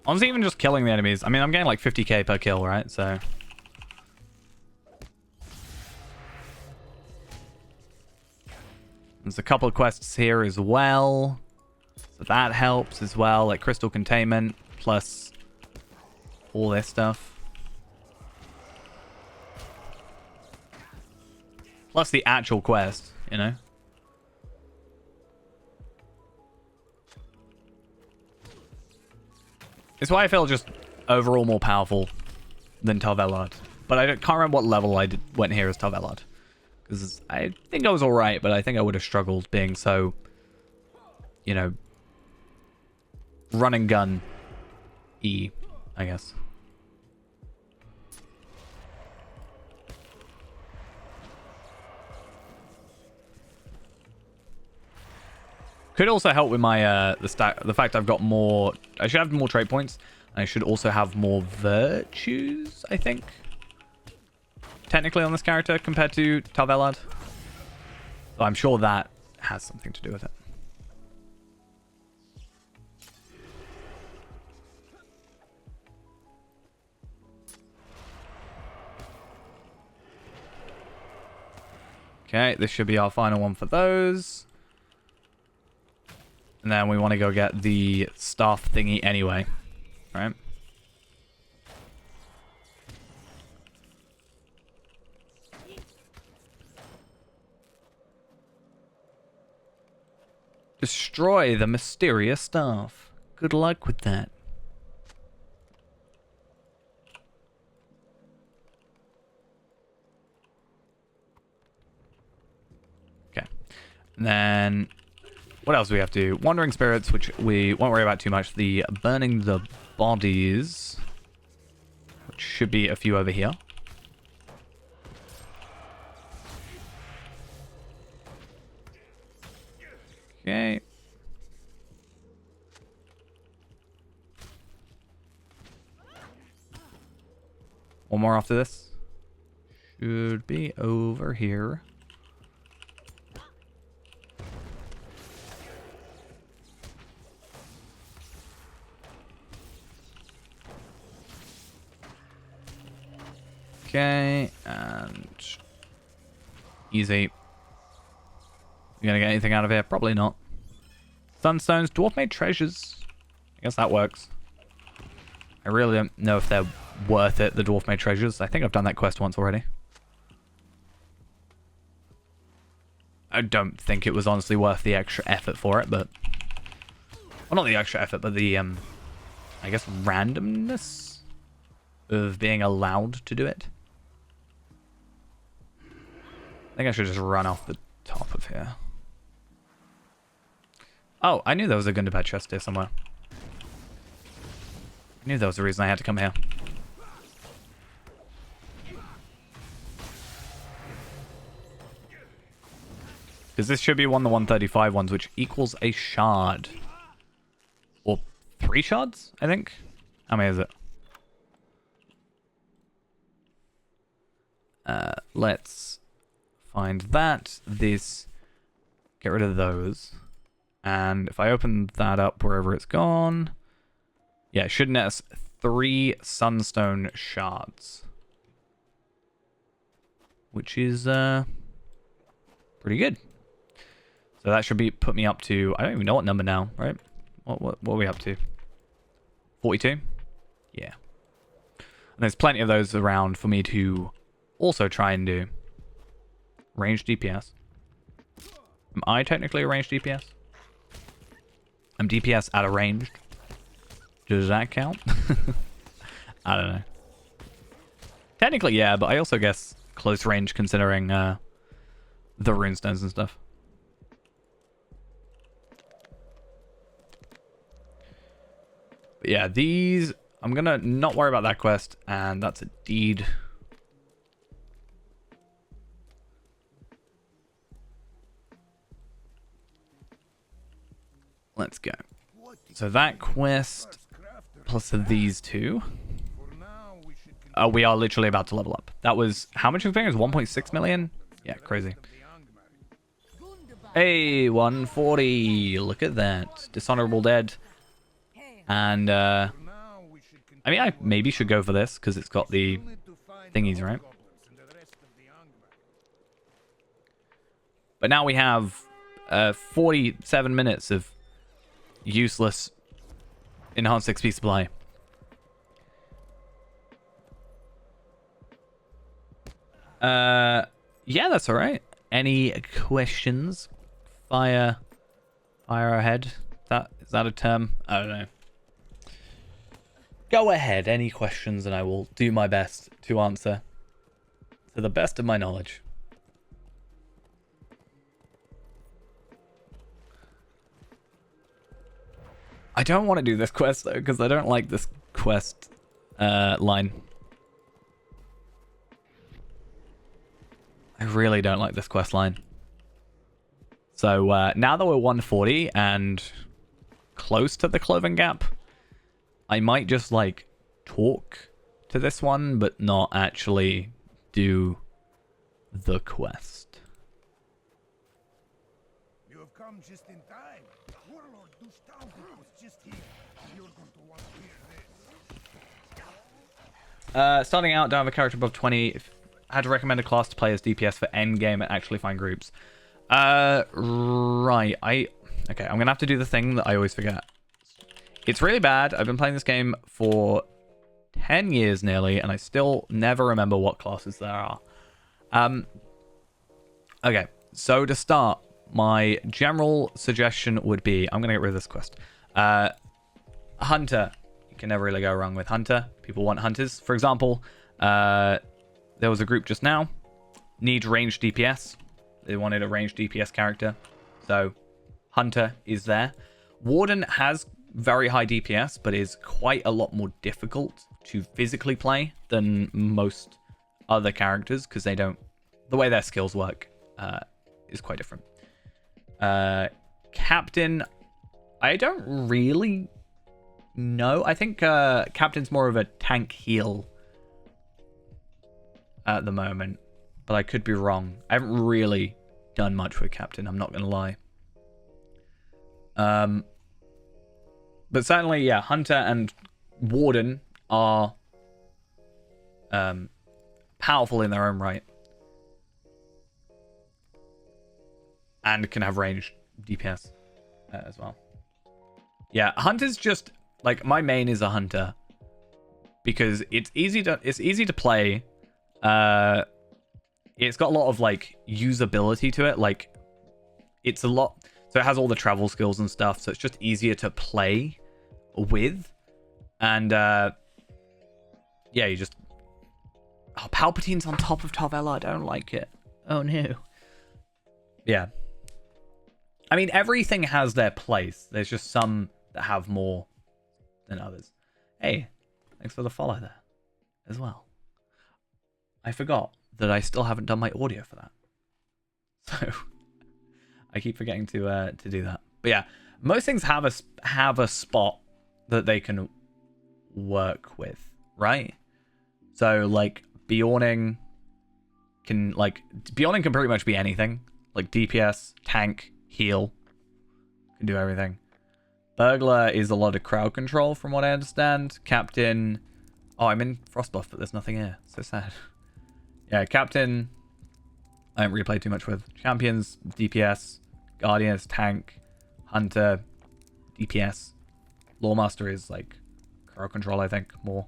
Honestly, even just killing the enemies. I mean, I'm getting like 50k per kill, right? So... there's a couple of quests here as well. So that helps as well. Like Crystal Containment, plus all this stuff. Plus the actual quest, you know? It's why I feel just overall more powerful than Tarvelard. But I can't remember what level I went here as Tarvelard. Because I think I was alright, but I think I would have struggled being so, you know, run and gun E, I guess. Could also help with my the fact I've got more. I should have more trait points. And I should also have more virtues, I think. Technically on this character compared to Tarvelard. So I'm sure that has something to do with it. Okay, this should be our final one for those. And then we want to go get the staff thingy anyway, right? Destroy the mysterious staff. Good luck with that. Okay. And then... what else do we have to do? Wandering Spirits, which we won't worry about too much. The Burning the Bodies, which should be a few over here. Okay. One more after this. Should be over here. Okay, and easy. You gonna get anything out of here? Probably not. Sunstones, Dwarf Made Treasures. I guess that works. I really don't know if they're worth it, the Dwarf Made Treasures. I think I've done that quest once already. I don't think it was honestly worth the extra effort for it, but... well, not the extra effort, but the, I guess, randomness of being allowed to do it. I think I should just run off the top of here. Oh, I knew there was a Gundabad chest here somewhere. I knew there was a reason I had to come here. Because this should be one of the 135 ones, which equals a shard. Or 3 shards, I think? How many is it? Let's find that. This. Get rid of those. And if I open that up wherever it's gone... yeah, it should net us 3 sunstone shards. Which is pretty good. So that should be put me up to... I don't even know what number now, right? What are we up to? 42? Yeah. And there's plenty of those around for me to also try and do. Ranged DPS. Am I technically a ranged DPS? I'm DPS at a ranged. Does that count? I don't know. Technically, yeah, but I also guess close range considering the runestones and stuff. But yeah, these... I'm gonna not worry about that quest, and that's a deed. Let's go. So that quest plus these two. We are literally about to level up. That was how much experience? 1.6 million? Yeah, crazy. Hey, 140. Look at that. Dishonorable Dead. And I mean, I maybe should go for this because it's got the thingies, right? But now we have 47 minutes of useless enhanced XP supply. Yeah, that's all right. Any questions? Fire ahead. Is that a term? I don't know. Go ahead. Any questions, and I will do my best to answer to the best of my knowledge. I don't want to do this quest though, because I don't like this quest line. I really don't like this quest line. So now that we're 140 and close to the Cloven Gap, I might just like talk to this one, but not actually do the quest. You have come just in time. Warlord Dustavik was just here. You're going to want to hear this. Starting out, don't have a character above 20. If I had to recommend a class to play as DPS for endgame and actually find groups. Right. Okay, I'm gonna have to do the thing that I always forget. It's really bad. I've been playing this game for 10 years nearly, and I still never remember what classes there are. Okay, so to start, my general suggestion would be... I'm going to get rid of this quest. Hunter. You can never really go wrong with Hunter. People want Hunters. For example, there was a group just now. Need ranged DPS. They wanted a ranged DPS character. So, Hunter is there. Warden has very high DPS, but is quite a lot more difficult to physically play than most other characters, because they don't... The way their skills work is quite different. Captain, I don't really know. I think Captain's more of a tank heal at the moment, but I could be wrong. I haven't really done much with Captain, I'm not going to lie. But certainly, yeah, Hunter and Warden are powerful in their own right. And can have ranged DPS as well. Yeah, Hunter's just like my main is a Hunter because it's easy to play. It's got a lot of like usability to it. Like it's a lot, so it has all the travel skills and stuff. So it's just easier to play with. And yeah, you just Palpatine's on top of Tarvella. I don't like it. Oh no. Yeah. I mean, everything has their place. There's just some that have more than others. Hey, thanks for the follow there as well. I forgot that I still haven't done my audio for that. So I keep forgetting to do that. But yeah, most things have a spot that they can work with, right? So like Bjorning can pretty much be anything. Like DPS, tank, heal, can do everything. Burglar is a lot of crowd control from what I understand. Captain, oh, I'm in Frostbuff, but there's nothing here. So sad. Yeah, Captain, I haven't really played too much with. Champions, DPS, Guardians, tank, Hunter, DPS. Lawmaster is like crowd control, I think, more.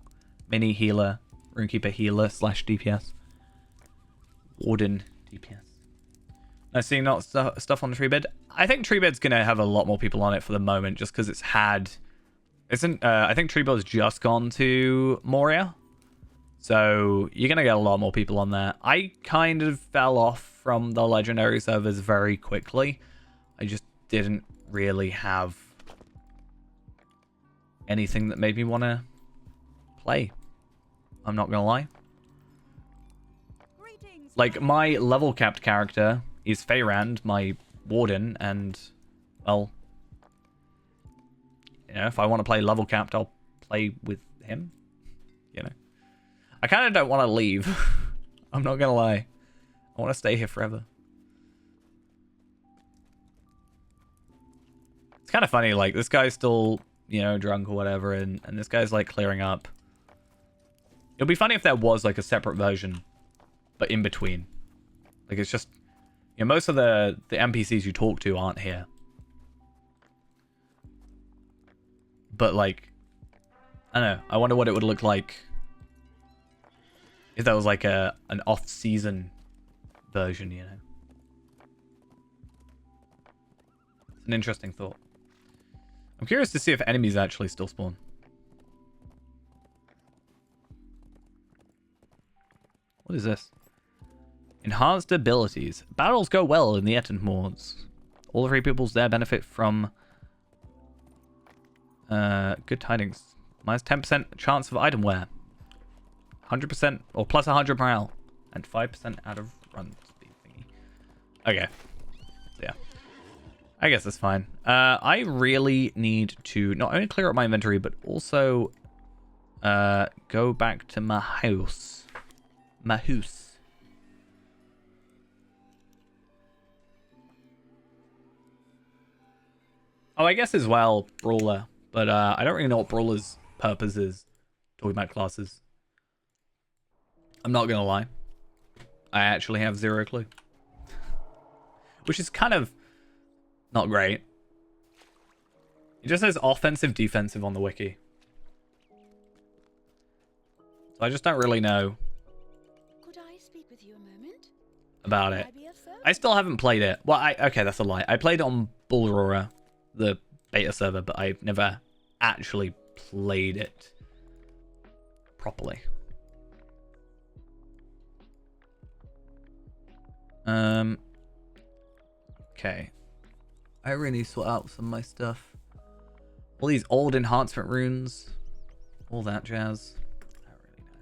Mini healer, Runekeeper healer / DPS. Warden DPS. I see not stuff on Treebid. I think Treebid's gonna have a lot more people on it for the moment, just because it's had. Isn't I think Treebid's just gone to Moria, so you're gonna get a lot more people on there. I kind of fell off from the legendary servers very quickly. I just didn't really have anything that made me want to play. I'm not gonna lie. Like, my level capped character is Feyrand, my warden, and, well, you know, if I want to play level capped, I'll play with him, you know. I kind of don't want to leave. I'm not gonna lie. I want to stay here forever. It's kind of funny, like, this guy's still, you know, drunk or whatever, and this guy's, like, clearing up. It would be funny if there was, like, a separate version, but in between. Like, it's just, you know, most of the NPCs you talk to aren't here. But, like, I don't know. I wonder what it would look like if there was, like, an off-season version, you know. It's an interesting thought. I'm curious to see if enemies actually still spawn. What is this? Enhanced abilities. Battles go well in the Etten Moors. All the free peoples there benefit from good tidings. Minus 10% chance of item wear. 100% or plus 100 morale. And 5% out of run speed thingy. Okay. So yeah. I guess that's fine. I really need to not only clear up my inventory, but also go back to my house. My house. Oh, I guess as well, Brawler. But I don't really know what Brawler's purpose is. Talking about classes. I'm not gonna lie. I actually have zero clue. Which is kind of not great. It just says offensive, defensive on the wiki. So I just don't really know Could I speak with you a moment? about Could it. I be of service? I still haven't played it. Well, okay, that's a lie. I played it on Bullroarer, the beta server, but I've never actually played it properly. Okay. I really need to sort out some of my stuff. All these old enhancement runes. All that jazz. I don't really know.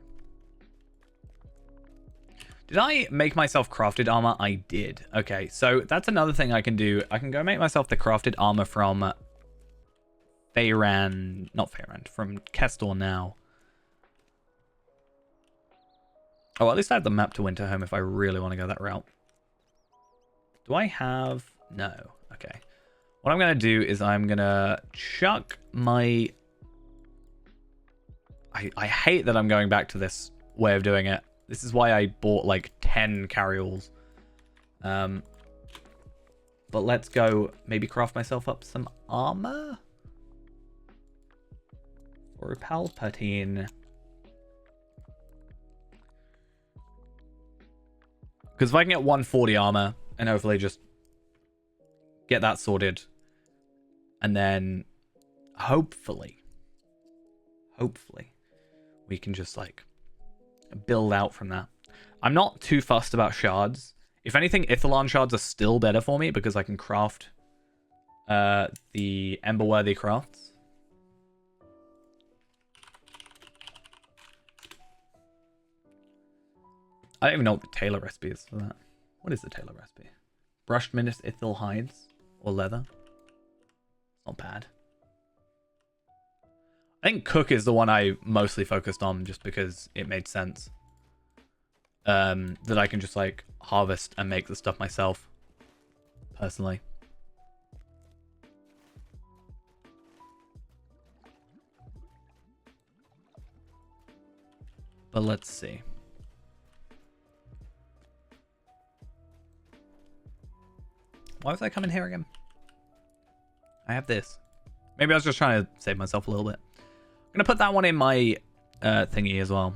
Did I make myself crafted armor? I did. Okay, so that's another thing I can do. I can go make myself the crafted armor from Feyrand. Not Feyrand. From Kestor now. Oh, at least I have the map to Winterhome if I really want to go that route. Do I have... No. Okay. What I'm going to do is I'm going to chuck my... I hate that I'm going back to this way of doing it. This is why I bought like 10 carryalls. But let's go maybe craft myself up some armor. For Palpatine. Because if I can get 140 armor and hopefully just get that sorted. And then hopefully we can just like build out from that. I'm not too fussed about shards. If anything, Ithilon shards are still better for me because I can craft the Emberworthy crafts. I don't even know what the tailor recipe is for that. What is the tailor recipe? Brushed minus Ithil hides or leather. Not bad. I think cook is the one I mostly focused on just because it made sense. That I can just like harvest and make the stuff myself. Personally. But let's see. Why was I coming here again? I have this. Maybe I was just trying to save myself a little bit. I'm going to put that one in my thingy as well.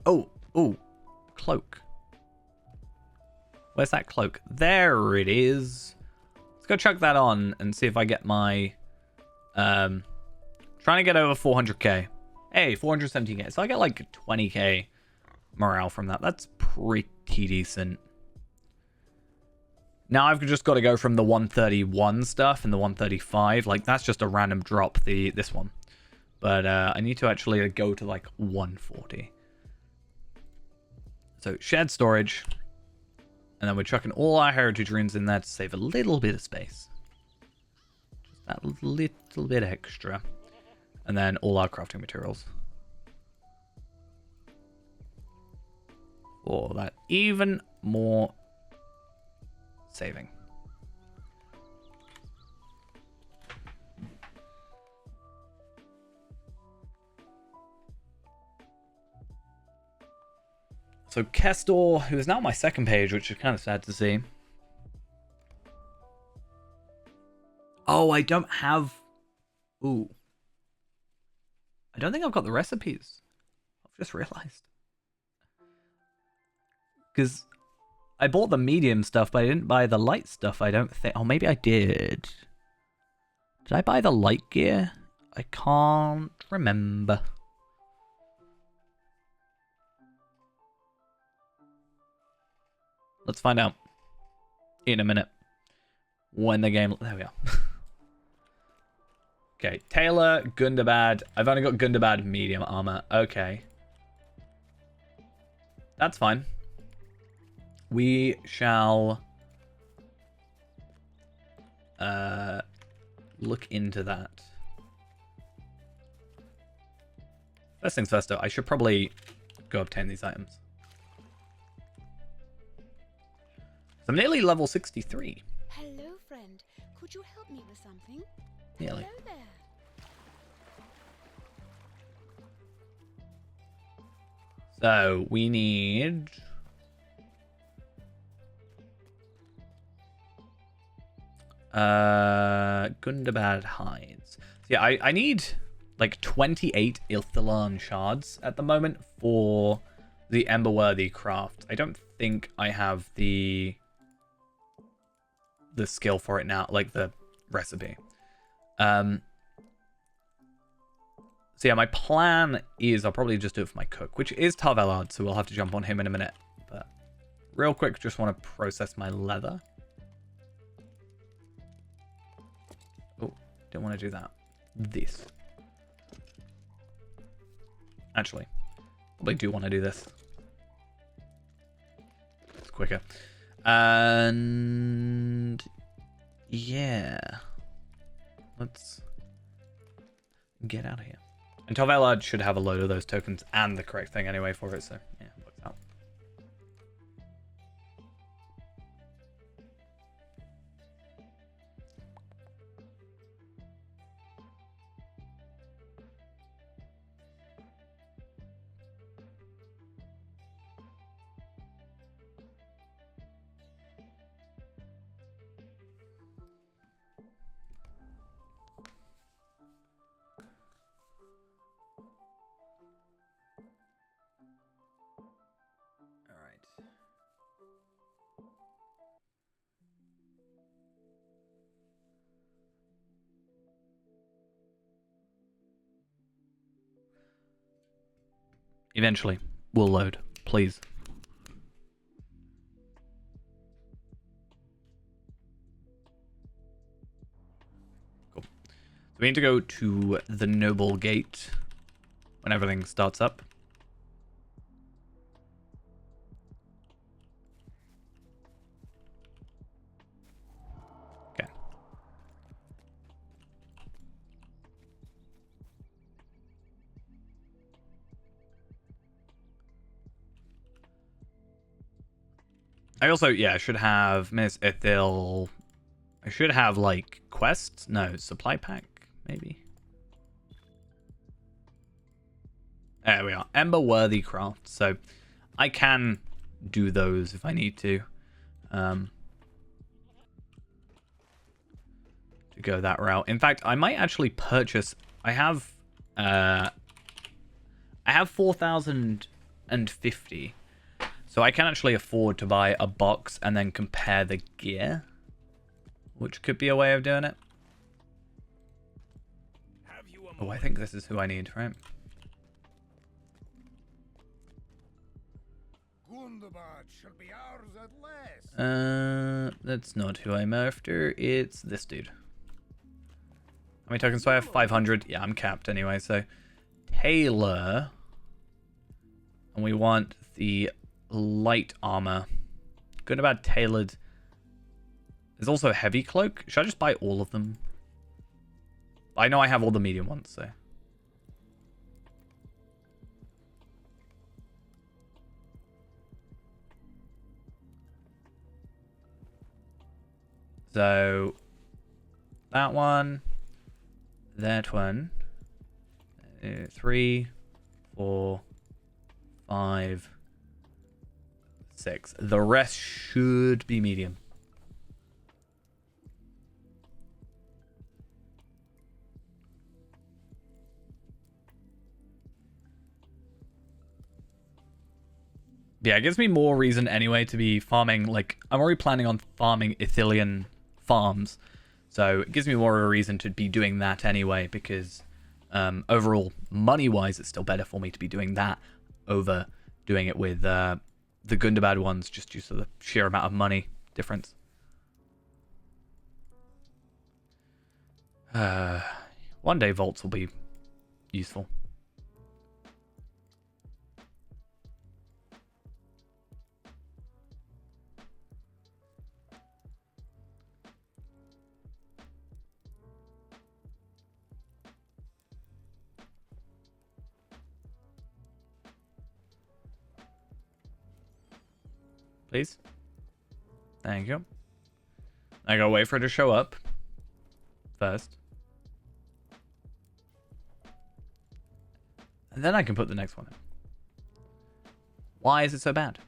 Oh, cloak. Where's that cloak? There it is. Let's go chuck that on and see if I get my... trying to get over 400k. Hey, 417k. So I get like 20k morale from that. That's pretty decent. Now I've just got to go from the 131 stuff and the 135. Like, that's just a random drop, this one. But I need to actually go to like 140. So shared storage. And then we're chucking all our heritage runes in there to save a little bit of space. Just that little bit extra. And then all our crafting materials. For that even more saving. So Kestor, who is now on my second page, which is kind of sad to see. Oh, I don't have... Ooh. I don't think I've got the recipes. I've just realized. Because I bought the medium stuff, but I didn't buy the light stuff, I don't think. Oh, maybe I did. Did I buy the light gear? I can't remember. Let's find out in a minute when the game... There we are. Okay, Taylor, Gundabad. I've only got Gundabad medium armor. Okay. That's fine. We shall look into that. First things first, though, I should probably go obtain these items. So I'm nearly level 63. Hello, friend. Could you help me with something? Nearly. Hello there. So we need... Gundabad hides. So yeah, I need like 28 Ilthalan shards at the moment for the Emberworthy craft. I don't think I have the skill for it now, like the recipe. So yeah, my plan is I'll probably just do it for my cook, which is Tarvelard, so we'll have to jump on him in a minute. But real quick, just want to process my leather. Oh, don't want to do that. This. Actually, probably do want to do this. It's quicker. And yeah, let's get out of here. And Tarvelard should have a load of those tokens and the correct thing anyway for it, so yeah, works out. Eventually, we'll load, please. Cool. So we need to go to the Noble Gate when everything starts up. Okay. I also, yeah, should have Miss Ithil. I should have, like, quests? No, supply pack, maybe. There we are. Emberworthy craft. So I can do those if I need to. To go that route. In fact, I might actually purchase... I have 4,000 150. So I can actually afford to buy a box and then compare the gear, which could be a way of doing it. Oh, I think this is who I need, right? Gundabad shall be ours at last. That's not who I'm after. It's this dude. How many tokens do I have? 500. Yeah, I'm capped anyway, so Taylor. And we want the light armor. Good about tailored. There's also a heavy cloak. Should I just buy all of them? I know I have all the medium ones, so. So that one, 3, 4, 5, 6. The rest should be medium. Yeah, it gives me more reason anyway to be farming. Like, I'm already planning on farming Ithilien farms, so it gives me more of a reason to be doing that anyway, because overall, money-wise, it's still better for me to be doing that over doing it with the Gundabad ones, just due to the sheer amount of money difference. One day vaults will be useful. Please. Thank you. I gotta wait for it to show up first. And then I can put the next one in. Why is it so bad?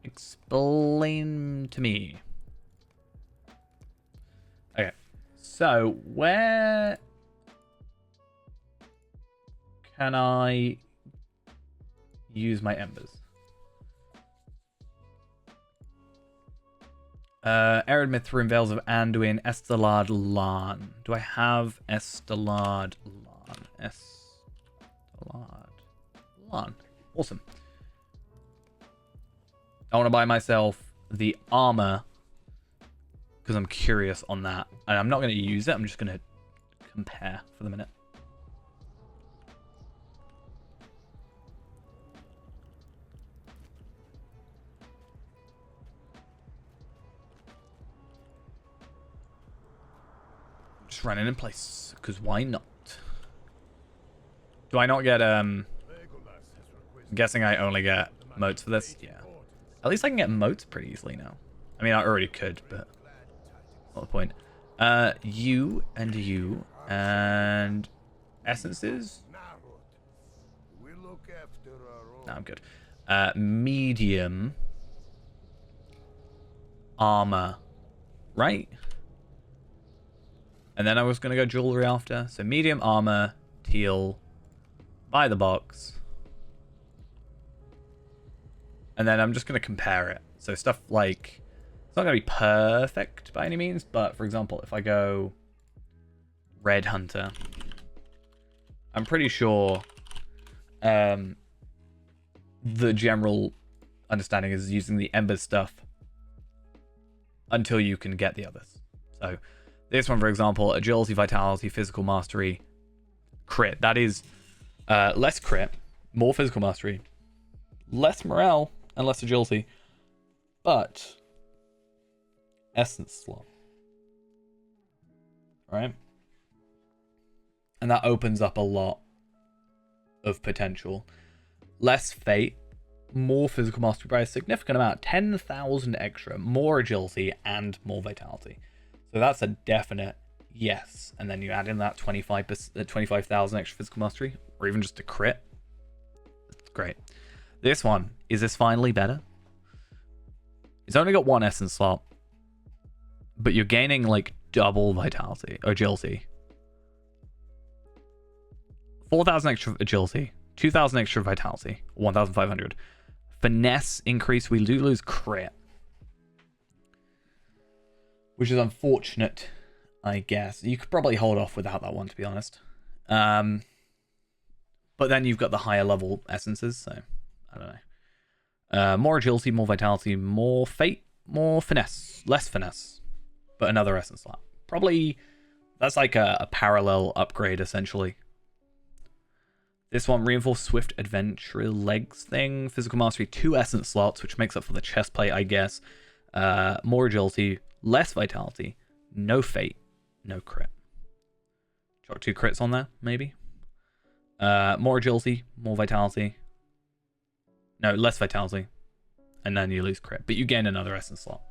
Explain to me. Okay. So, where can I use my embers? Arid Mithrin, Vales of Anduin, Estelard Lan. Do I have Estelard Lan? Estelard Lan. Awesome. I want to buy myself the armor because I'm curious on that. And I'm not going to use it. I'm just going to compare for the minute. Just running in place, because why not? Do I not get, I'm guessing I only get motes for this? Yeah. At least I can get motes pretty easily now. I mean, I already could, but not the point. You, and essences? No, I'm good. Medium armor, right? And then I was going to go jewelry after. So medium armor, teal, buy the box. And then I'm just going to compare it. So stuff like, it's not going to be perfect by any means, but for example, if I go Red Hunter, I'm pretty sure the general understanding is using the Ember stuff until you can get the others. So this one, for example, agility, vitality, physical mastery, crit. That is less crit, more physical mastery, less morale, and less agility, but essence slot. Right? And that opens up a lot of potential. Less fate, more physical mastery by a significant amount, 10,000 extra, more agility, and more vitality. So that's a definite yes. And then you add in that 25,000 extra physical mastery, or even just a crit. That's great. This one, is this finally better? It's only got one essence slot, but you're gaining like double vitality, agility. 4,000 extra agility, 2,000 extra vitality, 1,500. Finesse increase, we do lose crit. Which is unfortunate, I guess. You could probably hold off without that one, to be honest. But then you've got the higher level essences, so I don't know. More agility, more vitality, more fate, more finesse, less finesse, but another essence slot. Probably that's like a parallel upgrade essentially. This one, reinforced swift adventure legs thing, physical mastery, 2 essence slots, which makes up for the chest plate, I guess. More agility, less vitality, no fate, no crit. Chuck 2 crits on there, maybe. More agility, more vitality. No, less vitality. And then you lose crit. But you gain another essence slot.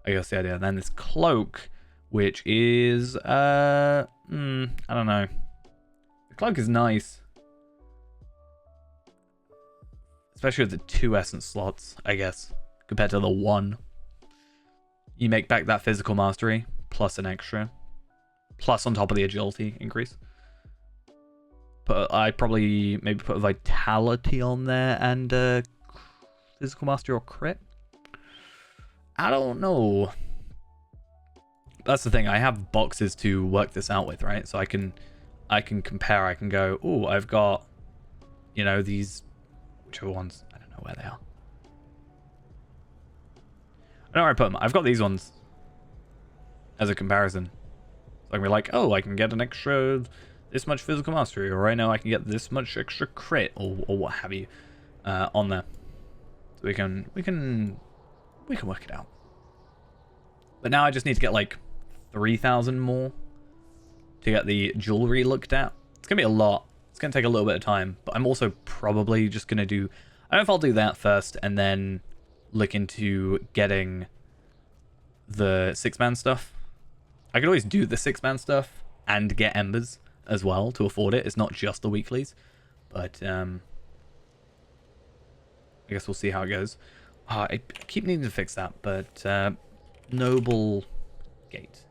I guess the idea. Then this cloak, which is I don't know. The cloak is nice. Especially with the 2 essence slots, I guess. Compared to the 1. You make back that physical mastery, plus an extra. Plus on top of the agility increase. But I'd probably maybe put vitality on there and physical mastery or crit. I don't know. That's the thing. I have boxes to work this out with, right? So I can compare. I can go, oh, I've got, you know, these, whichever ones. I don't know where they are. I know where I put them. I've got these ones as a comparison. So I can be like, oh, I can get an extra this much physical mastery, or right now I can get this much extra crit, or what have you, on there. So we can work it out. But now I just need to get like 3,000 more to get the jewelry looked at. It's gonna be a lot. It's gonna take a little bit of time, but I'm also probably just gonna do. I don't know if I'll do that first and then look into getting the 6-man stuff. I could always do the 6-man stuff and get embers as well to afford it. It's not just the weeklies, but I guess we'll see how it goes. I keep needing to fix that, but Noble Gate.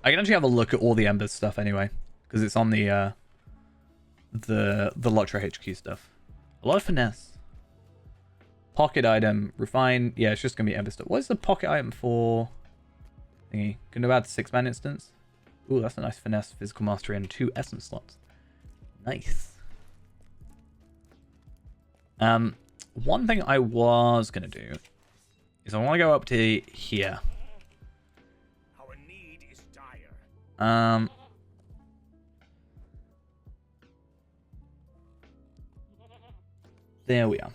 I can actually have a look at all the embers stuff anyway, because it's on the Lotro HQ stuff. A lot of finesse. Pocket item, refine. Yeah, it's just gonna be ember stuff. What is the pocket item for? Thingy. Can do about 6-man instance. Ooh, that's a nice finesse, physical mastery, and 2 essence slots. Nice. One thing I was gonna do is I want to go up to here. Our need is dire. There we are.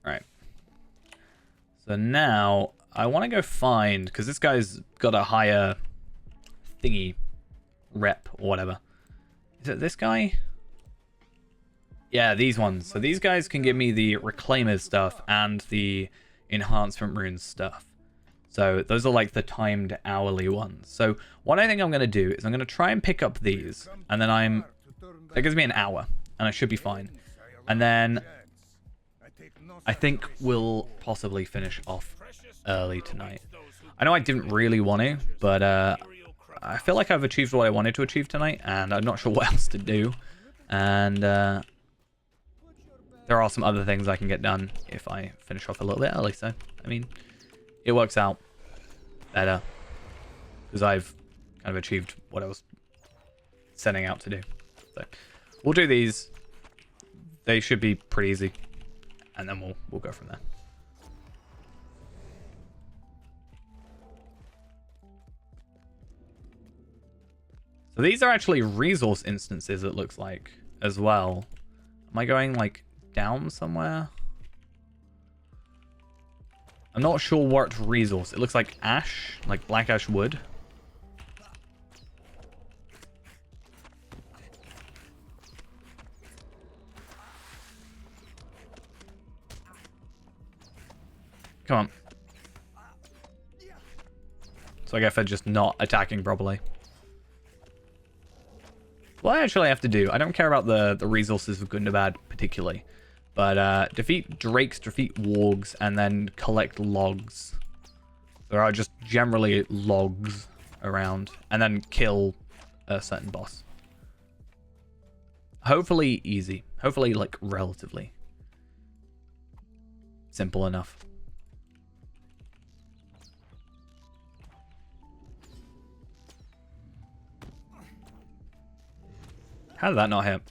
Right. So now I want to go find, because this guy's got a higher thingy rep or whatever. Is it this guy? Yeah, these ones. So these guys can give me the Reclaimers stuff and the Enhancement Runes stuff. So those are like the timed hourly ones. So what I think I'm going to do is I'm going to try and pick up these. And then that gives me an hour. And I should be fine. And then I think we'll possibly finish off early tonight. I know I didn't really want to, but I feel like I've achieved what I wanted to achieve tonight. And I'm not sure what else to do. And there are some other things I can get done if I finish off a little bit early. So, I mean, it works out better because I've kind of achieved what I was setting out to do. So, we'll do these. They should be pretty easy, and then we'll go from there. So these are actually resource instances, it looks like, as well. Am I going like down somewhere? I'm not sure what resource. It looks like ash, like black ash wood. Come on. So I guess they're just not attacking properly. What I actually have to do, I don't care about the resources of Gundabad particularly, but defeat drakes, defeat wargs, and then collect logs. There are just generally logs around, and then kill a certain boss. Hopefully easy. Hopefully, like, relatively simple enough. How did that not hit?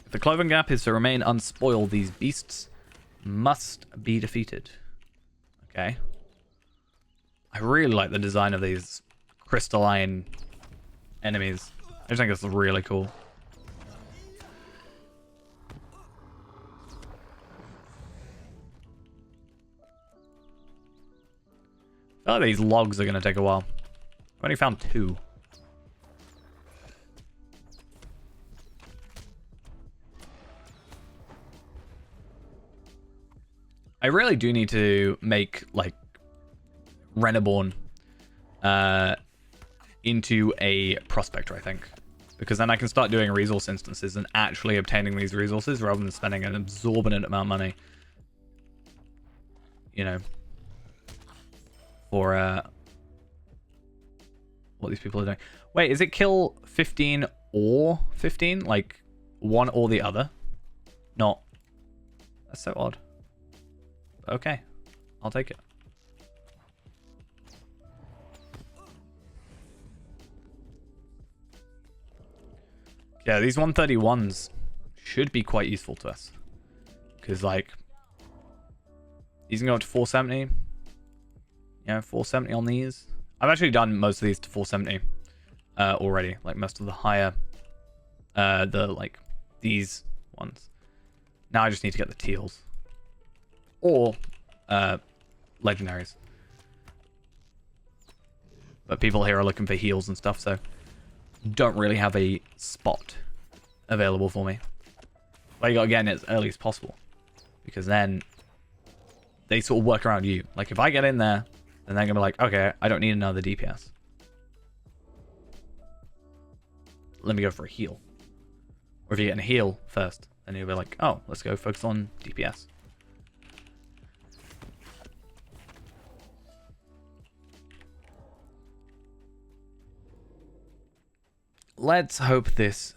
If the Cloven Gap is to remain unspoiled, these beasts must be defeated. Okay. I really like the design of these crystalline enemies. I just think it's really cool. I feel like these logs are going to take a while. I've only found 2. I really do need to make, like, Reneborn into a prospector, I think. Because then I can start doing resource instances and actually obtaining these resources rather than spending an exorbitant amount of money. You know. For what these people are doing. Wait, is it kill 15 or 15? Like, one or the other? Not. That's so odd. Okay. I'll take it. Yeah, these 131s should be quite useful to us. Because, like, these can go up to 470. Yeah, 470 on these. I've actually done most of these to 470 already. Like, most of the higher, these ones. Now I just need to get the teals. Or legendaries. But people here are looking for heals and stuff, so don't really have a spot available for me. But you gotta get in as early as possible. Because then they sort of work around you. Like, if I get in there, then they're gonna be like, okay, I don't need another DPS. Let me go for a heal. Or if you get in a heal first, then you'll be like, oh, let's go focus on DPS. Let's hope this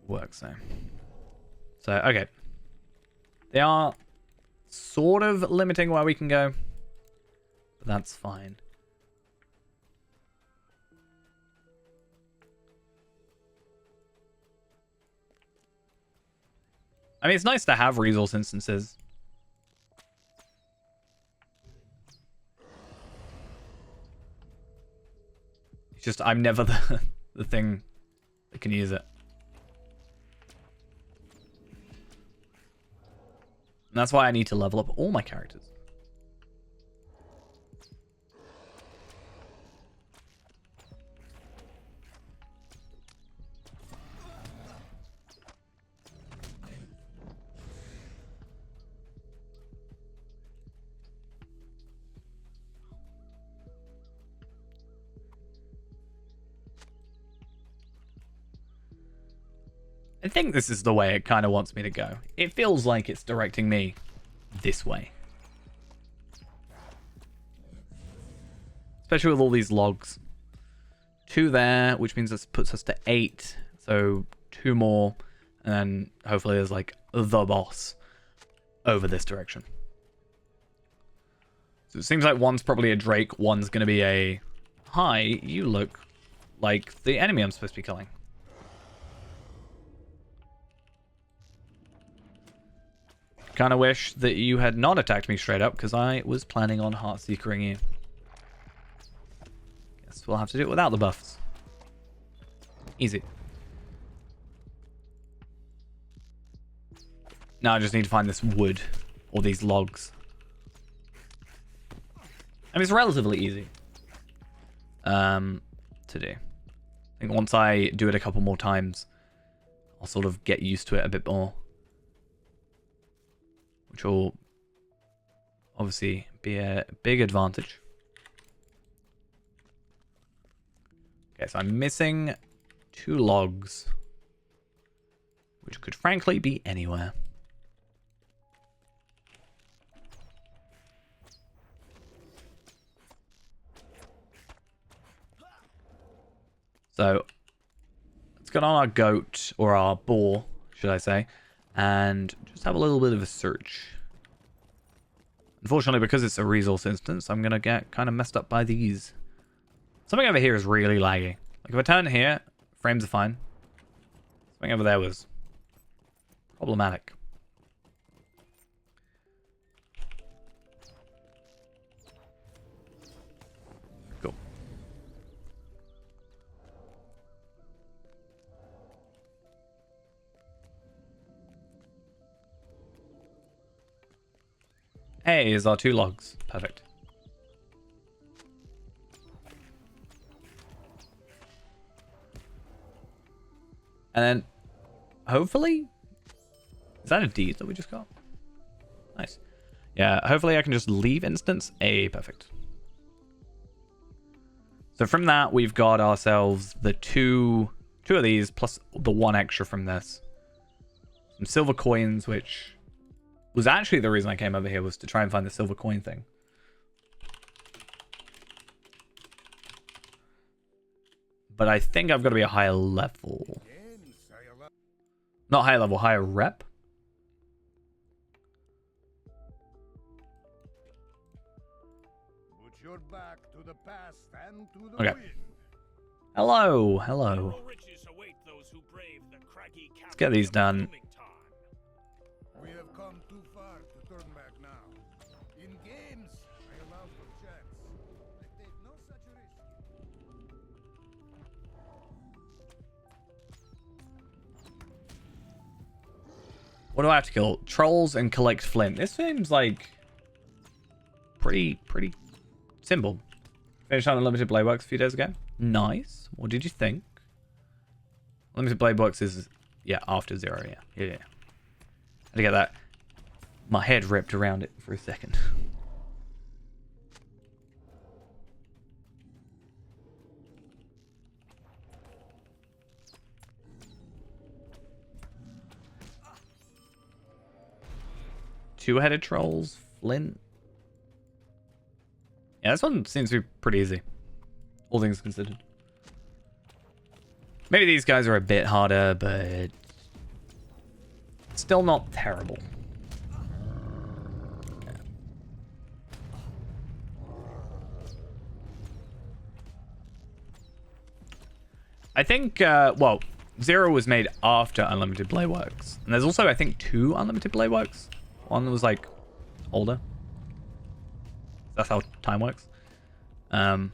works now. So, okay. They are sort of limiting where we can go. But that's fine. I mean, it's nice to have resource instances. It's just I'm never the thing that can use it. And that's why I need to level up all my characters. I think this is the way it kind of wants me to go. It feels like it's directing me this way. Especially with all these logs. 2 there, which means this puts us to 8. So 2 more. And then hopefully there's like the boss over this direction. So it seems like one's probably a Drake. One's going to be a... Hi, you look like the enemy I'm supposed to be killing. Kind of wish that you had not attacked me straight up, because I was planning on Heartseekering you. Guess we'll have to do it without the buffs. Easy. Now I just need to find this wood, or these logs. I mean, it's relatively easy to do. I think think once I do it a couple more times, I'll sort of get used to it a bit more. Which will obviously be a big advantage. Okay, so I'm missing 2 logs, which could frankly be anywhere. So let's get on our goat, or our boar, should I say, and just have a little bit of a search. Unfortunately, because it's a resource instance, I'm going to get kind of messed up by these. Something over here is really laggy. Like if I turn here, frames are fine. Something over there was problematic. Cool. Hey, here's our 2 logs. Perfect. And then, hopefully, is that a deed that we just got? Nice. Yeah, hopefully I can just leave instance. Perfect. So from that, we've got ourselves the two of these, plus the 1 extra from this. Some silver coins, which was actually the reason I came over here, was to try and find the silver coin thing. But I think I've got to be a higher level. Not higher level, higher rep. Put your back to the past and to the Okay. wind. Hello, hello. Riches await those who brave the craggy Let's get these done. We have come too far to turn back now. In games, I allow for chance. I take no such risk. What do I have to kill? Trolls and collect flint. This seems like pretty simple. Finished on Unlimited Blade Works a few days ago. Nice. What did you think? Unlimited Blade Works is, yeah, after 0, yeah. Yeah. Had to get that, my head ripped around it for a second. Two-headed trolls, flint. Yeah, this one seems to be pretty easy, all things considered. Maybe these guys are a bit harder, but still not terrible. Yeah. I think, well, 0 was made after Unlimited Blade Works. And there's also, I think, 2 Unlimited Blade Works. One that was, like, older. That's how time works. I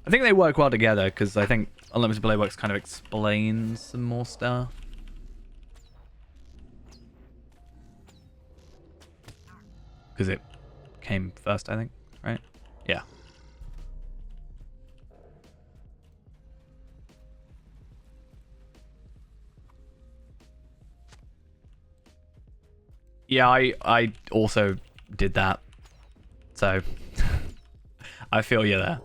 think they work well together, because I think Unlimited Blade Works kind of explains some more stuff. Because it came first, I think, right? Yeah. Yeah, I also did that. So, I feel you there.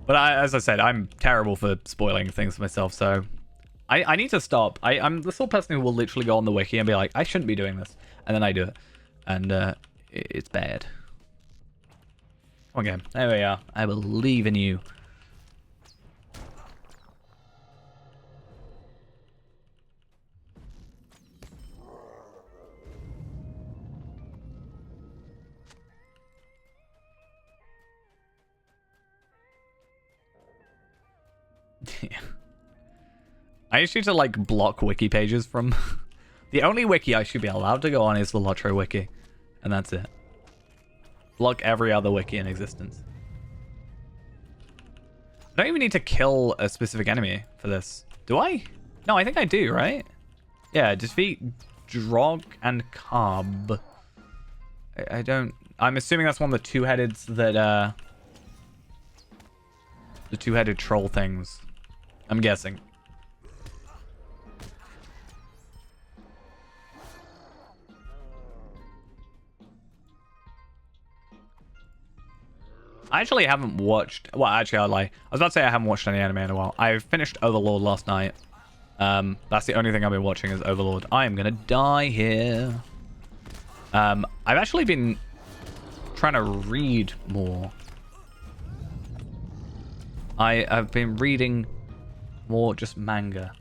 But as I said, I'm terrible for spoiling things for myself, so I need to stop. I'm the sort of person who will literally go on the wiki and be like, I shouldn't be doing this. And then I do it. And it's bad. Come on, game. There we are. I believe in you. Yeah. I used to like block wiki pages from the only wiki I should be allowed to go on is the Lotro wiki, and that's it. Block every other wiki in existence. I don't even need to kill a specific enemy for this. Do I? No, I think I do, right? Yeah, defeat Drog and Cobb. I don't... I'm assuming that's one of the two-headeds that The two-headed troll things. I'm guessing. I actually haven't watched... Well, actually, I lie. I was about to say I haven't watched any anime in a while. I finished Overlord last night. That's the only thing I've been watching is Overlord. I am gonna die here. I've actually been trying to read more. I have been reading more just manga.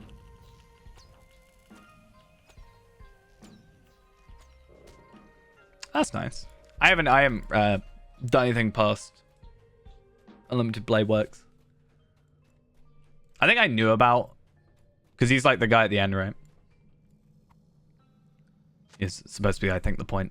That's nice. I haven't done anything past Unlimited Blade Works. I think I knew about, because he's like the guy at the end, right? Is supposed to be, I think, the point.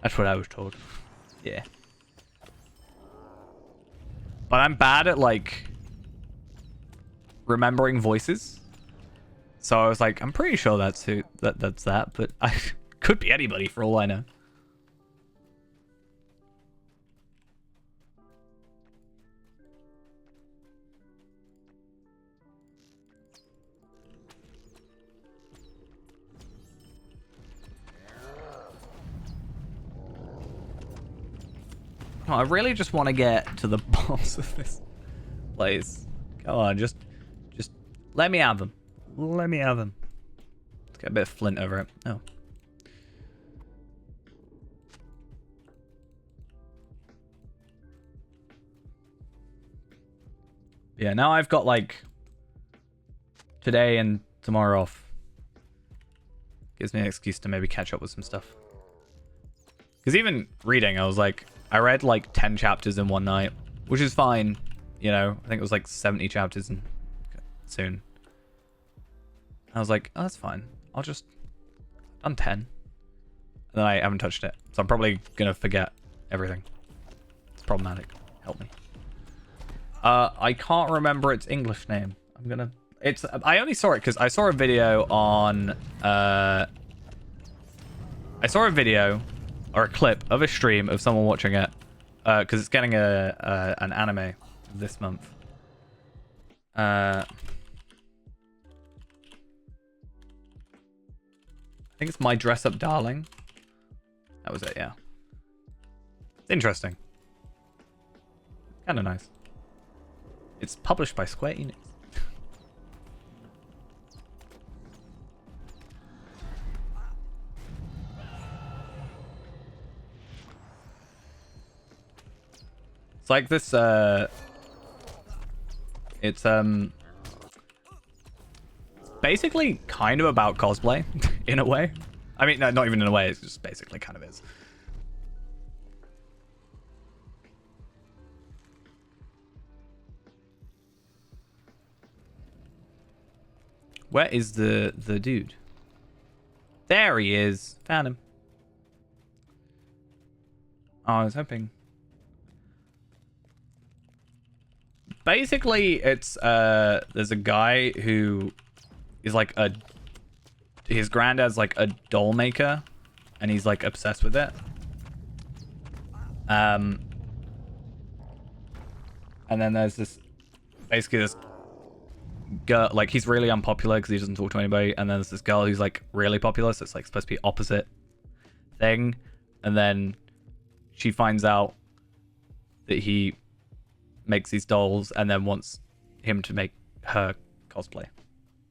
That's what I was told. Yeah. But I'm bad at, like, remembering voices. So I was like, I'm pretty sure that's who that's that, but I could be anybody for all I know. Oh, I really just want to get to the boss of this place. Come on, just let me have them. Let me have them. Let's get a bit of flint over it. Oh. Yeah, now I've got like today and tomorrow off. Gives me an excuse to maybe catch up with some stuff. Because even reading, I was like, I read like 10 chapters in one night, which is fine. You know, I think it was like 70 chapters in soon. I was like, oh, that's fine. I'll just... I'm 10. And then I haven't touched it. So I'm probably going to forget everything. It's problematic. Help me. I can't remember its English name. I'm going to... I only saw it because I saw a video on... I saw a video or a clip of a stream of someone watching it. Because it's getting an anime this month. I think it's My Dress Up Darling. That was it, yeah. It's interesting. Kind of nice. It's published by Square Enix. It's like this, it's basically kind of about cosplay, in a way. I mean, no, not even in a way, it's just basically kind of is. Where is the dude? There he is. Found him. Oh, I was hoping. Basically, it's there's a guy who is like his granddad's like a doll maker, and he's like obsessed with it. And then there's this girl, like he's really unpopular because he doesn't talk to anybody, and then there's this girl who's like really popular, so it's like supposed to be opposite thing, and then she finds out that he makes these dolls and then wants him to make her cosplay,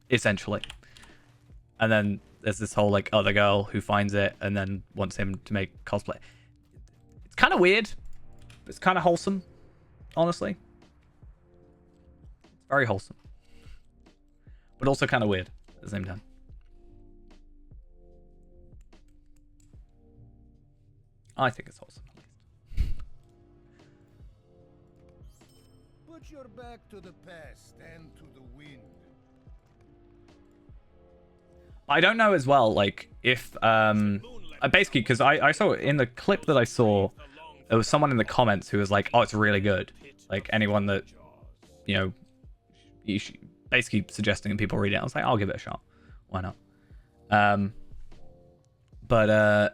essentially. And then there's this whole like other girl who finds it and then wants him to make cosplay. It's kind of weird. It's kind of wholesome, honestly. It's very wholesome, but also kind of weird at the same time. I think it's wholesome. Put your back to the past and to the wind. I don't know as well, like, if, basically, because I saw in the clip that I saw, there was someone in the comments who was like, oh, it's really good. Like, anyone that, you know, basically suggesting that people read it. I was like, I'll give it a shot. Why not? But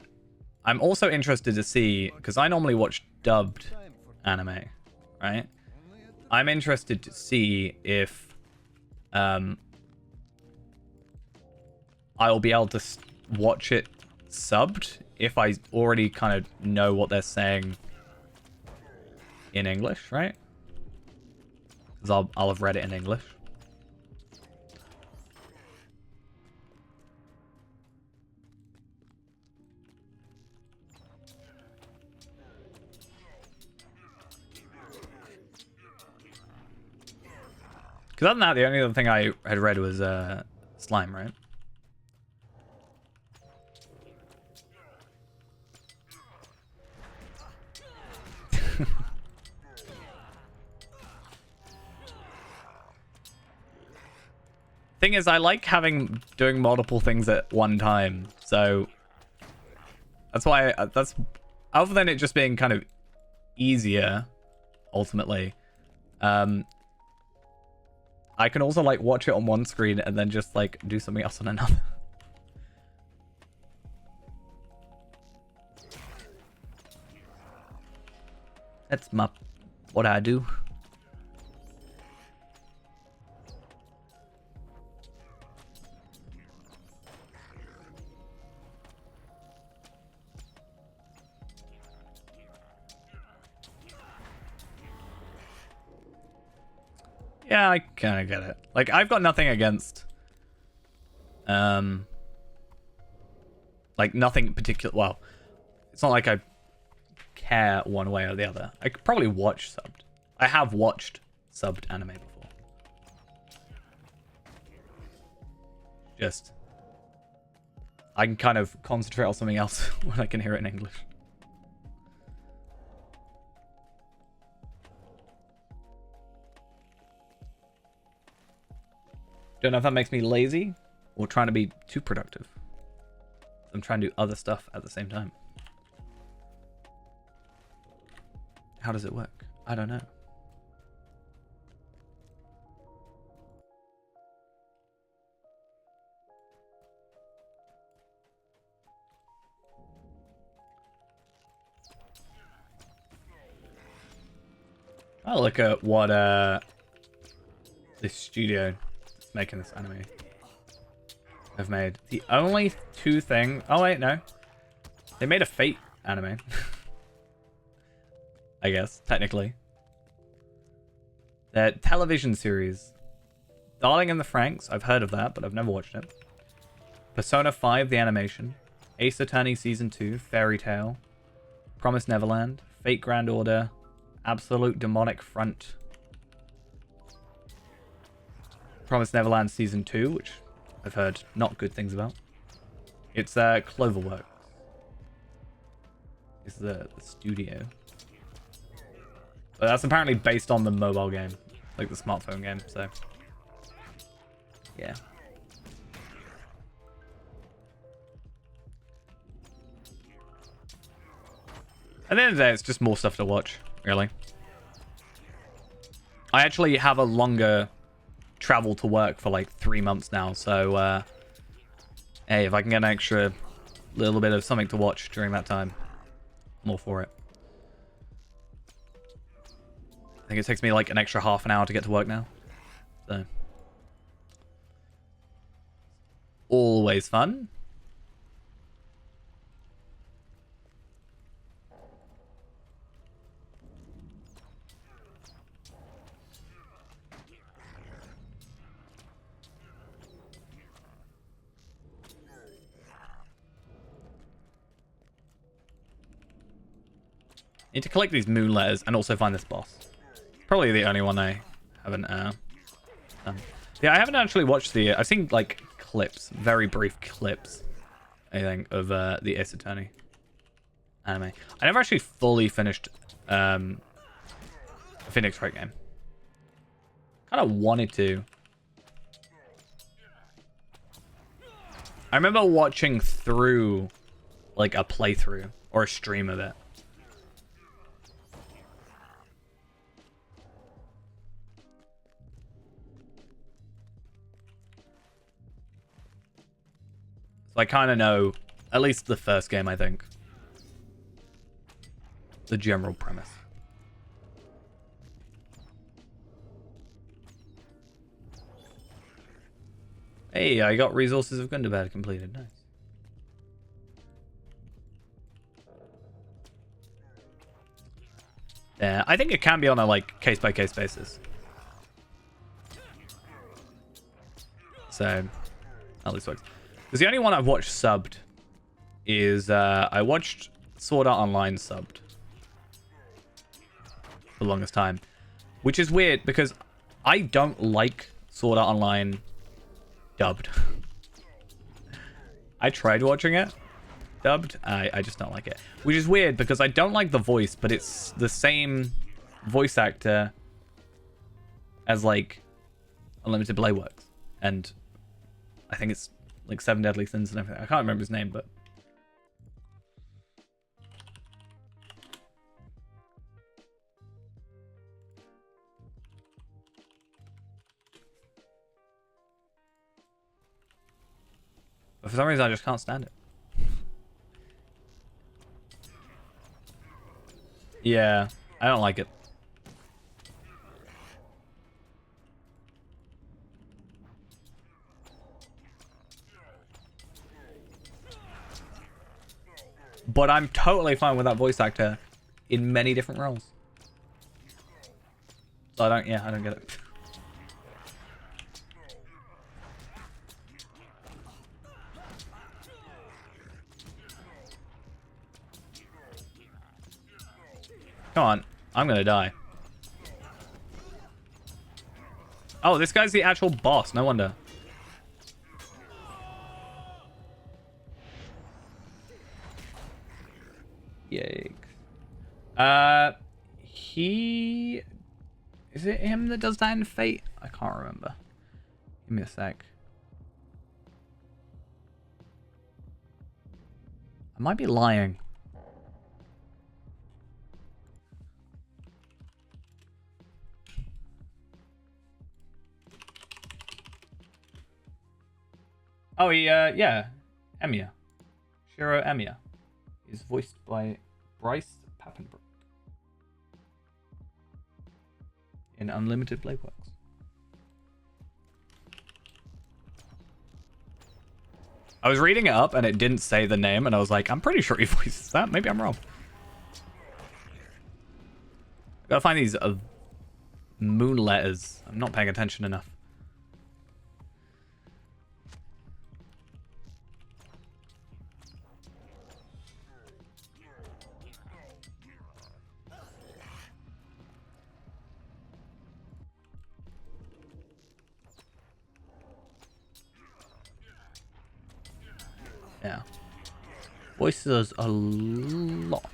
I'm also interested to see, because I normally watch dubbed anime, right? I'm interested to see if I'll be able to watch it subbed if I already kind of know what they're saying in English, right? Because I'll have read it in English. Because other than that, the only other thing I had read was Slime, right? Thing is, I like doing multiple things at one time, so that's why that's other than it just being kind of easier, ultimately. I can also like watch it on one screen and then just like do something else on another. That's what I do. Yeah, I kind of get it. Like, I've got nothing against, like, nothing particular. Well, it's not like I care one way or the other. I could probably watch subbed. I have watched subbed anime before. Just, I can kind of concentrate on something else when I can hear it in English. Don't know if that makes me lazy or trying to be too productive. I'm trying to do other stuff at the same time. How does it work? I don't know. I'll look at what this studio that's making this anime have made. The only two things... Oh wait, no. They made a Fate anime. I guess, technically. Their television series. Darling in the Franxx, I've heard of that, but I've never watched it. Persona 5, the animation. Ace Attorney Season 2, Fairy Tail. Promised Neverland. Fate Grand Order. Absolute Demonic Front. Promised Neverland Season 2, which I've heard not good things about. It's Cloverworks. It's the studio. But that's apparently based on the mobile game, like the smartphone game, so yeah. At the end of the day, it's just more stuff to watch, really. I actually have a longer travel to work for like 3 months now, so hey, if I can get an extra little bit of something to watch during that time, I'm all for it. I think it takes me like an extra half an hour to get to work now. So. Always fun. Need to collect these moon letters and also find this boss. Probably the only one I haven't done. Yeah, I haven't actually watched the... I've seen, like, clips. Very brief clips, I think, of the Ace Attorney anime. I never actually fully finished a Phoenix Wright game. Kind of wanted to. I remember watching through, like, a playthrough or a stream of it. I kind of know, at least the first game, I think. The general premise. Hey, I got Resources of Gundabad completed. Nice. Yeah, I think it can be on a like case-by-case basis. So, at least works. Because the only one I've watched subbed is I watched Sword Art Online subbed for the longest time, which is weird because I don't like Sword Art Online dubbed. I tried watching it dubbed. I just don't like it, which is weird because I don't like the voice, but it's the same voice actor as like Unlimited Blade Works, and I think it's like Seven Deadly Sins and everything. I can't remember his name, but for some reason I just can't stand it. Yeah, I don't like it. But I'm totally fine with that voice actor in many different roles. So I don't get it. Come on, I'm gonna die. Oh, this guy's the actual boss, no wonder. Yikes. Is it him that does that in Fate? I can't remember. Give me a sec. I might be lying. Oh, yeah, Emiya. Shiro Emiya. He's voiced by Bryce Papenbrook in Unlimited Blade Works. I was reading it up and it didn't say the name, and I was like, I'm pretty sure he voices that. Maybe I'm wrong. Gotta find these moon letters. I'm not paying attention enough. Yeah. Voices a lot.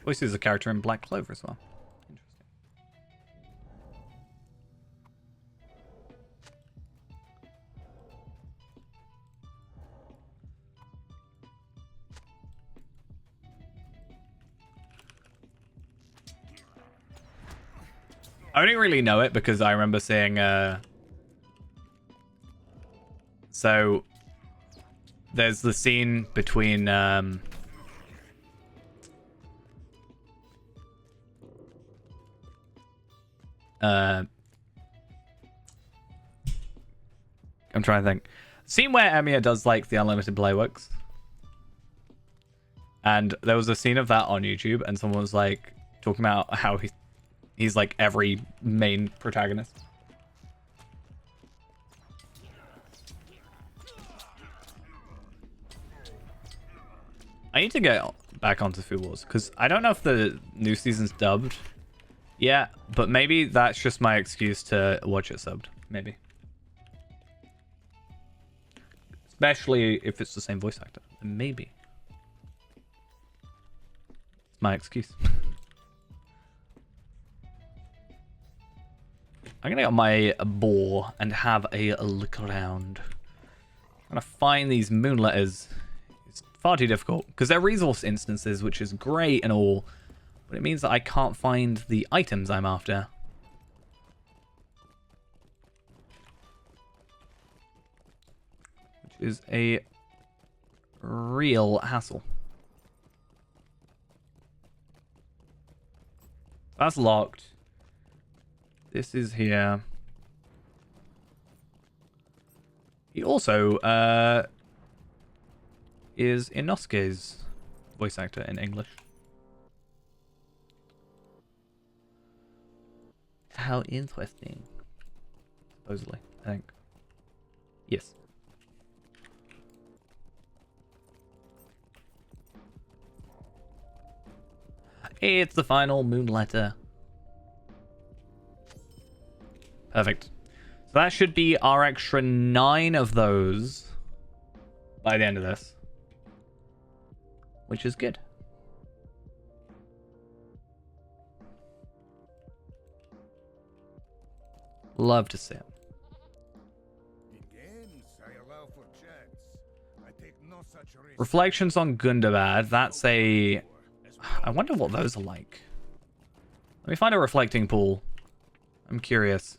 Voices a character in Black Clover as well. Interesting. I only really know it because I remember seeing so there's the scene between I'm trying to think. Scene where Emiya does like the Unlimited Blade Works. And there was a scene of that on YouTube and someone was like talking about how he's like every main protagonist. I need to get back onto Food Wars because I don't know if the new season's dubbed yet, but maybe that's just my excuse to watch it subbed. Maybe. Especially if it's the same voice actor. Maybe. It's my excuse. I'm gonna get my boar and have a look around. I'm gonna find these moon letters. These far too difficult. Because they're resource instances, which is great and all. But it means that I can't find the items I'm after. Which is a real hassle. That's locked. This is here. He also is Inosuke's voice actor in English. How interesting. Supposedly, I think. Yes. It's the final moon letter. Perfect. So that should be our extra 9 of those by the end of this. Which is good. Love to see it. In games, I allow for chance. I take no such risk. Reflections on Gundabad. That's a... I wonder what those are like. Let me find a reflecting pool. I'm curious.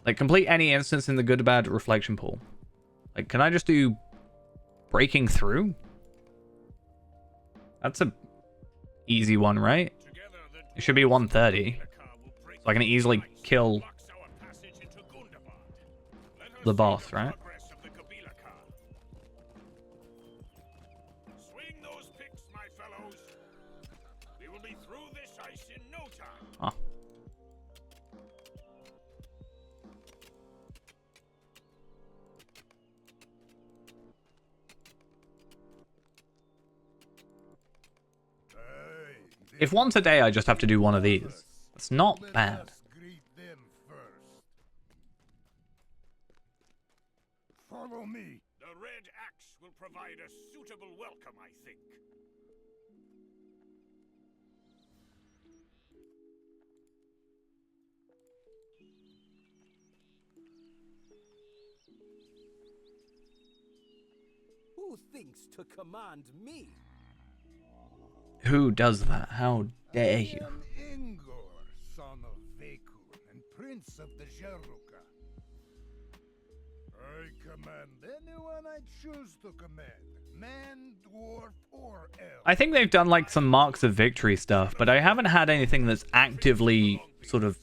Like, complete any instance in the Gundabad reflection pool. Like, can I just do breaking through? That's a easy one, right? It should be 130. So I can easily kill the boss, right? Swing those picks, my fellows. We will be through this ice in no time. Huh. If once a day I just have to do one of these, it's not bad. Greet them first. Follow me. The red axe will provide a suitable welcome, I think. Who thinks to command me? Who does that? How dare you? I am Ingor, son of Veku and prince of the Jeruka. I command anyone I choose to command. Man, dwarf, or elf. I think they've done like some marks of victory stuff, but I haven't had anything that's actively sort of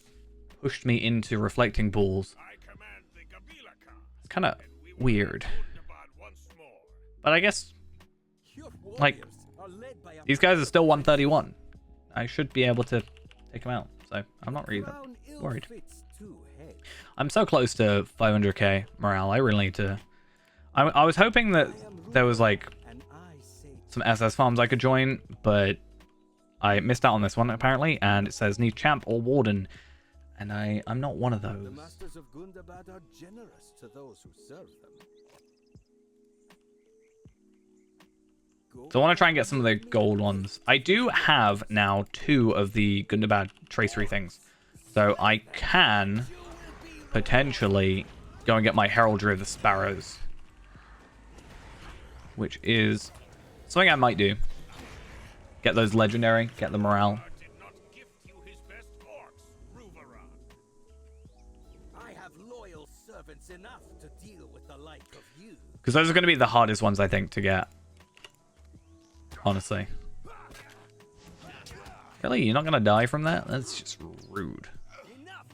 pushed me into reflecting pools. I command the Gabilaka. It's kind of weird. Gundabad once more. But I guess Your Like, warriors are led by a these guys are still 131. I should be able to take them out, so I'm not really that crown ill worried. fits two heads. I'm so close to 500k morale. I really need to... I was hoping that there was like And I say some SS farms I could join, but I missed out on this one apparently, and it says need champ or warden, and I'm not one of the those. masters of Gundabad are generous to those who serve them. So I want to try and get some of the gold ones. I do have now 2 of the Gundabad tracery things, so I can potentially go and get my Heraldry of the Sparrows, which is something I might do. Get those legendary, get the morale. Did not gift you his best orcs, Ruvaran. I have loyal servants enough to deal with the like of you. Because those are going to be the hardest ones, I think, to get. Honestly. Really? You're not going to die from that? That's just rude. Enough!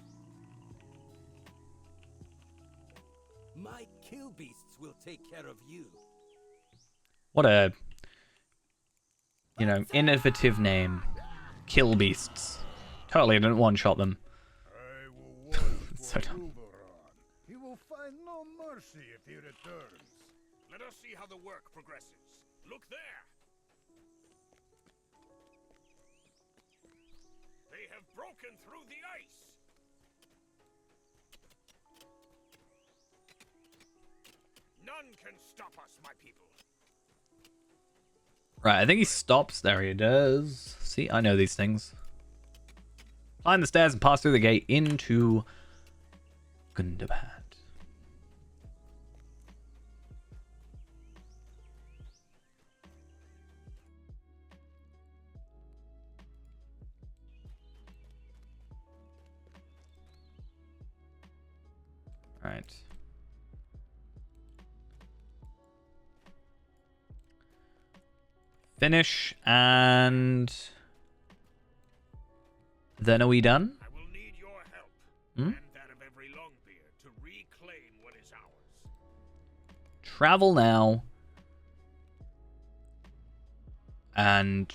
My kill beasts will take care of you. What a, you know, innovative name. Kill Beasts. Totally didn't one-shot them. I will watch So for dumb. Ruvaran. He will find no mercy if he returns. Let us see how the work progresses. Look there. They have broken through the ice. None can stop us, my people. Right, I think he stops. There he does. See, I know these things. Climb the stairs and pass through the gate into Gundabad. Alright. Finish, and then are we done? I will need your help Hmm? and that of every Longbeard to reclaim what is ours. Travel now. And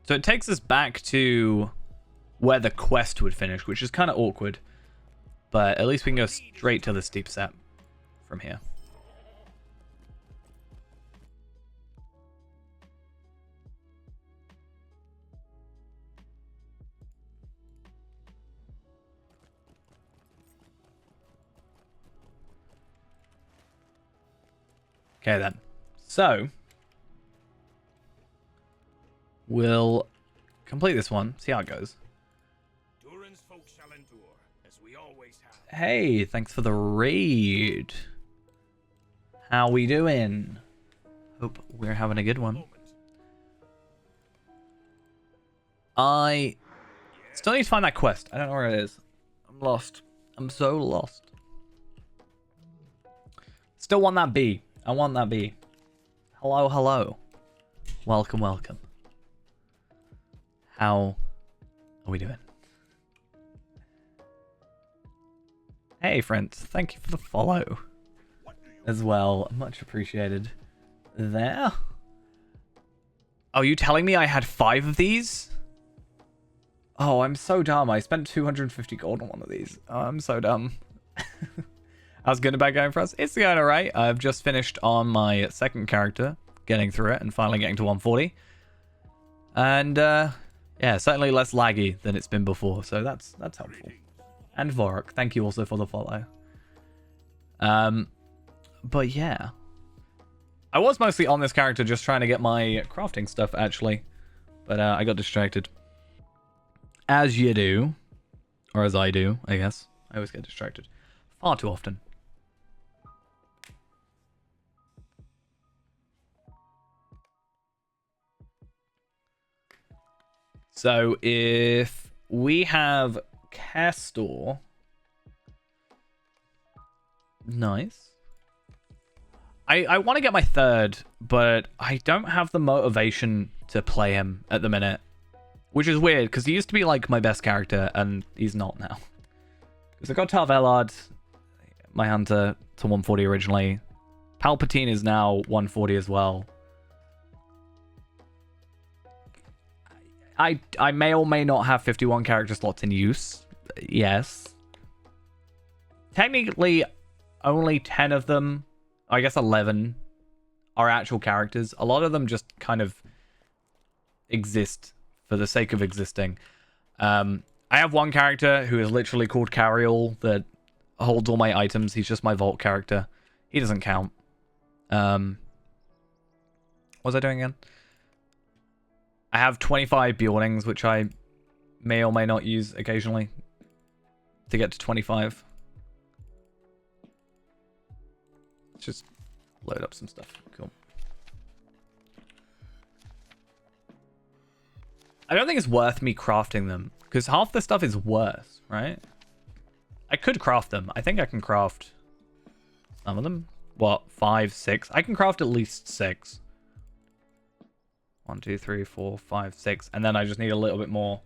so it takes us back to where the quest would finish, which is kind of awkward. But at least we can go straight to the steep step from here. Okay then. So we'll complete this one, see how it goes. Durin's folk shall endure, as we always have. Hey, thanks for the raid. How we doing? Hope we're having a good one. Moment. I still need to find that quest. I don't know where it is. I'm lost. I'm so lost. Still want that bee. I want that bee. Hello, hello. Welcome, welcome. How are we doing? Hey, friends. Thank you for the follow as well. Much appreciated there. Oh, you telling me I had 5 of these? Oh, I'm so dumb. I spent 250 gold on one of these. Oh, I'm so dumb. How's Gunderbag going for us? It's going alright. I've just finished on my second character, getting through it and finally getting to 140. And yeah, certainly less laggy than it's been before, so that's helpful. And Vorok, thank you also for the follow. But yeah. I was mostly on this character just trying to get my crafting stuff, actually. But I got distracted. As you do. Or as I do, I guess. I always get distracted. Far too often. So if we have Castor. Nice. I want to get my third, but I don't have the motivation to play him at the minute. Which is weird, because he used to be like my best character, and he's not now. Because I got Tar Velard, my hunter, to 140 originally. Palpatine is now 140 as well. I may or may not have 51 character slots in use. Yes. Technically, only 10 of them, I guess 11, are actual characters. A lot of them just kind of exist for the sake of existing. I have one character who is literally called Carriol that holds all my items. He's just my vault character. He doesn't count. What was I doing again? I have 25 Bjornings, which I may or may not use occasionally to get to 25. Let's just load up some stuff. Cool. I don't think it's worth me crafting them, because half the stuff is worse, right? I could craft them. I think I can craft some of them. What, 5, 6? I can craft at least 6. 1, 2, 3, 4, 5, 6. And then I just need a little bit more.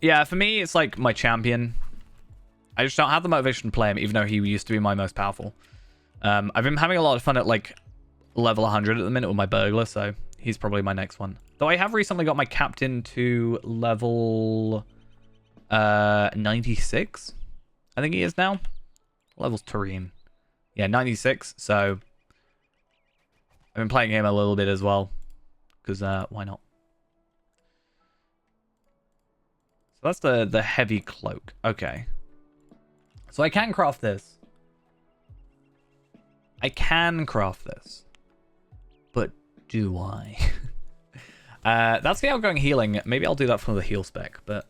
Yeah, for me, it's like my champion. I just don't have the motivation to play him, even though he used to be my most powerful. I've been having a lot of fun at like level 100 at the minute with my burglar, so he's probably my next one. Though I have recently got my captain to level 96. I think he is now. Level's Tareen. Yeah, 96. So I've been playing him a little bit as well, because why not? So that's the heavy cloak. Okay. So I can craft this. I can craft this. But do I? That's the outgoing healing. Maybe I'll do that for the heal spec, but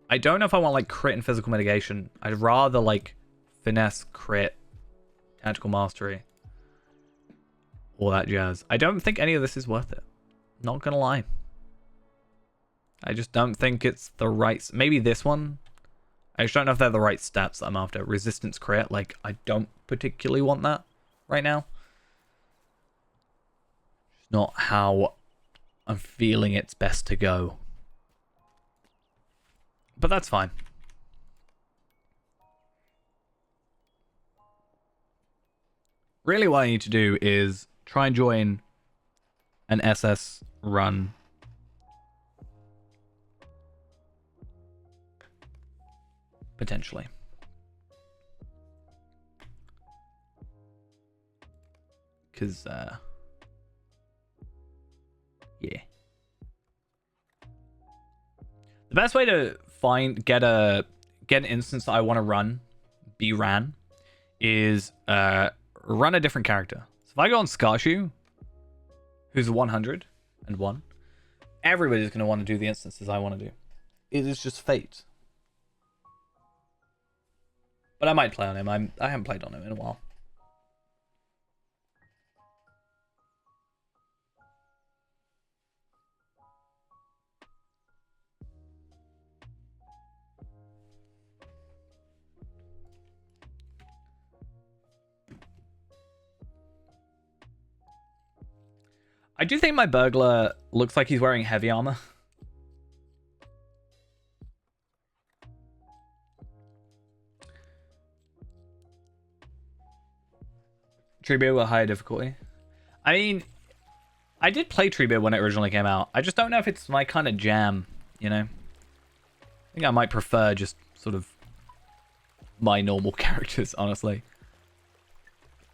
I don't know if I want like crit and physical mitigation. I'd rather like finesse, crit, tactical mastery, all that jazz. I don't think any of this is worth it. Not gonna lie. I just don't think it's the right... Maybe this one? I just don't know if they're the right stats that I'm after. Resistance crit, like, I don't particularly want that right now. It's not how I'm feeling it's best to go. But that's fine. Really what I need to do is try and join an SS run. Potentially. Because, yeah. The best way to get an instance that I want to run, be ran, is run a different character. So if I go on Skarshu, who's 101, everybody's going to want to do the instances I want to do. It is just fate. But I might play on him. I haven't played on him in a while. I do think my burglar looks like he's wearing heavy armor. Treebeard with higher difficulty. I mean, I did play Treebeard when it originally came out. I just don't know if it's my kind of jam, you know? I think I might prefer just sort of my normal characters, honestly.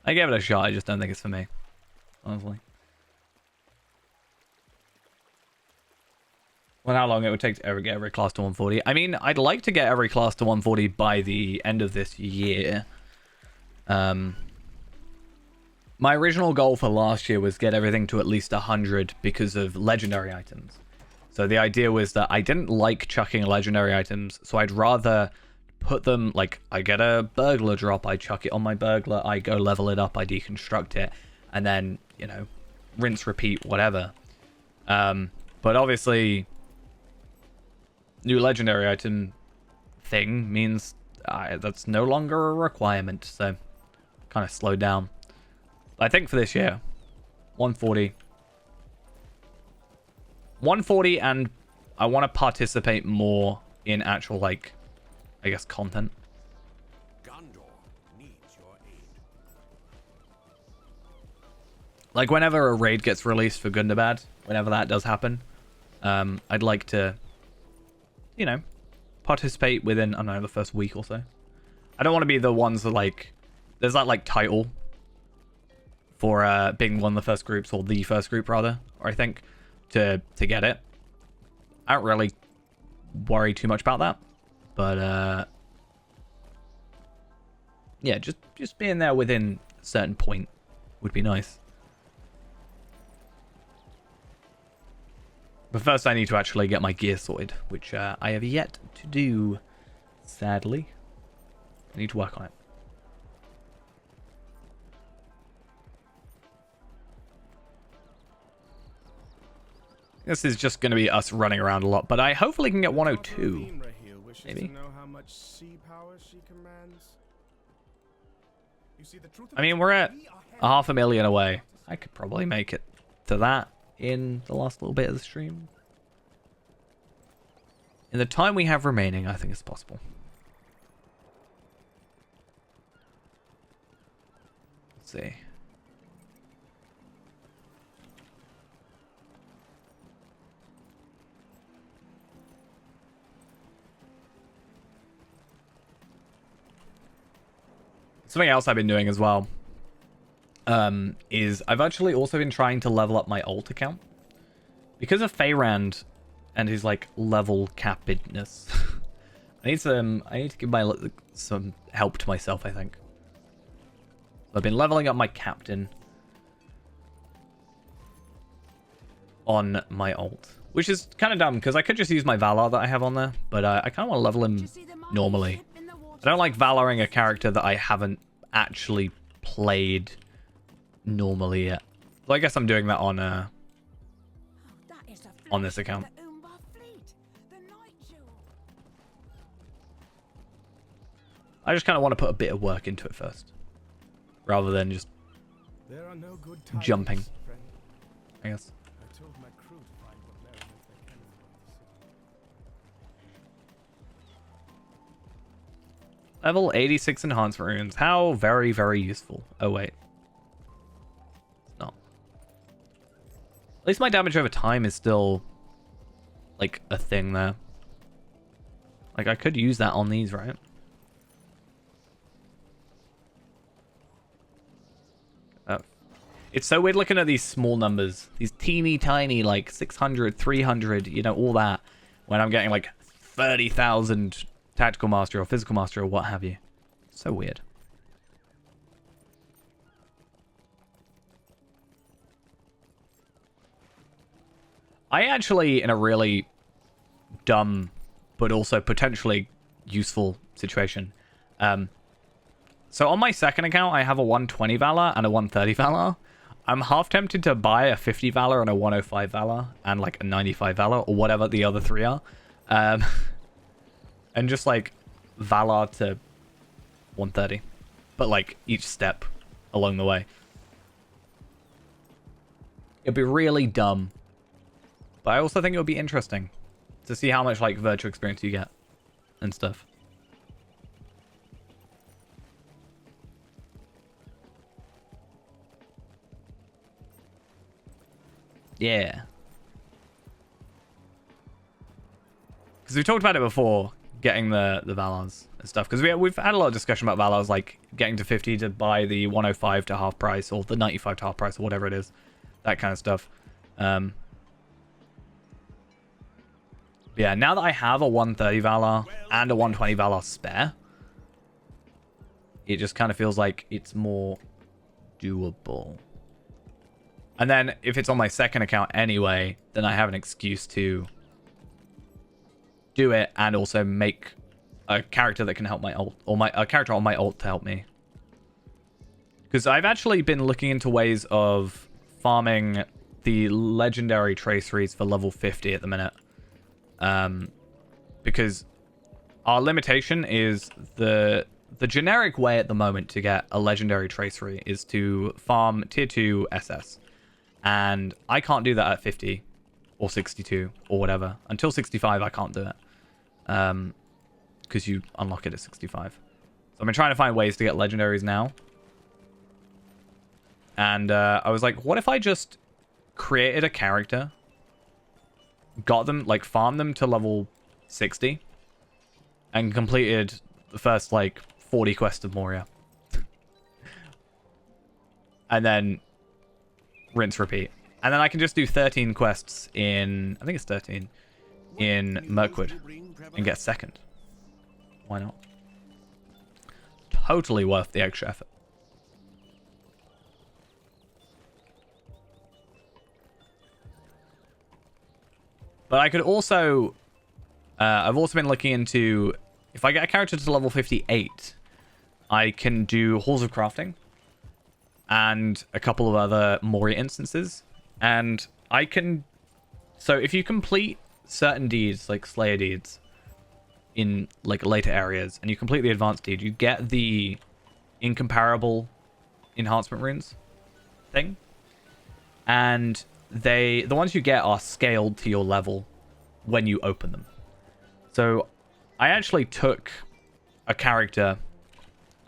I gave it a shot, I just don't think it's for me, honestly. Well, how long it would take to ever get every class to 140. I mean, I'd like to get every class to 140 by the end of this year. My original goal for last year was get everything to at least 100 because of legendary items. So the idea was that I didn't like chucking legendary items, so I'd rather put them, like, I get a burglar drop, I chuck it on my burglar, I go level it up, I deconstruct it, and then, you know, rinse, repeat, whatever. But obviously, new legendary item thing means that's no longer a requirement, so kind of slowed down. I think for this year, 140. 140, and I want to participate more in actual, like, I guess, content. Gondor needs your aid. Like, whenever a raid gets released for Gundabad, whenever that does happen, I'd like to, you know, participate within, I don't know, the first week or so. I don't want to be the ones that, like, there's that, like, title for being one of the first groups, or the first group rather, or I think, to get it. I don't really worry too much about that, but yeah, just being there within a certain point would be nice. But first I need to actually get my gear sorted, which I have yet to do, sadly. I need to work on it. This is just going to be us running around a lot, but I hopefully can get 102. Maybe. I mean, we're at 500,000 away. I could probably make it to that in the last little bit of the stream. In the time we have remaining, I think it's possible. Let's see. Something else I've been doing as well is I've actually also been trying to level up my alt account. Because of Feyrand and his, like, level cappedness. I need to give some help to myself, I think. So I've been leveling up my captain on my alt. Which is kind of dumb, because I could just use my Valar that I have on there. But I kind of want to level him normally. I don't like Valaring a character that I haven't actually played normally yet. So I guess I'm doing that on this account. I just kind of want to put a bit of work into it first, rather than just There are no good tidings, jumping, friend. I guess. I told my crew to find what merriment they can around the city. Level 86 enhancement runes. How very, very useful. Oh, wait. It's not. At least my damage over time is still, like, a thing there. Like, I could use that on these, right? It's so weird looking at these small numbers. These teeny tiny, like, 600, 300, you know, all that. When I'm getting, like, 30,000 tactical mastery or physical mastery or what have you. So weird. I actually, in a really dumb but also potentially useful situation. So on my second account, I have a 120 Valor and a 130 Valor. I'm half tempted to buy a 50 Valor and a 105 Valor and like a 95 Valor or whatever the other three are. And just like Valor to 130. But like each step along the way. It'd be really dumb. But I also think it would be interesting to see how much like virtual experience you get and stuff. Yeah. Because we talked about it before, getting the Valors and stuff. Because we've had a lot of discussion about Valors, like getting to 50 to buy the 105 to half price, or the 95 to half price, or whatever it is. That kind of stuff. Yeah, now that I have a 130 Valor and a 120 Valor spare, it just kind of feels like it's more doable. And then if it's on my second account anyway, then I have an excuse to do it and also make a character that can help my ult, or a character on my ult to help me. Because I've actually been looking into ways of farming the legendary traceries for level 50 at the minute. Because our limitation is the generic way at the moment to get a legendary tracery is to farm tier 2 SS. And I can't do that at 50 or 62 or whatever. Until 65, I can't do it. Because you unlock it at 65. So I've been trying to find ways to get legendaries now. And I was like, what if I just created a character, got them, like, farmed them to level 60, and completed the first, like, 40 quests of Moria. And then rinse, repeat. And then I can just do 13 quests in, I think it's 13, in Mirkwood and get second. Why not? Totally worth the extra effort. But I could also, I've also been looking into, if I get a character to level 58, I can do Halls of Crafting and a couple of other Moria instances. And I can, so if you complete certain deeds, like Slayer deeds, in like later areas, and you complete the advanced deed, you get the incomparable enhancement runes thing. And the ones you get are scaled to your level when you open them. So I actually took a character,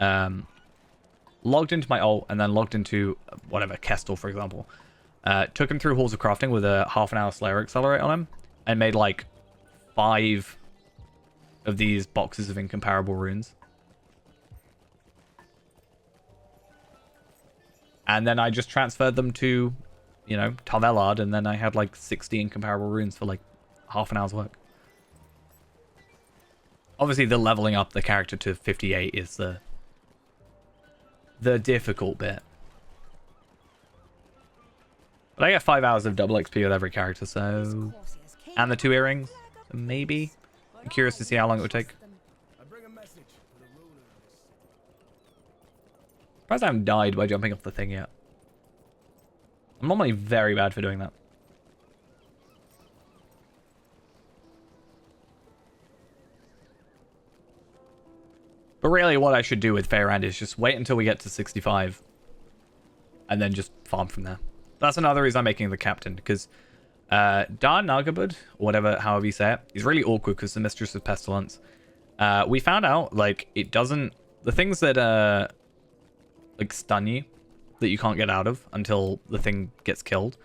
logged into my ult, and then logged into whatever, Kestel, for example. Took him through Halls of Crafting with a half-an-hour Slayer Accelerate on him, and made like 5 of these boxes of incomparable runes. And then I just transferred them to, you know, Tarvelard, and then I had like 60 incomparable runes for like half an hour's work. Obviously, the leveling up the character to 58 is the difficult bit. But I get 5 hours of double XP with every character, so... And the 2 earrings, so maybe. I'm curious to see how long it would take. Surprised I haven't died by jumping off the thing yet. I'm normally very bad for doing that. But really what I should do with Feyrand is just wait until we get to 65 and then just farm from there. That's another reason I'm making the captain, because Dar Nagabud, or whatever, however you say it, is really awkward because the Mistress of Pestilence. We found out, like, it doesn't... The things that, like, stun you, that you can't get out of until the thing gets killed,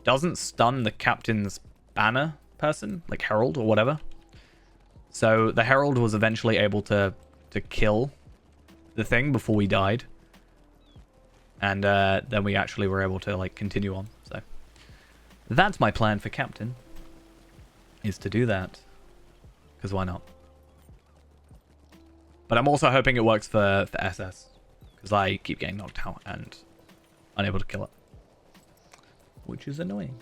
doesn't stun the captain's banner person, like Herald or whatever. So the Herald was eventually able to kill the thing before we died. And then we actually were able to, like, continue on. So that's my plan for captain, is to do that. Because why not? But I'm also hoping it works for SS. Because I keep getting knocked out and unable to kill it. Which is annoying.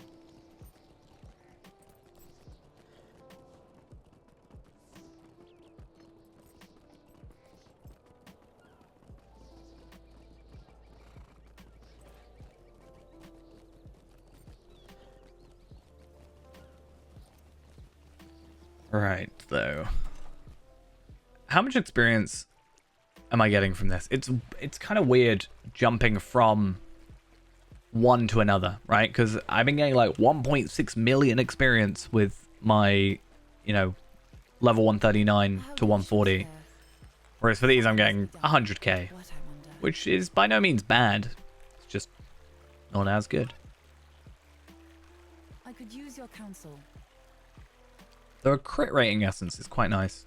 Right, though. How much experience am I getting from this? It's kind of weird jumping from one to another, right? Because I've been getting like 1.6 million experience with my, you know, level 139 to 140. Whereas for these I'm getting 100k, which is by no means bad. It's just not as good. I could use your counsel. The crit rating essence is quite nice.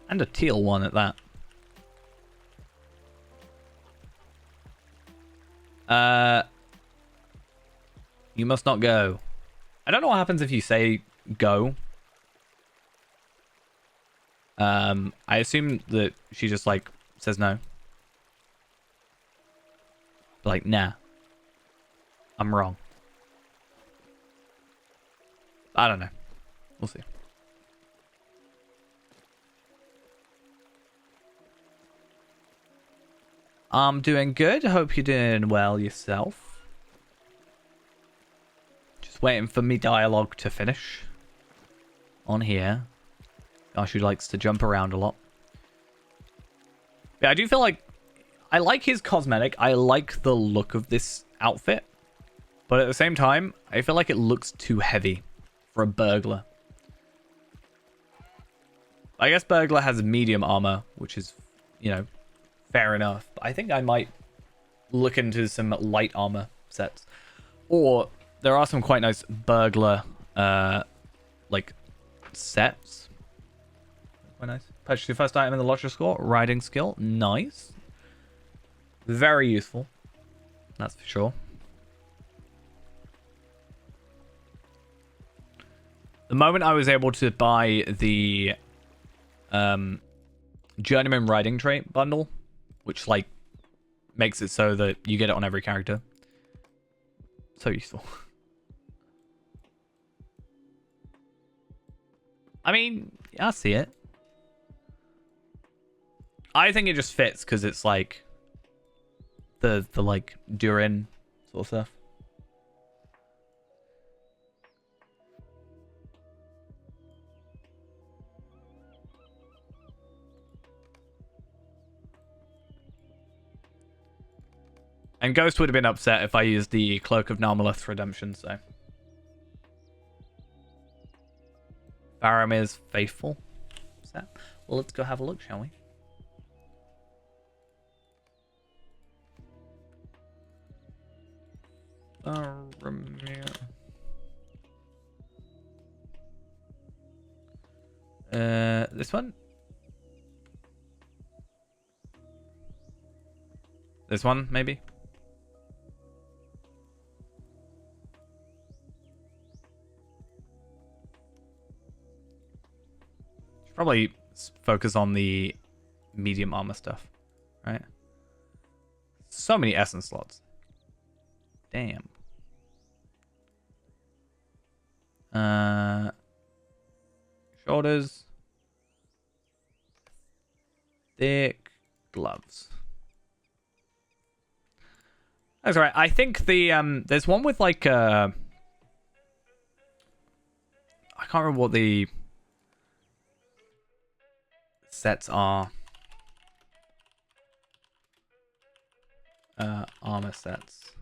And a teal one at that. You must not go. I don't know what happens if you say go. I assume that she just, like, says no. Like, nah. I'm wrong. I don't know. We'll see. I'm doing good. Hope you're doing well yourself. Just waiting for me dialogue to finish. On here. Gosh, who likes to jump around a lot. Yeah, I do feel like... I like his cosmetic. I like the look of this outfit. But at the same time, I feel like it looks too heavy for a burglar. I guess burglar has medium armor, which is, you know, fair enough. But I think I might look into some light armor sets. Or there are some quite nice burglar like sets. Quite nice. Purchase your first item in the lottery score. Riding skill. Nice. Very useful. That's for sure. The moment I was able to buy the Journeyman Riding Trait bundle, which, like, makes it so that you get it on every character. So useful. I mean, I see it. I think it just fits because it's, like, the like, Durin sort of stuff. And Ghost would have been upset if I used the Cloak of Narmalith Redemption, so. Faramir's Faithful set. Well, let's go have a look, shall we? Faramir. This one? This one, maybe? Probably focus on the medium armor stuff, right? So many essence slots. Damn. Shoulders. Thick gloves. That's right. I think the there's one with like I can't remember what the sets are. Armor sets.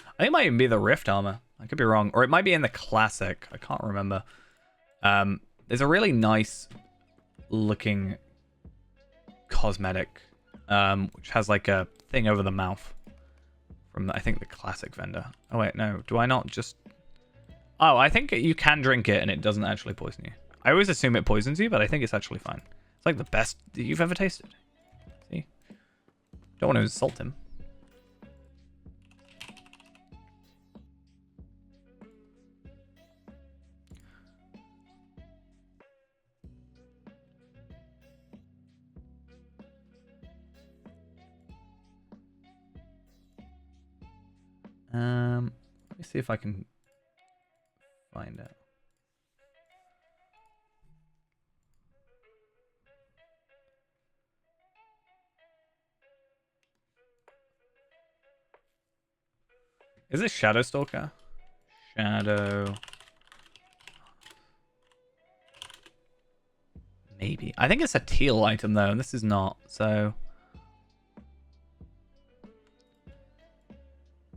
I think it might even be the Rift armor. I could be wrong. Or it might be in the Classic. I can't remember. There's a really nice looking cosmetic, which has like a thing over the mouth from, I think, the Classic vendor. Oh, wait, no. Do I not just... Oh, I think you can drink it and it doesn't actually poison you. I always assume it poisons you, but I think it's actually fine. It's like the best that you've ever tasted. See? Don't want to insult him. Let me see if I can find out. Is it Shadow Stalker? Shadow. Maybe. I think it's a teal item though, and this is not, so.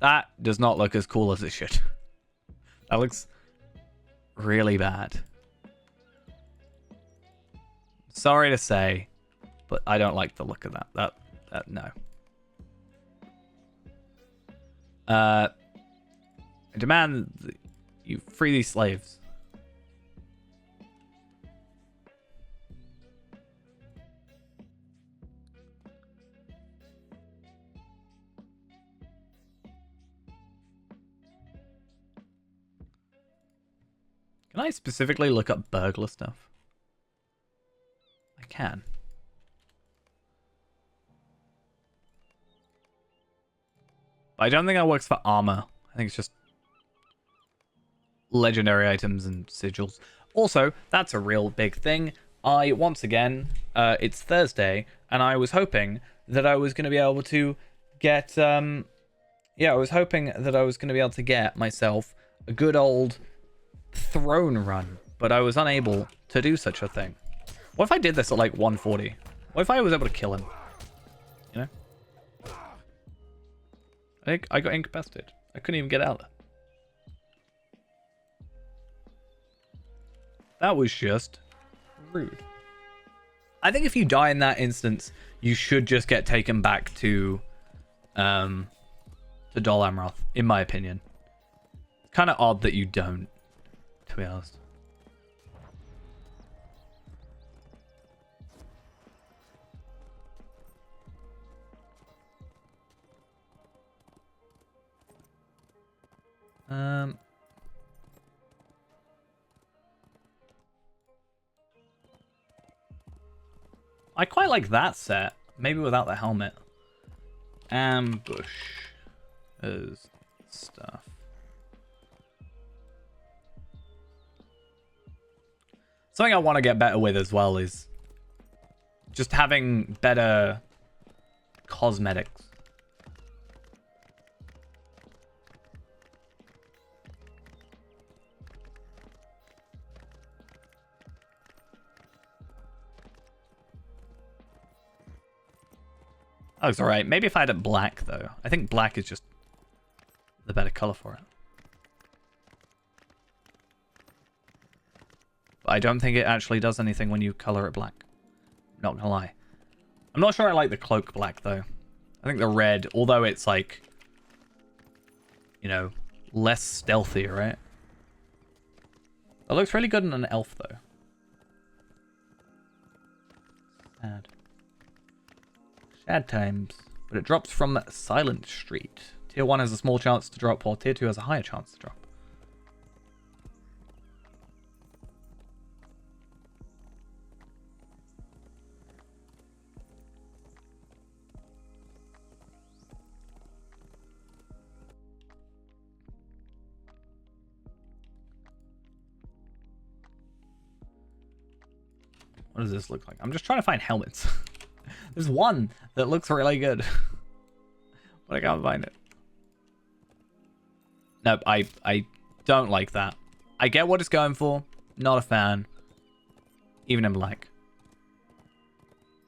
That does not look as cool as it should. That looks really bad. Sorry to say, but I don't like the look of that. That no. I demand that you free these slaves. Can I specifically look up burglar stuff? I can. But I don't think that works for armor. I think it's just legendary items and sigils. Also, that's a real big thing. Once again, it's Thursday, and I was hoping that I was going to be able to get, I was hoping that I was going to be able to get myself a good old throne run, but I was unable to do such a thing. What if I did this at like 140? What if I was able to kill him? You know? I got incapacitated. I couldn't even get out there. That was just rude. I think if you die in that instance, you should just get taken back to Dol Amroth, in my opinion. Kind of odd that you don't, to be honest. I quite like that set. Maybe without the helmet. Ambush is stuff. Something I want to get better with as well is just having better cosmetics. That looks alright. Maybe if I had it black, though. I think black is just the better color for it. But I don't think it actually does anything when you color it black. Not gonna lie. I'm not sure I like the cloak black, though. I think the red, although it's like, you know, less stealthy, right? It looks really good in an elf, though. Sad. Sad times. But it drops from Silent Street. Tier 1 has a small chance to drop, while Tier 2 has a higher chance to drop. What does this look like? I'm just trying to find helmets. There's one that looks really good. But I can't find it. Nope, I don't like that. I get what it's going for. Not a fan. Even in black.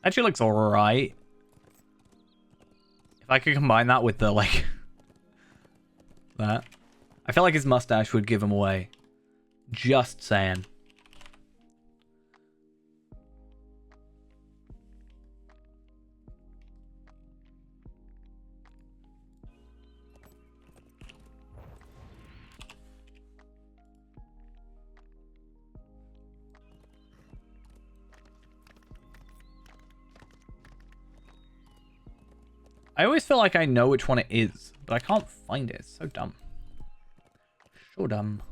Actually looks alright. If I could combine that with the, like... that. I feel like his mustache would give him away. Just saying. I always feel like I know which one it is, but I can't find it. It's so dumb. So dumb.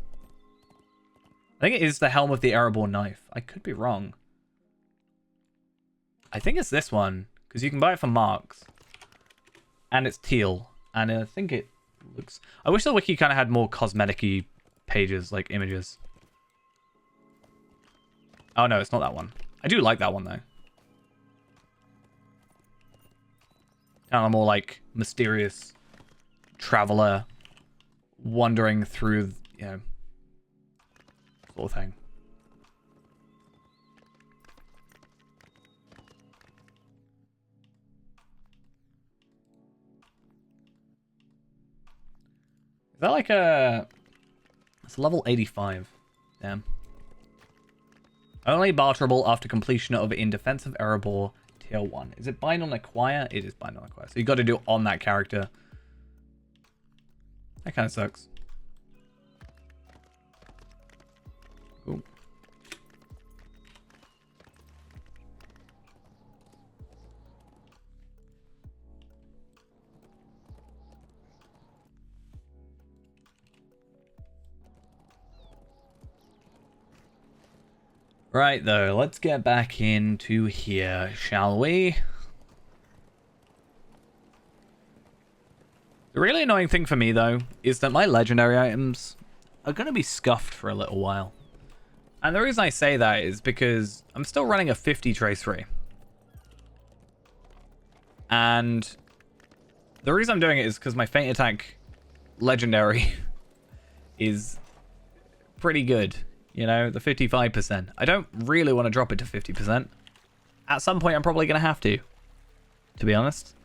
I think it is the Helm of the Erebor Knife. I could be wrong. I think it's this one, because you can buy it for marks. And it's teal. And I think it looks... I wish the wiki kind of had more cosmetic-y pages, like images. Oh no, it's not that one. I do like that one though. Kind of more like mysterious traveler wandering through, you know, sort of thing. Is that like a... It's level 85. Damn. Only barterable after completion of In Defense of Erebor Tier 1. Is it bind on acquire? It is bind on acquire. So you got to do it on that character. That kind of sucks. Ooh. Right, though, let's get back into here, shall we? The really annoying thing for me, though, is that my legendary items are going to be scuffed for a little while. And the reason I say that is because I'm still running a 50 Trace 3. And the reason I'm doing it is because my Feint Attack legendary is pretty good. You know, the 55%. I don't really want to drop it to 50%. At some point, I'm probably going to have to be honest.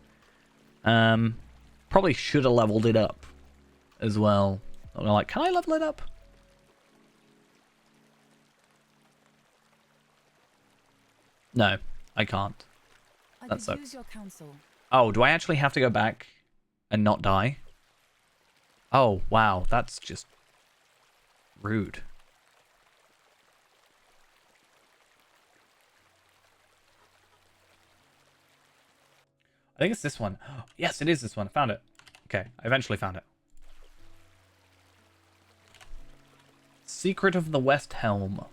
Probably should have leveled it up as well. I'm like, can I level it up? No, I can't. That sucks. Use your counsel. Oh, do I actually have to go back and not die? Oh, wow. That's just rude. I think it's this one. Oh, yes, it is this one. I found it. Okay, I eventually found it. Secret of the West Helm.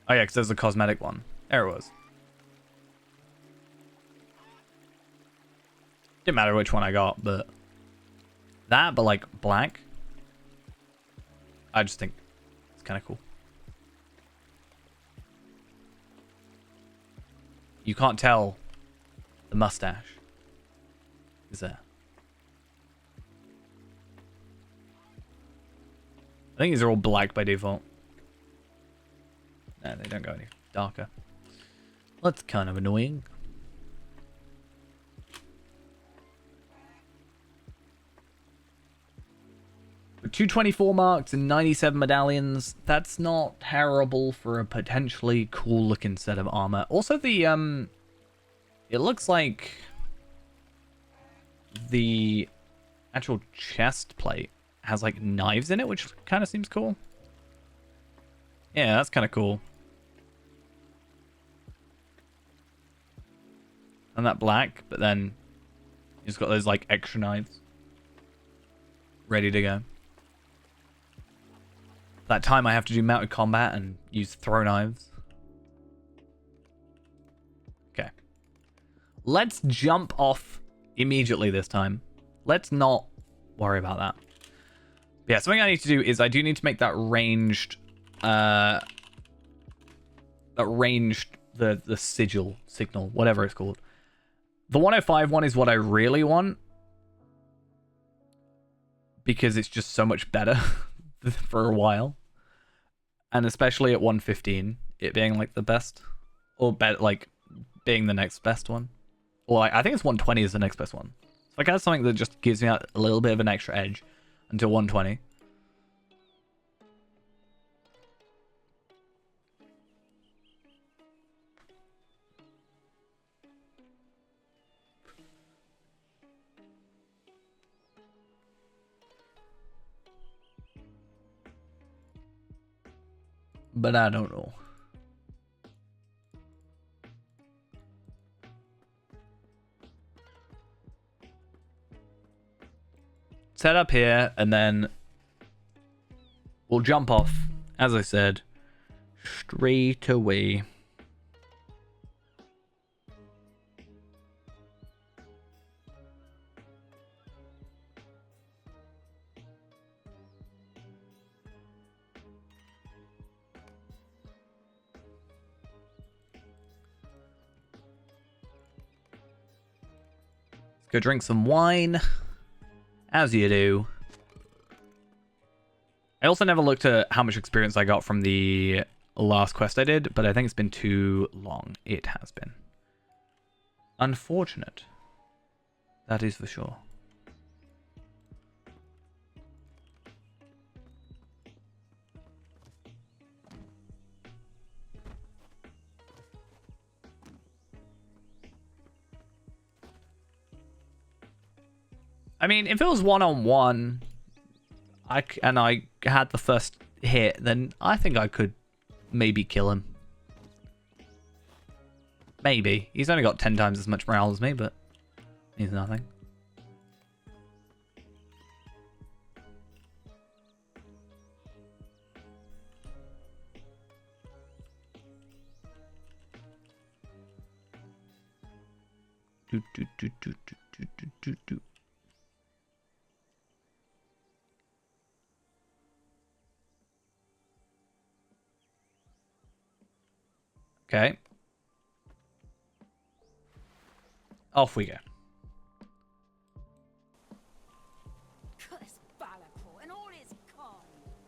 Oh yeah, because there's a cosmetic one. There it was. Didn't matter which one I got, but... That, but like black. I just think it's kind of cool. You can't tell the mustache is there. I think these are all black by default. No, they don't go any darker. That's kind of annoying. With 224 marks and 97 medallions, that's not terrible for a potentially cool looking set of armor. Also the, it looks like the actual chest plate has like knives in it, which kind of seems cool. Yeah, that's kind of cool. And that black, but then you've got those like extra knives ready to go. That time I have to do mounted combat and use throw knives. Okay. Let's jump off immediately this time. Let's not worry about that. But yeah, something I need to do is I do need to make that ranged the signal, whatever it's called. The 105 one is what I really want, because it's just so much better for a while. And especially at 115, it being like the best, or like being the next best one, or like, I think it's 120 is the next best one. So I got something that just gives me a little bit of an extra edge until 120. But I don't know. Set up here, and then we'll jump off, as I said, straight away. Go drink some wine, as you do. I also never looked at how much experience I got from the last quest I did, but I think it's been too long. It has been. Unfortunate. That is for sure. I mean, if it was one-on-one, and I had the first hit, then I think I could maybe kill him. Maybe. He's only got 10 times as much morale as me, but he's nothing. Do. Okay. Off we go.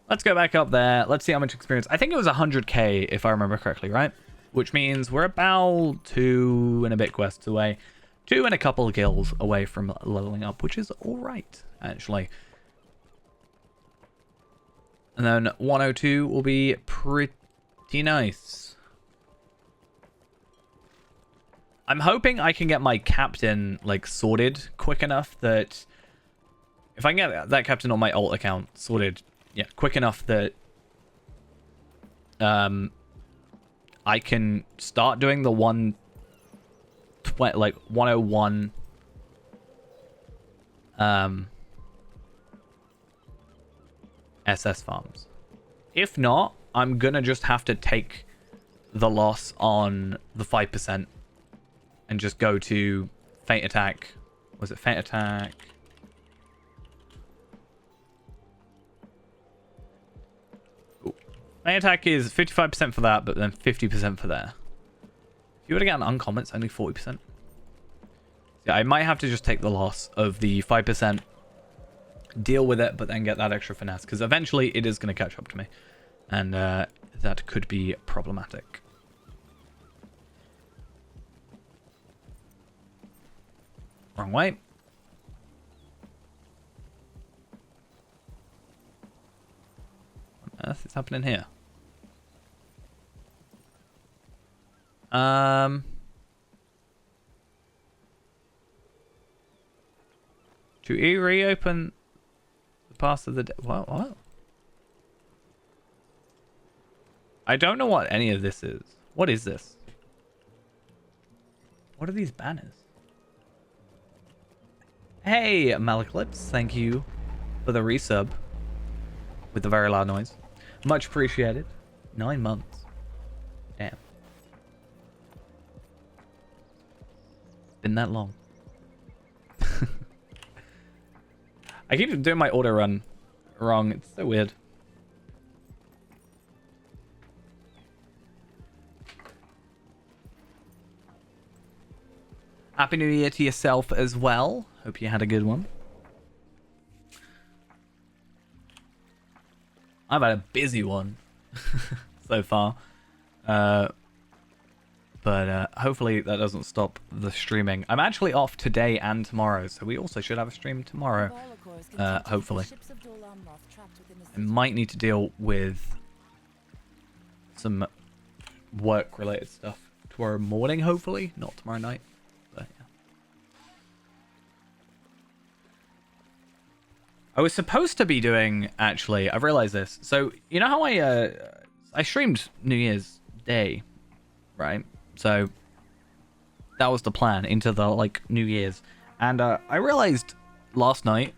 Let's go back up there. Let's see how much experience. I think it was 100k if I remember correctly, right? Which means we're about 2 and a bit quests away. 2 and a couple of kills away from leveling up, which is alright, actually. And then 102 will be pretty nice. I'm hoping I can get my captain, like, sorted quick enough that... If I can get that captain on my alt account sorted, yeah, quick enough that... I can start doing the 101... SS farms. If not, I'm gonna just have to take the loss on the 5%. And just go to Feint Attack. Was it Feint Attack? Ooh. Feint Attack is 55% for that, but then 50% for there. If you were to get an uncommon, it's only 40%. Yeah, I might have to just take the loss of the 5%, deal with it, but then get that extra finesse, because eventually it is going to catch up to me. And that could be problematic. Wrong way. What on earth is happening here? To reopen the past of the day. What? I don't know what any of this is. What is this? What are these banners? Hey, Malaclips, thank you for the resub with the very loud noise. Much appreciated. 9 months. Damn. Been that long. I keep doing my auto run wrong. It's so weird. Happy New Year to yourself as well. Hope you had a good one. I've had a busy one so far. But hopefully that doesn't stop the streaming. I'm actually off today and tomorrow, so we also should have a stream tomorrow. Hopefully. I might need to deal with some work-related stuff tomorrow morning, hopefully. Not tomorrow night, but yeah. I was supposed to be doing, actually, I've realized this. So, you know how I streamed New Year's Day, right? So that was the plan into the New Year's, and I realized last night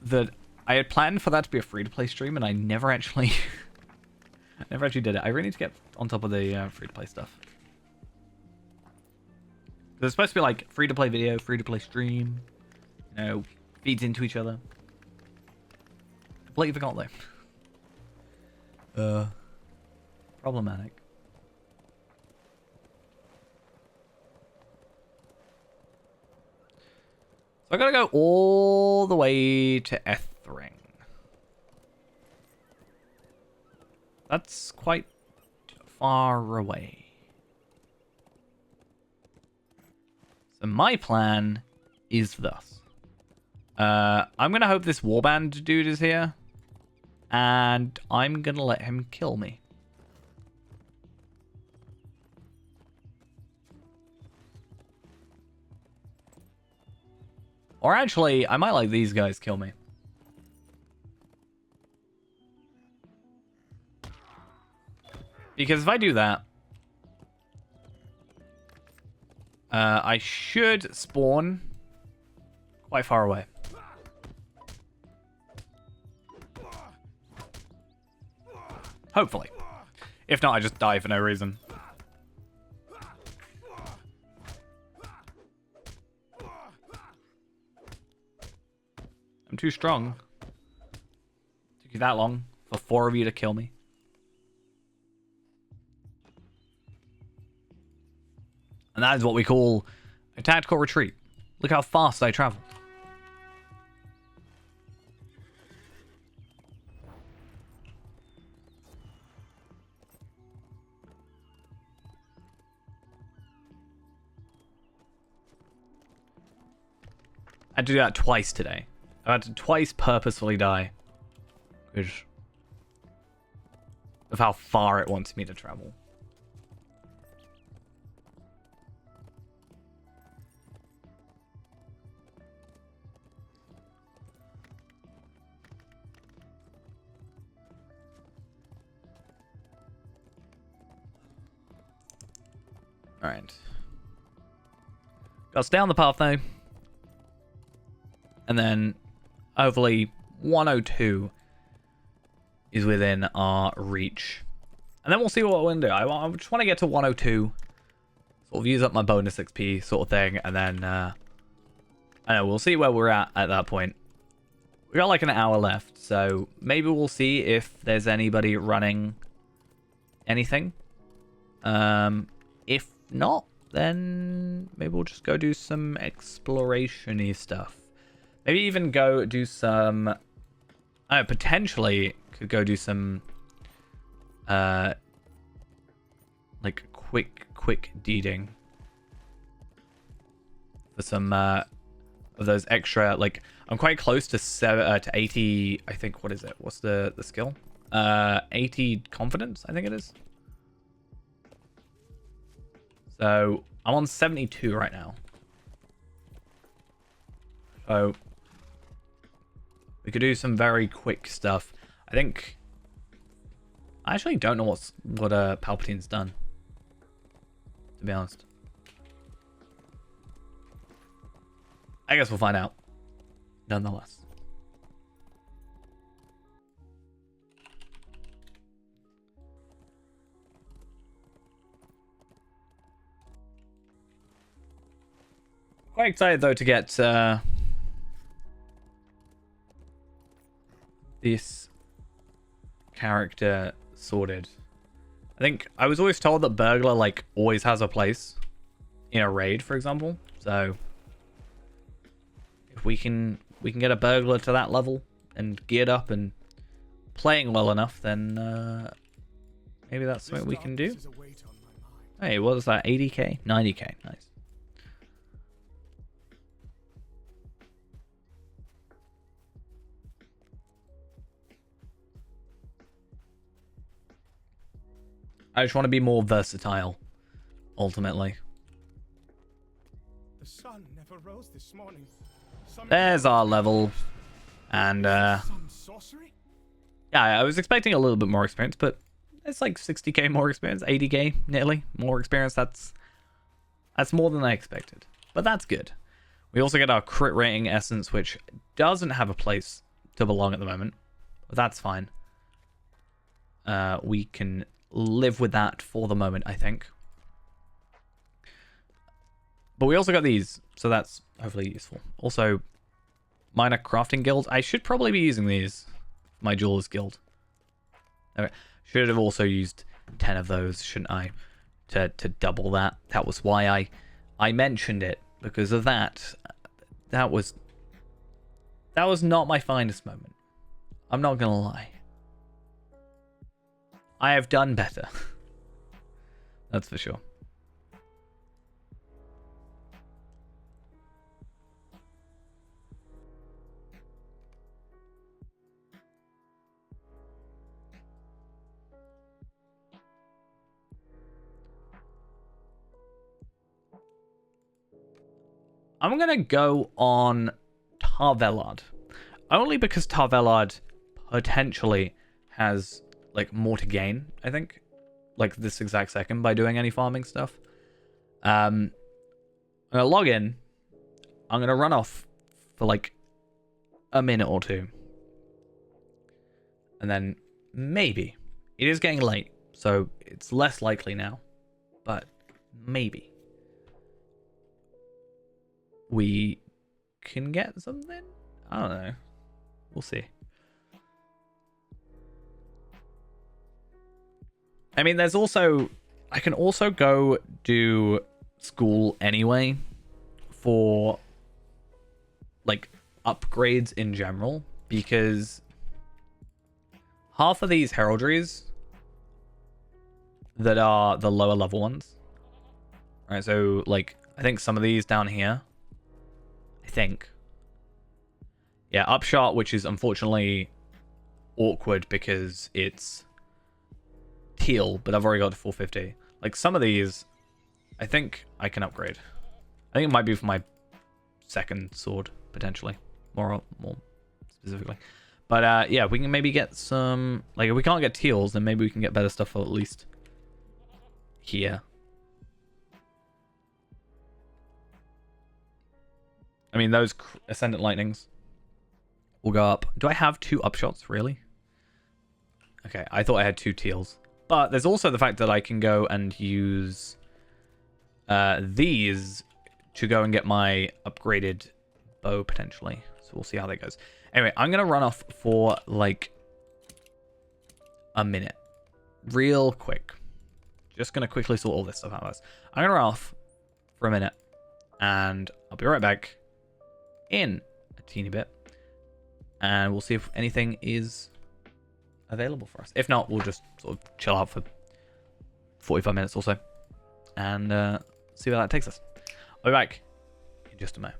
that I had planned for that to be a free-to-play stream, and I never actually, never actually did it. I really need to get on top of the free-to-play stuff. It's supposed to be free-to-play video, free-to-play stream, you know, feeds into each other. Completely forgot though. Problematic. So I gotta go all the way to Ethring. That's quite far away. So my plan is thus. I'm gonna hope this warband dude is here. And I'm gonna let him kill me. Or actually, I might let these guys kill me. Because if I do that, I should spawn quite far away. Hopefully. If not, I just die for no reason. I'm too strong. Took you that long for 4 of you to kill me. And that is what we call a tactical retreat. Look how fast I traveled. I had to do that twice today. I had to twice purposefully die. Because of how far it wants me to travel. Alright. Gotta stay on the path though. And then hopefully 102 is within our reach. And then we'll see what we're going to do. I just want to get to 102. Sort of use up my bonus XP sort of thing. And then, I don't know, we'll see where we're at that point. We got like an hour left. So maybe we'll see if there's anybody running anything. If not, then maybe we'll just go do some exploration-y stuff. Maybe even go do some... potentially could go do some... like, quick deeding. For some, of those extra, like... I'm quite close to 80... I think, what is it? What's the skill? 80 confidence, I think it is. So, I'm on 72 right now. So... we could do some very quick stuff. I think... I actually don't know what Palpatine's done. To be honest. I guess we'll find out. Nonetheless. Quite excited though to get... this character sorted. I think I was always told that burglar like always has a place in a raid, for example. So if we can get a burglar to that level and geared up and playing well enough, then maybe that's something we can do. Is a weight on Hey, what was that? 80k? 90k. Nice. I just want to be more versatile, ultimately. The sun never rose this morning. There's our level. And, Some sorcery? yeah, I was expecting a little bit more experience, but it's like 60k more experience, 80k nearly more experience. That's more than I expected, but that's good. We also get our crit rating essence, which doesn't have a place to belong at the moment, but that's fine. We can live with that for the moment, I think. But we also got these, so that's hopefully useful. Also, minor crafting guild. I should probably be using these for my Jeweler's Guild. Okay. Should have also used 10 of those, shouldn't I? To double that. That was why I mentioned it, because of that. That was not my finest moment. I'm not gonna lie. I have done better. That's for sure. I'm gonna go on Tar Velard. Only because Tar Velard potentially has like more to gain, I think. Like this exact second by doing any farming stuff. I'm gonna log in. I'm gonna run off for like a minute or two. And then maybe. It is getting late, so it's less likely now. But maybe we can get something? I don't know. We'll see. I mean, there's also... I can also go do school anyway for, like, upgrades in general, because half of these heraldries that are the lower level ones, right? So, like, I think some of these down here, I think. Yeah, Upshot, which is unfortunately awkward because it's teal, but I've already got to 450. Like, some of these, I think I can upgrade. I think it might be for my second sword, potentially. More specifically. But, yeah, we can maybe get some... Like, if we can't get teals, then maybe we can get better stuff at least here. I mean, those Ascendant Lightnings will go up. Do I have 2 upshots, really? Okay, I thought I had 2 teals. But there's also the fact that I can go and use these to go and get my upgraded bow, potentially. So we'll see how that goes. Anyway, I'm going to run off for, like, a minute. Real quick. Just going to quickly sort all this stuff out. I'm going to run off for a minute. And I'll be right back in a teeny bit. And we'll see if anything is available for us. If not, we'll just sort of chill out for 45 minutes or so. And see where that takes us. I'll be back in just a moment.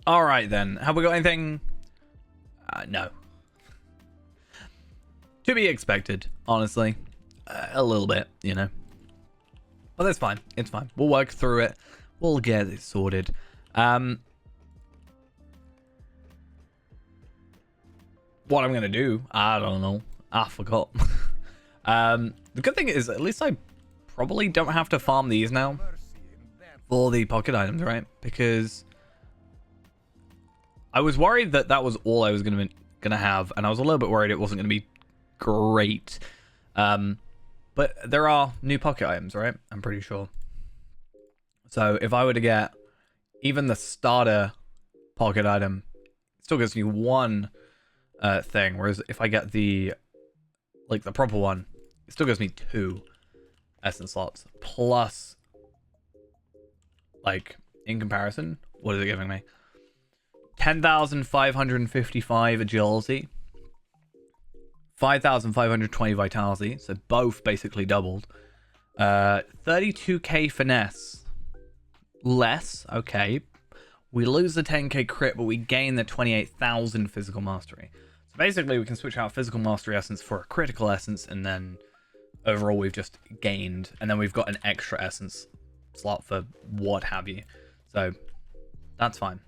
All right, then. Have we got anything? No. To be expected, honestly. A little bit, you know. But that's fine. It's fine. We'll work through it. We'll get it sorted. What I'm going to do, I don't know. I forgot. The good thing is, at least I probably don't have to farm these now for the pocket items, right? Because I was worried that that was all I was gonna have, and I was a little bit worried it wasn't gonna be great. But there are new pocket items, right? I'm pretty sure. So if I were to get even the starter pocket item, it still gives me one thing, whereas if I get the proper one, it still gives me 2 essence slots plus, like, in comparison, what is it giving me? 10,555 agility, 5,520 vitality, so both basically doubled. 32k finesse, less, okay. We lose the 10k crit, but we gain the 28,000 physical mastery. So basically, we can switch out physical mastery essence for a critical essence, and then overall we've just gained, and then we've got an extra essence slot for what have you. So that's fine.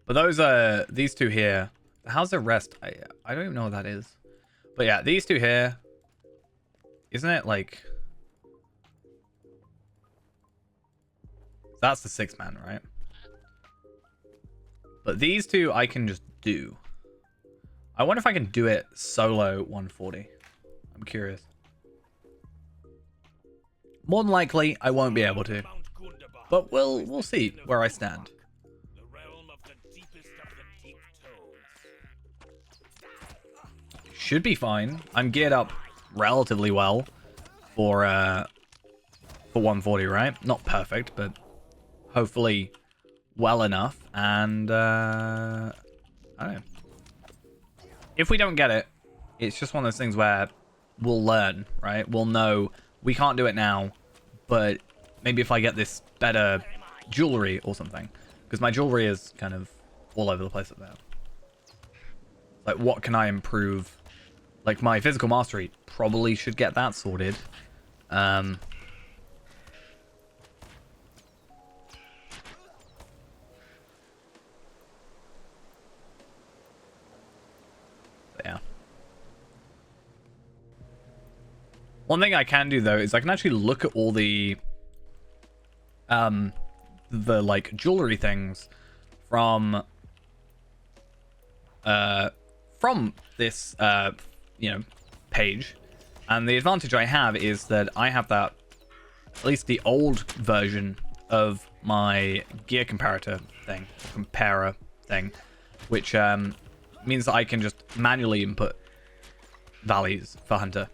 But those are these two here. How's the rest? I don't even know what that is. But yeah, these two here. Isn't it like... That's the 6-man, right? But these two I can just do. I wonder if I can do it solo 140. I'm curious. More than likely, I won't be able to. But we'll see where I stand. Should be fine. I'm geared up relatively well for 140, right? Not perfect, but hopefully well enough. And I don't know. If we don't get it, it's just one of those things where we'll learn, right? We'll know we can't do it now, but maybe if I get this better jewelry or something, because my jewelry is kind of all over the place up there. Like, what can I improve? Like, my physical mastery probably should get that sorted. But yeah. One thing I can do, though, is I can actually look at all the like jewelry things from this you know, page, and the advantage I have is that I have that, at least the old version of my gear comparer thing, which means that I can just manually input values for Hunter,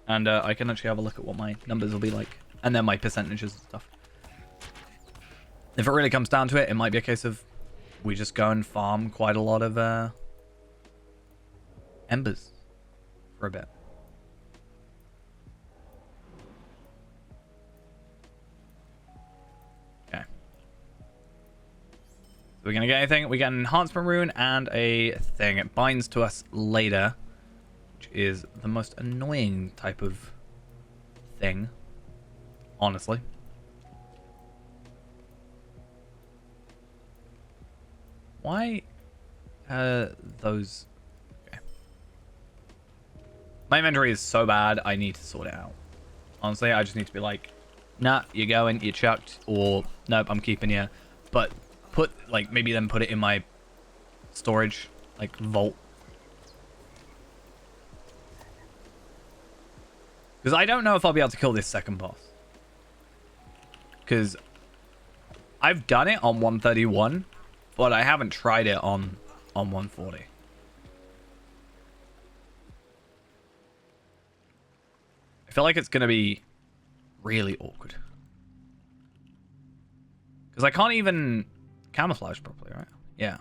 and I can actually have a look at what my numbers will be like, and then my percentages and stuff. If it really comes down to it, it might be a case of we just go and farm quite a lot of embers for a bit. Okay. So we're gonna get anything? We get an enhancement rune and a thing. It binds to us later, which is the most annoying type of thing, honestly. Why those... Okay. My inventory is so bad, I need to sort it out. Honestly, I just need to be like, nah, you're going, you're chucked, or nope, I'm keeping you. But put, like, maybe then put it in my storage, like, vault. Because I don't know if I'll be able to kill this second boss. Because I've done it on 131, but I haven't tried it on 140. I feel like it's going to be really awkward. Because I can't even camouflage properly, right? Yeah.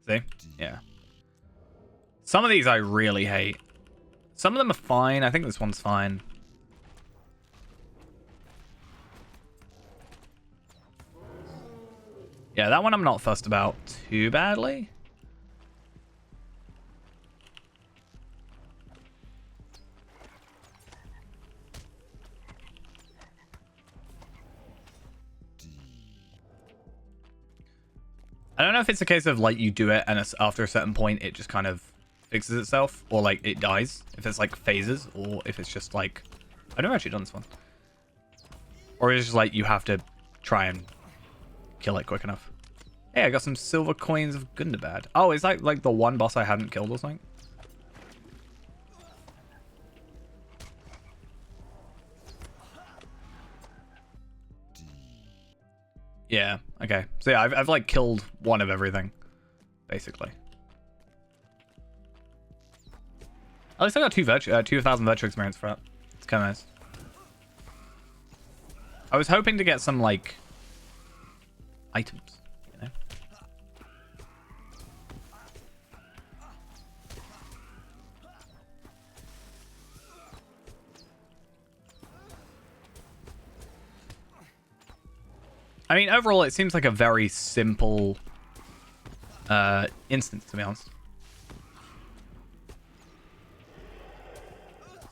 See? Yeah. Some of these I really hate. Some of them are fine. I think this one's fine. Yeah, that one I'm not fussed about too badly. I don't know if it's a case of like you do it and it's after a certain point it just kind of fixes itself, or like it dies if it's like phases, or if it's just like I've never actually done this one, or it's just like you have to try and kill it quick enough. Hey, I got some silver coins of Gundabad. Oh, is that like the one boss I hadn't killed or something? Yeah, okay. So yeah, I've like killed one of everything, basically. At least I got 2,000 virtue experience for it. It's kind of nice. I was hoping to get some like items, you know. I mean, overall, it seems like a very simple instance, to be honest.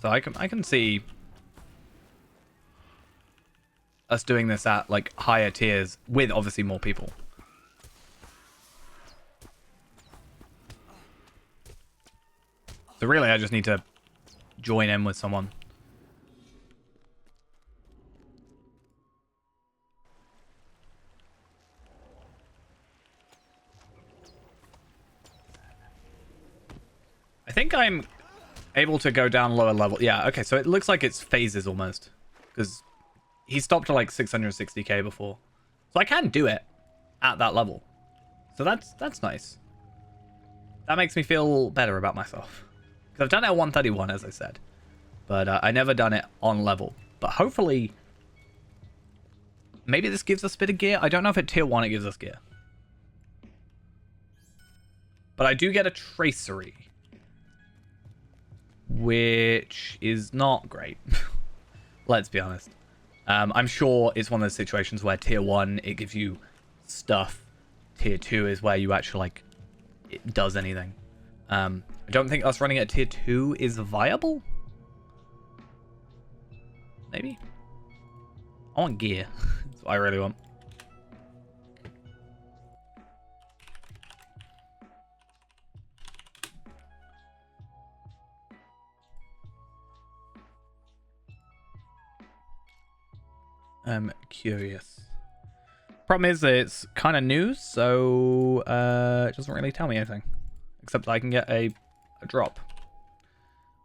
So I can see us doing this at like higher tiers with obviously more people. So really, I just need to join in with someone. I think I'm able to go down lower level. Yeah, okay, so it looks like it's phases almost. Because he stopped at like 660k before. So I can do it at that level. So that's nice. That makes me feel better about myself. Because I've done it at 131, as I said. But I never done it on level. But hopefully, maybe this gives us a bit of gear. I don't know if at tier 1 it gives us gear. But I do get a tracery, which is not great. Let's be honest. I'm sure it's one of those situations where tier 1 it gives you stuff. Tier 2 is where you actually like it does anything. I don't think us running at tier 2 is viable. Maybe. I want gear. That's what I really want. I'm curious. Problem is that it's kind of new, so it doesn't really tell me anything. Except I can get a drop.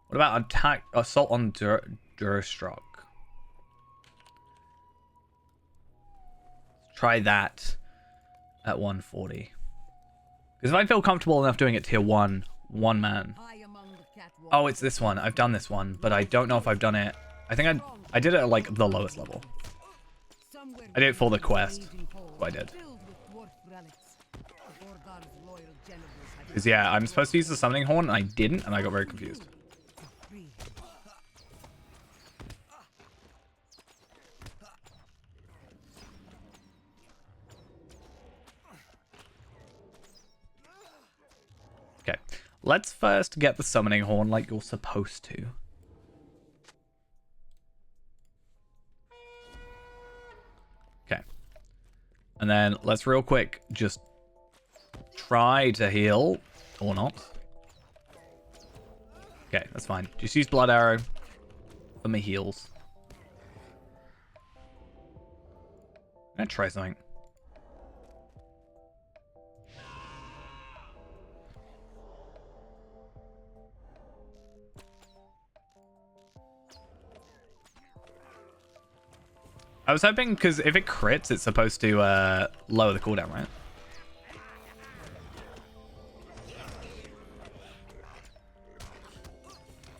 What about attack assault on Durstrok? Try that at 140. Because if I feel comfortable enough doing it tier 1, one man. Oh, it's this one. I've done this one, but I don't know if I've done it. I think I did it at like the lowest level. I did it for the quest. What I did. Because yeah, I'm supposed to use the summoning horn and I didn't, and I got very confused. Okay, let's first get the summoning horn like you're supposed to. Okay. And then let's real quick just try to heal or not. Okay, that's fine. Just use blood arrow for my heals. I'm gonna try something. I was hoping, because if it crits, it's supposed to lower the cooldown, right?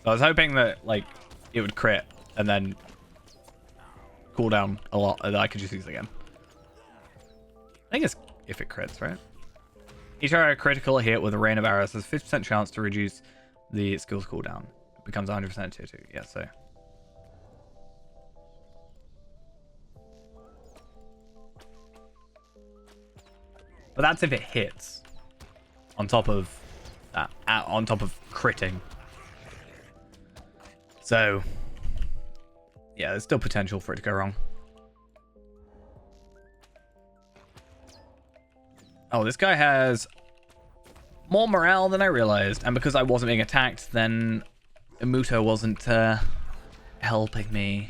So I was hoping that, like, it would crit and then cool down a lot, and I could just use it again. I think it's if it crits, right? Each arrow critical hit with a rain of arrows has 50% chance to reduce the skill's cooldown. becomes 100% tier 2. Yeah, so. But that's if it hits. On top of that. On top of critting. So. Yeah, there's still potential for it to go wrong. Oh, this guy has more morale than I realized. And because I wasn't being attacked, then Imuto wasn't helping me.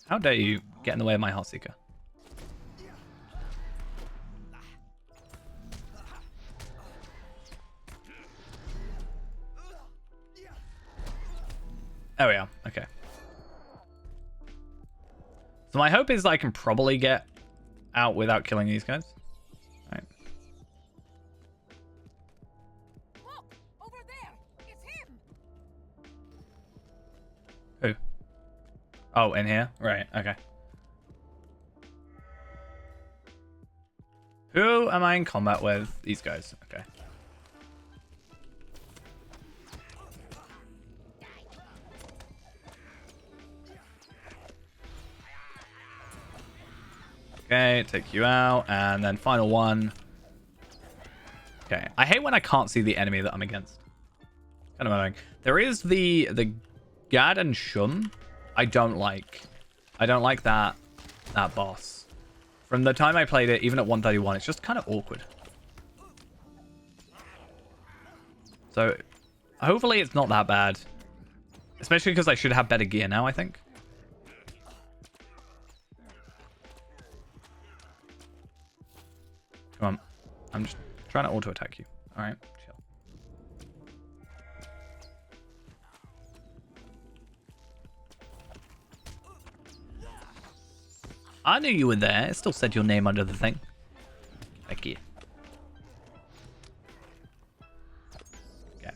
How dare you get in the way of my Heartseeker? There we are. Okay. So my hope is I can probably get out without killing these guys. All right. Look, over there. It's him. Who? Oh, in here? Right, okay. Who am I in combat with? These guys. Okay. Okay, take you out, and then final one. Okay, I hate when I can't see the enemy that I'm against. Kind of annoying. There is the Gad and Shun. I don't like that boss. From the time I played it, even at 131, it's just kind of awkward. So, hopefully it's not that bad. Especially because I should have better gear now, I think. Come on. I'm just trying to auto-attack you. Alright, chill. I knew you were there. It still said your name under the thing. Thank you. Okay.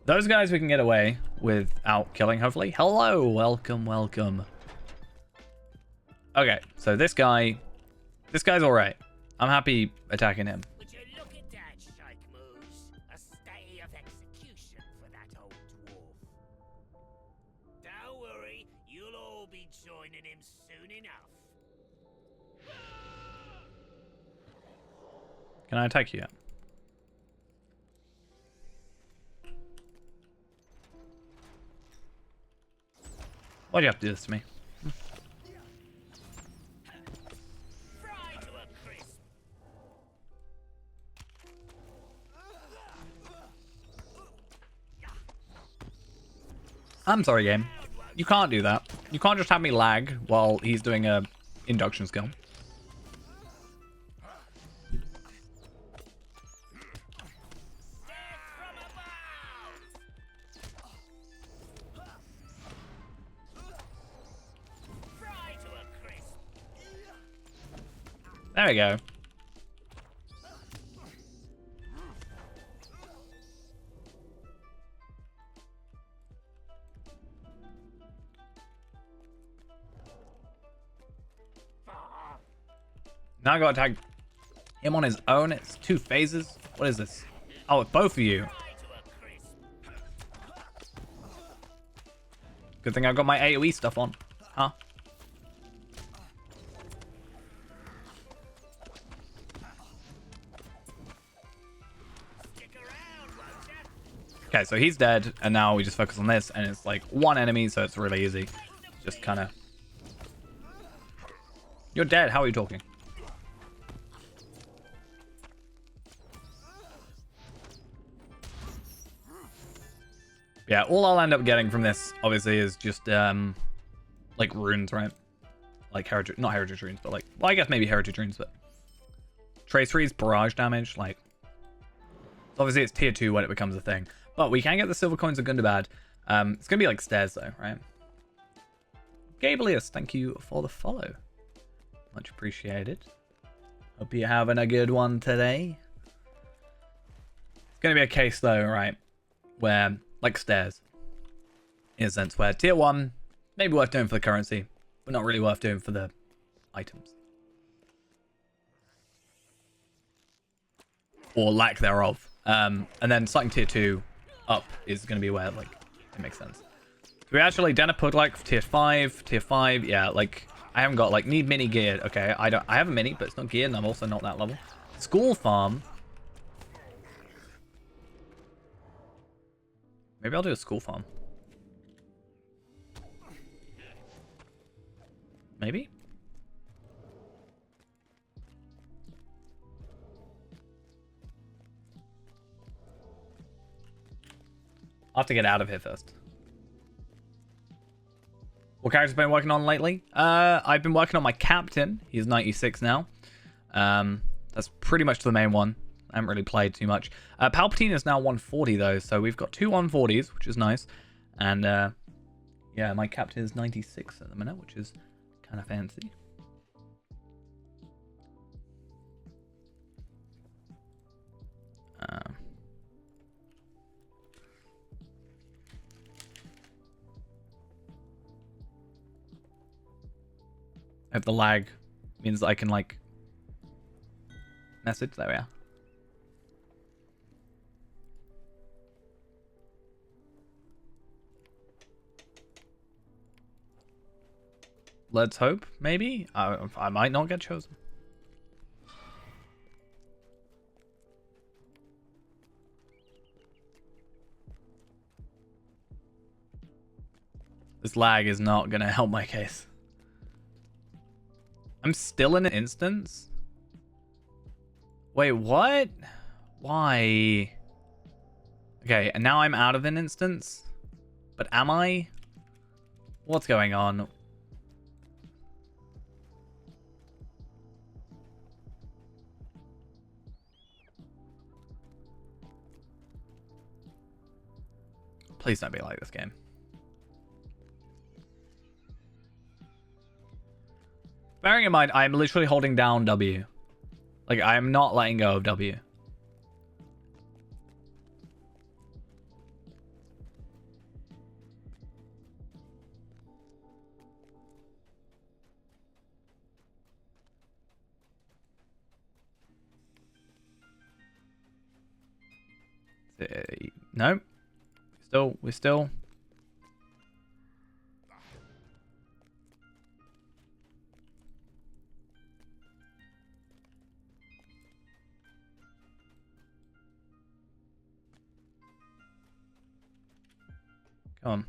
Those guys we can get away without killing, hopefully. Hello! Welcome, welcome. Okay, so this guy's alright. I'm happy attacking him. Would you look at that, Sheikh Moose? A stay of execution for that old dwarf. Don't worry, you'll all be joining him soon enough. Can I attack you yet? Why'd you have to do this to me? I'm sorry, game. You can't do that. You can't just have me lag while he's doing a induction skill. There we go. Now I gotta tag him on his own. It's 2 phases. What is this? Oh, it's both of you. Good thing I got my AoE stuff on. Huh? Okay, so he's dead, and now we just focus on this, and it's like 1 enemy, so it's really easy. Just kind of... You're dead, how are you talking? Yeah, all I'll end up getting from this, obviously, is just, like, runes, right? Like, heritage... Not heritage runes, but, like... Well, I guess maybe heritage runes, but... Trace Freeze, barrage damage, like... So obviously, it's tier 2 when it becomes a thing. But we can get the silver coins of Gundabad. It's going to be, like, stairs, though, right? Gablius, thank you for the follow. Much appreciated. Hope you're having a good one today. It's going to be a case, though, right? Where... Like stairs. In a sense where tier 1, maybe worth doing for the currency, but not really worth doing for the items. or lack thereof. And then starting tier 2 up is going to be where, like, it makes sense. So we actually done a put like for tier 5, yeah, like, I haven't got, like, need mini geared. Okay, I have a mini, but it's not geared, and I'm also not that level. School farm. Maybe I'll do a school farm. Maybe? I'll have to get out of here first. What characters have been working on lately? I've been working on my captain. He's 96 now. That's pretty much the main one. I haven't really played too much. Palpatine is now 140 though, so we've got 2 140s, which is nice. And yeah, my captain is 96 at the minute, which is kind of fancy. I hope the lag means that I can, like, message. There we are. Let's hope, maybe. I might not get chosen. This lag is not going to help my case. I'm still in an instance? Wait, what? Why? Okay, and now I'm out of an instance? But am I? What's going on? Please don't be like this game. Bearing in mind, I'm literally holding down W. Like, I'm not letting go of W. No. We're still. Come on.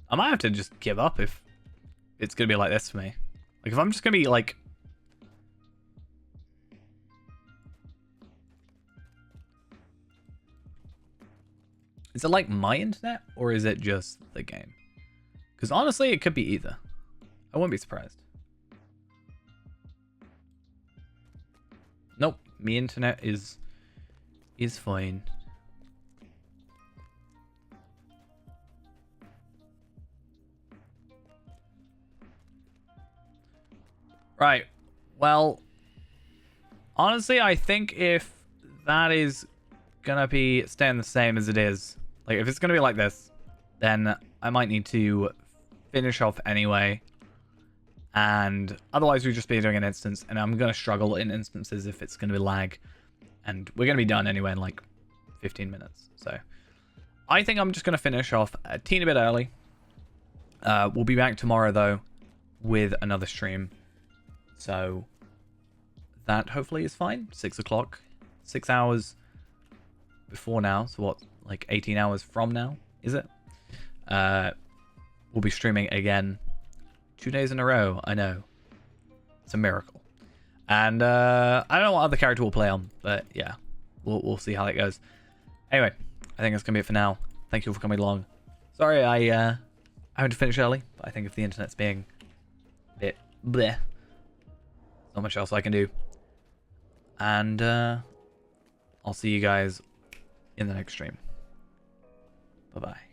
I might have to just give up if it's going to be like this for me. Like, if I'm just going to be, like... Is it, like, my internet? Or is it just the game? Because, honestly, it could be either. I wouldn't be surprised. Nope. My internet is fine. Right. Well, honestly, I think if that is gonna be staying the same as it is, like if it's gonna be like this, then I might need to finish off anyway. And otherwise we'll just be doing an instance, and I'm gonna struggle in instances if it's gonna be lag. And we're gonna be done anyway in like 15 minutes. So I think I'm just gonna finish off a teeny bit early. We'll be back tomorrow though with another stream. So that hopefully is fine. 6 o'clock. 6 hours before now. So what, like 18 hours from now, is it? We'll be streaming again 2 days in a row. I know. It's a miracle. And I don't know what other character we'll play on, but yeah. We'll see how that goes. Anyway, I think that's going to be it for now. Thank you for coming along. Sorry I had to finish early, but I think if the internet's being a bit bleh, not much else I can do. And I'll see you guys in the next stream. Bye-bye.